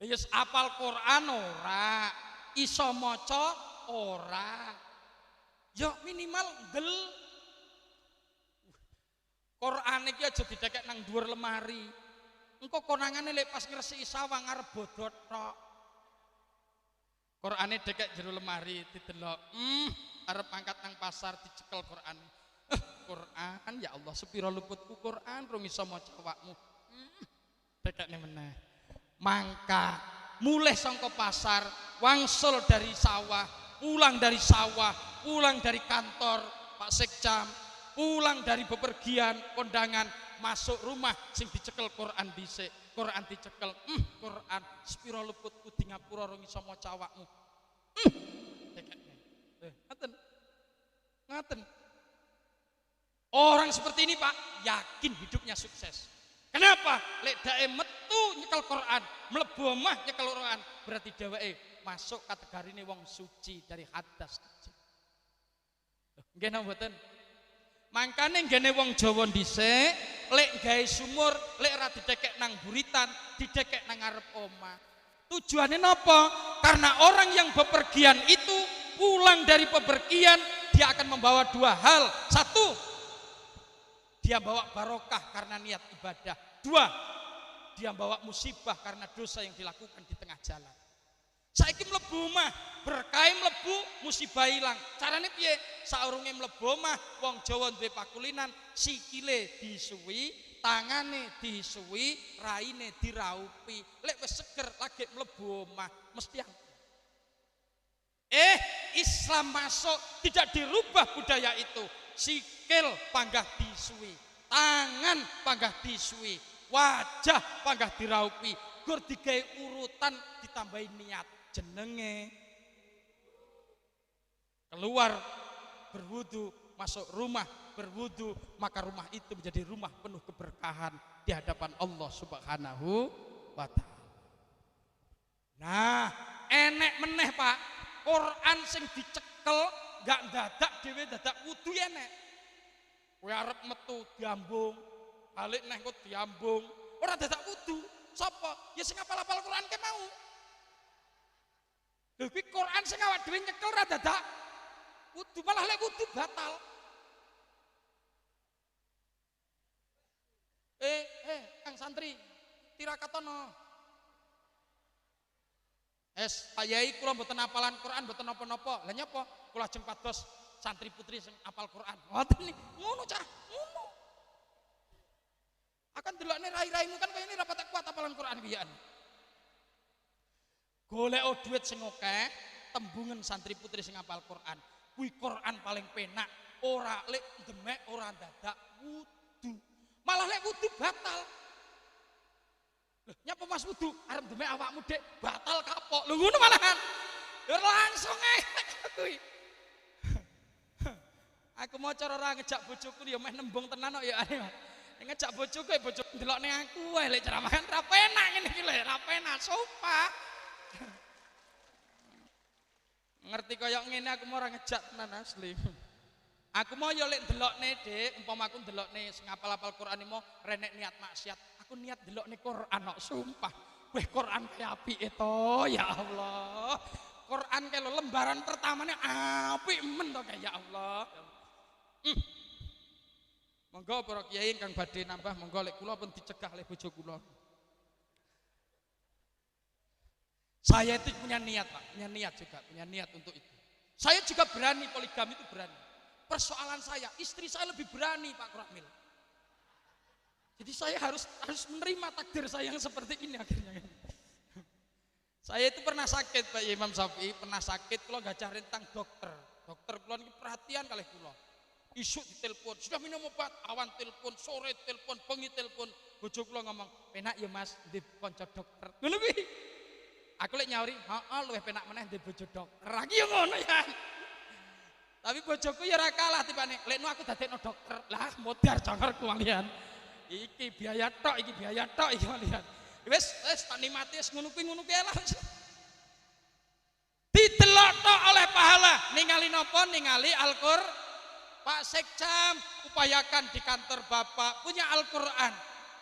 Wis apal Qur'an ora, iso maca ora. Ya minimal ngel. Qur'an iki aja didekek nang dhuwur lemari. Engko konangane lek pas ngresiki sawang arep bodot tok. Qur'ane dekek jero lemari didelok. Arep angkat nang pasar dicekel Qur'an. Qur'an ya Allah sepira luputku Qur'an rung iso maca awakmu. Dekekne meneh. Mangka mulih sangka pasar, wangsul dari sawah, pulang dari sawah, pulang dari kantor Pak Sekcam, pulang dari bepergian kondangan, masuk rumah sing dicekel Quran dhisik. Quran dicekel, Quran sepira luputku di ngapura rung iso maca awakmu. Ngaten. Ngaten. Orang seperti ini Pak yakin hidupnya sukses. Kenapa? Lek dae metu nyekel Quran, mlebu omah nyekel Quran, berarti dheweke masuk kategorine wong suci dari hadas kecil. Nggih napa mboten? Mangkane nggene wong Jawa dhisik, lek gawe sumur, lek ora didekek nang buritan, didekek nang ngarep omah. Tujuannya napa? Karena orang yang bepergian itu pulang dari bepergian, dia akan membawa 2 hal. 1, dia bawa barokah karena niat ibadah. 2, dia bawa musibah karena dosa yang dilakukan di tengah jalan. Saiki mlebu omah, berkah mlebu, musibah ilang. Carane piye? Saurunge mlebu omah, wong Jawa duwe pakulinan, sikile disuwi, tangane disuwi, raine diraupi. Lek wis seger lagi mlebu omah, mesti Islam masuk, tidak dirubah budaya itu. Sikil panggah disuwi, tangan panggah disuwi, wajah panggah diraupi, gur digawe urutan ditambahi niat. Jenenge keluar berwudu, masuk rumah berwudu, maka rumah itu menjadi rumah penuh keberkahan di hadapan Allah Subhanahu wa Ta'ala. Nah, enek meneh Pak, Quran sing dicekel gak dadak dhewe dadak wudu enek. Kowe arep metu diambung, balik neh kok diambung, ora dadak wudu. Sapa? Ya sing hafal-hafal Quran ke mau. Lha kuwi Quran sing awak dhewe nyekel ora dadak wudu, malah lek wudu batal. Kang santri, tirakatono. Pak Yai kula mboten hafalan Quran, mboten napa-napa. Lah nyapa? Kula ajeng pados santri putri sing hafal Quran. Ngoten niki, ngono cah, ngono. Akan delokne rai-raimu kan kaya ini rapat kuat hafalan Quran kiyaan. Golek duit sing akeh, tembungen santri putri sing hafal Quran. Kuwi Quran paling penak, ora lek demek ora dadak wudu. Malah lek wudu batal. Nyapa Mas wudu arep demek awakmu Dek batal kapok. Lho ngono malahan. Ya langsung kuwi. Aku mau cara ora ngejak bojoku ya meh nembung tenan kok ya ane. Ngejak bojoku ya bojoku ndelokne aku wae lek ceramahan ra penak ngene iki lho, ra penak sumpah. Ngerti koyo ngene aku mau ora ngejak tenan asli. Aku mau ya lek ndelokne Dik, umpama aku ndelokne sing hafal-hafal Quran iki mau renek niat maksiat. Aku niat delokne Quran kok sumpah. Weh Quran kaya apike to ya Allah. Quran kaya lembaran pertamane apik men to ya Allah. Monggo para kiai kang badhe nambah monggo lek kula pun dicegah oleh bojo kula. Saya itu punya niat Pak, punya niat juga, punya niat untuk itu. Saya juga berani poligami itu berani. Persoalan saya, istri saya lebih berani Pak Kuramil. Jadi saya harus menerima takdir saya yang seperti ini akhirnya. Saya itu pernah sakit Pak Imam Syafi'i, pernah sakit kalau gak cari tentang dokter. Dokter kula niki perhatian kalih kula. Isuk ditelepon, sudah minum obat, awan telepon, sore telepon, bengi telepon. Bojo kula ngomong, "Penak ya Mas, di kanca dokter." Ngono kuwi. Aku lek nyauri, heeh luwih penak meneh ndek bojo dokter. Ra ki yo ngono ya. Tapi bojoku ya ora kalah tipane. Lekno aku dadekno dokter. Lah modar congorku malian. Iki biaya tok iki malian. Wis tak nikmati wis ngono kuwi lah. Didelok tok oleh pahala. Ningali napa? Ningali Al-Qur'an. Pak Sekcam, upayakan di kantor Bapak punya Al-Qur'an.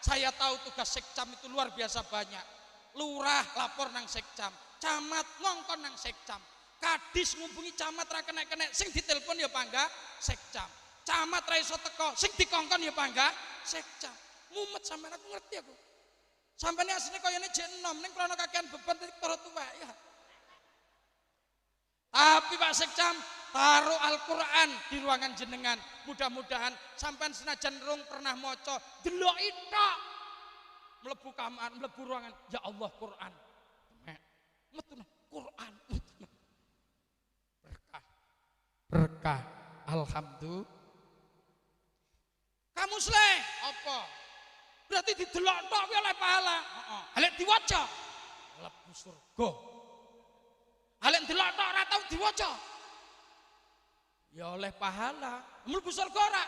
Saya tahu tugas Sekcam itu luar biasa banyak. Lurah lapor nang Sekcam, camat ngongkon nang Sekcam. Kadis ngumpulin camat ra kena-kena sing ditelepon ya pangga Sekcam. Camat ra iso teko sing dikongkon ya pangga Sekcam. Mumet sampean aku ngerti aku. Sampeyan asline koyone jek enom ning krana kakean beban titik toro tuwek ya. Tapi Pak Sekcam taruh Al-Qur'an di ruangan jenengan. Mudah-mudahan sampean senajan rung pernah maca deloki tok. Mlebu kamar, mlebu ruangan, ya Allah Qur'an. Metu Qur'an. Berkah. Alhamdulillah. Kamu sleh apa? Berarti didelok tok kuwi oleh pahala. Heeh. Halek diwaca mlebu surga. Halek delok tok ora tau diwaca. Ya oleh pahala. Mlebu surga ora?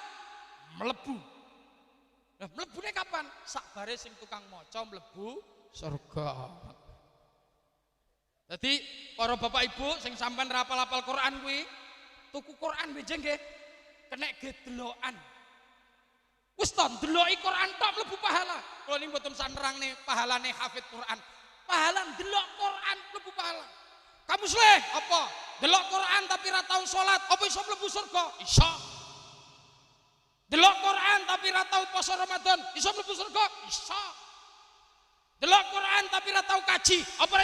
Mlebu. Nah, mlebune kapan? Sakbare sing tukang maca mlebu surga. Jadi para bapak ibu sing sampean rapal-apal Quran kuwi tuku Quran benjing nggih kena gedelokan. Wis to ndeloki Quran tok mlebu pahala. Kula niki mboten sanerangne pahalane hafid Quran. Pahala ndelok Quran mlebu pahala. Kamu sleh apa? Delok Quran tapi ra tau salat, apa iso mlebu surga? Iso. Delok Quran tapi ra tau poso Ramadan, iso mlebu surga? Iso. Delok Quran tapi ra tau kaji, apa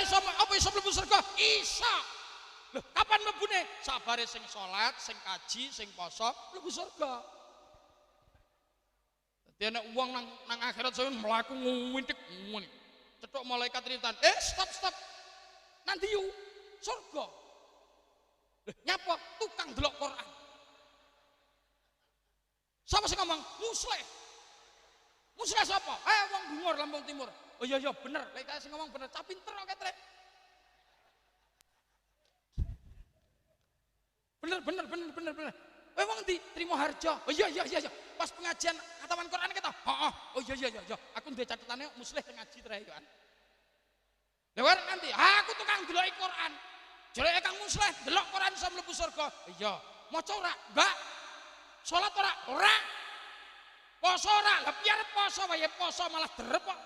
iso mlebu surga? Iso. Loh, kapan mlebune? Sabare sing salat, sing kaji, sing poso mlebu surga. Dadi ana wong nang akhirat sampeyan mlaku nguwintik ngene. Cetok malaikat ritan, stop. Nanti yuk surga. Loh, nyapa tukang delok Quran. Siapa sih ngomong? Musleh. Musleh siapa? Wong Bungur Lampung Timur. Oh iya bener, lek sing ngomong bener, cah pinter kok ketrek. Bener. Wong ndi? Trimoharjo. Oh iya. Pas pengajian khataman Quran kita. Oh iya. Aku duwe catetane musleh sing ngaji trae kan. Lewat nanti, aku tukang deloki Quran. Jeleke Kang Musleh, delok Quran iso mlebu surga. Iya. Maca ora? Enggak. Salat ora? Ora. Poso ora? Lah biar poso wae poso malah derep kok.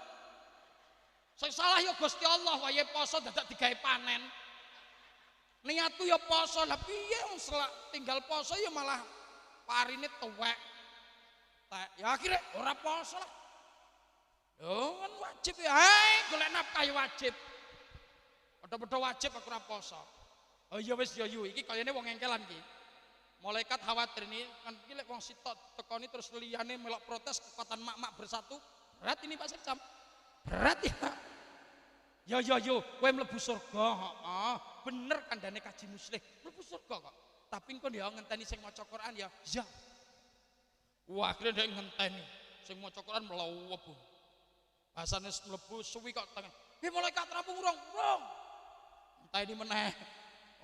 Sing salah ya Gusti Allah wae poso dadak digawe panen. Niatku ya poso, lah piye wong tinggal poso ya malah parine tuwek. Ya akhirnya ora poso lah. Yo kan wajib ya. Golek nafkah ya wajib. Padha-padha wajib aku ora poso. Oh iya wis ya yu iki kayane wong engkelan iki. Malaikat khawatir ini kan iki lek wong sitok tekoni terus liyane melok protes kekuatan mak-mak bersatu. Berat ini Pak Sekcam. Berat ya. Yo, kowe mlebu surga, heeh. Bener kandhane kaji muslih. Mlebu surga kok. Tapi engko dia ngenteni sing maca Quran ya. Ya. Wah, akhirnya dia ngenteni sing maca Quran mlebu. Bahasane mlebu suwi kok tangan. Malaikat rampung urung. Enteni meneh.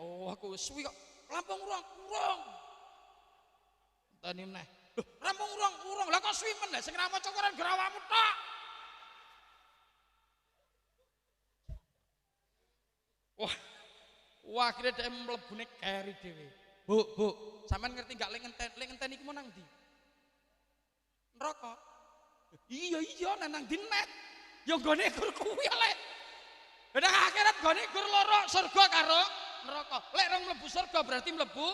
Oh, aku suwi kok rampung urung. Enteni meneh. Loh, rampung urung. Lah kok suwi meneh sing ra maca Quran gerawamu tok. Wah, akhirnya dia mlebune keri dhewe. Bu, sampean ngerti gak lek ngenteni iki nang ndi? Neraka. Iya nang ndi net. Ya nggone gur kuwi lek. Nang akhirat gone gur loro, surga karo neraka. Lek rong mlebu surga berarti mlebu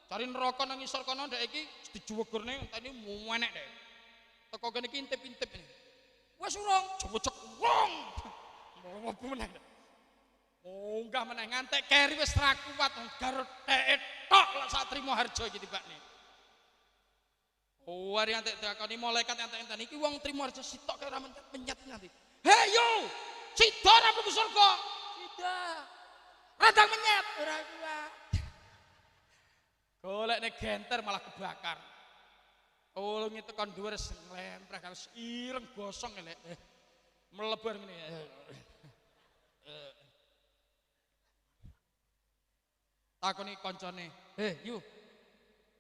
cari neraka nang isor kono ndek iki dijuwegurne ngenteni muenek deh. Teko kene iki intip-intip ini. Wis urung, jewecek urung. Mlebu meneh. Munggah meneh ngantek keri wis ra kuat garut tok lek sak Trimoharjo iki tibakne. Oh, ari antek dakoni malaikat entek-entek iki wong Trimoharjo sitok kaya ora menyat nganti. Hei yo, sida ora mlebu surga. Sida. Radang menyat ora kuat. Golek nek genter malah kebakar. Ulungi tekan dhuwur nglemprak harus ireng gosong lek. Mlebu ngene. Takoni koncone, yu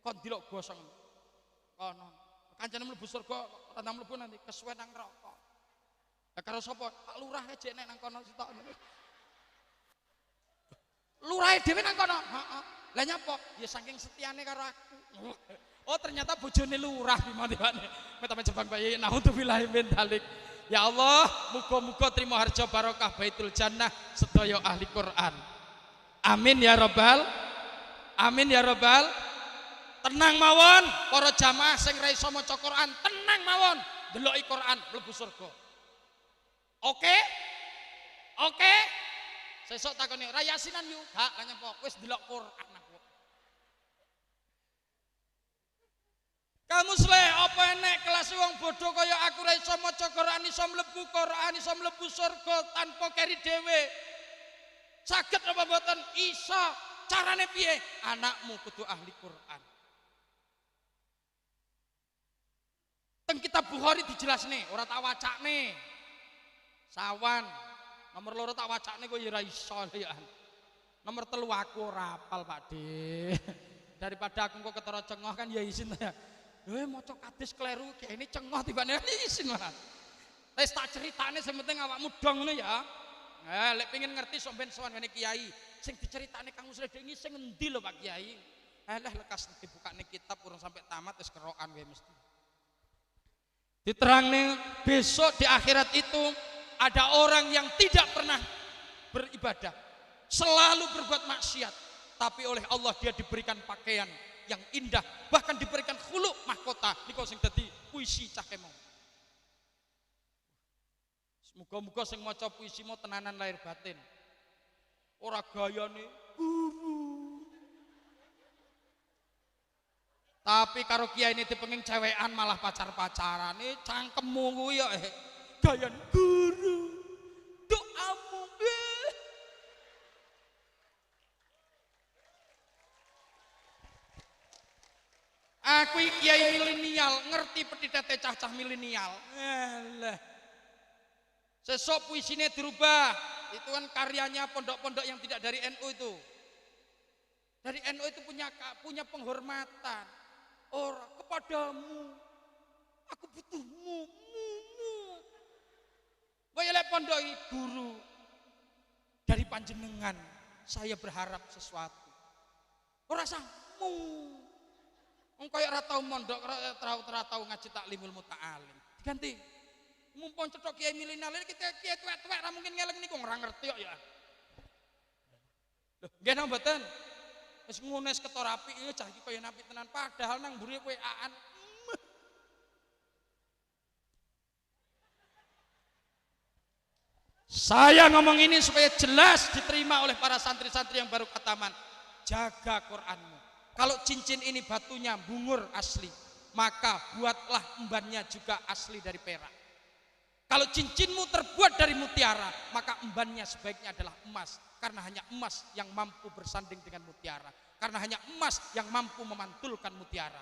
kon dilok gosong kono kancane mlebu surga ora mlebu nanti kesuwen nang neraka. Lah karo sapa? Pak Lurah jek nek nang kono sitok. Lurahe dhewe nang kono. Heeh. Lah nyapa? Ya saking setiane karo aku. Oh ternyata bojone lurah dimane-mane. Metame Jepang bayi naudzubillahi min dzalik. Ya Allah, muga-muga trimo harja barokah Baitul Jannah sedaya ahli Quran. Amin ya rabbal. Amin ya rabbal. Tenang mawon para jamaah sing ra iso maca Quran, tenang mawon deloki Quran mlebu surga. Oke? Oke? Sesuk takoni ra yasinan yu. Gak lah nyapa wis delok Quran aku. Kamu sleh apa enek kelas wong bodoh kaya aku ra iso maca Quran iso mlebu surga tanpa keri dhewe. Saged apa mboten? Iso. Carane piye? Anakmu kudu ahli Quran. Teng kitab Bukhari dijelasne, ora tak wacakne. Sawan. Nomor loro tak wacakne kok ya ora iso ya. Nomor 3 aku ora hafal, Pak De. Daripada aku kok ketara cengoh kan ya isin ya. Maca kadis kleru kene cengoh tibane isin lah. Wis tak critane sing penting awakmu dong ngono ya. Lek pengen ngerti sok ben sowan ngene kiai. Sing diceritane Kang Muslim dhewe sing endi lho Pak Kiai? Alah lekas dibukane kitab urung sampai tamat wis kerokan wae mesti. Diterangne besok di akhirat itu ada orang yang tidak pernah beribadah, selalu berbuat maksiat, tapi oleh Allah dia diberikan pakaian yang indah, bahkan diberikan khuluq mahkota niku sing dadi puisi cah kemong. Muga-muga sing maca puisi mau tenanan lahir batin. Ora gayane guru. Tapi karo kiai ini dipenging cewekan malah pacar-pacarane cangkemmu kuwi ya gayan guru. Doamu nggih. Aku kiai milenial, ngerti petitete cah-cah milenial. Alah. Sesok puisinya dirubah. Itu kan karyanya pondok-pondok yang tidak dari NU itu. Dari NU itu punya penghormatan. Orang kepadamu, aku butuhmu. Bayalek pondok guru. Dari panjenengan saya berharap sesuatu. Ora sangmu. Engko ora tau mondok, ora tau ngaji taklimul muta'alim. Diganti. Mumpung cetok kiai milenial kita kiai tuwek-tuwek ra mungkin ngeleng niku ora ngerti kok ya. Lho, nggih napa mboten? Wis ngono wis ketara apik cah iki kaya napi tenan padahal nang mburi WA-an. Saya ngomong ini supaya jelas diterima oleh para santri-santri yang baru kataman. Jaga Qur'anmu. Kalau cincin ini batunya bungur asli, maka buatlah embannya juga asli dari perak. Kalau cincinmu terbuat dari mutiara, maka embannya sebaiknya adalah emas. Karena hanya emas yang mampu bersanding dengan mutiara. Karena hanya emas yang mampu memantulkan mutiara.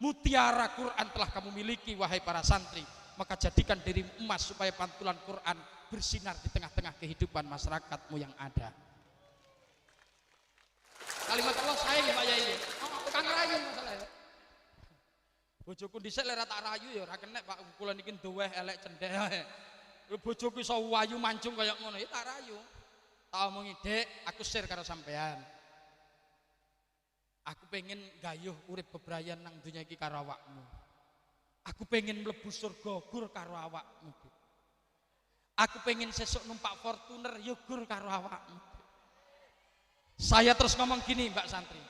Mutiara Quran telah kamu miliki, wahai para santri. Maka jadikan diri emas supaya pantulan Quran bersinar di tengah-tengah kehidupan masyarakatmu yang ada. Kalimat Allah saya ya Pak Yai. Tukang rayu masalahnya. Bojoku dhisik lek ra tak rayu ya ora kenek Pak, kula niki duweh elek cendhek. Bojoku iso wayu mancung kaya ngono ya tak rayu. Tak omongi, "Dek, aku share karo sampean. Aku pengen gayuh urip bebrayan nang dunya iki karo awakmu. Aku pengen mlebu surga gur karo awakmu. Aku pengen sesuk numpak Fortuner ya gur karo awakmu." Saya terus ngomong gini, Mbak Santri.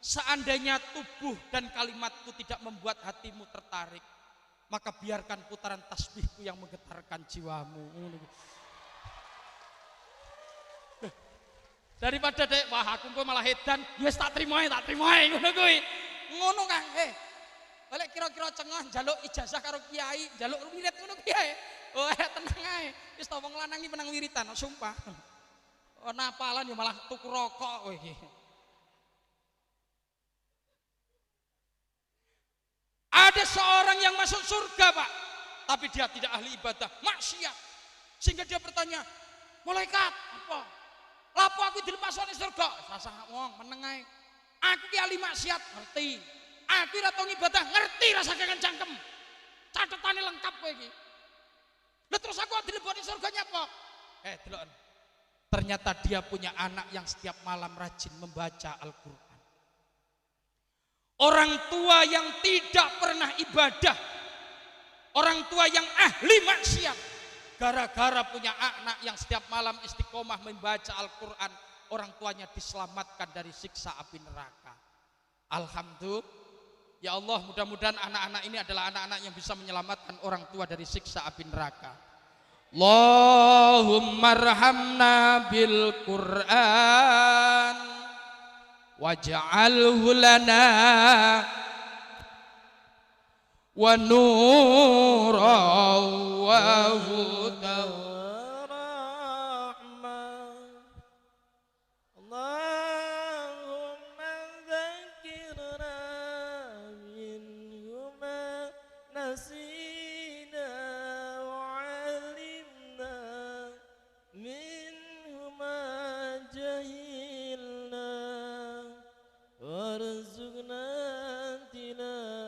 Seandainya tubuh dan kalimatku tidak membuat hatimu tertarik, maka biarkan putaran tasbihku yang menggetarkan jiwamu. Daripada dek, wah aku malah edan, ya tak terima ngono kuwi. Ngono Kang, balik kira-kira cengah njaluk ijazah karo kiai, njaluk wirid ngono kiai. Oh, tenang ae. Wis ta wong lanang iki menang wiritan, sumpah. Oh, napalan ya malah tuku rokok kowe iki. Ada seorang yang masuk surga Pak, tapi dia tidak ahli ibadah, maksiat. Sehingga dia bertanya, malaikat apa? Lapo aku dilepasone surga? Sasah wong meneng ae. Aku ki ahli maksiat ngerti. Aku ora tau ibadah ngerti rasa kangen cangkem. Catetane lengkap kowe iki. Lah terus aku dileboni surganya apa? Delok. Ternyata dia punya anak yang setiap malam rajin membaca Al-Qur'an. Orang tua yang tidak pernah ibadah, orang tua yang ahli maksiat, gara-gara punya anak yang setiap malam istiqomah membaca Al-Quran, orang tuanya diselamatkan dari siksa api neraka. Alhamdulillah, ya Allah, mudah-mudahan anak-anak ini adalah anak-anak yang bisa menyelamatkan orang tua dari siksa api neraka. Allahumma arhamna bil Qur'an waj'alhu lana wa nura wa hudan wa rahmah. Allahumma dzakirna minhu ma nasina wa 'allimna minhu ma jahilna warzuqna tilawatahu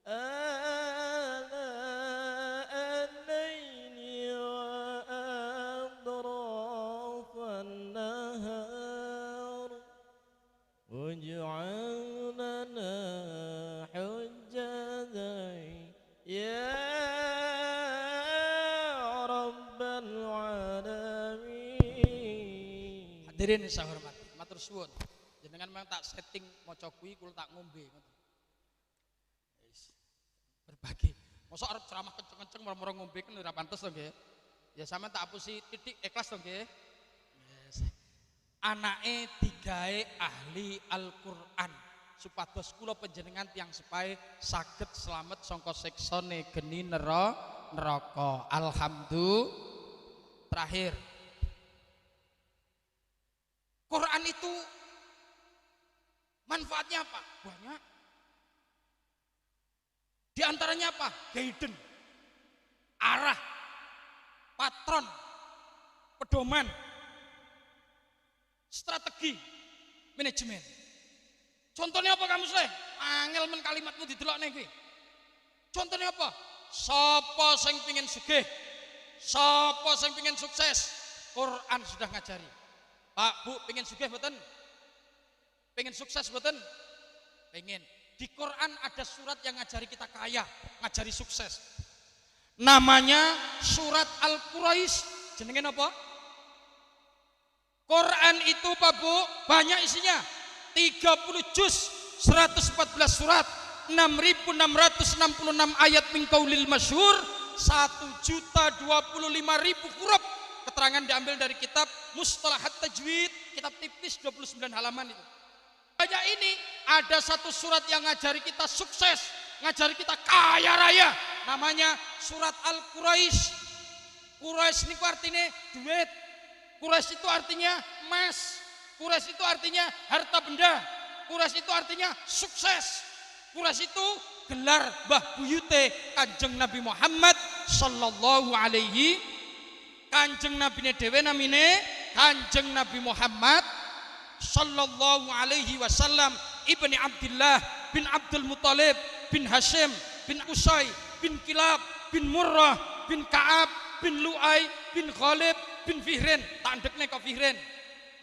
ala al-layli wa adrafan nahar waj'al lana hujjatan ya rabbal alamin. Hadirin saya hormati, matur suwun. Jenengan memang tak setting maca kuwi kula tak ngombe ngoten. Wis. Berbagi. Mosok arep ceramah kenceng-kenceng moro-moro ngombe kan ora pantes to nggih. Ya sampean tak apusi titik ikhlas to nggih. Yes. Anake digawe ahli Al-Qur'an supados kula panjenengan tiyang sepahe saged slamet saka siksane geni neraka. Alhamdulillah. Terakhir, Quran itu manfaatnya apa? Banyak. Di antaranya apa? Guidance, arah, patron, pedoman, strategi, manajemen. Contohnya apa kamu Sleh? Angel men kalimatmu didelokne kuwi. Contohnya apa? Sapa sing pengin sugih? Sapa sing pengin sukses? Quran sudah ngajari. Pak, Bu, pengin sugih mboten? Pengen sukses mboten? Pengen. Di Quran ada surat yang ngajari kita kaya, ngajari sukses. Namanya surat Al-Quraisy. Jenenge apa? Quran itu Pak Bu, banyak isinya. 30 juz, 114 surat, 6.666 ayat min qaulil masyhur, 1.025.000 huruf. Keterangan diambil dari kitab Mustalahat Tajwid, kitab tipis 29 halaman itu. Banyak ini ada satu surat yang ngajari kita sukses, ngajari kita kaya raya, namanya surat Al-Quraisy. Quraisy niku artinya duit. Quraisy itu artinya emas. Quraisy itu artinya harta benda. Quraisy itu artinya sukses. Quraisy itu gelar Mbah Buyute Kanjeng Nabi Muhammad sallallahu alaihi. Kanjeng Nabi dhewe namine Kanjeng Nabi Muhammad sallallahu alaihi wasallam ibni Abdullah bin Abdul Muthalib bin Hashim bin Qusay bin Kilab bin Murrah bin Ka'ab bin Lu'ay bin Ghalib bin Fihrin. Tak ndekne kok Fihrin.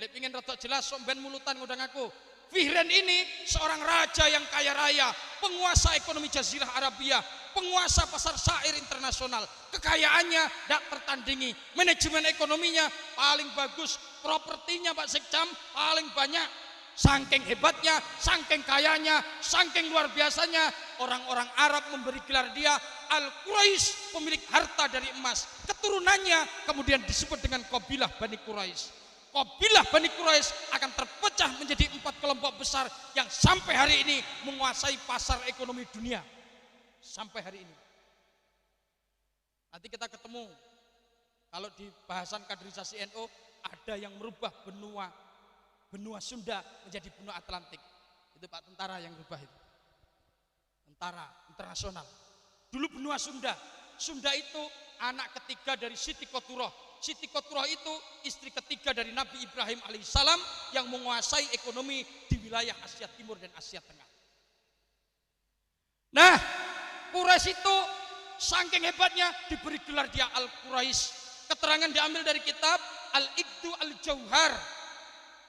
Lek pengin rada jelas sok ben mulutan ngundang aku. Fihrin ini seorang raja yang kaya raya, penguasa ekonomi Jazirah Arabia, penguasa pasar syair internasional. Kekayaannya tidak tertandingi, manajemen ekonominya paling bagus, propertinya Pak Sekjam paling banyak. Saking hebatnya, saking kayanya, saking luar biasanya, orang-orang Arab memberi gelar dia Al-Quraisy, pemilik harta dari emas. Keturunannya kemudian disebut dengan Qabilah Bani Quraisy. Qabilah Bani Quraisy akan terpecah menjadi 4 kelompok besar yang sampai hari ini menguasai pasar ekonomi dunia. Sampai hari ini. Nanti kita ketemu kalau di bahasan kaderisasi NU ada yang merubah benua Sunda menjadi benua Atlantik. Itu Pak tentara yang rubah itu. Tentara internasional. Dulu benua Sunda. Sunda itu anak ketiga dari Siti Koturoh. Siti Kotroh itu istri ketiga dari Nabi Ibrahim alaihissalam yang menguasai ekonomi di wilayah Asia Timur dan Asia Tengah. Nah, Quraisy itu saking hebatnya diberi gelar dia Al-Quraisy. Keterangan diambil dari kitab Al-Iqdu Al-Jauhar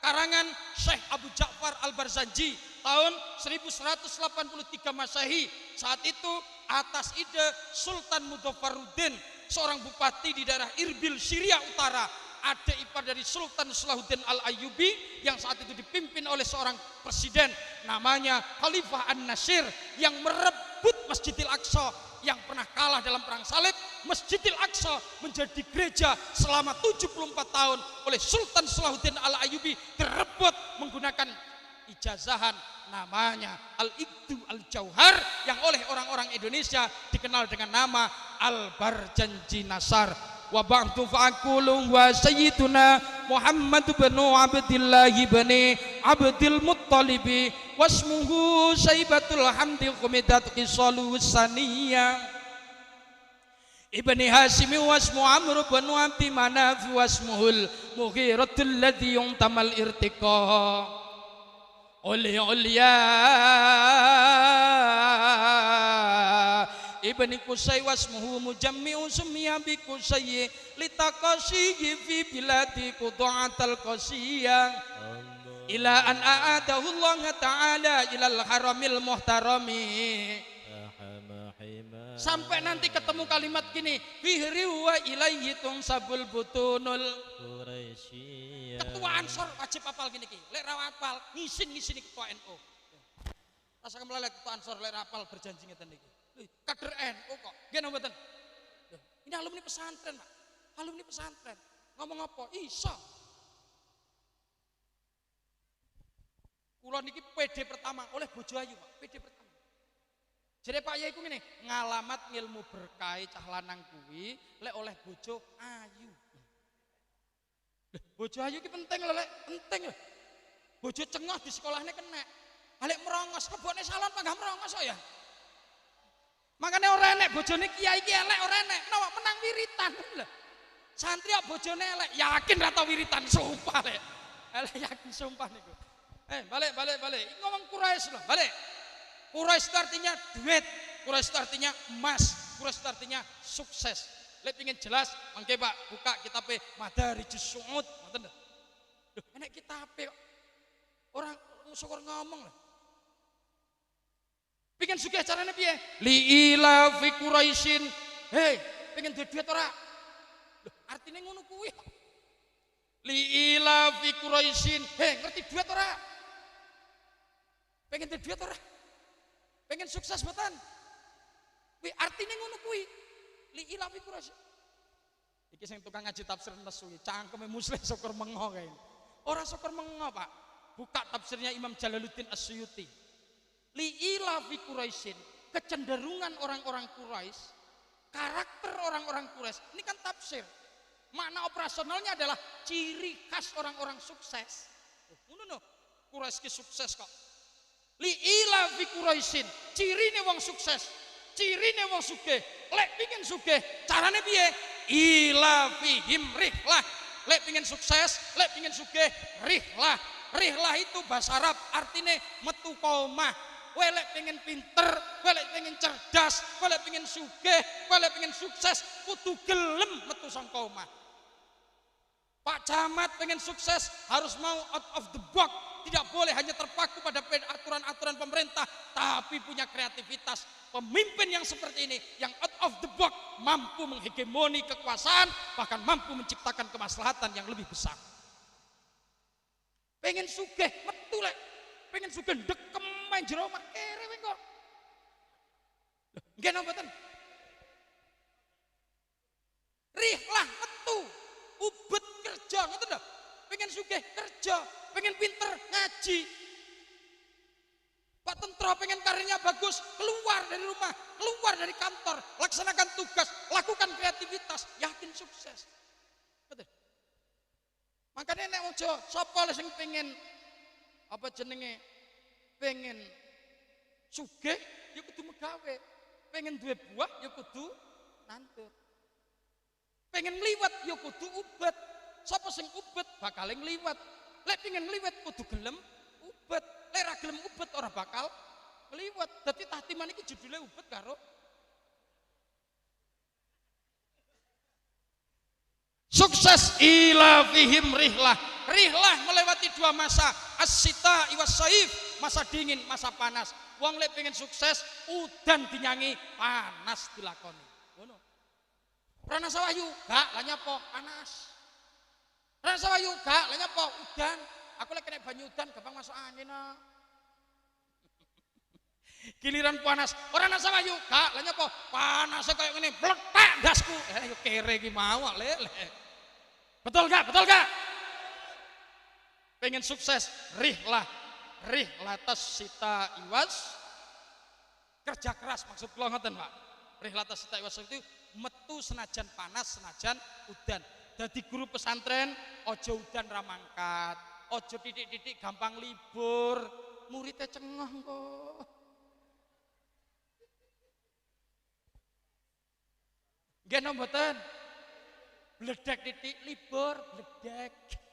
karangan Syekh Abu Ja'far Al-Barzanji tahun 1183 Masehi. Saat itu atas ide Sultan Mudzafaruddin, seorang bupati di daerah Irbil, Syria Utara, adik ipar dari Sultan Salahuddin Al-Ayyubi yang saat itu dipimpin oleh seorang presiden namanya Khalifah An-Nasir yang merebut Masjidil Aqsa yang pernah kalah dalam perang salib. Masjidil Aqsa menjadi gereja selama 74 tahun oleh Sultan Salahuddin Al-Ayyubi, direbut menggunakan ijazahan namanya Al-Iqdu Al-Jauhar yang oleh orang-orang Indonesia dikenal dengan nama Al-Barzanji Nasar. Wa ba'du fa'aqulu wa sayyiduna Muhammad bin Abdillah bin Abdul Muttalib wasmuhu Saibatul Hamdi Khumidat Qisalu Saniyah Ibni Hashim wasmu Amr bin Abdi Manaf wasmuhul Mughiratul ladzi yuntamal irtiqa ulya Ibni Qusay wasmuhu mujammi'u summiya bi Qusay litaqasyihi fi biladi qudu'atal qasiyah ila an a'adahu Allah ta'ala ilal haramil muhtarami. Sampai nanti ketemu kalimat gini, fihri wa ilaihi tunsabul butunul Quraisyiyah. Ketua Ansor wajib hafal gini ki. Lek ra hafal ngisin-ngisini ketua NU. Rasa kemlelek ketua Ansor lek ra hafal berjanji ngeten niki. Kader NU kok. Nggih napa mboten? Ini alumni pesantren, Pak. Alumni pesantren. Ngomong apa? Iso. Kula niki PD pertama oleh Bojo Ayu, Pak. PD pertama. Jadi Pak Yai ku ngene, ngalamat ngilmu berkah cah lanang kuwi lek oleh bojo ayu. Bojo ayu ki penting lho, Lek, penting lho. Bojo cengah di sekolahnya kena. Lek merongos kebone salon panggah merongos ya. Makane ora enek bojone kiai ki elek ora enek. Kenapa menang wiritan lho. Santri kok bojone elek, yakin ra tau wiritan sumpah Lek. Elek yakin sumpah niku. Balik. Ngomong Quraisy lho, balik. Quraisy itu artinya duit, Quraisy itu artinya emas, Quraisy itu artinya sukses. Lek pengin jelas, mangke Pak buka kitab Madarijus Su'ud, ngoten lho. Lho, enek kitab kok. Orang syukur ngomong lho. Pengin sugih carane piye? Li ila fi Quraisyin. Hei, pengin duit ora? Lho, artine ngono kuwi. Li ila fi Quraisyin. Hei, ngerti duit ora? Pengen duit ora? Pengen sukses betan. Wi artine ngono kuwi. Li ila fi Quraisy. Iki sing tukang ngaji tafsir nesu iki, cangkeme muslim syukur mengo kae. Ora syukur mengo, Pak. Buka tafsirnya Imam Jalaluddin As-Suyuti. Li ila fi Quraisyin, kecenderungan orang-orang Quraisy, karakter orang-orang Quraisy. Ini kan tafsir. Makna operasionalnya adalah ciri khas orang-orang sukses. Ngono no. Quraisy ki sukses kok. Li ila fi Quraisyin, cirine wong sukses, cirine wong sugih. Lek pengin sugih, carane piye? Ila fihim rihlah. Lek pengin sukses, lek pengin sugih, rihlah. Rihlah itu bahasa Arab, artine metu ka omah. Kowe lek pengin pinter, kowe lek pengin cerdas, kowe lek pengin sugih, kowe lek pengin sukses, kudu gelem metu saka omah. Pak Camat pengen sukses harus mau out of the box, tidak boleh hanya terpaku pada aturan-aturan pemerintah, tapi punya kreativitas. Pemimpin yang seperti ini, yang out of the box, mampu menghegemoni kekuasaan, bahkan mampu menciptakan kemaslahatan yang lebih besar. Pengen sugih metu lek, pengen sugih dekem main jero omah kere kowe kok. Nggih napa mboten? Rihlah metu, ubet kerja, ngoten lho. Pengen sugih kerja, pengen pinter ngaji. Pak Tentara pengen karirnya bagus, keluar dari rumah, keluar dari kantor, laksanakan tugas, lakukan kreativitas, yakin sukses. Betul. Makanya nek ojo sapa sing pengen apa jenenge pengen sugih ya kudu megawe, pengen duwe buah ya kudu nantur. Pengen ngliwat ya kudu ubet. Sapa sing ubet bakal ngliwat. Lek pengen ngliwat kudu gelem ubet. Lek ra gelem ubet ora bakal ngliwat. Dadi tahtiman iki judule ubet karo sukses ila fihim rihlah. Rihlah melewati dua masa, as-sita iwas saif, masa dingin, masa panas. Wong lek pengen sukses udan dinyangi, panas dilakoni. Ngono. Rana sawayu, gak lah nyapo panas. Rana sawayu, gak lah nyapo udan. Aku lek kena banyu udan gampang masuk angin. Giliran panas, ora ana sawayu, gak lah nyapo panas koyo ngene, mlethek dasku. Yo kere iki mau lele. Betul gak? Betul gak? Pengen sukses, rihlatas sita iwas, kerja keras maksud kula ngoten Pak. Rihlatas sita iwas itu metu senajan panas, senajan udan. Dadi guru pesantren ojo udan ra mangkat, ojo titik-titik gampang libur, muridnya cengah kok. Nggih napa mboten? Bledek titik libur, bledek.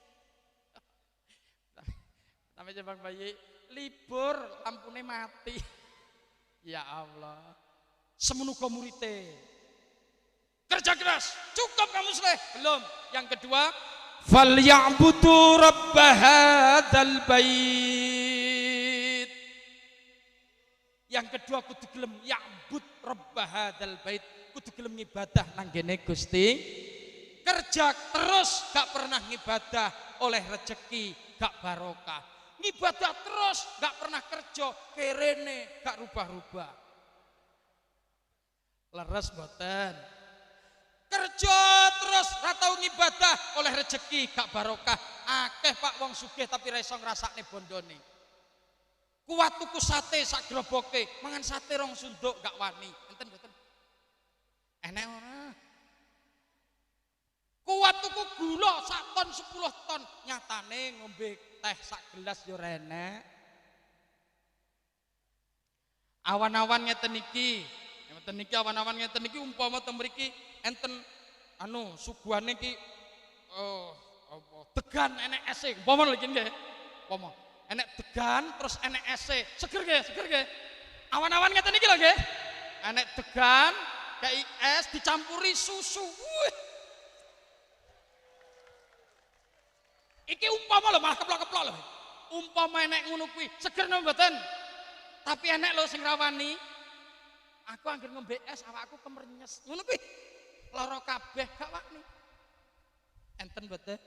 Namanya Jabang Bayi, libur lampune mati. Ya Allah. Semenuga murite. Kerja keras, cukup kamu selesai. Belum. Yang kedua, falyabudu rabb hadzal bait. Yang kedua kudu gelem ya'bud rabb hadzal bait, kudu gelem ngibadah nang ngene Gusti. Kerja terus gak pernah ngibadah, oleh rezeki gak barokah. Ngibadah terus gak pernah kerja, kerene gak rubah-rubah. Leres boten. Kerja terus ra tau ngibadah, oleh rezeki gak barokah. Akeh Pak wong sugih tapi ra iso ngrasakne bondone. Kuat tuku sate sak groboke, mangan sate rong sunduk gak wani. Enten boten? Enek ora? Kuat tuku gula sak ton 10 ton, nyatane ngombe teh sak gelas yo renek. Awan-awan ngeten iki, awan-awan ngeten iki umpama teng mriki enten anu suguhane iki degan enek ese, umpama lho iki nggih. Umpama enek degan terus enek ese, seger nggih? Awan-awan ngeten iki lho nggih. Enek degan kayak es dicampuri susu. Iki umpama lho malah keplok-keplok lho. Umpama enek ngono kuwi, seger napa mboten? Tapi enek lho sing rawani. Aku anggere ngombe es awakku kemrenyes. Ngono kuwi. Lara kabeh gak wani. Enten mboten?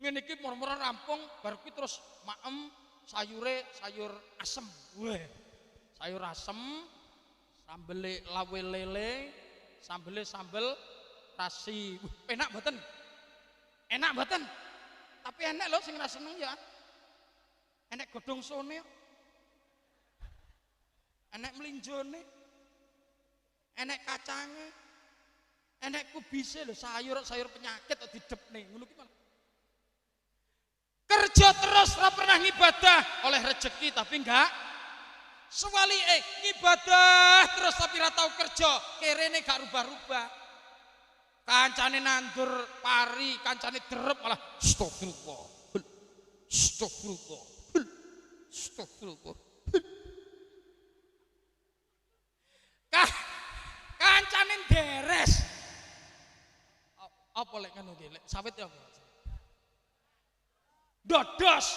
Ngene iki mur-mur rampung bar kuwi terus maem sayure sayur asem. Weh. Sayur asem, sambele lawe lele, sambele sambel rasi. Enak mboten? Enak mboten? Tapi enak lho sing ra seneng ya. Enek godhong sone. Enek mlinjone. Enek kacange. Enek kubise lho sayur penyakit kok didepne. Ngono ki malah. Kerja terus ra pernah ngibadah, oleh rezeki tapi enggak suwalike ngibadah terus tapi ra tau kerja, kerene gak rubah-rubah. Kancane nandur pari, kancane derep malah astagfirullah. Astagfirullah. Astagfirullah. Kancane deres. Apa lek ngono iki? Lek sawit ya apa? Dodos.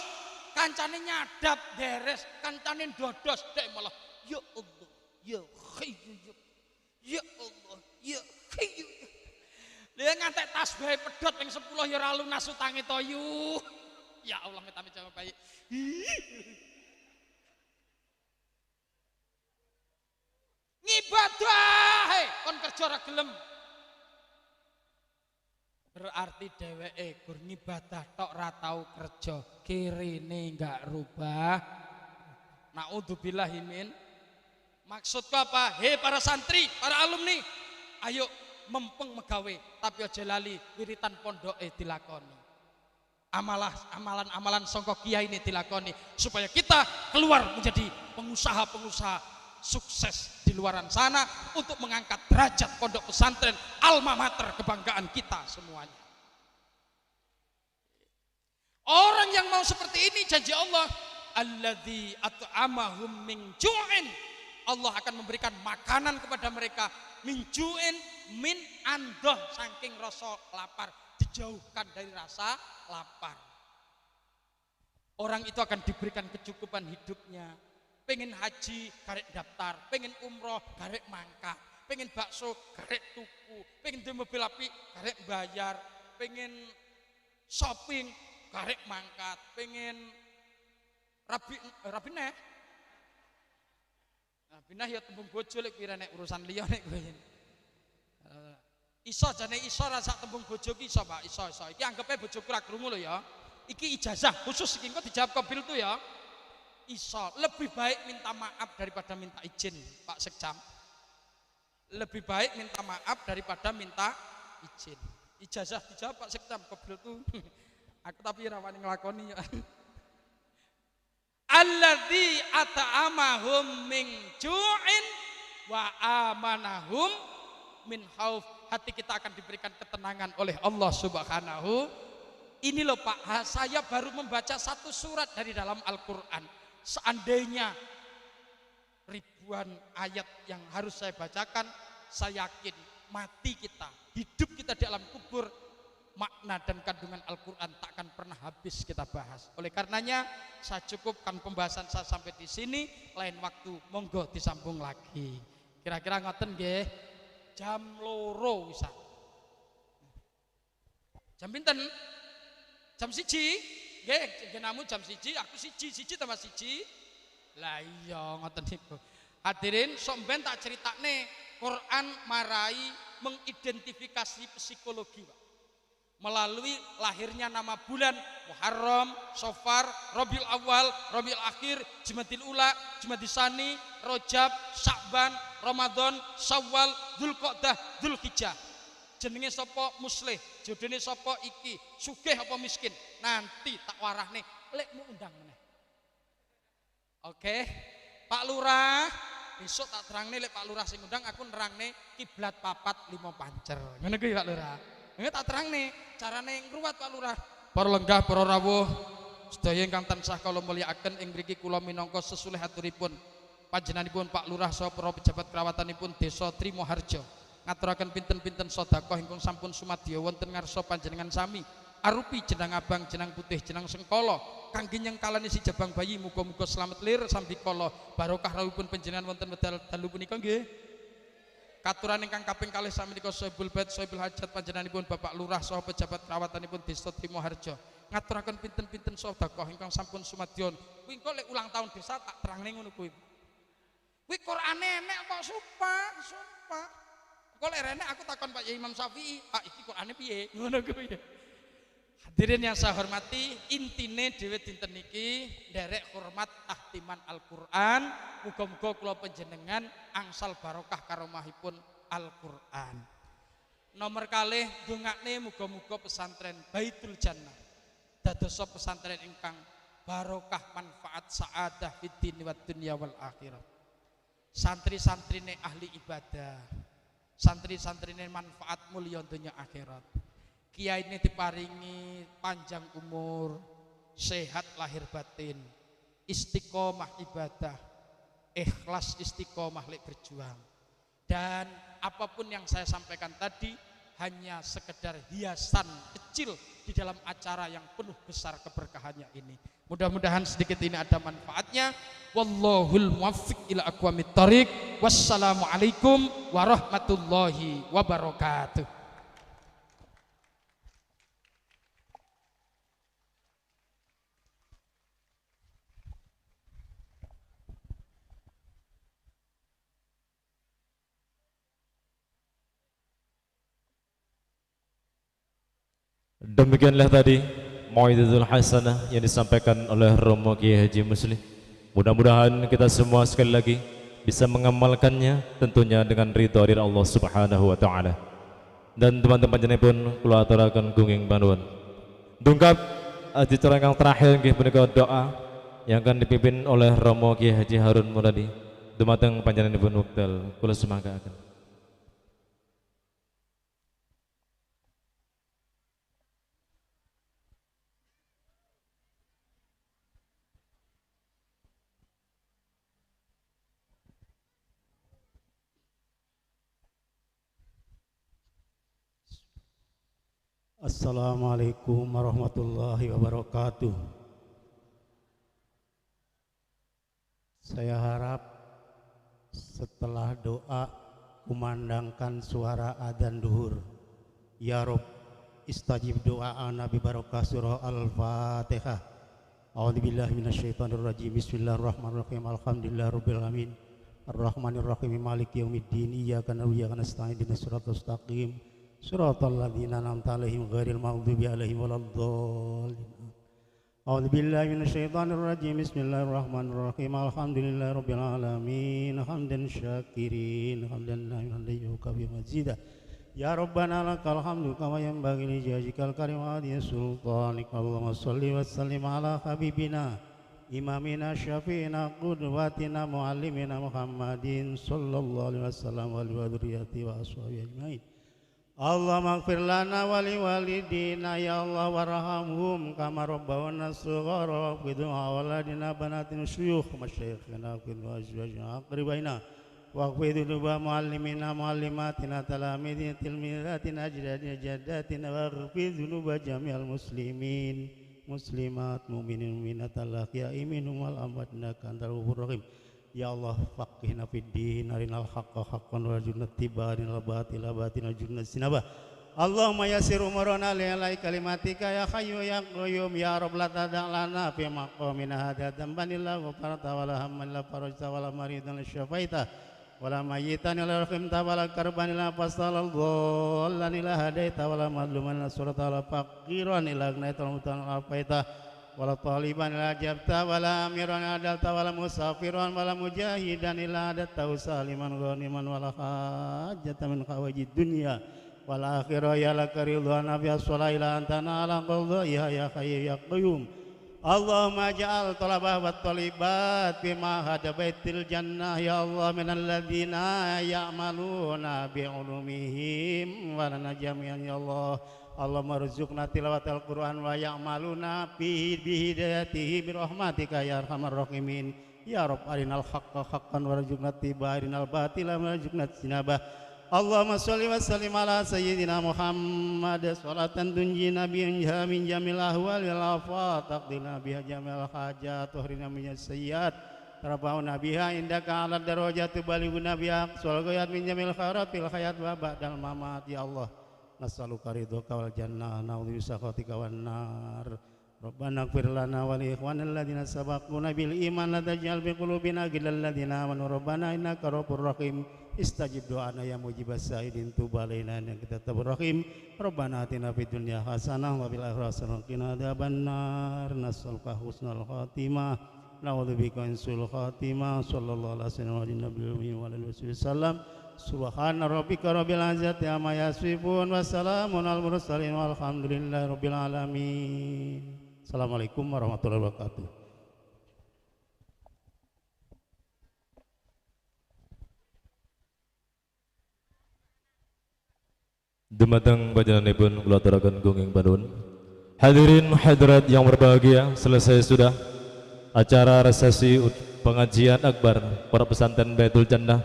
Kancane nyadap deres, kancane dodos dek malah ya Allah, ya Hayyu. Ya Allah, ya Hayyu. Dia ngantek tasbih pedhot ping 10 ya ora lunas utange to yu. Ya Allah mitame jawab baik. Ngibadah kon kerja ora gelem. Berarti dheweke gur ngibadah tok ora tau kerja, kirine enggak rubah. Naudzubillahi min. Maksudku apa? Hei para santri, para alumni, ayo mempeng megawe tapi aja lali wiritan pondoke dilakoni. Amalan-amalan sangka kiai ini dilakoni supaya kita keluar menjadi pengusaha-pengusaha sukses di di luaran sana untuk mengangkat derajat pondok pesantren alma mater kebanggaan kita semuanya. Orang yang mau seperti ini janji Allah, alladzi at'amahum min ju'in, Allah akan memberikan makanan kepada mereka min ju'in, min andoh, saking rasa lapar, dijauhkan dari rasa lapar. Orang itu akan diberikan kecukupan hidupnya. Pengen haji, garek daftar. Pengen umroh, garek mangkat. Pengen bakso, garek tuku. Pengen di mobil api, garek bayar. Pengen shopping, garek mangkat. Pengen rabineh ya tembung bojo lek kira nek urusan liya nek kowe. Iso jane iso rasa tembung bojo ki iso, Pak. Iso. Iki anggape bojoku ra krungu lho ya. Iki ijazah khusus iki engko dijawab Qabil tuh ya. Iso, lebih baik minta maaf daripada minta izin, Pak Sekjam. Lebih baik minta maaf daripada minta izin. Ijazah dijawab Pak Sekjam, Qabil tuh. Aku tapi ra wani nglakoni ya. Alladzi at'amahum min ju'in wa amanahum min khauf. Hati kita akan diberikan ketenangan oleh Allah Subhanahu. Ini loh Pak, saya baru membaca satu surat dari dalam Al-Quran. Seandainya ribuan ayat yang harus saya bacakan, saya yakin mati kita, hidup kita di alam kubur, makna dan kandungan Al-Quran tak akan pernah habis kita bahas. Oleh karenanya saya cukupkan pembahasan saya sampai di sini. Lain waktu monggo disambung lagi. Kira-kira ngoten nggih, jam loro bisa. Jam pinten? Jam 1, nggih, genamu jam 1, aku 1 tambah 1. Lah iya ngoten niku. Hadirin, sok ben tak critakne, Quran marai mengidentifikasi psikologi, Pak. Melalui lahirnya nama bulan Muharram, Safar, Rabiul Awal, Rabiul Akhir, Jumadil Ula, Jumadil Tsani, Rajab, Sya'ban, Ramadan, Syawal, Dzulqa'dah, Dzulhijjah. Jenenge sapa muslih, jodone sapa iki, sugih apa miskin, nanti tak warahne lekmu undang meneh. Oke, Pak Lurah, besok tak terangne lek Pak Lurah sing undang, aku nerangne kiblat papat 5 pancer. Ngono kuwi Pak Lurah. Nggih tak terangne carane ngruwat Pak Lurah. Para lenggah, para rawuh, sedaya ingkang tansah kula mulyakaken ing mriki kula minangka sesulih aturipun panjenenganipun Pak Lurah saha para pejabat kerawatanipun Desa Trimoharjo. Ngaturaken pinten-pinten sedekah ingkang sampun sumadya wonten ngarsa panjenengan sami arupi jenang abang, jenang putih, jenang sengkala kangge nyengkalani si jabang bayi, muga-muga slamet lir sambi kala barokah rawuhipun panjenengan wonten wedal dalu punika nggih. Katuran ingkang kaping kalih samenika Sohibul Bait Sohibul Hajat panjenenganipun Bapak Lurah saha pejabat kerawatanipun Desa Trimoharjo. Ngaturaken pinten-pinten sedekah ingkang sampun sumadya. Kuwi engko lek ulang tahun desa tak terangne ngono kuwi. Kuwi Qur'ane enek kok sumpah. Kok lek rene aku takon Pak Yai Imam Syafi'i, "Pak, iki Qur'ane piye?" Ngono kuwi. Hadirin yang saya hormati, intine dhewe dinten niki nderek hormat tahtiman Al-Qur'an. Muga-muga kula panjenengan angsal barokah karomahipun Al-Qur'an. Nomor kalih ndongakne muga-muga pesantren Baitul Jannah dadosa pesantren ingkang barokah manfaat saadah fid din wad dunya wal akhirah. Santri-santrine ahli ibadah, santri-santrine manfaat mulya dunya akhirat. Kiai ini diparingi panjang umur, sehat lahir batin, istiqomah ibadah, ikhlas istiqomah lek berjuang. Dan apapun yang saya sampaikan tadi hanya sekedar hiasan kecil di dalam acara yang penuh besar keberkahannya ini. Mudah-mudahan sedikit ini ada manfaatnya. Wallahul muwaffiq ila aqwamit thoriq. Wassalamualaikum warahmatullahi wabarakatuh. Demikianlah tadi Mau'izatul Hasanah yang disampaikan oleh Romo Kiai Haji Muslim. Mudah-mudahan kita semua sekali lagi bisa mengamalkannya, tentunya dengan ridha dari Allah Subhanahu wa taala. Dan teman-teman jenengan pun kula aturaken gunging panuwun. Dungkap acara yang terakhir nggih punika doa yang akan dipimpin oleh Romo Kiai Haji Harun Muradi. dumateng panjenenganipun wekdal kula semangkaaken. Assalamualaikum warahmatullahi wabarakatuh. Saya harap setelah doa kumandangkan suara adzan duhur. Ya Rob, istajib doa Nabi Barakah surah Al-Fatihah. A'udzubillahi minasyaitonirrajim. Bismillahirrahmanirrahim. Alhamdulillahirabbil alamin. Arrahmanirrahim. Maliki yaumiddin. Iyyaka na'budu wa iyyaka nasta'in. Ihdinas siratal mustaqim. Siratal ladzina an'amta 'alaihim ghairil maghdubi 'alaihim waladdallin. A'udzu billahi minasyaitonir rajim. Bismillahirrahmanirrahim. Alhamdulillahirabbil alamin. Hamdan syakirin, hamdan hamdan yukabi mazida. Ya Rabbana lakal hamdu kama yanbaghi li wajhikal karim wa li sultanik. Allahumma shalli wa sallim ala habibina imamina syafiina qudwatina muallimina Muhammadin sallallahu alaihi wasallam wa li dzurriyyati wa ashabihi ajmain. Allahumma ighfir lana wa li walidina ya Allah warhamhum kama rabbawna shighara wa du'a waladina banatin syuyukh masyayikhina wa azwajina aqribaina wa qwiduba muallimina muallimatina talamidina tilmidatina ajdadina jaddatina wa qwiduba jami'al muslimin muslimat mu'minin mu'minat al-ahya'i minhum wal amwat innaka antal ghafurur rahim. Ya Allah faqihna fid din arinal haqqa haqqan warzuqna ittiba'ah arinal batila batilan warzuqna ijtinabah. Allahumma yassir umurana li kalimatika ya hayyu ya qayyum ya rabb la tada' lana fi maqamina hadza dhanban illa ghafarta wala hamman la farajta wala maridan syafaita wala mayyitan illa rahimta wala karban illa fasal dhallan illa hadaita wala madluman illa surata wala faqiran illa agnaita wala mutan afaita wala taliban ila jabta wala amiran adalta wala musafiran wala mujahidan ila adatta saliman ghaniman wala hajatan min hawajid dunya wala akhirah ya laka ridwan nabi as-salah ila antana ala qadha ya hayy ya qayyum. Allahumma ja'al talabah wa talibat bima hada baitil jannah ya Allah minal ladzina ya'maluna bi ulumihim wa lana jami'an ya Allah. Allahumma rzuqna tilawatal Qur'an wa ya'maluna bihi bihidayatihi birahmatika ya arhamar rahimin. Ya Rabb arinal haqqa haqqan warzuqna ittiba'ah arinal batila warzuqna ijtinabah. Allahumma shalli wa sallim ala sayyidina Muhammad salatan tunjina biha min jamil ahwal wal afat taqdina biha jamil hajat tuhrina min sayyiat tarfa'una biha indaka ala darajat balighuna biha sulghayat min jamil khairat fil hayat wa ba'dal mamat. Ya Allah nas'aluka ridhaka wal jannah na'udzu bisakhatika wan nar. Rabbana ighfir lana wa li ikhwanil ladzina sabaquna bil iman la taj'al fi qulubina ghillal ladzina amanu rabbana innaka ghafurur rahim. Istajib do'ana ya mujibas sa'idin tub alaina innaka tawwabur rahim. Rabbana atina fid dunya hasanah wa fil akhirati hasanah wa qina adzabannar. Nas'aluka husnal khatimah na'udzu bika min su'il khatimah. Sallallahu alaihi wa sallam. Subhana rabbika rabbil izzati amma yasifun wa salamun al mursalin walhamdulillahi rabbil alamin. Assalamualaikum warahmatullahi wabarakatuh. Dumateng panjenenganipun kula aturaken gunging panuwun. Hadirin hadirat yang berbahagia, selesai sudah acara resepsi pengajian akbar Pondok Pesantren Baitul Jannah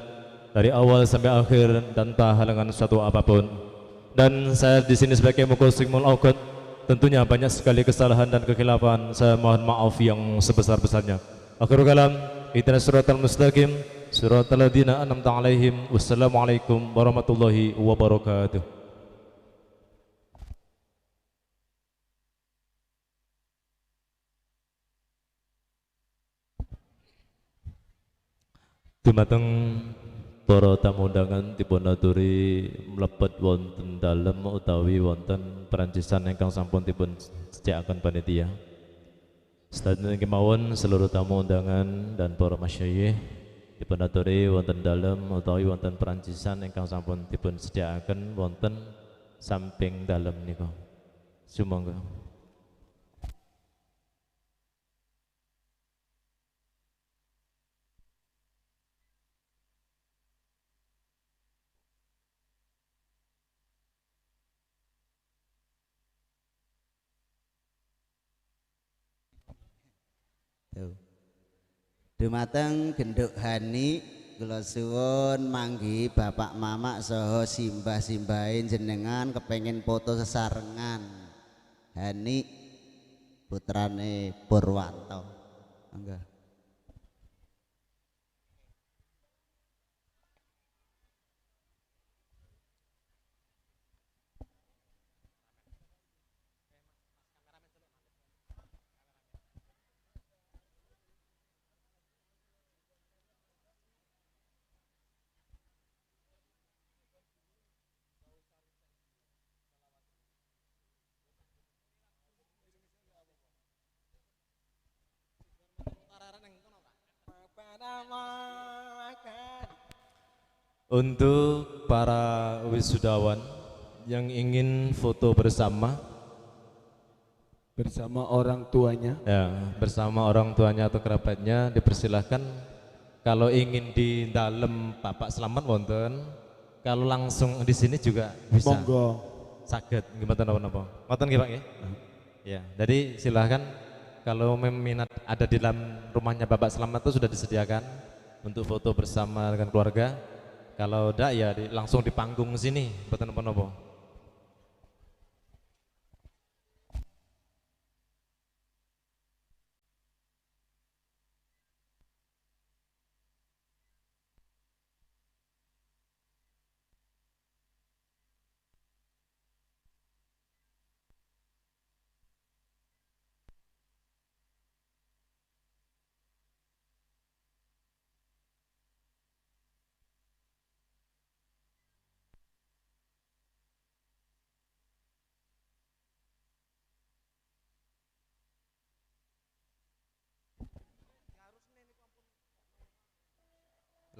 dari awal sampai akhir tanpa halangan suatu apapun. Dan saya di sini sebagai muqassimul awqat, tentunya banyak sekali kesalahan dan kekhilafan. Saya mohon maaf yang sebesar-besarnya. Akhirul kalam, ihdinas siratal mustaqim, siratal ladzina an'amta 'alaihim. Wassalamualaikum warahmatullahi wabarakatuh. Dumateng para tamu undangan dipun aturi mlebet wonten dalem utawi wonten perancisan ingkang sampun dipun sediakaken panitia. Sedaya kemawon seluruh tamu undangan dan para masyayikh dipun aturi wonten dalem utawi wonten perancisan ingkang sampun dipun sediakaken wonten samping dalem nika. Sumangga. Dumateng genduk Hani kula suwun manggi bapak mamak saha simbah-simbahe jenengan kepengin foto sesarengan. Hani putrane Purwanto. Monggo. Untuk para wisudawan yang ingin foto bersama orang tuanya, ya, bersama orang tuanya atau kerabatnya dipersilahkan. Kalau ingin di dalam Bapak Selamat wonten, kalau langsung di sini juga bisa. Monggo. Saged gimana napa? Ngoten nggih Pak nggih? Ya, jadi silahkan kalau minat ada di dalam rumahnya Bapak Selamat itu sudah disediakan untuk foto bersama dengan keluarga. Kalau tidak ya langsung di panggung sini, mboten napa-napa.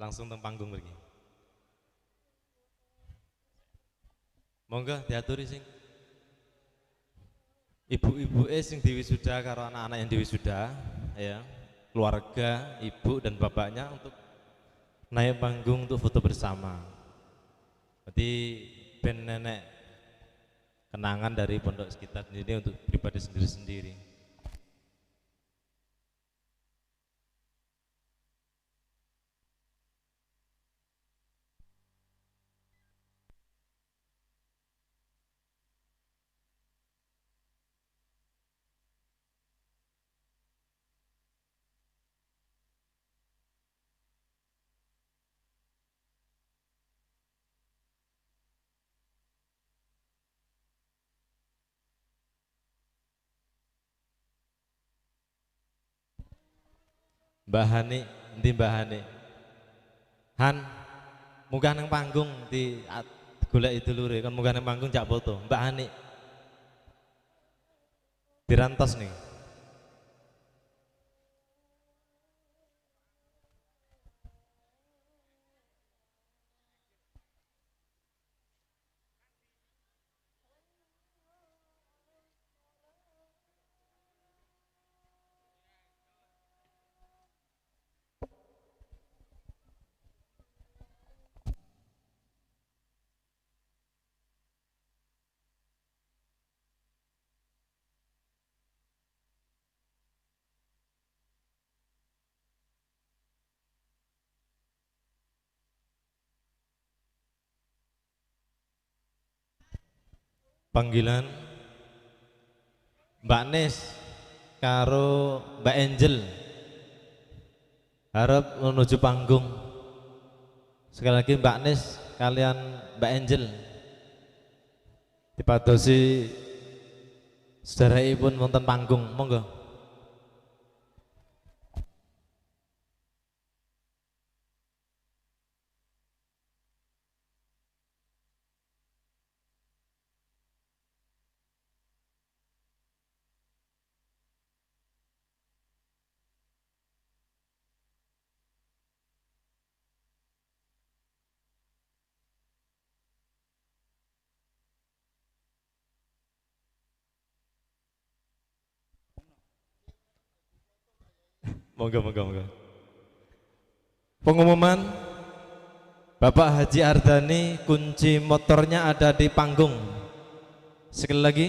Langsung teng panggung mriki. Monggo diaturi sing ibu-ibu sing diwisuda karo anak-anak yang diwisuda, ya, keluarga, ibu dan bapaknya untuk naik panggung untuk foto bersama. Berarti ben nenek kenangan dari pondok sekitar ini untuk pribadi sendiri-sendiri. Mbah Hani, endi Mbah Hani? Han, munggah nang panggung di golek dulure, kan munggah nang panggung jak foto. Mbah Hani. Dirantos nih. Panggilan Mbak Nes karo Mbak Angel harap menuju panggung. Sekali lagi Mbak Nes kalian Mbak Angel dipadosi sedherekipun wonten panggung, monggo. Monggo. Pengumuman Bapak Haji Ardani, kunci motornya ada di panggung. Sekali lagi,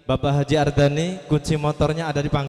Bapak Haji Ardani, kunci motornya ada di panggung.